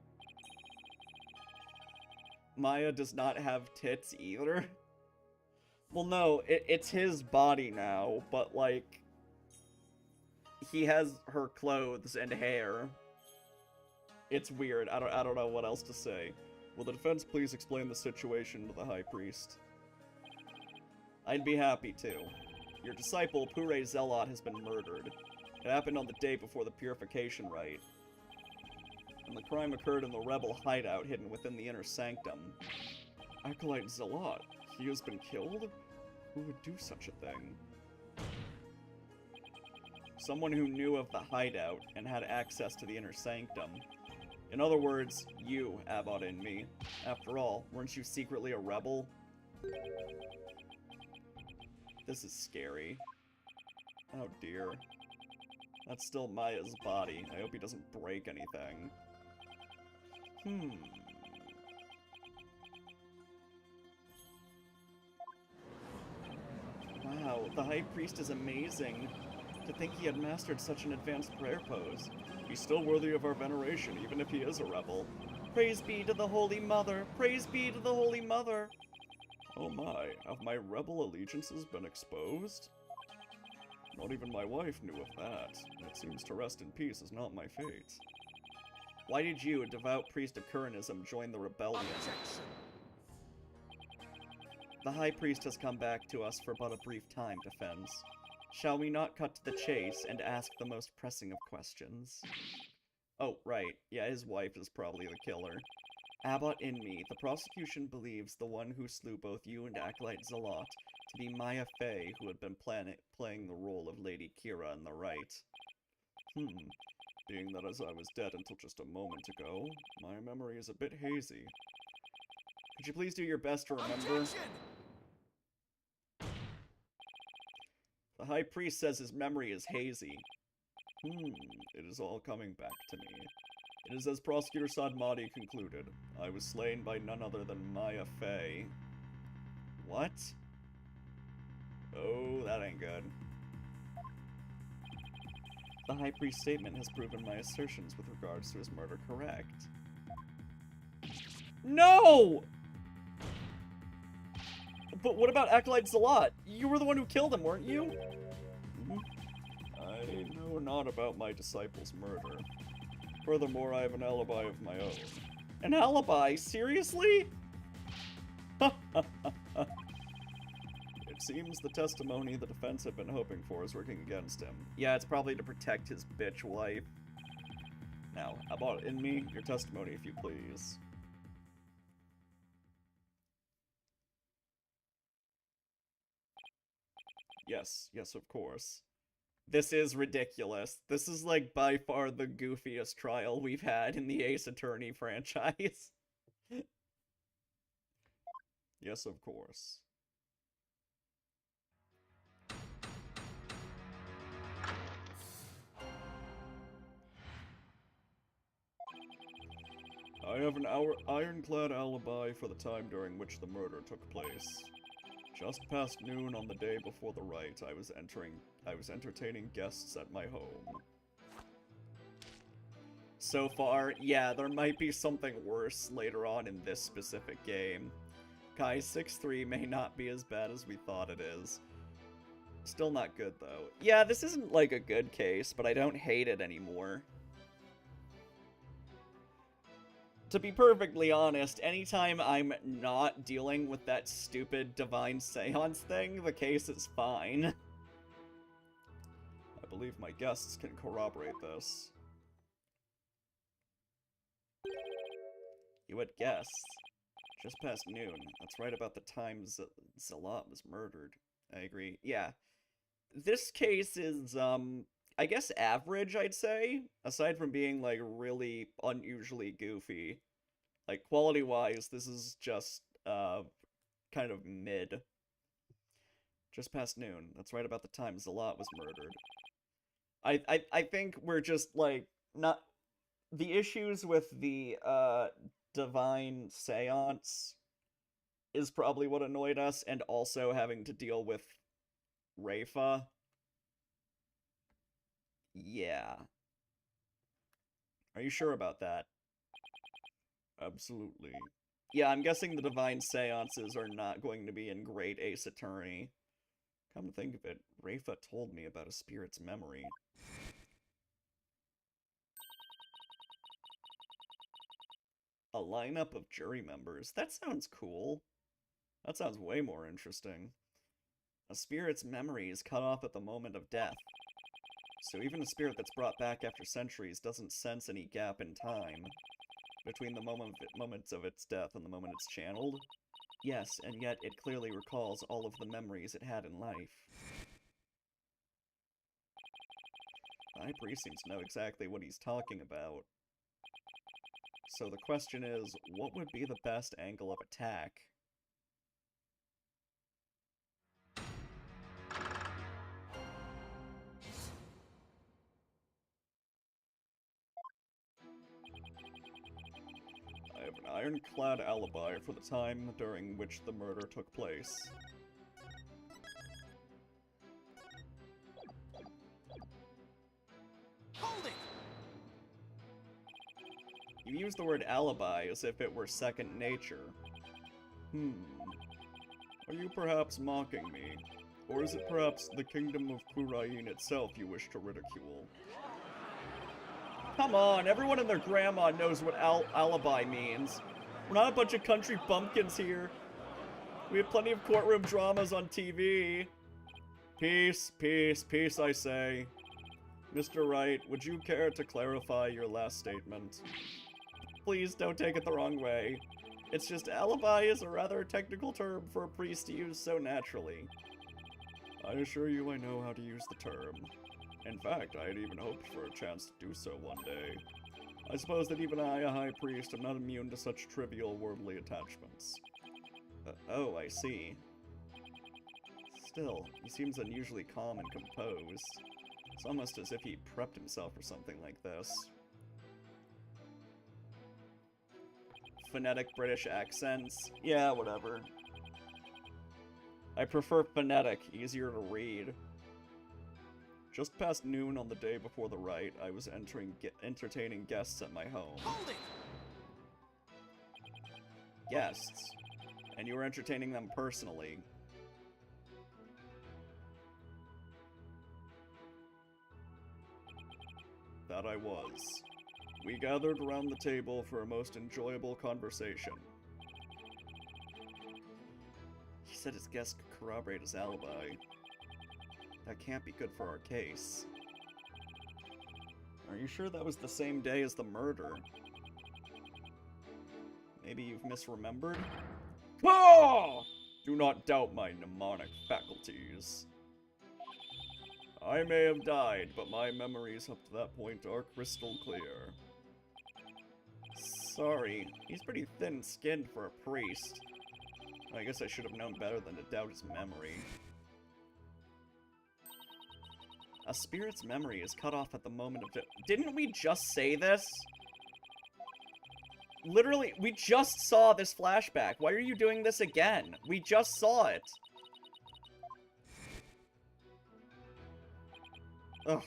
Maya does not have tits either. Well, no, it's his body now, but like, he has her clothes and hair. It's weird. I don't know what else to say. Will the defense please explain the situation to the High Priest? I'd be happy to. Your disciple, Pure Zealot, has been murdered. It happened on the day before the Purification Rite. And the crime occurred in the rebel hideout hidden within the inner sanctum. Acolyte Zealot, he has been killed? Who would do such a thing? Someone who knew of the hideout and had access to the inner sanctum. In other words, you, Abbot and me. After all, weren't you secretly a rebel? This is scary. Oh dear. That's still Maya's body. I hope he doesn't break anything. Wow, the High Priest is amazing. To think he had mastered such an advanced prayer pose. He's still worthy of our veneration, even if he is a rebel. Praise be to the Holy Mother! Praise be to the Holy Mother! Oh my, have my rebel allegiances been exposed? Not even my wife knew of that. It seems to rest in peace is not my fate. Why did you, a devout priest of Kuranism, join the rebellion? Objection. The High Priest has come back to us for but a brief time, Defense. Shall we not cut to the chase and ask the most pressing of questions? Oh, right. Yeah, his wife is probably the killer. Abbot in me, the prosecution believes the one who slew both you and Acolyte Zealot to be Maya Fey, who had been playing the role of Lady Kira in the rite. Being that as I was dead until just a moment ago, my memory is a bit hazy. Could you please do your best to remember? Objection! The High Priest says his memory is hazy. It is all coming back to me. It is as Prosecutor Sadmati concluded. I was slain by none other than Maya Fey. What? Oh, that ain't good. The High Priest's statement has proven my assertions with regards to his murder correct. No! But what about Acolyte Zealot? You were the one who killed him, weren't you? I know not about my disciple's murder. Furthermore, I have an alibi of my own. An alibi? Seriously? It seems the testimony the defense had been hoping for is working against him. Yeah, it's probably to protect his bitch wife. Now, Abbot in me, your testimony if you please. Yes, of course. This is ridiculous. This is like by far the goofiest trial we've had in the Ace Attorney franchise. Yes, of course. I have an ironclad alibi for the time during which the murder took place. Just past noon on the day before the rite, I was entertaining guests at my home. So far, yeah, there might be something worse later on in this specific game. Kai 6-3 may not be as bad as we thought it is. Still not good, though. Yeah, this isn't, like, a good case, but I don't hate it anymore. To be perfectly honest, anytime I'm not dealing with that stupid divine seance thing, the case is fine. I believe my guests can corroborate this. You had guests. Just past noon. That's right about the time Zalat was murdered. I agree. Yeah. This case is, I guess average, I'd say. Aside from being, like, really unusually goofy. Like, quality-wise, this is just, kind of mid. Just past noon. That's right about the time Zalat was murdered. I think we're just, like, not... The issues with the, divine seance is probably what annoyed us, and also having to deal with Rafa. Yeah. Are you sure about that? Absolutely. Yeah, I'm guessing the divine seances are not going to be in Great Ace Attorney. Come to think of it, Rafa told me about a spirit's memory. A lineup of jury members. That sounds cool. That sounds way more interesting. A spirit's memory is cut off at the moment of death. So even a spirit that's brought back after centuries doesn't sense any gap in time between the moments of its death and the moment it's channeled. Yes, and yet it clearly recalls all of the memories it had in life. The High Priest seems to know exactly what he's talking about. So the question is, what would be the best angle of attack? I have an ironclad alibi for the time during which the murder took place. Hold it! You use the word alibi as if it were second nature. Are you perhaps mocking me? Or is it perhaps the kingdom of Kurain itself you wish to ridicule? Come on, everyone and their grandma knows what alibi means. We're not a bunch of country bumpkins here. We have plenty of courtroom dramas on TV. Peace, peace, peace, I say. Mr. Wright, would you care to clarify your last statement? Please don't take it the wrong way. It's just alibi is a rather technical term for a priest to use so naturally. I assure you I know how to use the term. In fact, I had even hoped for a chance to do so one day. I suppose that even I, a high priest, am not immune to such trivial worldly attachments. Oh, I see. Still, he seems unusually calm and composed. It's almost as if he prepped himself for something like this. Phonetic British accents? Yeah, whatever. I prefer phonetic, easier to read. Just past noon on the day before the rite, I was entertaining guests at my home. Hold it! Guests? And you were entertaining them personally. That I was. We gathered around the table for a most enjoyable conversation. He said his guest could corroborate his alibi. That can't be good for our case. Are you sure that was the same day as the murder? Maybe you've misremembered? Ah! Do not doubt my mnemonic faculties. I may have died, but my memories up to that point are crystal clear. Sorry, he's pretty thin-skinned for a priest. I guess I should have known better than to doubt his memory. A spirit's memory is cut off at the moment of death. Didn't we just say this? Literally, we just saw this flashback. Why are you doing this again? We just saw it. Ugh.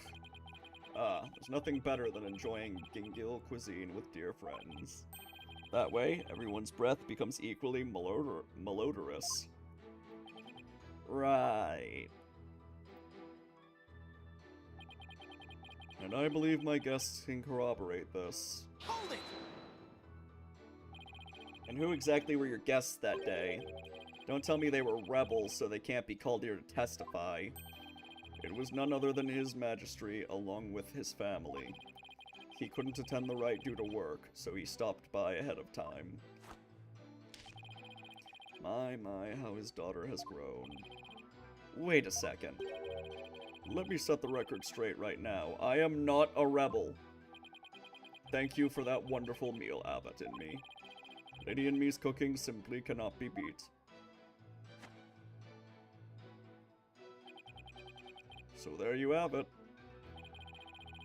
There's nothing better than enjoying Gingil cuisine with dear friends. That way, everyone's breath becomes equally malodorous. Right. And I believe my guests can corroborate this. Hold it! And who exactly were your guests that day? Don't tell me they were rebels, so they can't be called here to testify. It was none other than His Majesty, along with his family. He couldn't attend the rite due to work, so he stopped by ahead of time. My, how his daughter has grown. Wait a second. Let me set the record straight right now. I am not a rebel. Thank you for that wonderful meal, Abbott and me. Lady and me's cooking simply cannot be beat. So there you have it.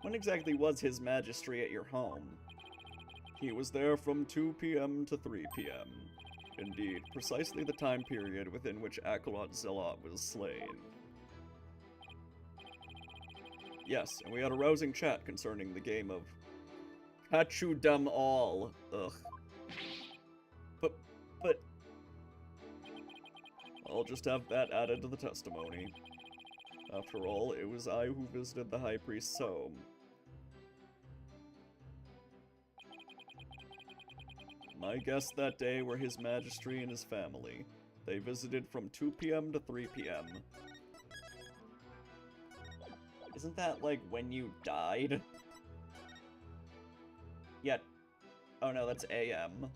When exactly was His Majesty at your home? He was there from 2 p.m. to 3 p.m. Indeed, precisely the time period within which Akalot Zealot was slain. Yes, and we had a rousing chat concerning the game of Hachu Dem All. Ugh. But... I'll just have that added to the testimony. After all, it was I who visited the High Priest's home. My guests that day were His Majesty and his family. They visited from 2 p.m. to 3 p.m. Isn't that, like, when you died? Yeah. Oh no, that's a.m.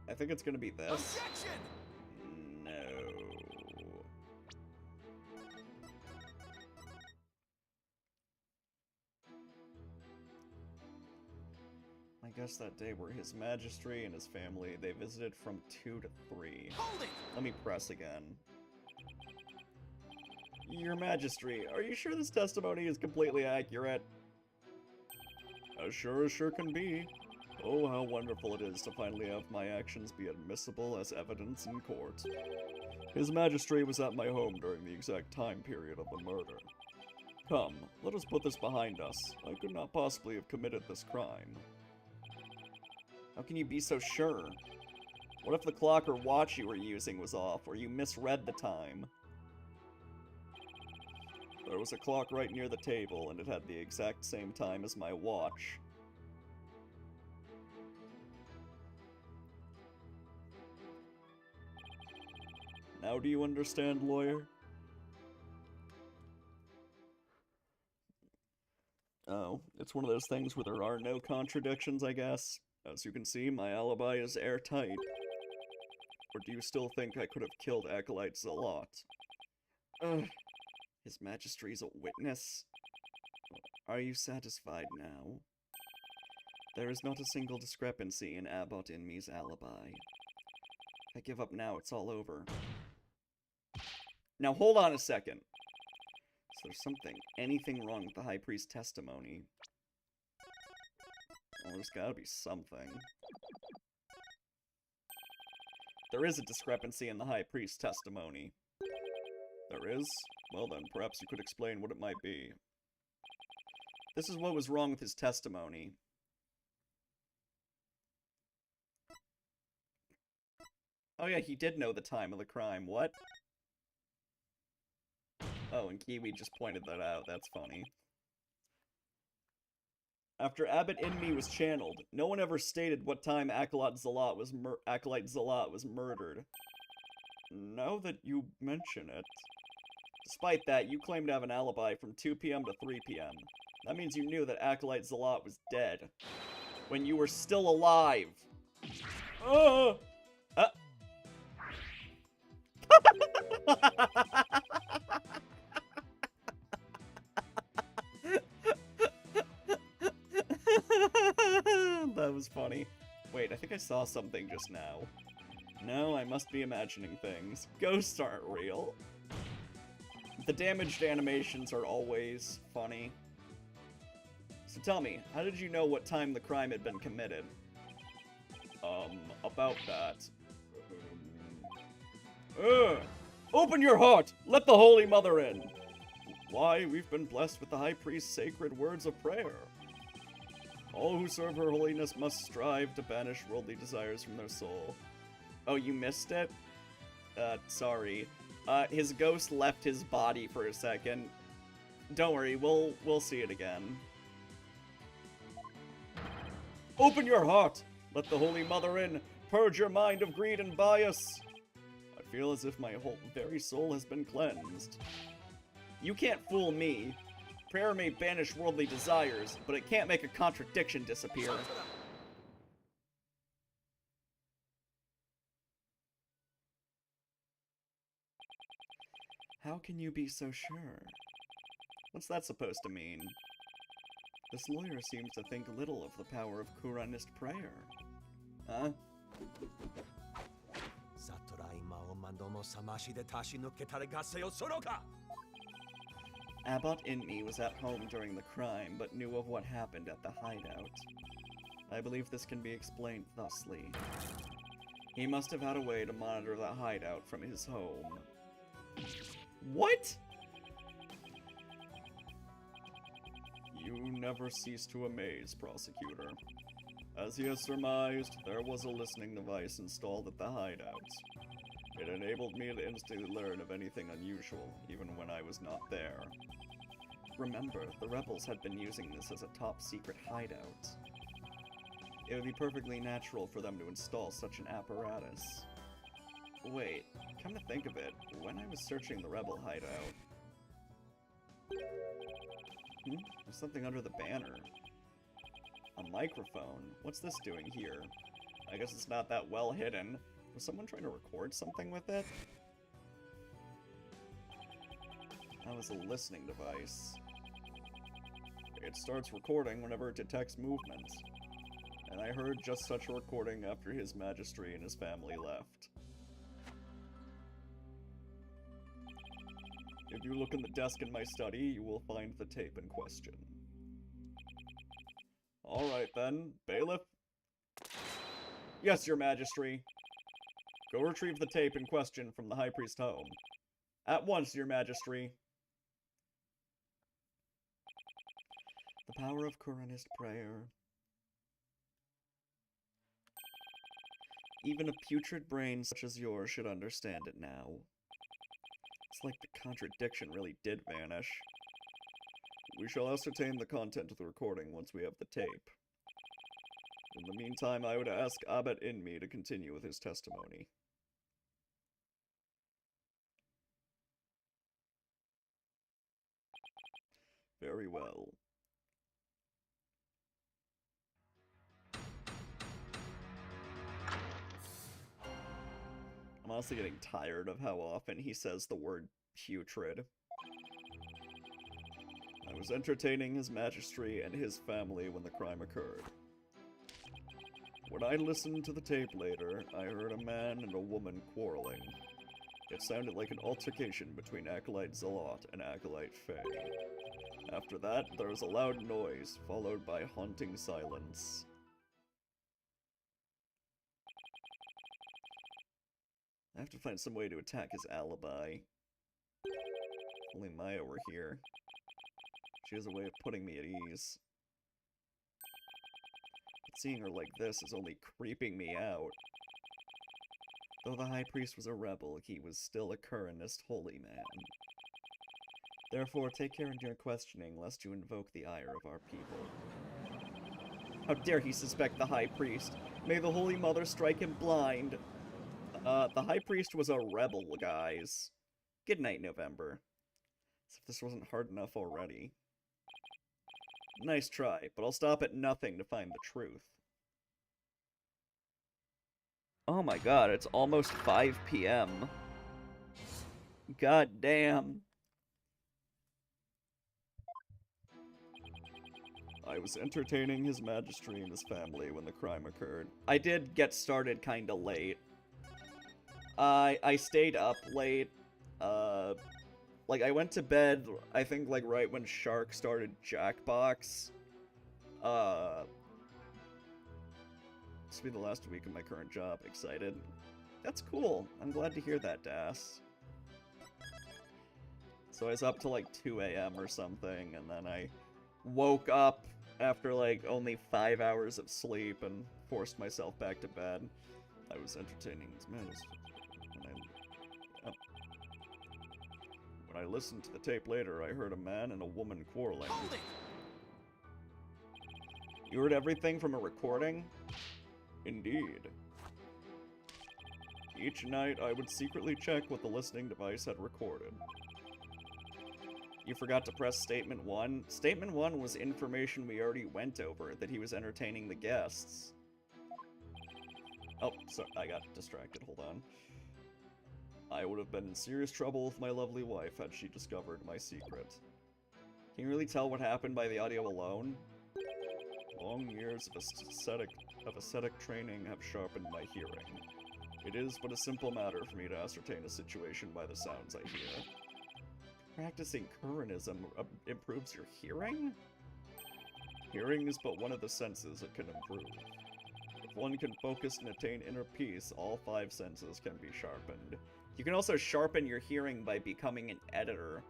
I think it's gonna be this. Objection! No. I guess that day were His Majesty and his family. They visited from 2 to 3. Hold it! Let me press again. Your Majesty, are you sure this testimony is completely accurate? As sure can be. Oh, how wonderful it is to finally have my actions be admissible as evidence in court. His Majesty was at my home during the exact time period of the murder. Come, let us put this behind us. I could not possibly have committed this crime. How can you be so sure? What if the clock or watch you were using was off, or you misread the time? There was a clock right near the table, and it had the exact same time as my watch. Now do you understand, lawyer? Oh, it's one of those things where there are no contradictions, I guess. As you can see, my alibi is airtight. Or do you still think I could have killed Acolyte Zealot? Ugh. His Majesty's a witness? Are you satisfied now? There is not a single discrepancy in Abbott and me's alibi. If I give up now, it's all over. Now hold on a second. So there's anything wrong with the High Priest's testimony. Well, there's gotta be something. There is a discrepancy in the High Priest's testimony. There is? Well then, perhaps you could explain what it might be. This is what was wrong with his testimony. Oh yeah, he did know the time of the crime. What? Oh, and Kiwi just pointed that out. That's funny. After Abbott in me was channeled, no one ever stated what time Acolyte Zealot was murdered. Now that you mention it... Despite that, you claim to have an alibi from 2 p.m. to 3 p.m. That means you knew that Acolyte Zealot was dead. When you were still alive. That That was funny. Wait, I think I saw something just now. No, I must be imagining things. Ghosts aren't real. The damaged animations are always funny. So tell me, how did you know what time the crime had been committed? About that. Open your heart! Let the Holy Mother in! Why, we've been blessed with the High Priest's sacred words of prayer. All who serve her holiness must strive to banish worldly desires from their soul. Oh, you missed it? Sorry. His ghost left his body for a second. Don't worry, we'll see it again. Open your heart! Let the Holy Mother in! Purge your mind of greed and bias! I feel as if my whole very soul has been cleansed. You can't fool me. Prayer may banish worldly desires, but it can't make a contradiction disappear. How can you be so sure? What's that supposed to mean? This lawyer seems to think little of the power of Kuranist prayer. Huh? Abbot Inmi was at home during the crime, but knew of what happened at the hideout. I believe this can be explained thusly. He must have had a way to monitor the hideout from his home. What? You never cease to amaze, prosecutor. As he has surmised, there was a listening device installed at the hideout. It enabled me to instantly learn of anything unusual, even when I was not there. Remember, the rebels had been using this as a top-secret hideout. It would be perfectly natural for them to install such an apparatus. Wait, come to think of it, when I was searching the rebel hideout... There's something under the banner. A microphone. What's this doing here? I guess it's not that well hidden. Was someone trying to record something with it? That was a listening device. It starts recording whenever it detects movement. And I heard just such a recording after His Majesty and his family left. If you look in the desk in my study, you will find the tape in question. Alright then, bailiff. Yes, your majesty. Go retrieve the tape in question from the High Priest's home. At once, your majesty. The power of Kuranist prayer. Even a putrid brain such as yours should understand it now. It's like the contradiction really did vanish. We shall ascertain the content of the recording once we have the tape. In the meantime, I would ask Abbot Inmi to continue with his testimony. Very well. I'm honestly getting tired of how often he says the word putrid. I was entertaining His Majesty and his family when the crime occurred. When I listened to the tape later, I heard a man and a woman quarreling. It sounded like an altercation between Acolyte Zalot and Acolyte Faye. After that, there was a loud noise, followed by haunting silence. I have to find some way to attack his alibi. If only Maya were here. She has a way of putting me at ease. But seeing her like this is only creeping me out. Though the High Priest was a rebel, he was still a Kuranist holy man. Therefore, take care in your questioning, lest you invoke the ire of our people. How dare he suspect the High Priest? May the Holy Mother strike him blind! The High Priest was a rebel, guys. Good night, November. As if this wasn't hard enough already. Nice try, but I'll stop at nothing to find the truth. Oh my god, it's almost 5 p.m. God damn. I was entertaining His Majesty and his family when the crime occurred. I did get started kinda late. I stayed up late. Like, I went to bed, I think, like, right when Shark started Jackbox. This will be the last week of my current job. Excited. That's cool. I'm glad to hear that, Das. So I was up till, like, 2 a.m. or something, and then I woke up after, like, only 5 hours of sleep and forced myself back to bed. I was entertaining His Majesty. When I listened to the tape later, I heard a man and a woman quarreling. Hold it! You heard everything from a recording? Indeed. Each night, I would secretly check what the listening device had recorded. You forgot to press Statement 1? Statement 1 was information we already went over, that he was entertaining the guests. Oh, sorry, I got distracted, hold on. I would have been in serious trouble with my lovely wife had she discovered my secret. Can you really tell what happened by the audio alone? Long years of ascetic training have sharpened my hearing. It is but a simple matter for me to ascertain a situation by the sounds I hear. Practicing Kurinism improves your hearing? Hearing is but one of the senses it can improve. If one can focus and attain inner peace, all 5 senses can be sharpened. You can also sharpen your hearing by becoming an editor.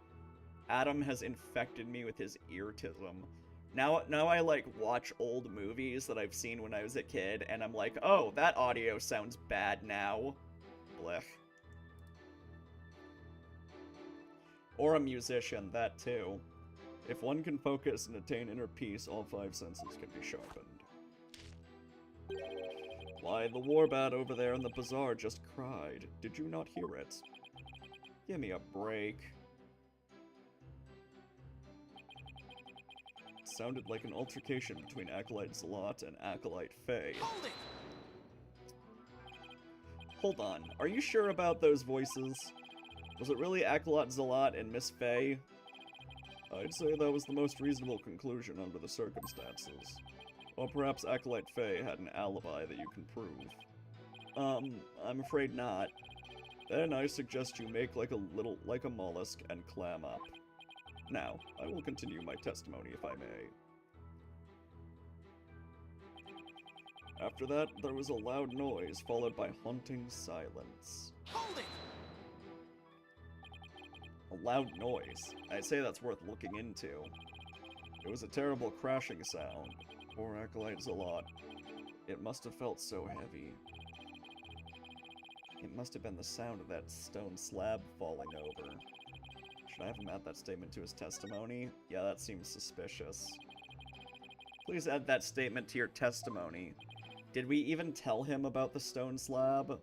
Adam has infected me with his eartism. Now I, like, watch old movies that I've seen when I was a kid, and I'm like, oh, that audio sounds bad now. Blech. Or a musician, that too. If one can focus and attain inner peace, all 5 senses can be sharpened. Why, the warbat over there in the bazaar just cried. Did you not hear it? Give me a break. It sounded like an altercation between Acolyte Zalot and Acolyte Faye. Hold it! Hold on, are you sure about those voices? Was it really Acolyte Zalot and Miss Faye? I'd say that was the most reasonable conclusion under the circumstances. Or perhaps Acolyte Faye had an alibi that you can prove. I'm afraid not. Then I suggest you make like a mollusk and clam up. Now, I will continue my testimony if I may. After that, there was a loud noise followed by haunting silence. Hold it! A loud noise. I'd say that's worth looking into. It was a terrible crashing sound. Poor Acolyte Zalot. It must have felt so heavy. It must have been the sound of that stone slab falling over. Should I have him add that statement to his testimony? Yeah, that seems suspicious. Please add that statement to your testimony. Did we even tell him about the stone slab?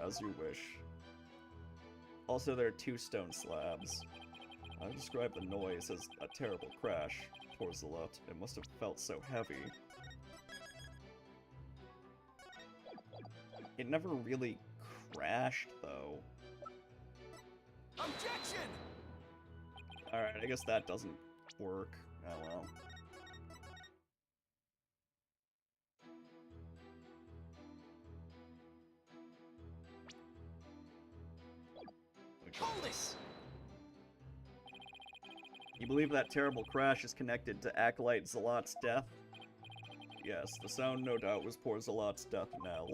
As you wish. Also, there are 2 stone slabs. I described the noise as a terrible crash. Poor Zalot. It must have felt so heavy. It never really crashed, though. Objection! Alright, I guess that doesn't work. Oh well. Hold it! You believe that terrible crash is connected to Acolyte Zalot's death? Yes, the sound no doubt was poor Zalot's death knell.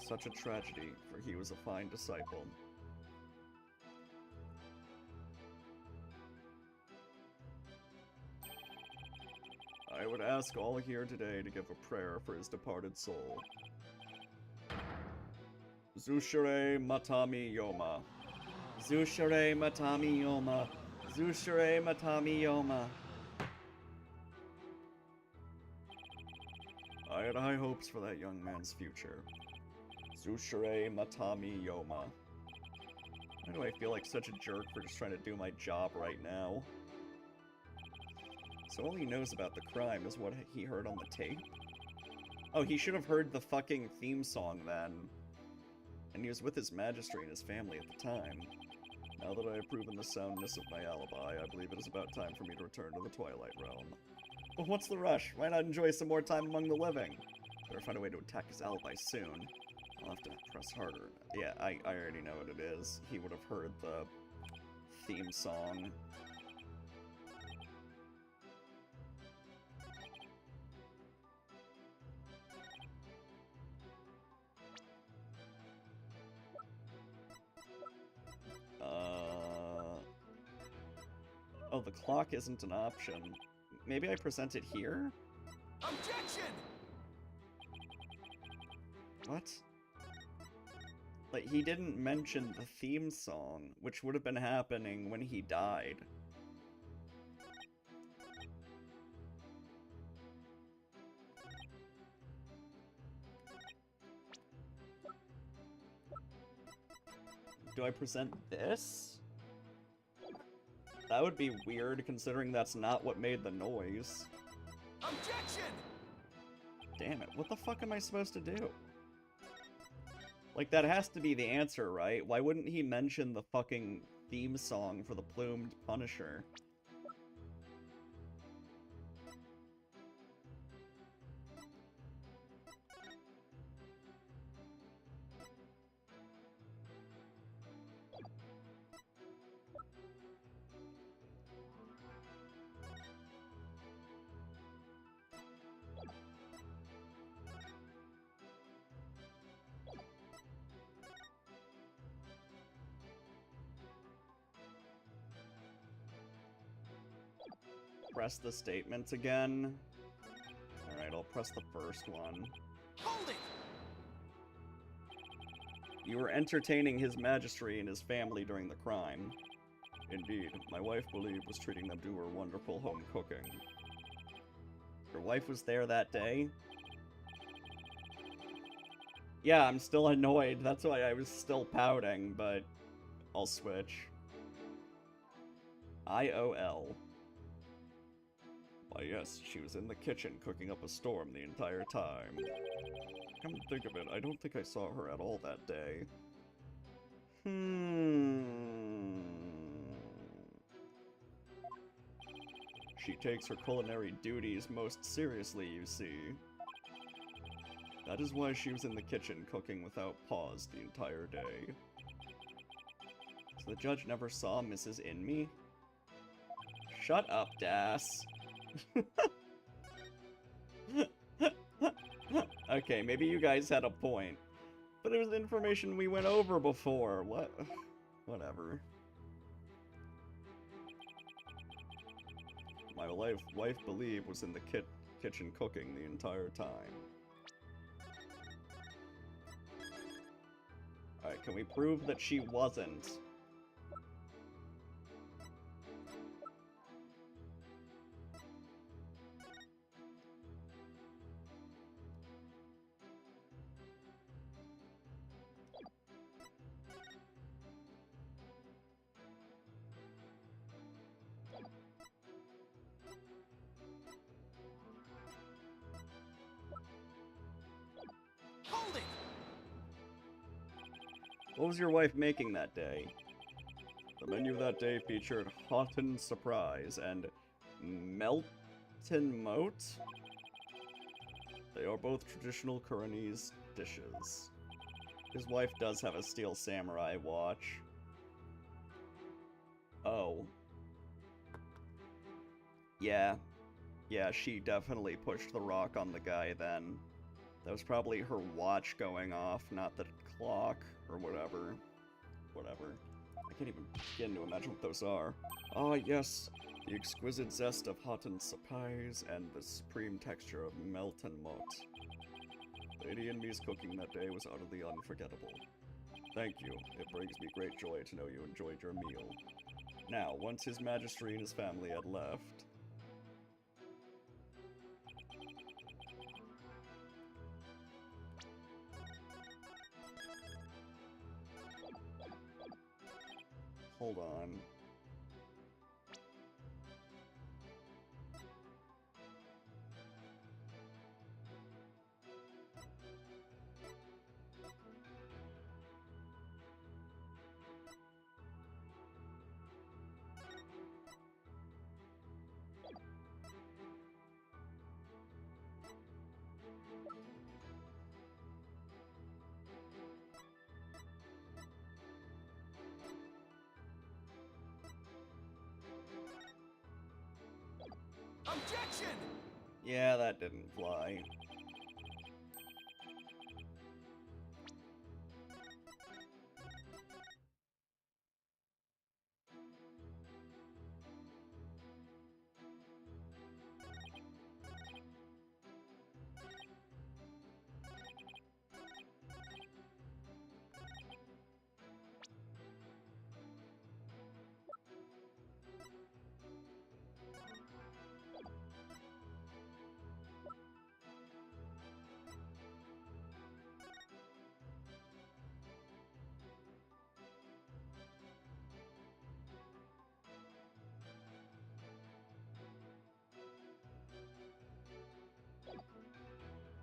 Such a tragedy, for he was a fine disciple. I would ask all here today to give a prayer for his departed soul. Zushure Matami Yoma. Zushure Matami Yoma. Zushure Matami Yoma. I had high hopes for that young man's future. Zushure Matami Yoma. Why do I feel like such a jerk for just trying to do my job right now? So all he knows about the crime is what he heard on the tape? Oh, he should have heard the fucking theme song then. And he was with his Majesty and his family at the time. Now that I have proven the soundness of my alibi, I believe it is about time for me to return to the Twilight Realm. Well, what's the rush? Why not enjoy some more time among the living? Better find a way to attack his alibi soon. I'll have to press harder. Yeah, I already know what it is. He would have heard the theme song. Oh, the clock isn't an option. Maybe I present it here? Objection! What? Like, he didn't mention the theme song, which would have been happening when he died. Do I present this? That would be weird, considering that's not what made the noise. Objection! Damn it, what the fuck am I supposed to do? Like, that has to be the answer, right? Why wouldn't he mention the fucking theme song for the Plumed Punisher? Press the statements again. Alright, I'll press the first one. Hold it! You were entertaining His Majesty and his family during the crime. Indeed, my wife believed was treating them to her wonderful home cooking. Your wife was there that day? Yeah, I'm still annoyed. That's why I was still pouting, but I'll switch. IOL. Why yes, she was in the kitchen cooking up a storm the entire time. Come to think of it, I don't think I saw her at all that day. She takes her culinary duties most seriously, you see. That is why she was in the kitchen cooking without pause the entire day. So the judge never saw Mrs. Inme? Shut up, Das. Okay, maybe you guys had a point. But it was information we went over before. What? Whatever. My wife believed was in the kitchen cooking the entire time. Alright, can we prove that she wasn't? Hold it! What was your wife making that day? The menu that day featured Hotten's Surprise and Melton Moat. They are both traditional Koreanese dishes. His wife does have a steel samurai watch. Oh. Yeah. Yeah, she definitely pushed the rock on the guy then. That was probably her watch going off, not the clock, or whatever. Whatever. I can't even begin to imagine what those are. Ah, yes. The exquisite zest of Hotten's surprise and the supreme texture of Melton Moat. Lady Inme's cooking that day was utterly unforgettable. Thank you. It brings me great joy to know you enjoyed your meal. Now, once His Majesty and his family had left... Hold on. Yeah, that didn't fly.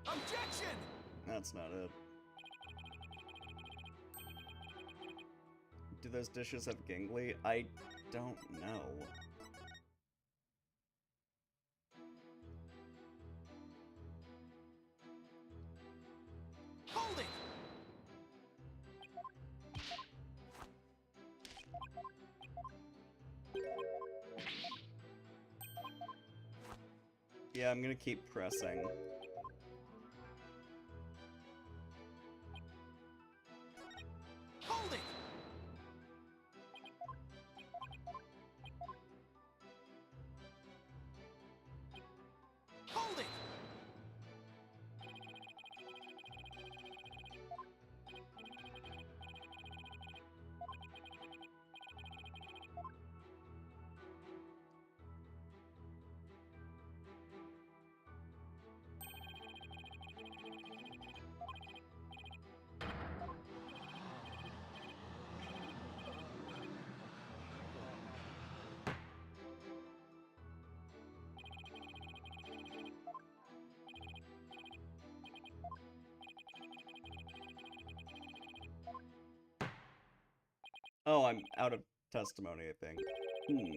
Objection! That's not it. Do those dishes have gingly? I don't know. Hold it! Yeah, I'm gonna keep pressing. Hold it! Hold it! Oh, I'm out of testimony, I think.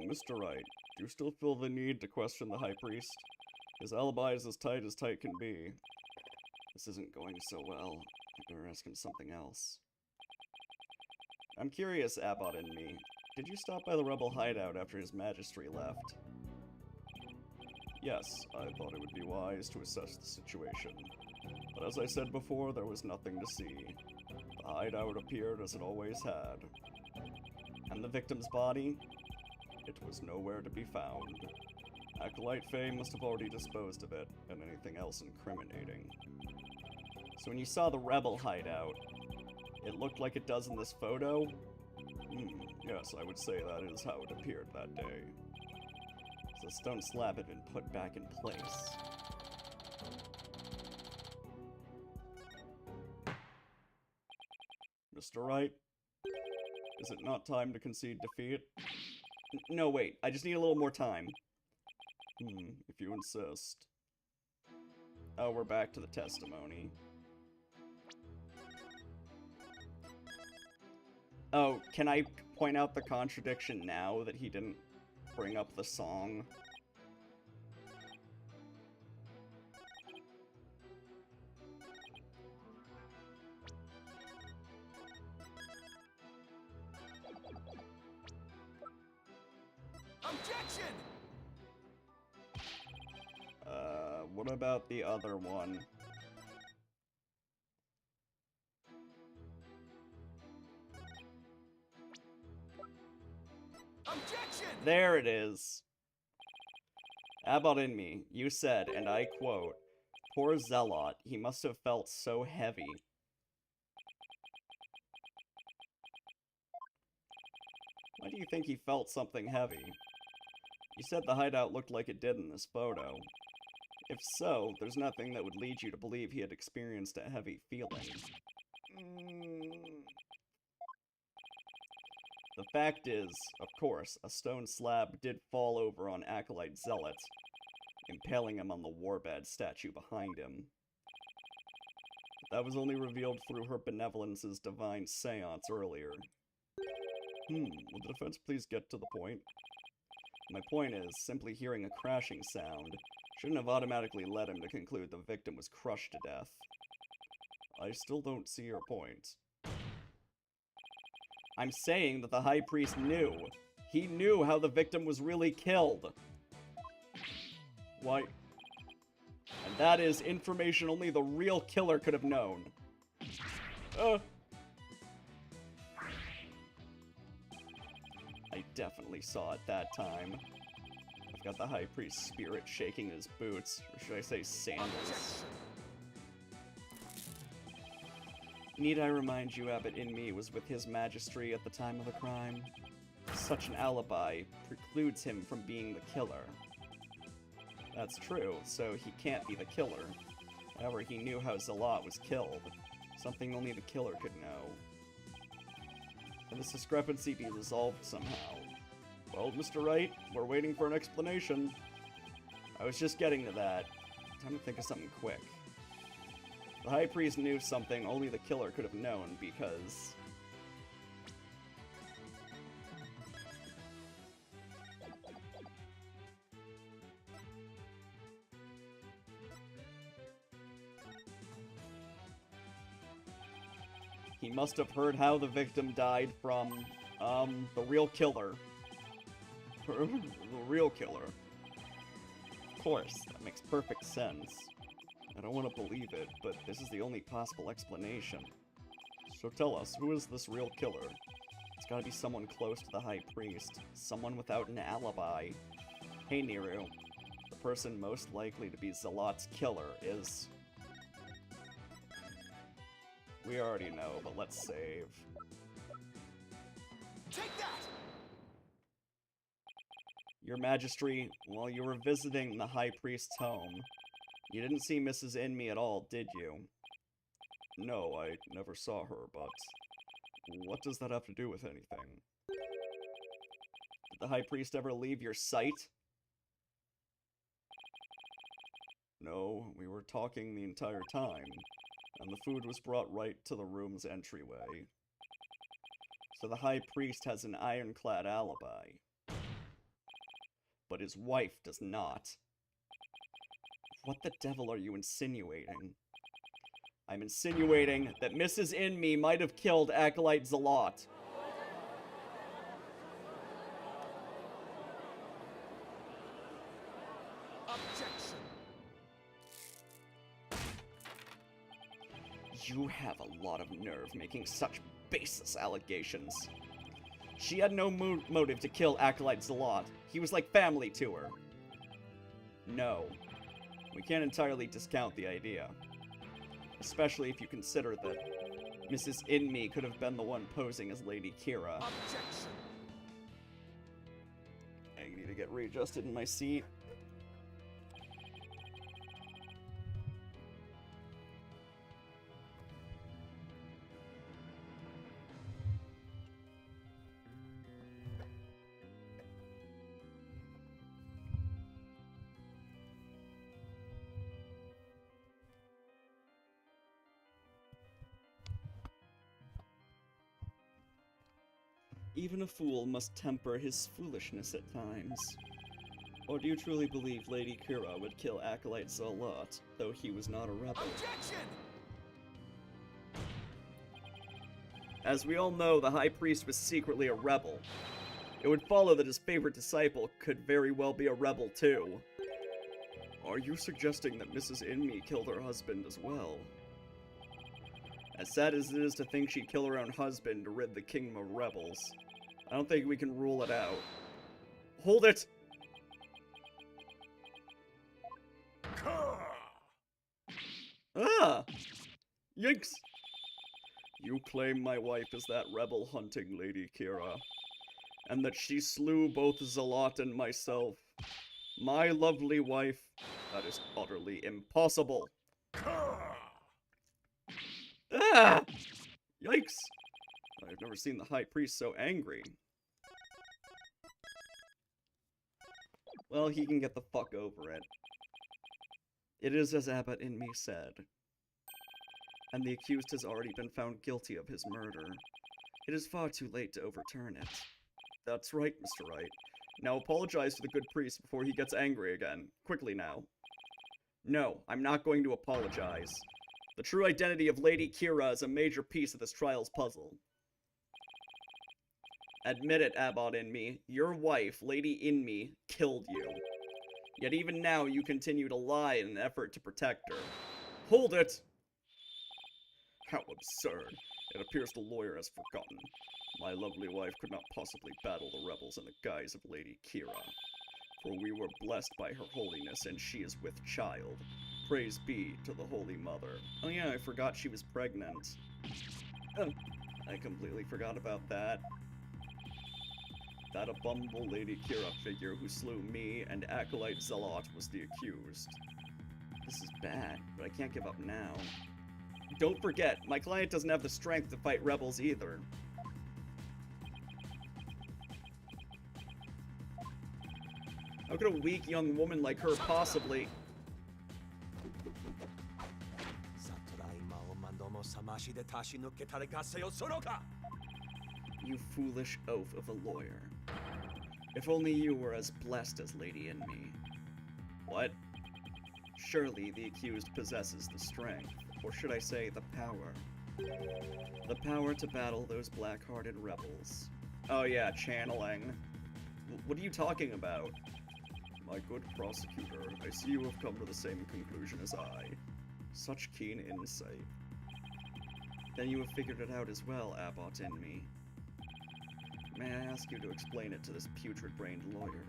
Mr. Wright, do you still feel the need to question the High Priest? His alibi is as tight can be. This isn't going so well. I better ask him something else. I'm curious, Abbott and me. Did you stop by the rebel hideout after His Majesty left? Yes, I thought it would be wise to assess the situation. But as I said before, there was nothing to see. The hideout appeared as it always had. And the victim's body? It was nowhere to be found. Acolyte Faye must have already disposed of it, and anything else incriminating. So when you saw the rebel hideout, it looked like it does in this photo? Yes, I would say that is how it appeared that day. The stone slab had been put back in place. Mr. Wright? Is it not time to concede defeat? No, wait, I just need a little more time. If you insist. Oh, we're back to the testimony. Oh, can I point out the contradiction now that he didn't bring up the song? Objection! What about the other one? Objection! There it is. Abbott in me, you said, and I quote, "Poor Zealot, he must have felt so heavy." Why do you think he felt something heavy? You said the hideout looked like it did in this photo. If so, there's nothing that would lead you to believe he had experienced a heavy feeling. The fact is, of course, a stone slab did fall over on Acolyte Zealot, impaling him on the warbed statue behind him. But that was only revealed through her benevolence's divine seance earlier. Will the defense please get to the point? My point is, simply hearing a crashing sound shouldn't have automatically led him to conclude the victim was crushed to death. I still don't see your point. I'm saying that the High Priest knew. He knew how the victim was really killed. Why? That is information only the real killer could have known. I definitely saw it that time. I've got the High Priest's spirit shaking in his boots, or should I say sandals. Need I remind you Abbot Inmi was with his Majesty at the time of the crime? Such an alibi precludes him from being the killer. That's true, so he can't be the killer. However, he knew how Zealot was killed. Something only the killer could know. Can this discrepancy be resolved somehow? Well, Mr. Wright, we're waiting for an explanation. I was just getting to that. Time to think of something quick. The High Priest knew something only the killer could have known because... he must have heard how the victim died from, the real killer. The real killer. Of course, that makes perfect sense. I don't want to believe it, but this is the only possible explanation. So tell us, who is this real killer? It's gotta be someone close to the High Priest. Someone without an alibi. Hey, Niru. The person most likely to be Zealot's killer is... we already know, but let's save. Take that! Your Majesty, while you were visiting the High Priest's home, you didn't see Mrs. Inmi at all, did you? No, I never saw her, but... what does that have to do with anything? Did the High Priest ever leave your sight? No, we were talking the entire time, and the food was brought right to the room's entryway. So the High Priest has an ironclad alibi. But his wife does not. What the devil are you insinuating? I'm insinuating that Mrs. Inmi might have killed Acolyte Zealot. Objection! You have a lot of nerve making such baseless allegations. She had no motive to kill Acolyte Zealot. He was like family to her. No. We can't entirely discount the idea. Especially if you consider that Mrs. Inmi could have been the one posing as Lady Kira. Objection! I need to get readjusted in my seat. Even a fool must temper his foolishness at times. Or do you truly believe Lady Kira would kill Acolyte Zealot, though he was not a rebel? Objection! As we all know, the High Priest was secretly a rebel. It would follow that his favorite disciple could very well be a rebel too. Are you suggesting that Mrs. Inmi killed her husband as well? As sad as it is to think she'd kill her own husband to rid the kingdom of rebels, I don't think we can rule it out. Hold it! Ah! Yikes! You claim my wife is that rebel hunting Lady Kira, and that she slew both Zealot and myself. My lovely wife, that is utterly impossible. Ah! Yikes! I've never seen the High Priest so angry. Well, he can get the fuck over it. It is as Abbot Inmi said. And the accused has already been found guilty of his murder. It is far too late to overturn it. That's right, Mr. Wright. Now apologize to the good priest before he gets angry again. Quickly now. No, I'm not going to apologize. The true identity of Lady Kira is a major piece of this trial's puzzle. Admit it, Abbot Inmi. Your wife, Lady Inmi, killed you. Yet even now you continue to lie in an effort to protect her. Hold it! How absurd. It appears the lawyer has forgotten. My lovely wife could not possibly battle the rebels in the guise of Lady Kira. For we were blessed by her holiness, and she is with child. Praise be to the Holy Mother. Oh yeah, I forgot she was pregnant. I completely forgot about that. That abominable Lady Kira figure who slew me and Acolyte Zealot was the accused. This is bad, but I can't give up now. Don't forget, my client doesn't have the strength to fight rebels either. How could a weak young woman like her possibly... You foolish oaf of a lawyer. If only you were as blessed as Lady Enemy. What? Surely the accused possesses the strength, or should I say the power. The power to battle those black-hearted rebels. Oh yeah, channeling. What are you talking about? My good prosecutor, I see you have come to the same conclusion as I. Such keen insight. Then you have figured it out as well, Abbot Enemy. May I ask you to explain it to this putrid-brained lawyer?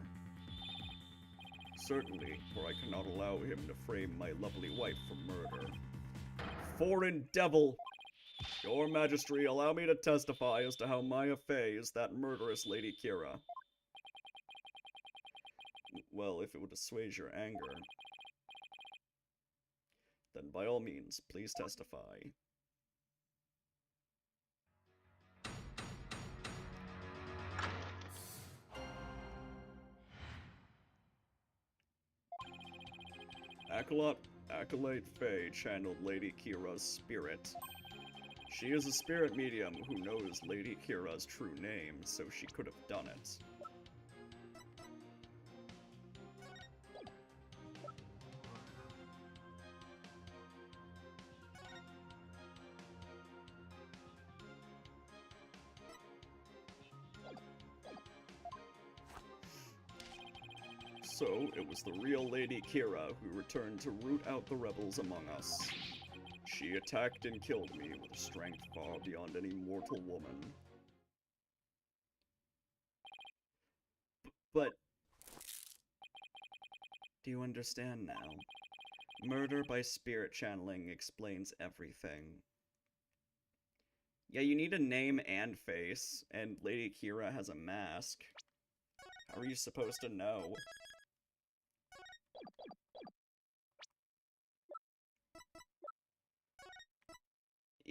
Certainly, for I cannot allow him to frame my lovely wife for murder. Foreign devil! Your Majesty, allow me to testify as to how Maya fays that murderous Lady Kira. Well, if it would assuage your anger, then by all means, please testify. Acolyte Faye channeled Lady Kira's spirit. She is a spirit medium who knows Lady Kira's true name, so she could have done it. So, it was the real Lady Kira who returned to root out the rebels among us. She attacked and killed me with a strength far beyond any mortal woman. But... do you understand now? Murder by spirit channeling explains everything. Yeah, you need a name and face, and Lady Kira has a mask. How are you supposed to know?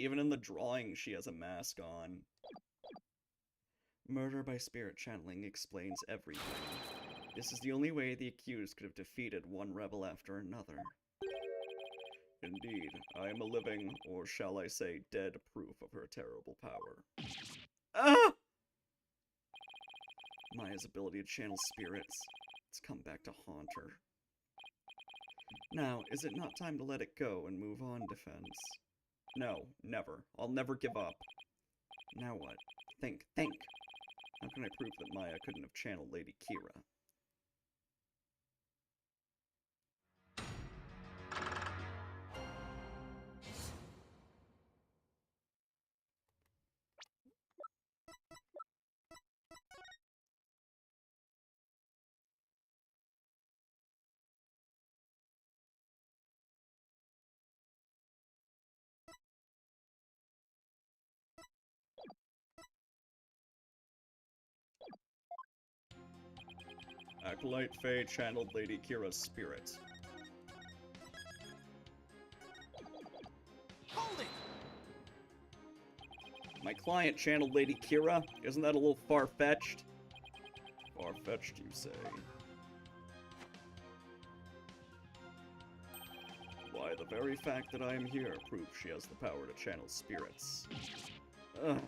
Even in the drawing, she has a mask on. Murder by spirit channeling explains everything. This is the only way the accused could have defeated one rebel after another. Indeed, I am a living, or shall I say dead, proof of her terrible power. Ah! Maya's ability to channel spirits. It's come back to haunt her. Now, is it not time to let it go and move on, Defense? No, never. I'll never give up. Now what? Think. How can I prove that Maya couldn't have channeled Lady Kira? Acolyte Faye channeled Lady Kira's spirit. Hold it! My client channeled Lady Kira? Isn't that a little far-fetched? Far-fetched, you say? Why, the very fact that I am here proves she has the power to channel spirits. Ugh.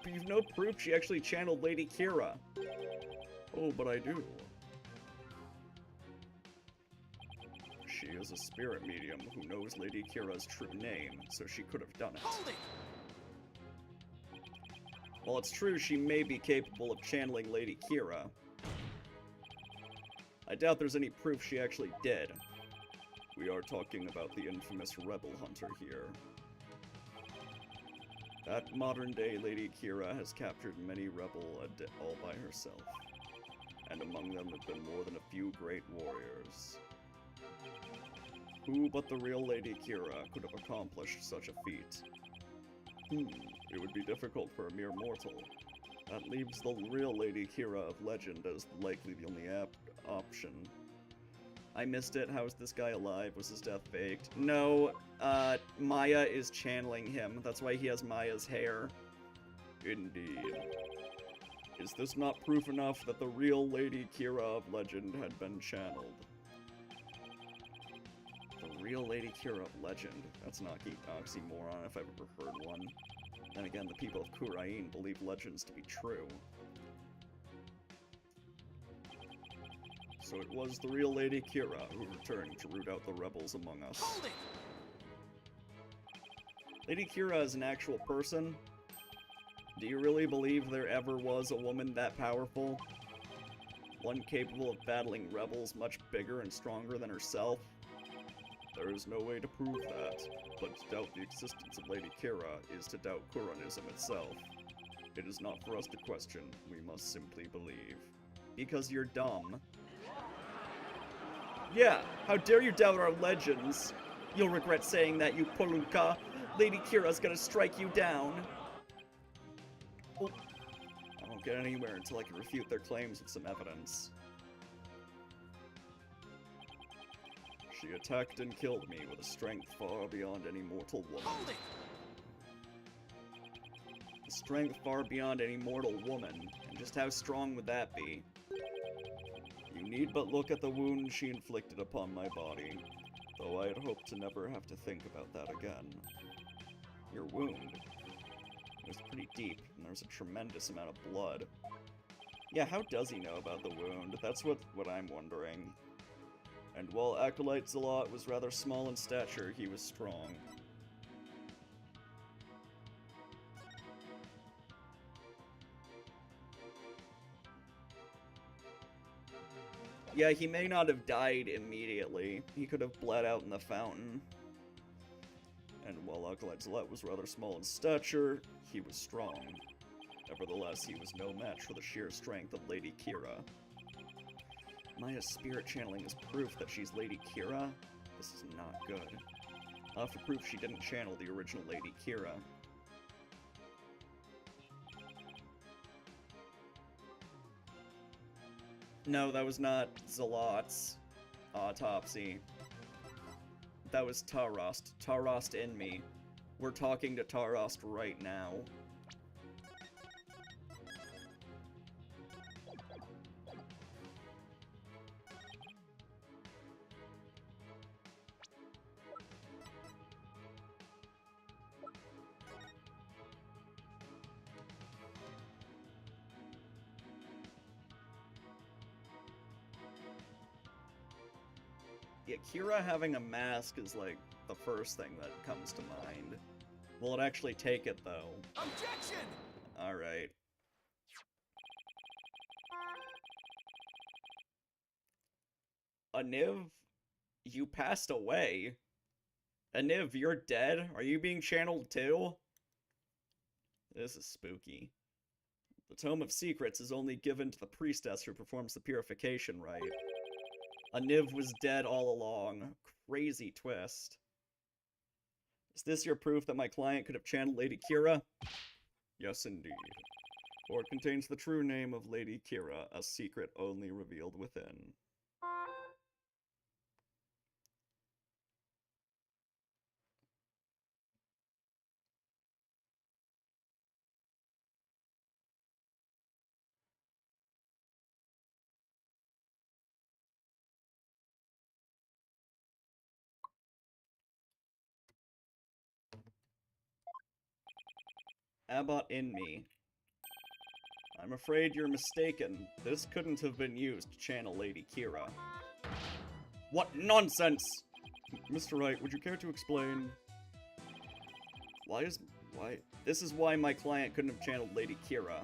But you've no proof she actually channeled Lady Kira. Oh, but I do. She is a spirit medium who knows Lady Kira's true name, so she could have done it. Hold it! While it's true she may be capable of channeling Lady Kira, I doubt there's any proof she actually did. We are talking about the infamous rebel hunter here. That modern-day Lady Kira has captured many rebel all by herself, and among them have been more than a few great warriors. Who but the real Lady Kira could have accomplished such a feat? It would be difficult for a mere mortal. That leaves the real Lady Kira of legend as likely the only option. I missed it. How is this guy alive? Was his death faked? No, Maya is channeling him. That's why he has Maya's hair. Indeed. Is this not proof enough that the real Lady Kira of legend had been channeled? The real Lady Kira of legend. That's not an oxymoron if I've ever heard one. Then again, the people of Kurain believe legends to be true. So it was the real Lady Kira who returned to root out the rebels among us. Hold it! Lady Kira is an actual person? Do you really believe there ever was a woman that powerful? One capable of battling rebels much bigger and stronger than herself? There is no way to prove that, but to doubt the existence of Lady Kira is to doubt Kuranism itself. It is not for us to question, we must simply believe. Because you're dumb. Yeah, how dare you doubt our legends? You'll regret saying that, you Poluka. Lady Kira's gonna strike you down. Oh. I won't get anywhere until I can refute their claims with some evidence. She attacked and killed me with a strength far beyond any mortal woman. Hold it! A strength far beyond any mortal woman, and just how strong would that be? You need but look at the wound she inflicted upon my body, though I had hoped to never have to think about that again. Your wound. It was pretty deep, and there was a tremendous amount of blood. Yeah, how does he know about the wound? That's what I'm wondering. And while Acolyte Zalot was rather small in stature, he was strong. Yeah, he may not have died immediately. He could have bled out in the fountain. And while Acolyte Zalot was rather small in stature, he was strong. Nevertheless, he was no match for the sheer strength of Lady Kira. Maya's spirit channeling is proof that she's Lady Kira? This is not good. I'll have to prove she didn't channel the original Lady Kira. No, that was not Zalot's autopsy. That was Tarost. Tarost in me. We're talking to Tarost right now. Yeah, Kira having a mask is like the first thing that comes to mind. Will it actually take it though? Objection! Alright. Aniv, you passed away. Aniv, you're dead? Are you being channeled too? This is spooky. The Tome of Secrets is only given to the priestess who performs the purification rite. Aniv was dead all along. Crazy twist. Is this your proof that my client could have channeled Lady Kira? Yes, indeed. For it contains the true name of Lady Kira, a secret only revealed within. Abbot in me. I'm afraid you're mistaken. This couldn't have been used to channel Lady Kira. What nonsense! Mr. Wright, would you care to explain? Why? This is why my client couldn't have channeled Lady Kira.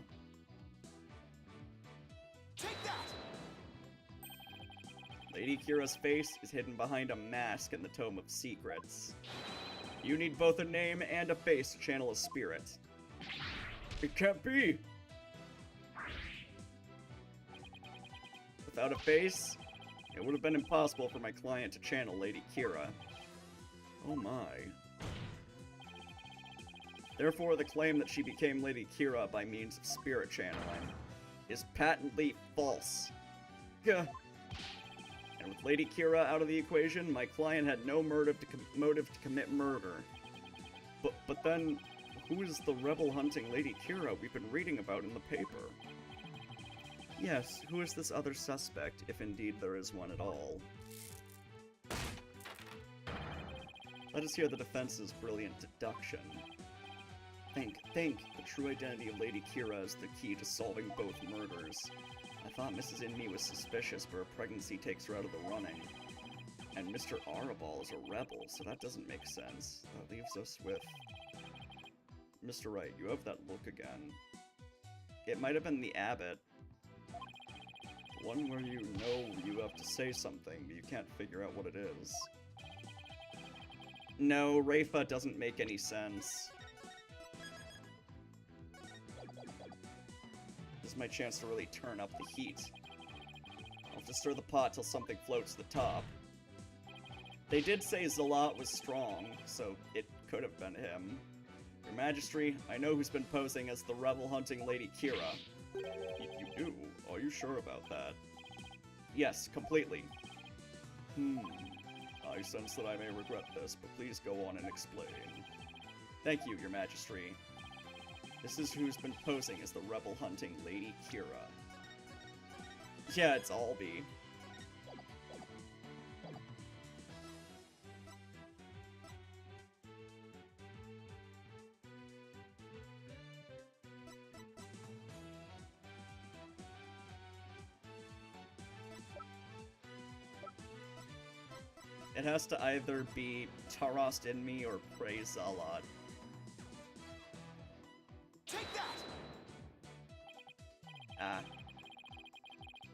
Take that! Lady Kira's face is hidden behind a mask in the Tome of Secrets. You need both a name and a face to channel a spirit. It can't be! Without a face, it would have been impossible for my client to channel Lady Kira. Oh my. Therefore, the claim that she became Lady Kira by means of spirit channeling is patently false. Yeah. And with Lady Kira out of the equation, my client had no motive to commit murder. But then, who is the rebel-hunting Lady Kira we've been reading about in the paper? Yes, who is this other suspect, if indeed there is one at all? Let us hear the defense's brilliant deduction. Think. The true identity of Lady Kira is the key to solving both murders. I thought Mrs. Inme was suspicious, but her pregnancy takes her out of the running. And Mr. Arabal is a rebel, so that doesn't make sense. That leaves us with... Mr. Wright, you have that look again. It might have been the abbot. The one where you know you have to say something, but you can't figure out what it is. No, Rafa doesn't make any sense. This is my chance to really turn up the heat. I'll have to stir the pot till something floats to the top. They did say Zalat was strong, so it could have been him. Your Majesty, I know who's been posing as the rebel-hunting Lady Kira. You do? Are you sure about that? Yes, completely. I sense that I may regret this, but please go on and explain. Thank you, Your Majesty. This is who's been posing as the rebel-hunting Lady Kira. Yeah, it's Albie. It has to either be Tarast in me or Praise Zalat. Take that! Ah.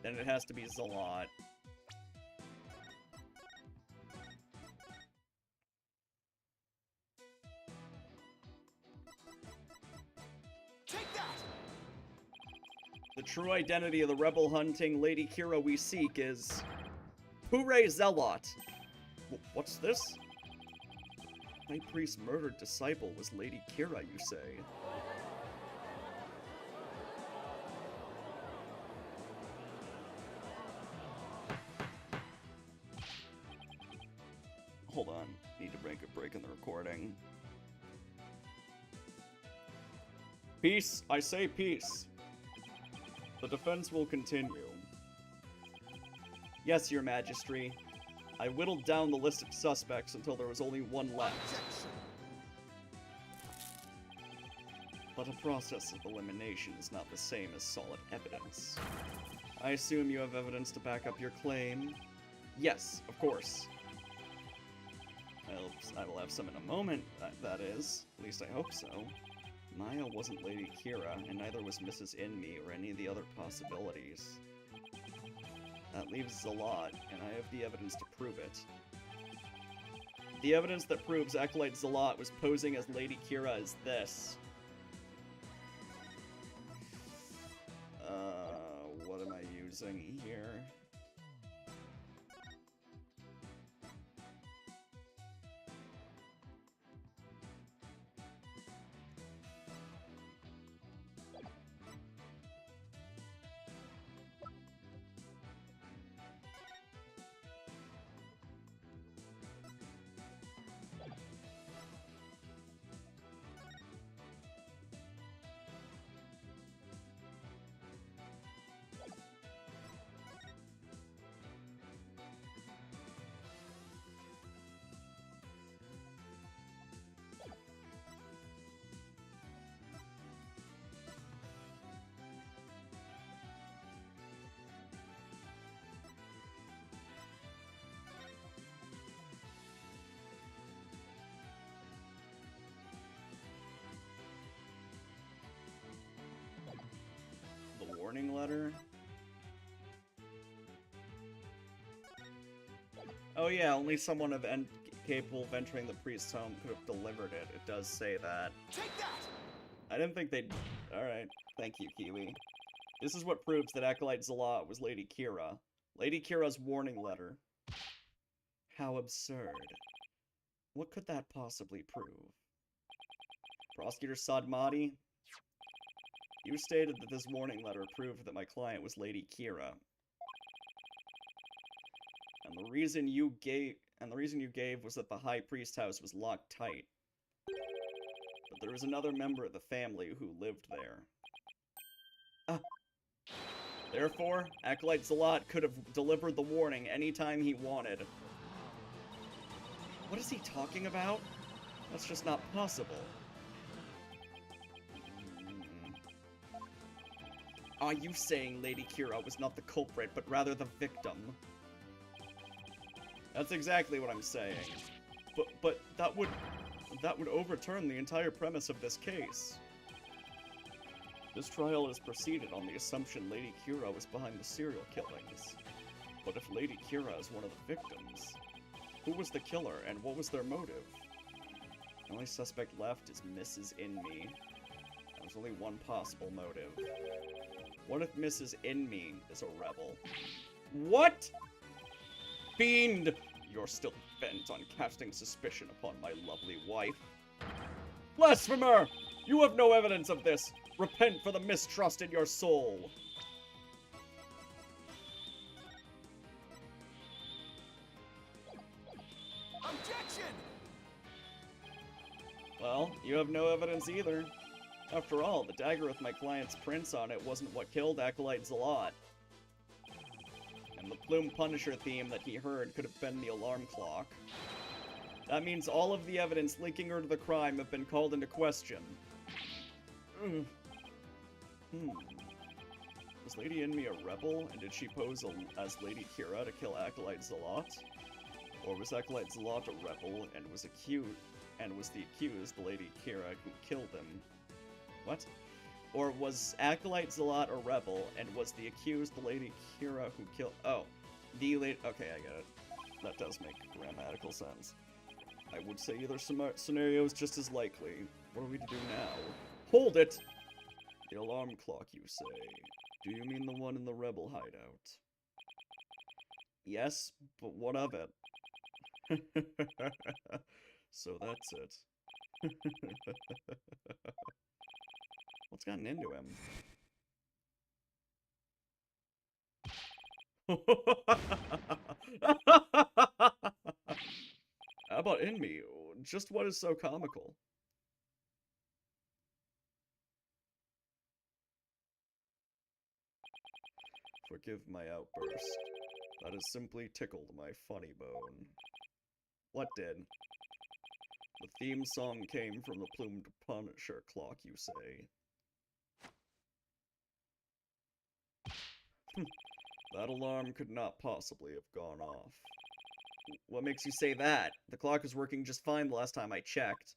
Then it has to be Zalat. Take that! The true identity of the rebel-hunting Lady Kira we seek is... Hooray Zealot! What's this? High Priest's murdered disciple was Lady Kira, you say? Hold on, need to break a break in the recording. Peace, I say peace. The defense will continue. Yes, Your Majesty. I whittled down the list of suspects until there was only one left. Objection. But a process of elimination is not the same as solid evidence. I assume you have evidence to back up your claim? Yes, of course. I will have some in a moment, that is. At least I hope so. Maya wasn't Lady Kira, and neither was Mrs. Inme or any of the other possibilities. That leaves Zalat, and I have the evidence to prove it. The evidence that proves Acolyte Zalat was posing as Lady Kira is this. What am I using here? The warning letter? Oh yeah, only someone capable of entering the priest's home could have delivered it. It does say that. Take that! I didn't think they'd... Alright. Thank you, Kiwi. This is what proves that Acolyte Zalat was Lady Kira. Lady Kira's warning letter. How absurd. What could that possibly prove? Prosecutor Sadmati, you stated that this warning letter proved that my client was Lady Kira. And the reason you gave was that the High Priest house was locked tight. But there was another member of the family who lived there. Therefore, Acolyte Zalat could have delivered the warning anytime he wanted. What is he talking about? That's just not possible. Are you saying Lady Kira was not the culprit, but rather the victim? That's exactly what I'm saying. But that would overturn the entire premise of this case. This trial has proceeded on the assumption Lady Kira was behind the serial killings. But if Lady Kira is one of the victims, who was the killer and what was their motive? The only suspect left is Mrs. Inme. There's only one possible motive. What if Mrs. Inme is a rebel? What? Fiend! You're still bent on casting suspicion upon my lovely wife. Blasphemer! You have no evidence of this! Repent for the mistrust in your soul! Objection! Well, you have no evidence either. After all, the dagger with my client's prints on it wasn't what killed Acolyte Zalat. And the Plume Punisher theme that he heard could have been the alarm clock. That means all of the evidence linking her to the crime have been called into question. Was Lady Inme a rebel, and did she pose as Lady Kira to kill Acolyte Zalat? Or was Acolyte Zalat a rebel, and was the accused Lady Kira who killed him? What? Or was Acolyte Zalat a rebel, and was the accused the Lady Kira who killed... Oh. The lady... Okay, I get it. That does make grammatical sense. I would say either scenario is just as likely. What are we to do now? Hold it! The alarm clock, you say. Do you mean the one in the rebel hideout? Yes, but what of it? So that's it. What's gotten into him? How about Inme? Just what is so comical? Forgive my outburst. That has simply tickled my funny bone. What did? The theme song came from the Plumed Punisher clock, you say? That alarm could not possibly have gone off. What makes you say that? The clock was working just fine the last time I checked.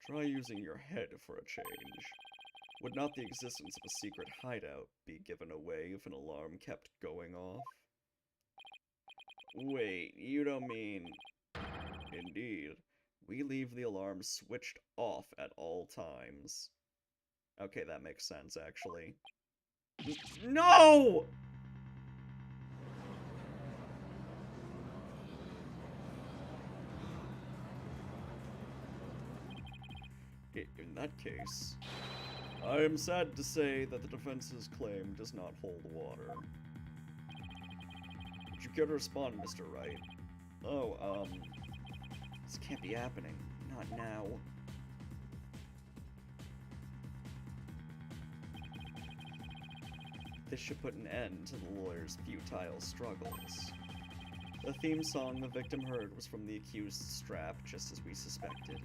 Try using your head for a change. Would not the existence of a secret hideout be given away if an alarm kept going off? Wait, you don't mean... Indeed. We leave the alarm switched off at all times. Okay, that makes sense, actually. No! In that case, I am sad to say that the defense's claim does not hold water. Would you care to respond, Mr. Wright? Oh, this can't be happening. Not now. This should put an end to the lawyer's futile struggles. The theme song the victim heard was from the accused's strap, just as we suspected.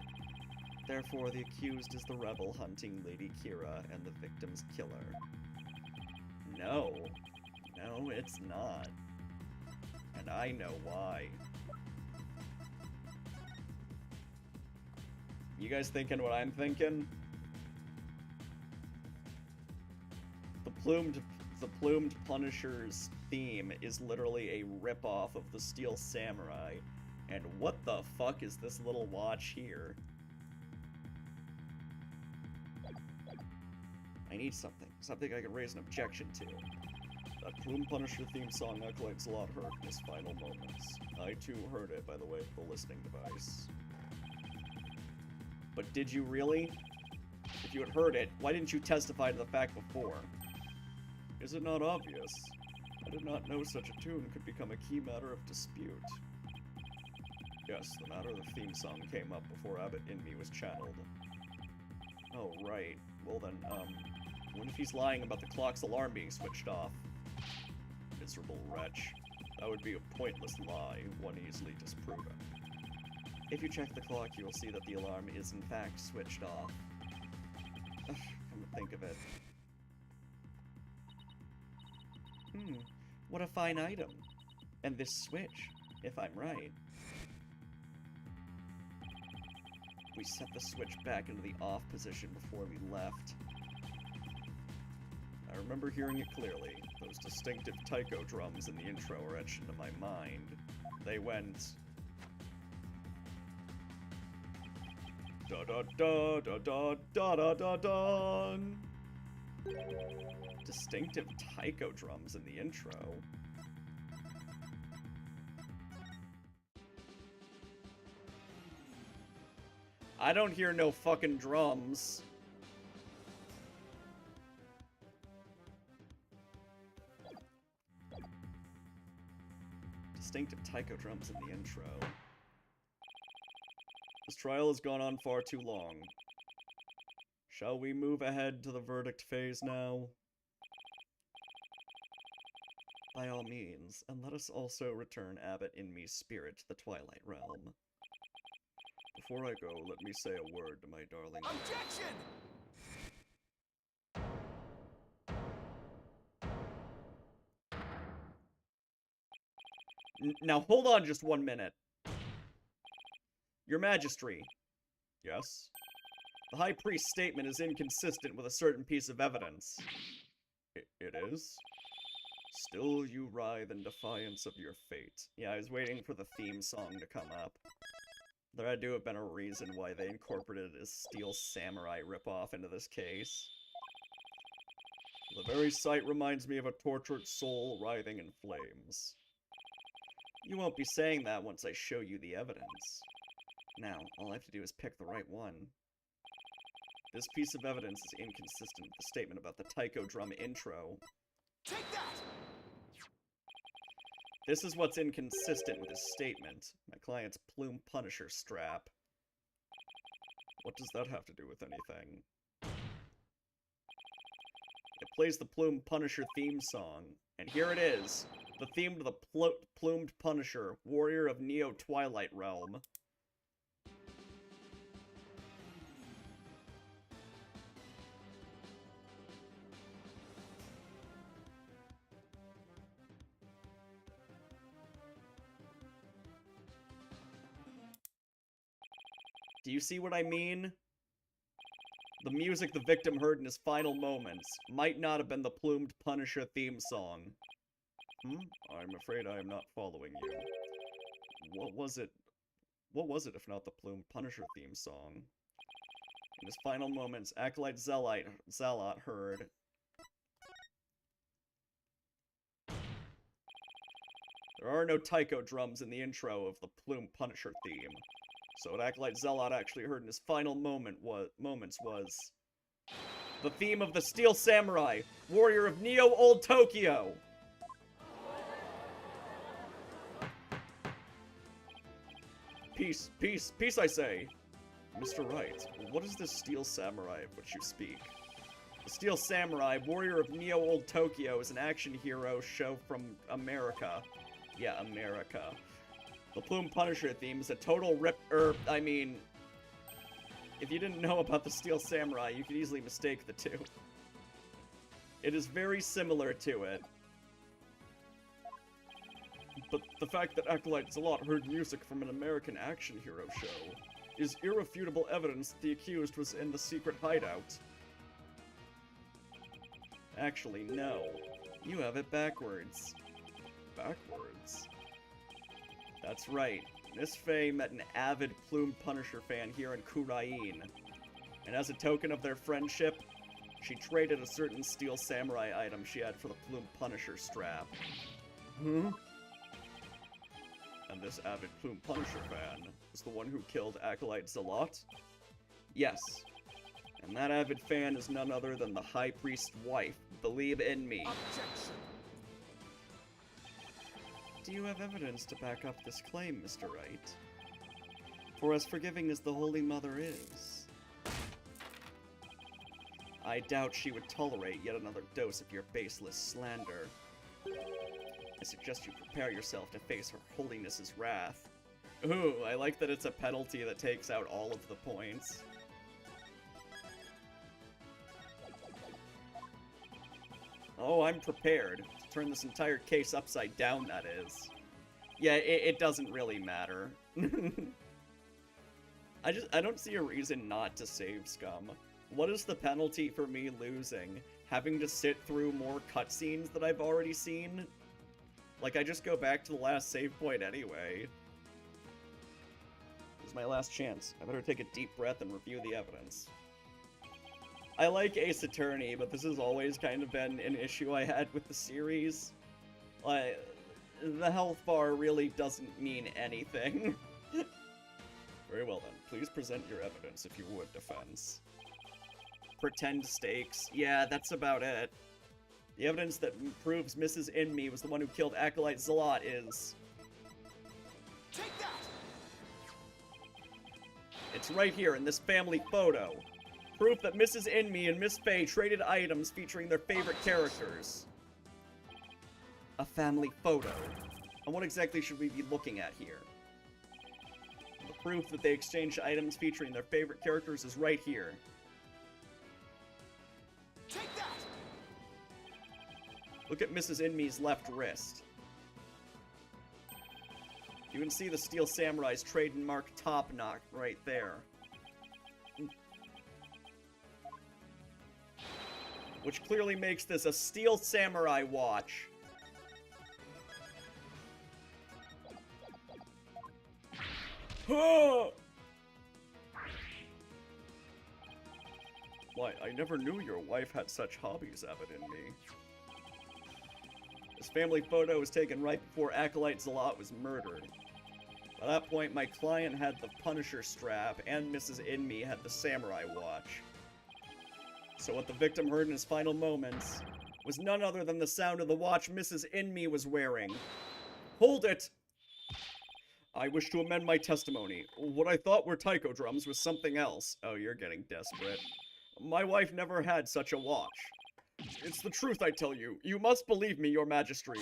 Therefore, the accused is the rebel hunting Lady Kira and the victim's killer. No. No, it's not. And I know why. You guys thinking what I'm thinking? The plumed Punisher's theme is literally a ripoff of the Steel Samurai. And what the fuck is this little watch here? I need something. Something I can raise an objection to. That Plume Punisher theme song echoes a lot heard in his final moments. I too heard it, by the way, with the listening device. But did you really? If you had heard it, why didn't you testify to the fact before? Is it not obvious? I did not know such a tune could become a key matter of dispute. Yes, the matter of the theme song came up before Abbott in Me was channeled. Oh, right. Well then, what if he's lying about the clock's alarm being switched off? Miserable wretch. That would be a pointless lie, one easily disproven. If you check the clock, you will see that the alarm is in fact switched off. Come to think of it. What a fine item. And this switch, if I'm right. We set the switch back into the off position before we left. I remember hearing it clearly. Those distinctive taiko drums in the intro are etched into my mind. They went... da da da da da da da da da. Distinctive taiko drums in the intro. I don't hear no fucking drums. Distinctive taiko drums in the intro. This trial has gone on far too long. Shall we move ahead to the verdict phase now? By all means, and let us also return Abbott in Me's spirit to the Twilight Realm. Before I go, let me say a word to my darling... Objection! Now hold on just 1 minute. Your Majesty. Yes? The High Priest's statement is inconsistent with a certain piece of evidence. It is? Still you writhe in defiance of your fate. Yeah, I was waiting for the theme song to come up. There had to have been a reason why they incorporated a Steel Samurai ripoff into this case. The very sight reminds me of a tortured soul writhing in flames. You won't be saying that once I show you the evidence. Now, all I have to do is pick the right one. This piece of evidence is inconsistent with the statement about the taiko drum intro. Take that! This is what's inconsistent with his statement. My client's Plume Punisher strap. What does that have to do with anything? It plays the Plume Punisher theme song, and here it is. The theme to the Plumed Punisher, Warrior of Neo Twilight Realm. Do you see what I mean? The music the victim heard in his final moments might not have been the Plumed Punisher theme song. I'm afraid I am not following you. What was it if not the Plumed Punisher theme song? In his final moments, Acolyte Zealot heard... There are no taiko drums in the intro of the Plume Punisher theme. So what Acolyte Zealot actually heard in his final moments was... the theme of the Steel Samurai, Warrior of Neo Old Tokyo! Peace, peace, peace, I say! Mr. Wright, what is this Steel Samurai of which you speak? The Steel Samurai, Warrior of Neo Old Tokyo, is an action hero show from America. Yeah, America. The Plume Punisher theme is a total I mean... If you didn't know about the Steel Samurai, you could easily mistake the two. It is very similar to it. But the fact that Acolyte Zealot heard music from an American action hero show is irrefutable evidence that the accused was in the secret hideout. Actually, no. You have it backwards. backwards. That's right. Miss Faye met an avid Plume Punisher fan here in Kurain. And as a token of their friendship, she traded a certain Steel Samurai item she had for the Plume Punisher strap. And this avid Plume Punisher fan is the one who killed Acolyte Zalot? Yes. And that avid fan is none other than the High Priest's wife. Believe in me. Objection. Do you have evidence to back up this claim, Mr. Wright? For as forgiving as the Holy Mother is, I doubt she would tolerate yet another dose of your baseless slander. I suggest you prepare yourself to face Her Holiness's wrath. Ooh, I like that it's a penalty that takes out all of the points. Oh, I'm prepared to turn this entire case upside down, that is. Yeah, it doesn't really matter. I don't see a reason not to save Scum. What is the penalty for me losing? Having to sit through more cutscenes that I've already seen? Like, I just go back to the last save point anyway. This is my last chance. I better take a deep breath and review the evidence. I like Ace Attorney, but this has always kind of been an issue I had with the series. The health bar really doesn't mean anything. Very well then, please present your evidence if you would, defense. Pretend stakes. Yeah, that's about it. The evidence that proves Mrs. Inme was the one who killed Acolyte Zalot is... Take that! It's right here in this family photo. Proof that Mrs. Inme and Miss Faye traded items featuring their favorite characters. A family photo. And what exactly should we be looking at here? The proof that they exchanged items featuring their favorite characters is right here. Take that! Look at Mrs. Inme's left wrist. You can see the Steel Samurai's trademark top knot right there. Which clearly makes this a Steel Samurai watch. Why, I never knew your wife had such hobbies, Abbott and me. This family photo was taken right before Acolyte Zalot was murdered. By that point, my client had the Punisher strap, and Mrs. Inme had the Samurai watch. So what the victim heard in his final moments was none other than the sound of the watch Mrs. Inme was wearing. Hold it! I wish to amend my testimony. What I thought were taiko drums was something else. Oh, you're getting desperate. My wife never had such a watch. It's the truth, I tell you. You must believe me, your majesty.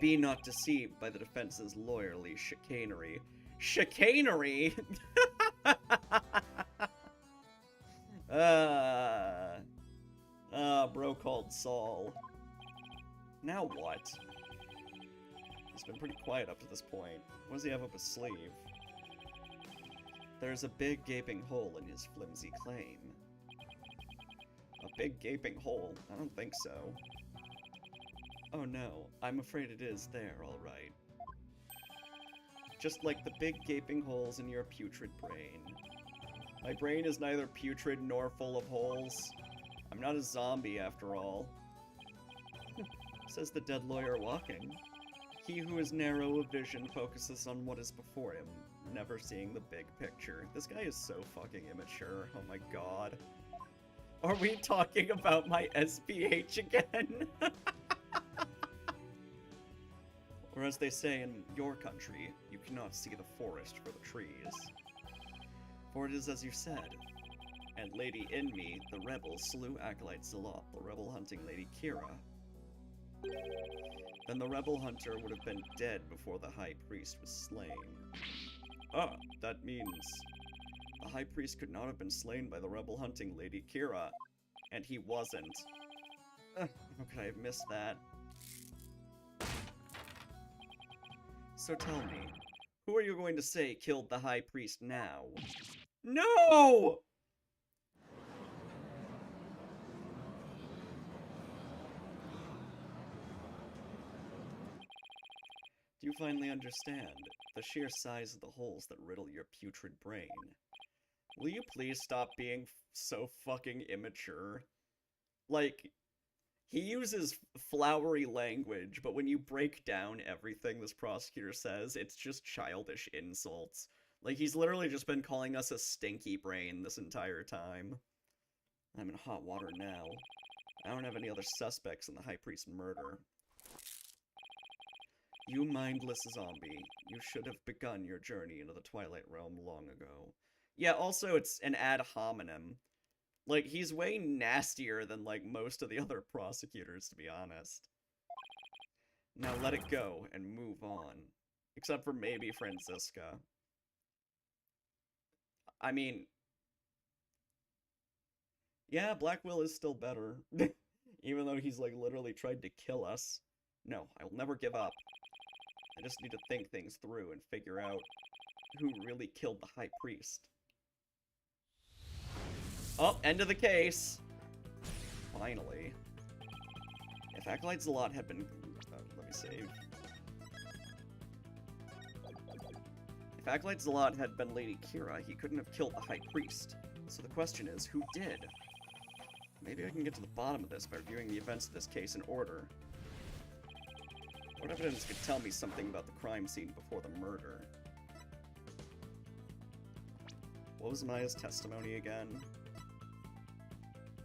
Be not deceived by the defense's lawyerly chicanery. Chicanery? Bro called Saul. Now what? He's been pretty quiet up to this point. What does he have up his sleeve? There's a big gaping hole in his flimsy claim. A big gaping hole? I don't think so. Oh no, I'm afraid it is there, alright. Just like the big gaping holes in your putrid brain. My brain is neither putrid nor full of holes. I'm not a zombie, after all. Says the dead lawyer walking. He who is narrow of vision focuses on what is before him, never seeing the big picture. This guy is so fucking immature. Oh my god. Are we talking about my SPH again? Or as they say in your country, you cannot see the forest for the trees. For it is as you said. And Lady Inme, the rebel, slew Acolyte Zalot, the rebel hunting Lady Kira. Then the rebel hunter would have been dead before the High Priest was slain. Ah, that means the High Priest could not have been slain by the rebel hunting Lady Kira. And he wasn't. How could I have missed that? So tell me, who are you going to say killed the High Priest now? No! Do you finally understand the sheer size of the holes that riddle your putrid brain? Will you please stop being so fucking immature? Like, he uses flowery language, but when you break down everything this prosecutor says, it's just childish insults. Like, he's literally just been calling us a stinky brain this entire time. I'm in hot water now. I don't have any other suspects in the High Priest murder. You mindless zombie, you should have begun your journey into the Twilight Realm long ago. Yeah, also, it's an ad hominem. Like, he's way nastier than, like, most of the other prosecutors, to be honest. Now let it go and move on. Except for maybe Franziska. I mean... yeah, Black Will is still better. Even though he's, like, literally tried to kill us. No, I will never give up. I just need to think things through and figure out who really killed the High Priest. Oh, end of the case. Finally. If Acolyte Zalot had been... let me save. If Acolyte Zalot had been Lady Kira, he couldn't have killed the High Priest. So the question is, who did? Maybe I can get to the bottom of this by reviewing the events of this case in order. What evidence could tell me something about the crime scene before the murder? What was Maya's testimony again?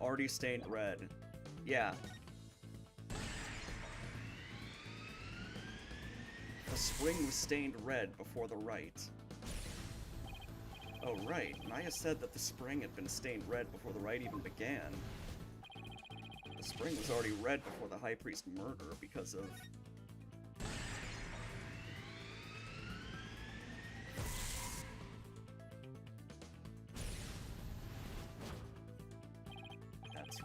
Already stained red. Yeah. The spring was stained red before the rite. Oh, right. Maya said that the spring had been stained red before the rite even began. The spring was already red before the High Priest murder because of...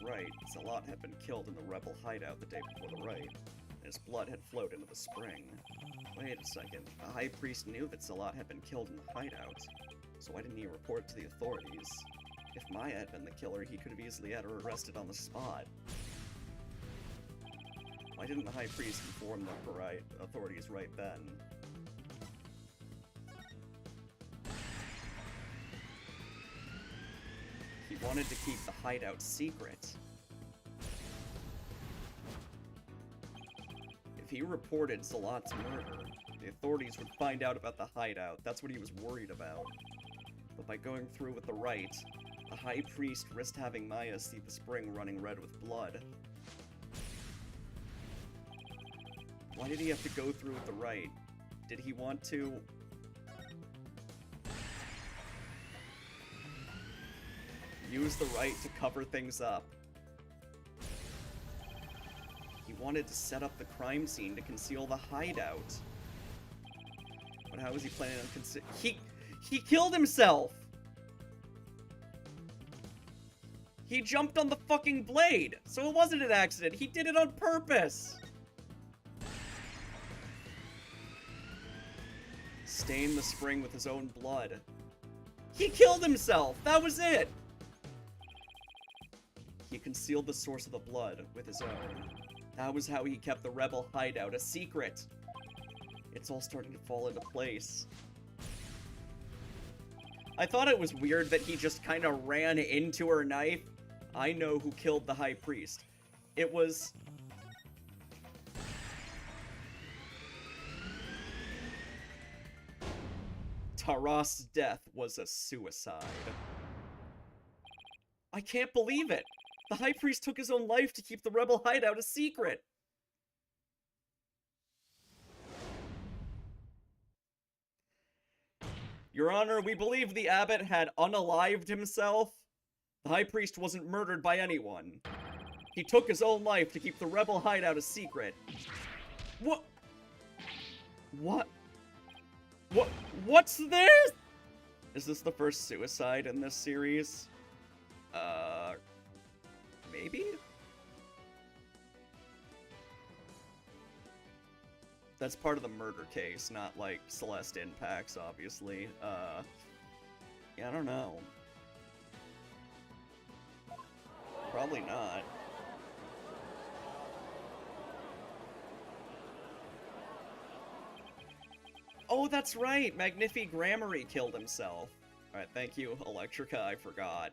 right, Zalot had been killed in the rebel hideout the day before the rite, and his blood had flowed into the spring. Wait a second, the High Priest knew that Zalot had been killed in the hideout, so why didn't he report it to the authorities? If Maya had been the killer, he could have easily had her arrested on the spot. Why didn't the High Priest inform the authorities right then? He wanted to keep the hideout secret. If he reported Zalot's murder, the authorities would find out about the hideout. That's what he was worried about. But by going through with the rite, the High Priest risked having Maya see the spring running red with blood. Why did he have to go through with the rite? Did he want to... use the rite to cover things up? He wanted to set up the crime scene to conceal the hideout. But how was he planning on He killed himself! He jumped on the fucking blade! So it wasn't an accident, he did it on purpose! Stain the spring with his own blood. He killed himself! That was it! He concealed the source of the blood with his own. That was how he kept the rebel hideout a secret. It's all starting to fall into place. I thought it was weird that he just kind of ran into her knife. I know who killed the High Priest. It was... Taras's death was a suicide. I can't believe it! The High Priest took his own life to keep the rebel hideout a secret! Your Honor, we believe the abbot had unalived himself. The High Priest wasn't murdered by anyone. He took his own life to keep the rebel hideout a secret. What? What? What's this? Is this the first suicide in this series? Maybe? That's part of the murder case, not like Celeste Impacts, obviously. Yeah, I don't know. Probably not. Oh, that's right! Magnifi Grammary killed himself. Alright, thank you, Electrica, I forgot.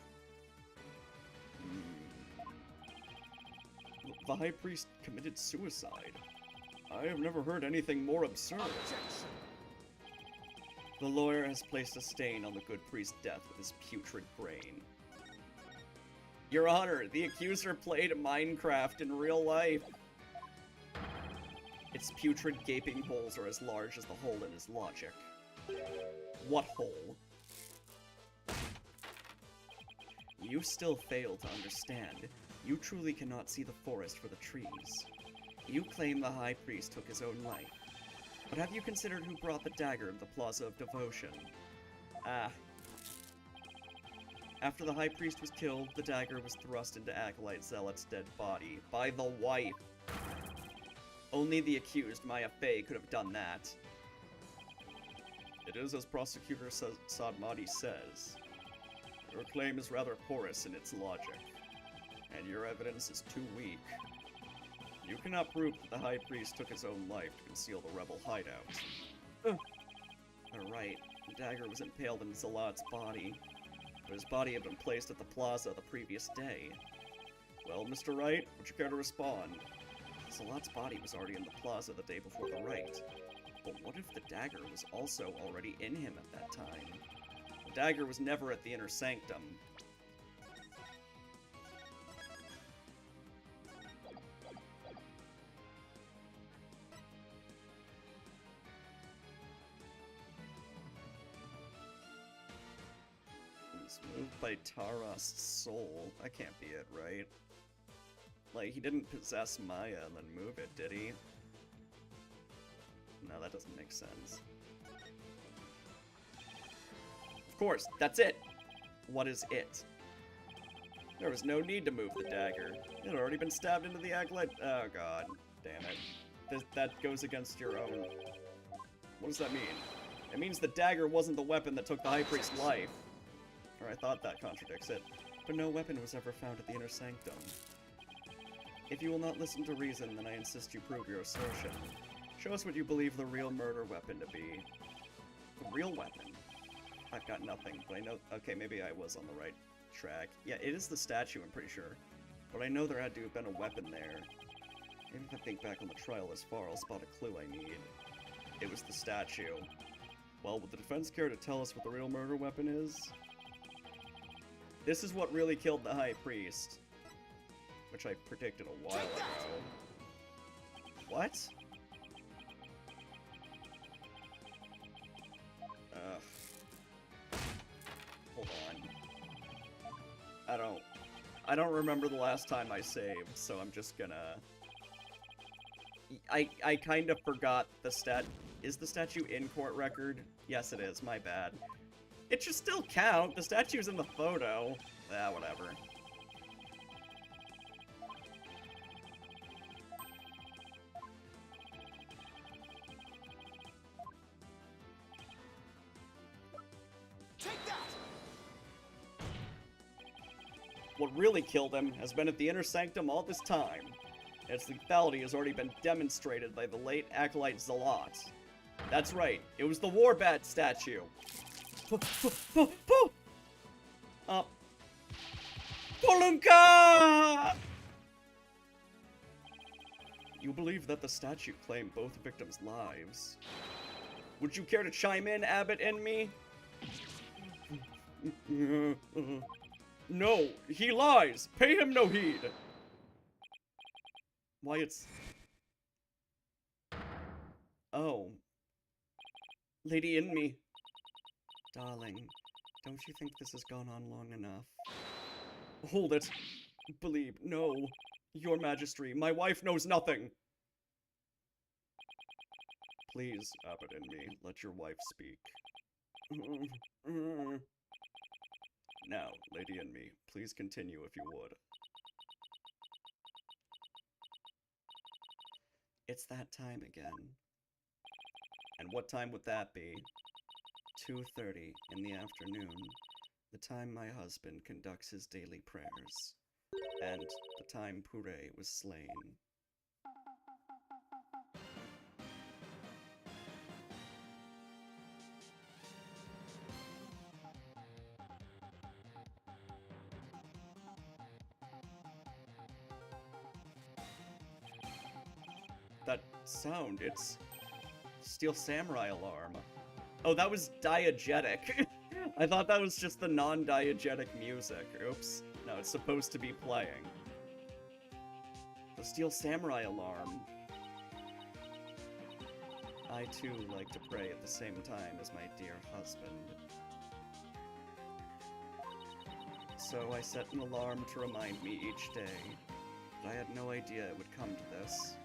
The High Priest committed suicide. I have never heard anything more absurd. Objection. The lawyer has placed a stain on the good priest's death with his putrid brain. Your Honor, the accuser played Minecraft in real life. Its putrid gaping holes are as large as the hole in his logic. What hole? You still fail to understand. You truly cannot see the forest for the trees. You claim the High Priest took his own life. But have you considered who brought the dagger to the Plaza of Devotion? Ah. After the High Priest was killed, the dagger was thrust into Acolyte Zealot's dead body by the wife. Only the accused, Maya Fey, could have done that. It is as Prosecutor Sadmati says. Your claim is rather porous in its logic, and your evidence is too weak. You cannot prove that the High Priest took his own life to conceal the rebel hideout. Alright, the dagger was impaled in Zalat's body, but his body had been placed at the plaza the previous day. Well, Mr. Wright, would you care to respond? Zalat's body was already in the plaza the day before the rite, but what if the dagger was also already in him at that time? The dagger was never at the inner sanctum. It's moved by Tarast's soul. That can't be it, right? Like, he didn't possess Maya and then move it, did he? No, that doesn't make sense. Of course, that's it! What is it? There was no need to move the dagger. It had already been stabbed into the acolyte. Oh god, damn it. That goes against your own. What does that mean? It means the dagger wasn't the weapon that took the High Priest's life. Or I thought that contradicts it. But no weapon was ever found at the inner sanctum. If you will not listen to reason, then I insist you prove your assertion. Show us what you believe the real murder weapon to be. The real weapon? I've got nothing, but I know... Okay, maybe I was on the right track. Yeah, it is the statue, I'm pretty sure. But I know there had to have been a weapon there. Maybe if I think back on the trial this far, I'll spot a clue I need. It was the statue. Well, would the defense care to tell us what the real murder weapon is? This is what really killed the High Priest. Which I predicted a while ago. What? Hold on. I don't remember the last time I saved, so I'm just gonna... I kind of forgot the Is the statue in court record? Yes, it is. My bad. It should still count. The statue's in the photo. Ah, whatever. Take that! What really killed him has been at the inner sanctum all this time. Its lethality has already been demonstrated by the late Acolyte Zalat. That's right, it was the Warbat statue. Polunka! You believe that the statue claimed both victims' lives. Would you care to chime in, Abbott and me? No, he lies! Pay him no heed! Why, it's... Oh. Lady Inme. Darling, don't you think this has gone on long enough? Hold it. Believe, no. Your Majesty, my wife knows nothing! Please, Abbott Inme, let your wife speak. Now, Lady Inme, please continue if you would. It's that time again. And what time would that be? 2:30 in the afternoon. The time my husband conducts his daily prayers, and the time Puree was slain. That sound, it's Steel Samurai alarm. Oh, that was diegetic. I thought that was just the non-diegetic music. Oops. No, it's supposed to be playing. The Steel Samurai alarm. I too like to pray at the same time as my dear husband. So I set an alarm to remind me each day, but I had no idea it would come to this.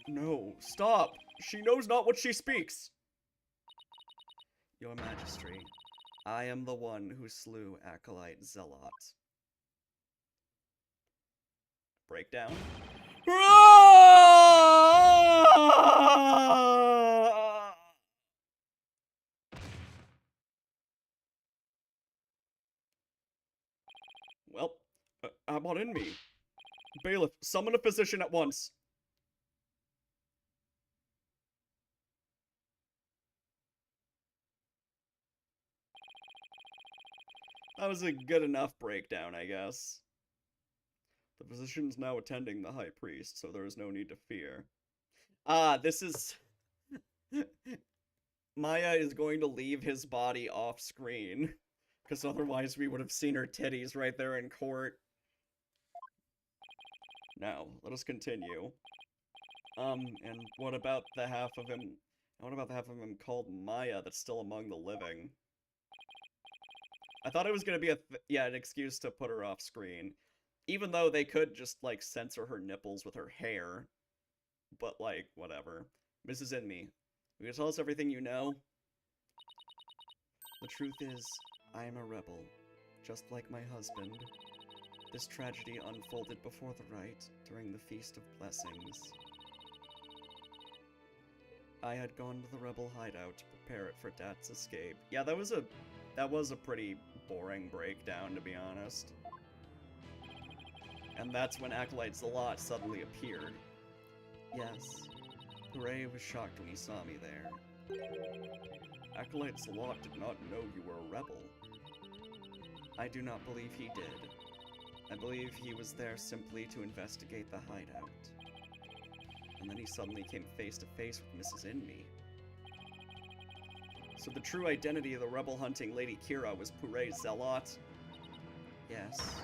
No, stop! She knows not what she speaks! Your Majesty, I am the one who slew Acolyte Zealot. Breakdown. Well, how about in me? Bailiff, summon a physician at once. That was a good enough breakdown, I guess. The physician's now attending the high priest, so there is no need to fear. Ah, this is... Maya is going to leave his body off screen, because otherwise we would have seen her titties right there in court. Now, let us continue. And what about the half of him... What about the half of him called Maya that's still among the living? I thought it was gonna be an excuse to put her off screen. Even though they could just, like, censor her nipples with her hair. But, like, whatever. Mrs. Inme, will you tell us everything you know? The truth is, I am a rebel, just like my husband. This tragedy unfolded before the rite, during the Feast of Blessings. I had gone to the rebel hideout to prepare it for Dat's escape. Yeah, that was a pretty boring breakdown, to be honest. And that's when Acolyte Zealot suddenly appeared. Yes, Puree was shocked when he saw me there. Acolyte Zealot did not know you were a rebel. I do not believe he did. I believe he was there simply to investigate the hideout. And then he suddenly came face to face with Mrs. Inme. So the true identity of the rebel-hunting Lady Kira was Puree Zealot? Yes.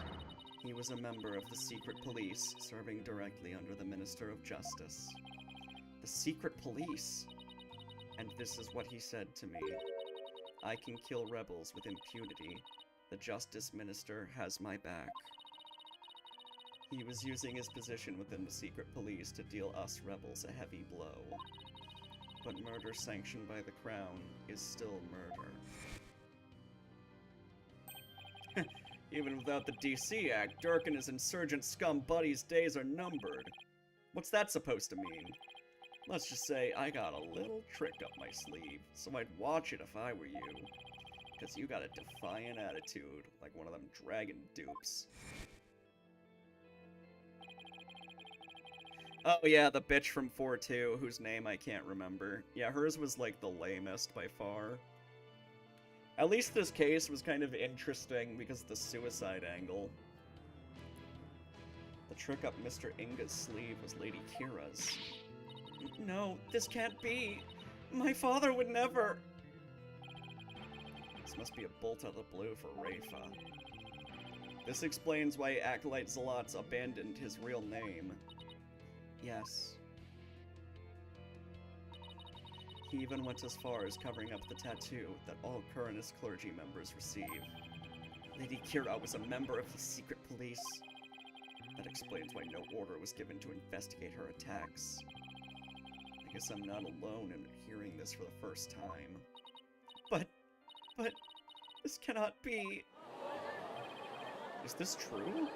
He was a member of the secret police, serving directly under the Minister of Justice. The secret police? And this is what he said to me. I can kill rebels with impunity. The Justice Minister has my back. He was using his position within the secret police to deal us rebels a heavy blow. But murder sanctioned by the Crown is still murder. Even without the DC Act, Dirk and his insurgent scum buddies' days are numbered. What's that supposed to mean? Let's just say I got a little trick up my sleeve, so I'd watch it if I were you. Because you got a defiant attitude, like one of them dragon dupes. Oh yeah, the bitch from 4-2, whose name I can't remember. Yeah, hers was like the lamest by far. At least this case was kind of interesting because of the suicide angle. The trick up Mr. Inga's sleeve was Lady Kira's. No, this can't be. My father would never. This must be a bolt out of the blue for Rafa. This explains why Acolyte Zealots abandoned his real name. Yes. He even went as far as covering up the tattoo that all Kuranus clergy members receive. Lady Kira was a member of the secret police. That explains why no order was given to investigate her attacks. I guess I'm not alone in hearing this for the first time. But, this cannot be. Is this true?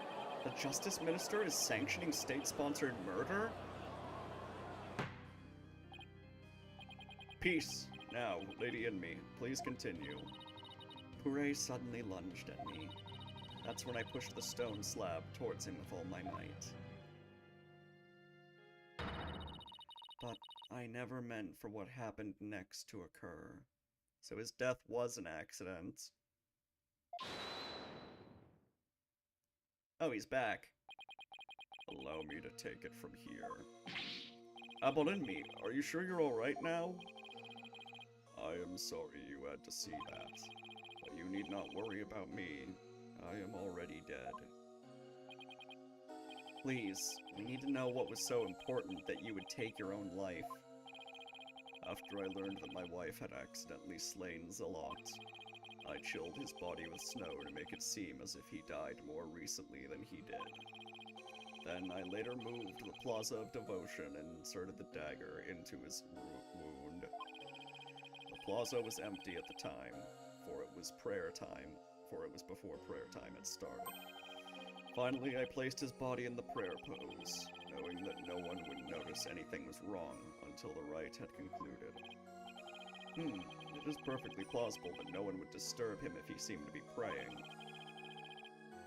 The Justice Minister is sanctioning state-sponsored murder? Peace. Now, Lady Inme, please continue. Puree suddenly lunged at me. That's when I pushed the stone slab towards him with all my might. But I never meant for what happened next to occur. So his death was an accident. Oh, he's back. Allow me to take it from here. Abolinmi, are you sure you're alright now? I am sorry you had to see that, but you need not worry about me. I am already dead. Please, I need to know what was so important that you would take your own life. After I learned that my wife had accidentally slain Zalot, I chilled his body with snow to make it seem as if he died more recently than he did. Then I later moved the Plaza of Devotion and inserted the dagger into his wound. The plaza was empty at the time, for it was before prayer time had started. Finally, I placed his body in the prayer pose, knowing that no one would notice anything was wrong until the rite had concluded. It is perfectly plausible that no one would disturb him if he seemed to be praying.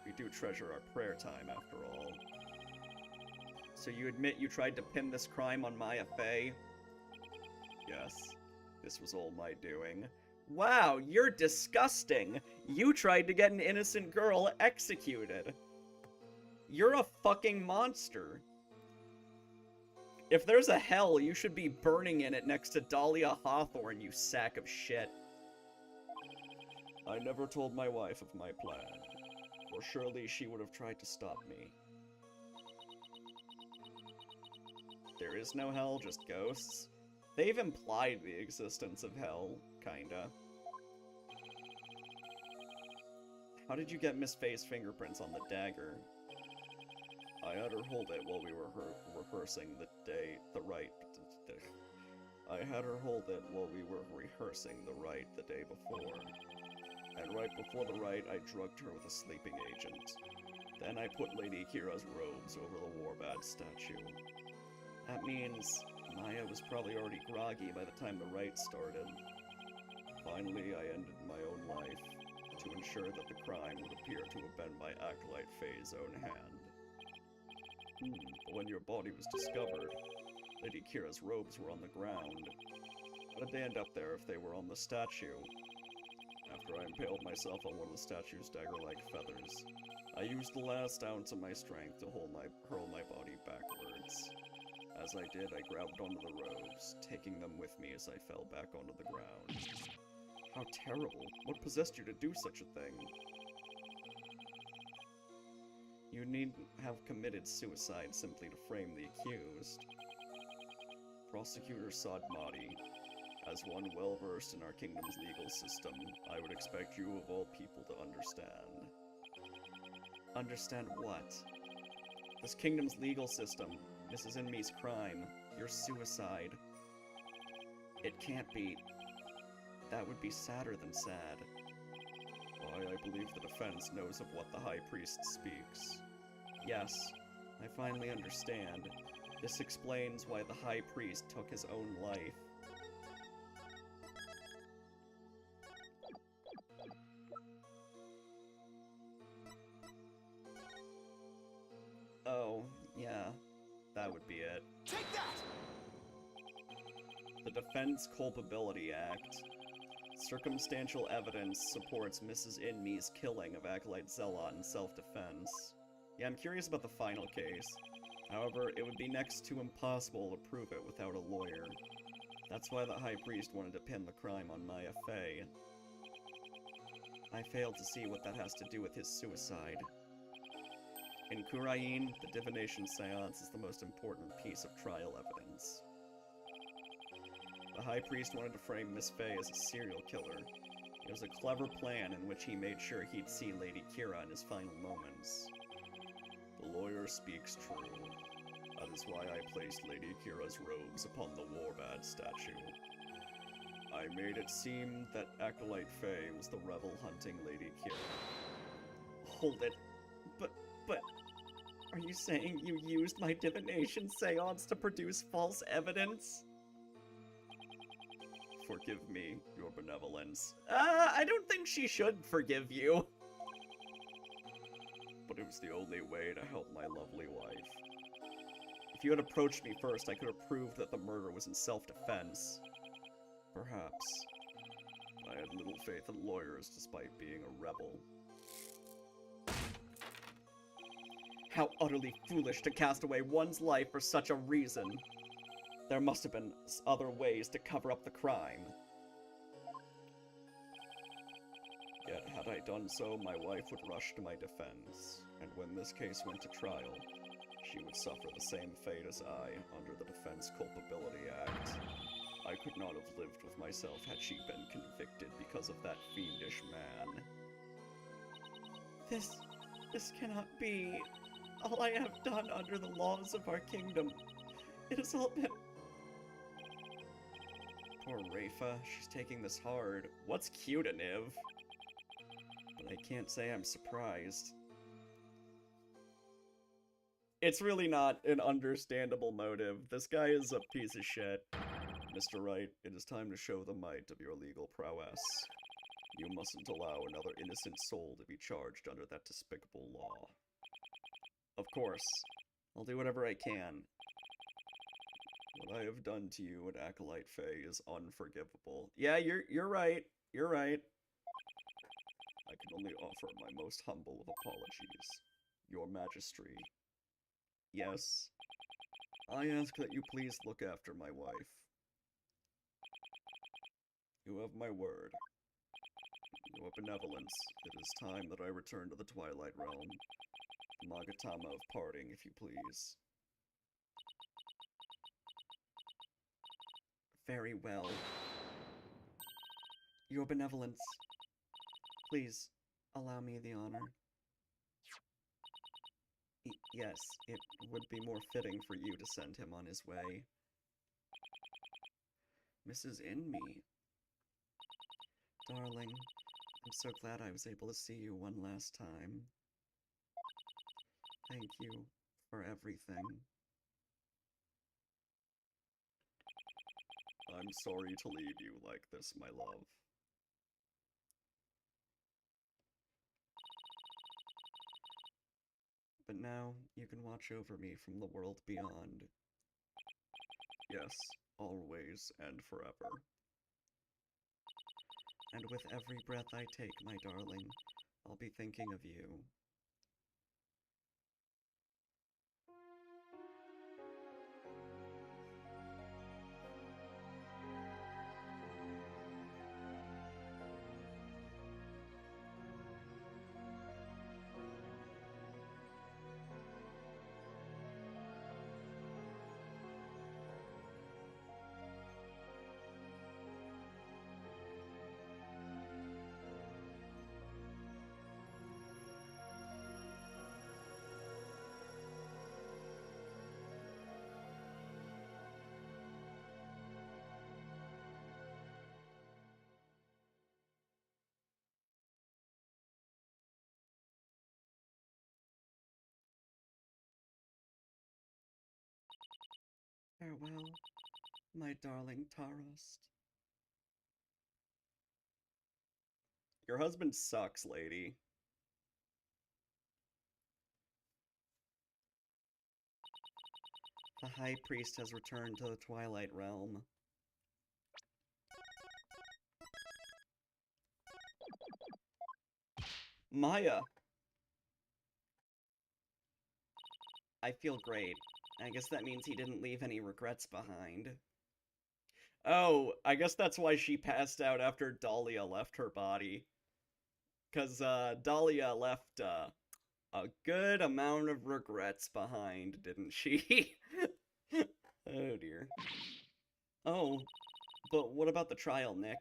We do treasure our prayer time, after all. So you admit you tried to pin this crime on Maya Fey? Yes, this was all my doing. Wow, you're disgusting! You tried to get an innocent girl executed. You're a fucking monster. If there's a hell, you should be burning in it next to Dahlia Hawthorne, you sack of shit. I never told my wife of my plan, or surely she would have tried to stop me. There is no hell, just ghosts? They've implied the existence of hell, kinda. How did you get Miss Faye's fingerprints on the dagger? I had her hold it while we were rehearsing the rite the day before. And right before the rite, I drugged her with a sleeping agent. Then I put Lady Kira's robes over the Warbad statue. That means Maya was probably already groggy by the time the rite started. Finally, I ended my own life, to ensure that the crime would appear to have been by Acolyte Faye's own hand. But when your body was discovered, Lady Kira's robes were on the ground. How did they end up there if they were on the statue? After I impaled myself on one of the statue's dagger-like feathers, I used the last ounce of my strength to hurl my body backwards. As I did, I grabbed onto the robes, taking them with me as I fell back onto the ground. How terrible! What possessed you to do such a thing? You needn't have committed suicide simply to frame the accused. Prosecutor Sadmati, as one well-versed in our kingdom's legal system, I would expect you of all people to understand. Understand what? This kingdom's legal system, Mrs. Inme's crime, your suicide. It can't be. That would be sadder than sad. Why, I believe the defense knows of what the High Priest speaks. Yes, I finally understand. This explains why the High Priest took his own life. Oh, yeah, that would be it. Take that! The Defense Culpability Act. Circumstantial evidence supports Mrs. Inme's killing of Acolyte Zealot in self-defense. Yeah, I'm curious about the final case. However, it would be next to impossible to prove it without a lawyer. That's why the High Priest wanted to pin the crime on Maya Fey. I failed to see what that has to do with his suicide. In Kurain, the divination seance is the most important piece of trial evidence. The High Priest wanted to frame Miss Fey as a serial killer. It was a clever plan in which he made sure he'd see Lady Kira in his final moments. The lawyer speaks true. That is why I placed Lady Kira's robes upon the Warbad statue. I made it seem that Acolyte Fey was the rebel-hunting Lady Kira. Hold it. But... Are you saying you used my divination seance to produce false evidence? forgive me, your benevolence. I don't think she should forgive you. But it was the only way to help my lovely wife. If you had approached me first, I could have proved that the murder was in self-defense. Perhaps. I had little faith in lawyers despite being a rebel. How utterly foolish to cast away one's life for such a reason. There must have been other ways to cover up the crime. Yet, had I done so, my wife would rush to my defense, and when this case went to trial, she would suffer the same fate as I under the Defense Culpability Act. I could not have lived with myself had she been convicted because of that fiendish man. This cannot be. All I have done under the laws of our kingdom. It has all been... Poor Rafa, she's taking this hard. What's cute, Niv? But I can't say I'm surprised. It's really not an understandable motive. This guy is a piece of shit. Mr. Wright, it is time to show the might of your legal prowess. You mustn't allow another innocent soul to be charged under that despicable law. Of course. I'll do whatever I can. What I have done to you at Acolyte Faye is unforgivable. Yeah, you're right. You're right. I can only offer my most humble of apologies. Your Majesty. Yes. I ask that you please look after my wife. You have my word. Your benevolence. It is time that I return to the Twilight Realm. The Magatama of parting, if you please. Very well. Your benevolence. Please, allow me the honor. Yes, it would be more fitting for you to send him on his way. Mrs. Inme. Darling, I'm so glad I was able to see you one last time. Thank you for everything. I'm sorry to leave you like this, my love. But now, you can watch over me from the world beyond. Yes, always and forever. And with every breath I take, my darling, I'll be thinking of you. Farewell, my darling Tarost. Your husband sucks, lady. The High Priest has returned to the Twilight Realm. Maya! I feel great. I guess that means he didn't leave any regrets behind. Oh, I guess that's why she passed out after Dahlia left her body. Because, Dahlia left, a good amount of regrets behind, didn't she? Oh, dear. Oh, but what about the trial, Nick?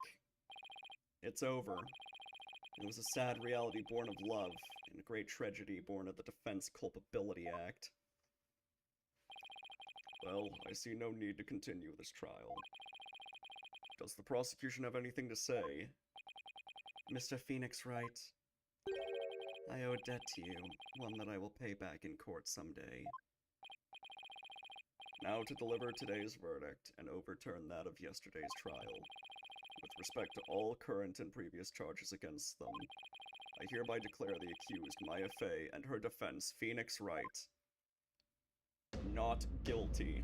It's over. It was a sad reality born of love, and a great tragedy born of the Defense Culpability Act. Well, I see no need to continue this trial. Does the prosecution have anything to say? Mr. Phoenix Wright, I owe a debt to you, one that I will pay back in court someday. Now to deliver today's verdict and overturn that of yesterday's trial. With respect to all current and previous charges against them, I hereby declare the accused, Maya Fey, and her defense, Phoenix Wright, not guilty.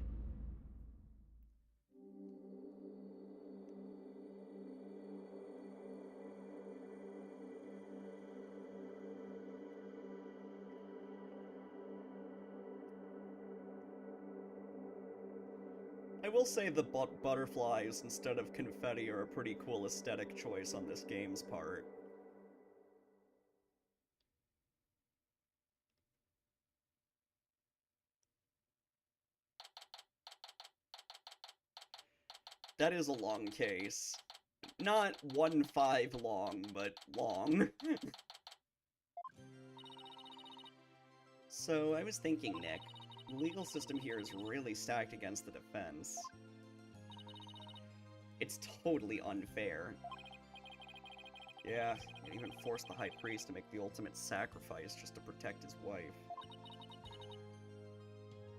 I will say the butterflies instead of confetti are a pretty cool aesthetic choice on this game's part. That is a long case. Not 1-5 long, but long. So, I was thinking, Nick, the legal system here is really stacked against the defense. It's totally unfair. Yeah, it even forced the High Priest to make the ultimate sacrifice just to protect his wife.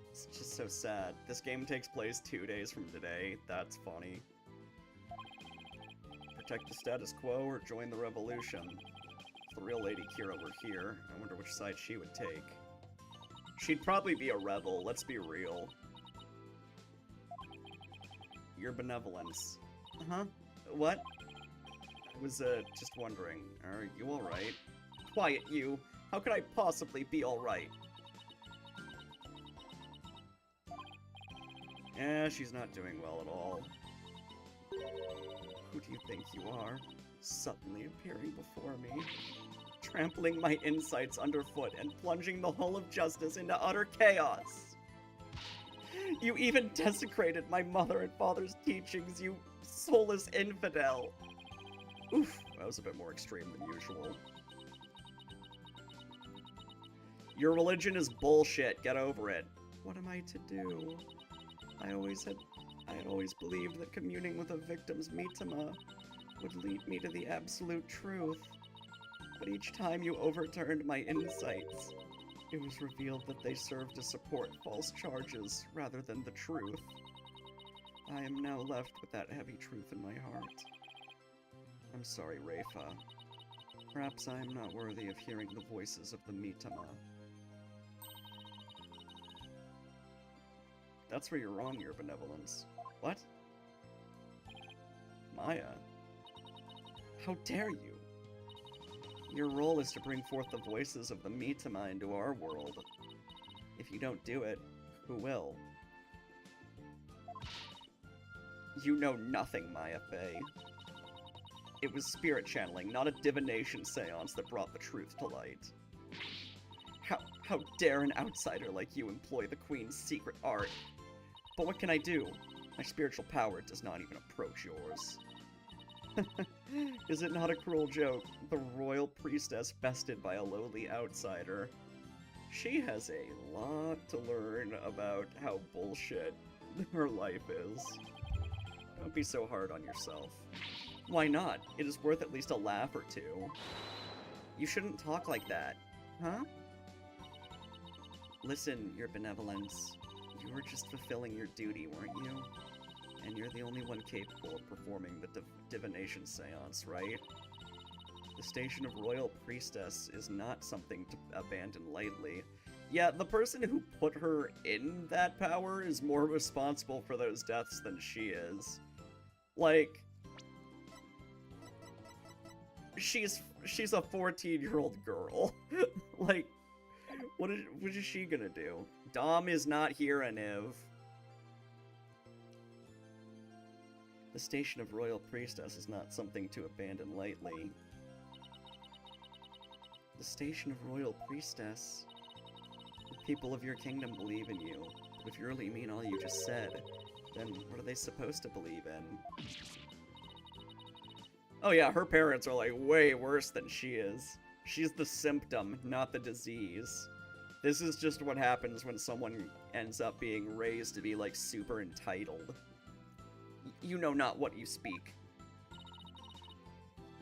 It's just so sad. This game takes place 2 days from today. That's funny. Protect the status quo or join the revolution. If the real Lady Kira were here, I wonder which side she would take. She'd probably be a rebel, let's be real. Your benevolence. Uh-huh. What? I was, just wondering. Are you alright? Quiet, you! How could I possibly be alright? Eh, she's not doing well at all. Who do you think you are? Suddenly appearing before me. Trampling my insights underfoot and plunging the whole of justice into utter chaos. You even desecrated my mother and father's teachings, you soulless infidel. Oof, that was a bit more extreme than usual. Your religion is bullshit, get over it. What am I to do? I had always believed that communing with a victim's mitama would lead me to the absolute truth. But each time you overturned my insights, it was revealed that they served to support false charges rather than the truth. I am now left with that heavy truth in my heart. I'm sorry, Reifa. Perhaps I am not worthy of hearing the voices of the mitama. That's where you're wrong, Your Benevolence. What? Maya? How dare you? Your role is to bring forth the voices of the mitama into our world. If you don't do it, who will? You know nothing, Maya Fey. It was spirit channeling, not a divination seance that brought the truth to light. How dare an outsider like you employ the Queen's secret art? But what can I do? My spiritual power does not even approach yours. Is it not a cruel joke? The royal priestess bested by a lowly outsider. She has a lot to learn about how bullshit her life is. Don't be so hard on yourself. Why not? It is worth at least a laugh or two. You shouldn't talk like that, huh? Listen, Your Benevolence. You were just fulfilling your duty, weren't you? And you're the only one capable of performing the divination seance, right? The station of Royal Priestess is not something to abandon lightly. Yeah, the person who put her in that power is more responsible for those deaths than she is. Like, she's a 14-year-old girl. Like, what is she gonna do? Dom is not here, Aniv. The station of Royal Priestess is not something to abandon lightly. The station of Royal Priestess? The people of your kingdom believe in you. But if you really mean all you just said, then what are they supposed to believe in? Oh yeah, her parents are like way worse than she is. She's the symptom, not the disease. This is just what happens when someone ends up being raised to be like super entitled. You know not what you speak.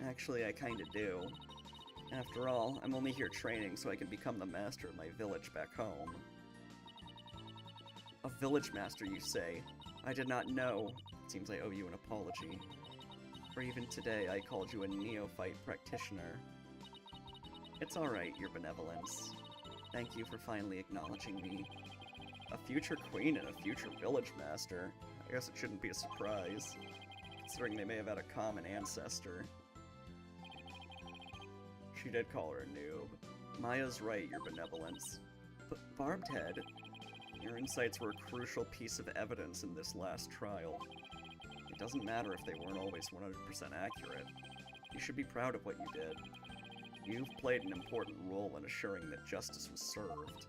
Actually, I kinda do. After all, I'm only here training so I can become the master of my village back home. A village master, you say? I did not know. It seems I owe you an apology. Or even today I called you a neophyte practitioner. It's alright, your benevolence. Thank you for finally acknowledging me. A future queen and a future village master. I guess it shouldn't be a surprise, considering they may have had a common ancestor. She did call her a noob. Maya's right, your benevolence. But Barbed Head, your insights were a crucial piece of evidence in this last trial. It doesn't matter if they weren't always 100% accurate. You should be proud of what you did. You've played an important role in assuring that justice was served.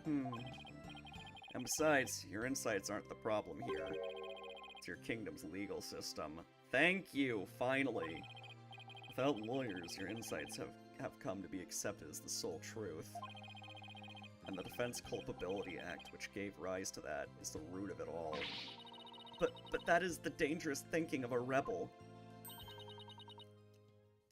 And besides, your insights aren't the problem here. It's your kingdom's legal system. Thank you, finally! Without lawyers, your insights have come to be accepted as the sole truth. And the Defense Culpability Act, which gave rise to that, is the root of it all. But that is the dangerous thinking of a rebel.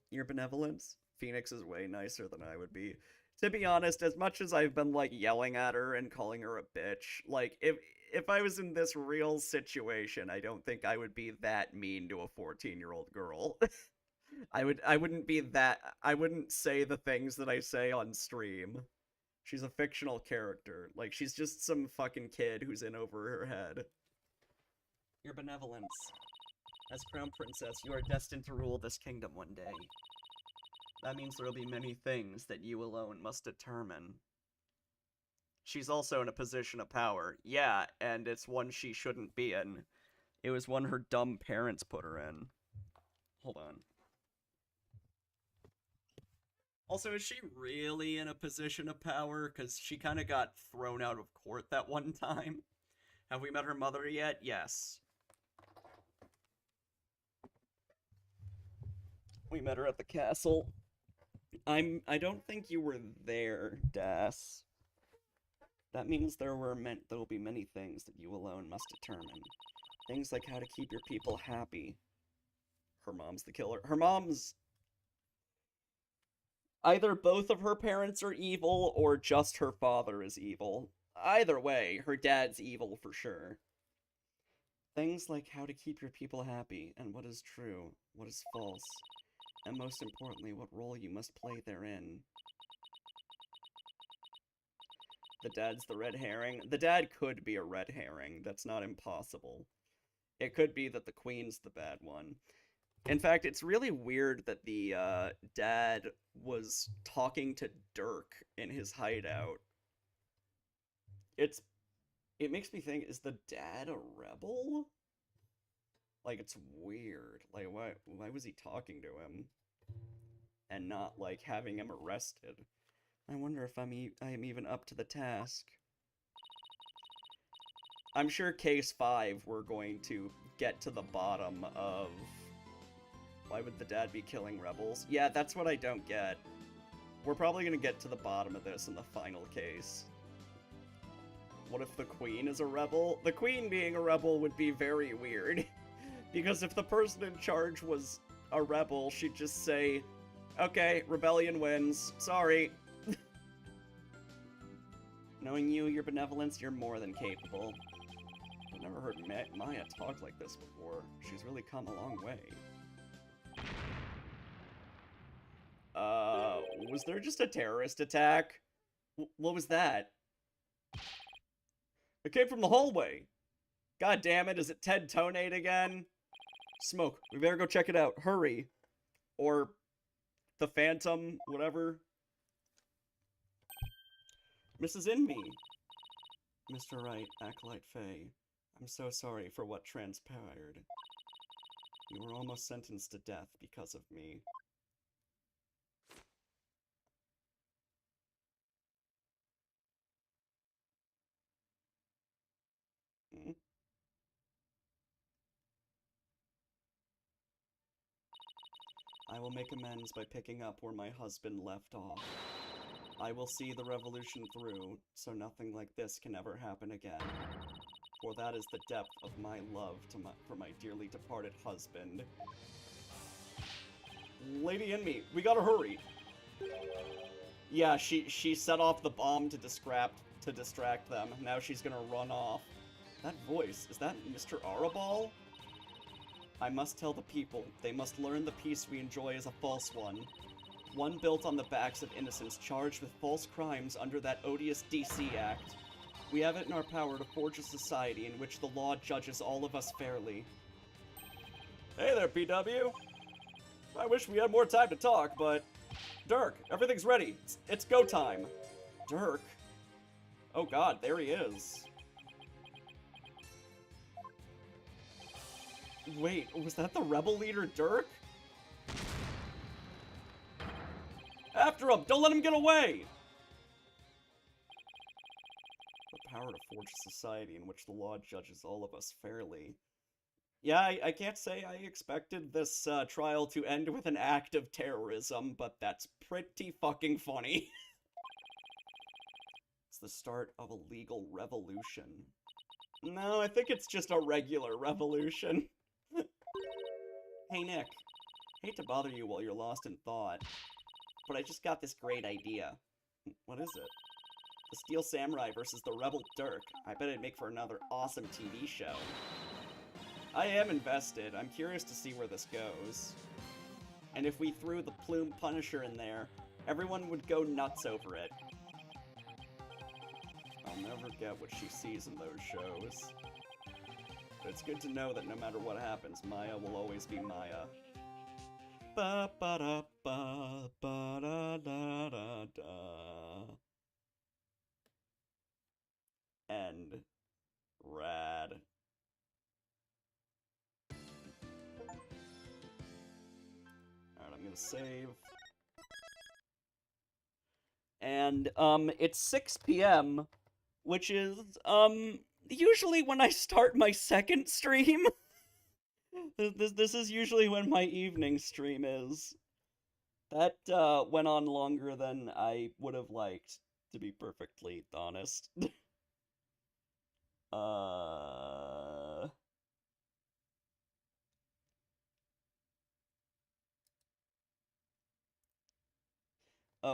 Your benevolence? Phoenix is way nicer than I would be. To be honest, as much as I've been, like, yelling at her and calling her a bitch, like, if I was in this real situation, I don't think I would be that mean to a 14-year-old girl. I wouldn't say the things that I say on stream. She's a fictional character. Like, she's just some fucking kid who's in over her head. Your benevolence. As Crown Princess, you are destined to rule this kingdom one day. That means there will be many things that you alone must determine. She's also in a position of power. Yeah, and it's one she shouldn't be in. It was one her dumb parents put her in. Hold on. Also, is she really in a position of power? Because she kind of got thrown out of court that one time. Have we met her mother yet? Yes. We met her at the castle. I don't think you were there, Das. That means there will be many things that you alone must determine. Things like how to keep your people happy. Her mom's the killer. Her mom's... Either both of her parents are evil, or just her father is evil. Either way, her dad's evil for sure. Things like how to keep your people happy, and what is true, what is false, and most importantly, what role you must play therein. The dad's the red herring. The dad could be a red herring. That's not impossible. It could be that the queen's the bad one. In fact, it's really weird that the dad was talking to Dirk in his hideout. It makes me think, is the dad a rebel? Like, it's weird. Like, why was he talking to him? And not, like, having him arrested. I wonder if I am even up to the task. I'm sure case 5 we're going to get to the bottom of... Why would the dad be killing rebels? Yeah, that's what I don't get. We're probably gonna get to the bottom of this in the final case. What if the queen is a rebel? The queen being a rebel would be very weird. Because if the person in charge was a rebel, she'd just say, okay, rebellion wins. Sorry. Knowing you, your benevolence, you're more than capable. I've never heard Maya talk like this before. She's really come a long way. Was there just a terrorist attack? What was that? It came from the hallway. God damn it, is it Ted Tonate again? Smoke, we better go check it out. Hurry. Or the Phantom, whatever. Mrs. Inme. Mr. Wright, Acolyte Faye. I'm so sorry for what transpired. You were almost sentenced to death because of me. I will make amends by picking up where my husband left off. I will see the revolution through, so nothing like this can ever happen again. For that is the depth of my love for my dearly departed husband. Lady Inme, we gotta hurry! Yeah, she set off the bomb to distract them. Now she's gonna run off. That voice, is that Mr. Arabal? I must tell the people, they must learn the peace we enjoy is a false one. One built on the backs of innocents charged with false crimes under that odious DC Act. We have it in our power to forge a society in which the law judges all of us fairly. Hey there, PW! I wish we had more time to talk, but... Dirk, everything's ready. It's go time. Dirk? Oh god, there he is. Wait, was that the rebel leader, Dirk? After him! Don't let him get away! The power to forge a society in which the law judges all of us fairly. Yeah, I can't say I expected this trial to end with an act of terrorism, but that's pretty fucking funny. It's the start of a legal revolution. No, I think it's just a regular revolution. Hey Nick, hate to bother you while you're lost in thought, but I just got this great idea. What is it? The Steel Samurai versus the Rebel Dirk. I bet it'd make for another awesome TV show. I am invested. I'm curious to see where this goes. And if we threw the Plume Punisher in there, everyone would go nuts over it. I'll never get what she sees in those shows. But it's good to know that no matter what happens, Maya will always be Maya. Ba ba da ba ba da da da da. End. Rad. Alright, I'm gonna save. And, it's 6 p.m., which is, usually when I start my second stream. This is usually when my evening stream is. That, went on longer than I would have liked, to be perfectly honest. Oh,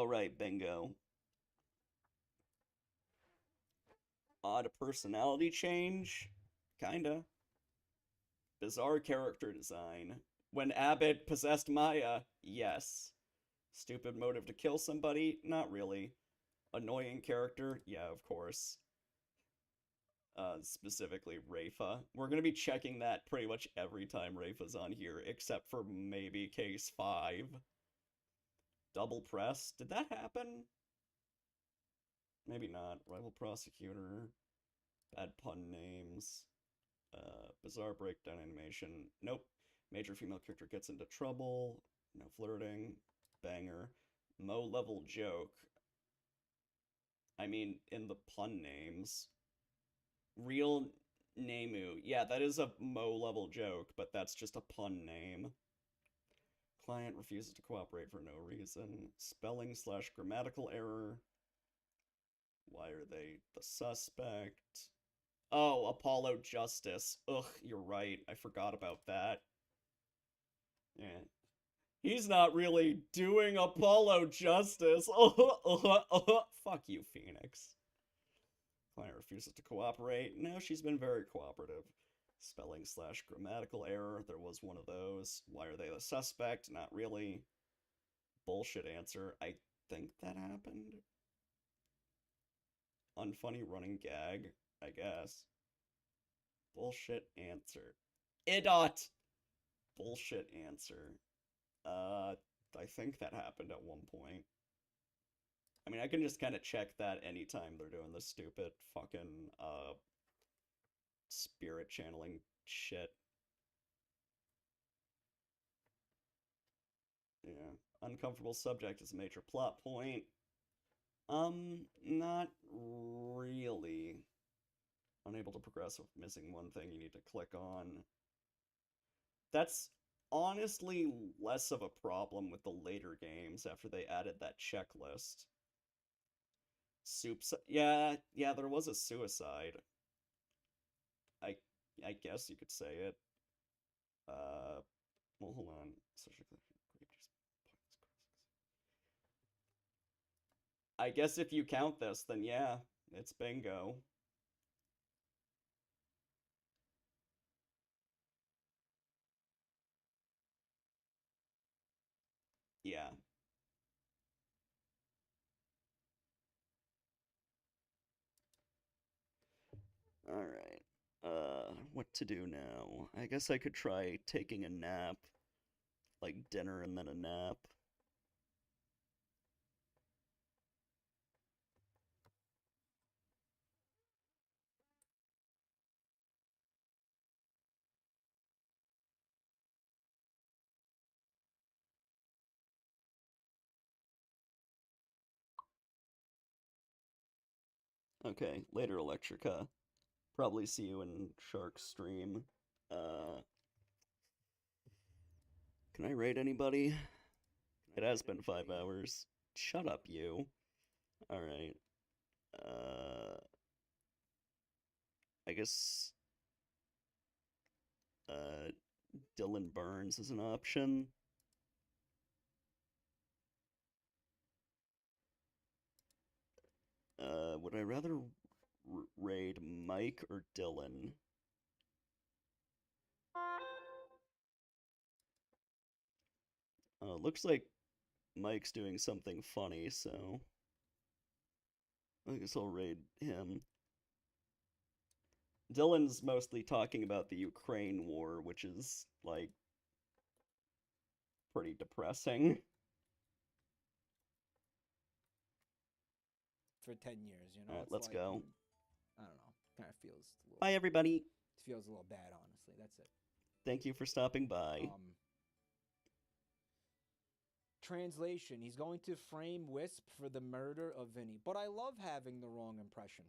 right, bingo. Odd personality change? Kinda. Bizarre character design. When Abbott possessed Maya? Yes. Stupid motive to kill somebody? Not really. Annoying character? Yeah, of course. Specifically Rafa. We're gonna be checking that pretty much every time Rafa's on here, except for maybe case 5. Double press? Did that happen? Maybe not. Rival prosecutor. Bad pun names. Bizarre breakdown animation. Nope. Major female character gets into trouble. No flirting. Banger. Mo level joke. I mean, in the pun names. Real Nemu. Yeah, that is a Mo level joke, but that's just a pun name. Client refuses to cooperate for no reason. Spelling / grammatical error. Why are they the suspect? Oh, Apollo Justice. Ugh, you're right. I forgot about that. Yeah. He's not really doing Apollo justice. Fuck you, Phoenix. Client refuses to cooperate. No, she's been very cooperative. Spelling / grammatical error. There was one of those. Why are they the suspect? Not really. Bullshit answer. I think that happened. Unfunny running gag, I guess. Bullshit answer. Idot! Bullshit answer. I think that happened at one point. I mean, I can just kind of check that anytime they're doing this stupid fucking, spirit channeling shit. Yeah. Uncomfortable subject is a major plot point. Not really. Unable to progress with missing one thing you need to click on. That's honestly less of a problem with the later games after they added that checklist. Yeah, there was a suicide. I guess you could say it. Well, hold on. I guess if you count this, then yeah, it's bingo. Alright. What to do now? I guess I could try taking a nap. Like dinner and then a nap. Okay, later, Electrica. Probably see you in Shark's stream. Can I raid anybody? It has been 5 hours. Shut up, you. Alright. I guess... Dylan Burns is an option. Would I rather raid Mike or Dylan? Looks like Mike's doing something funny, so I guess I'll raid him. Dylan's mostly talking about the Ukraine war, which is, like, pretty depressing. For 10 years, you know? Alright, It's let's like, go. I don't know. Kind of feels a little... Bye, everybody. Feels a little bad, honestly. That's it. Thank you for stopping by. Translation. He's going to frame Wisp for the murder of Vinny. But I love having the wrong impression.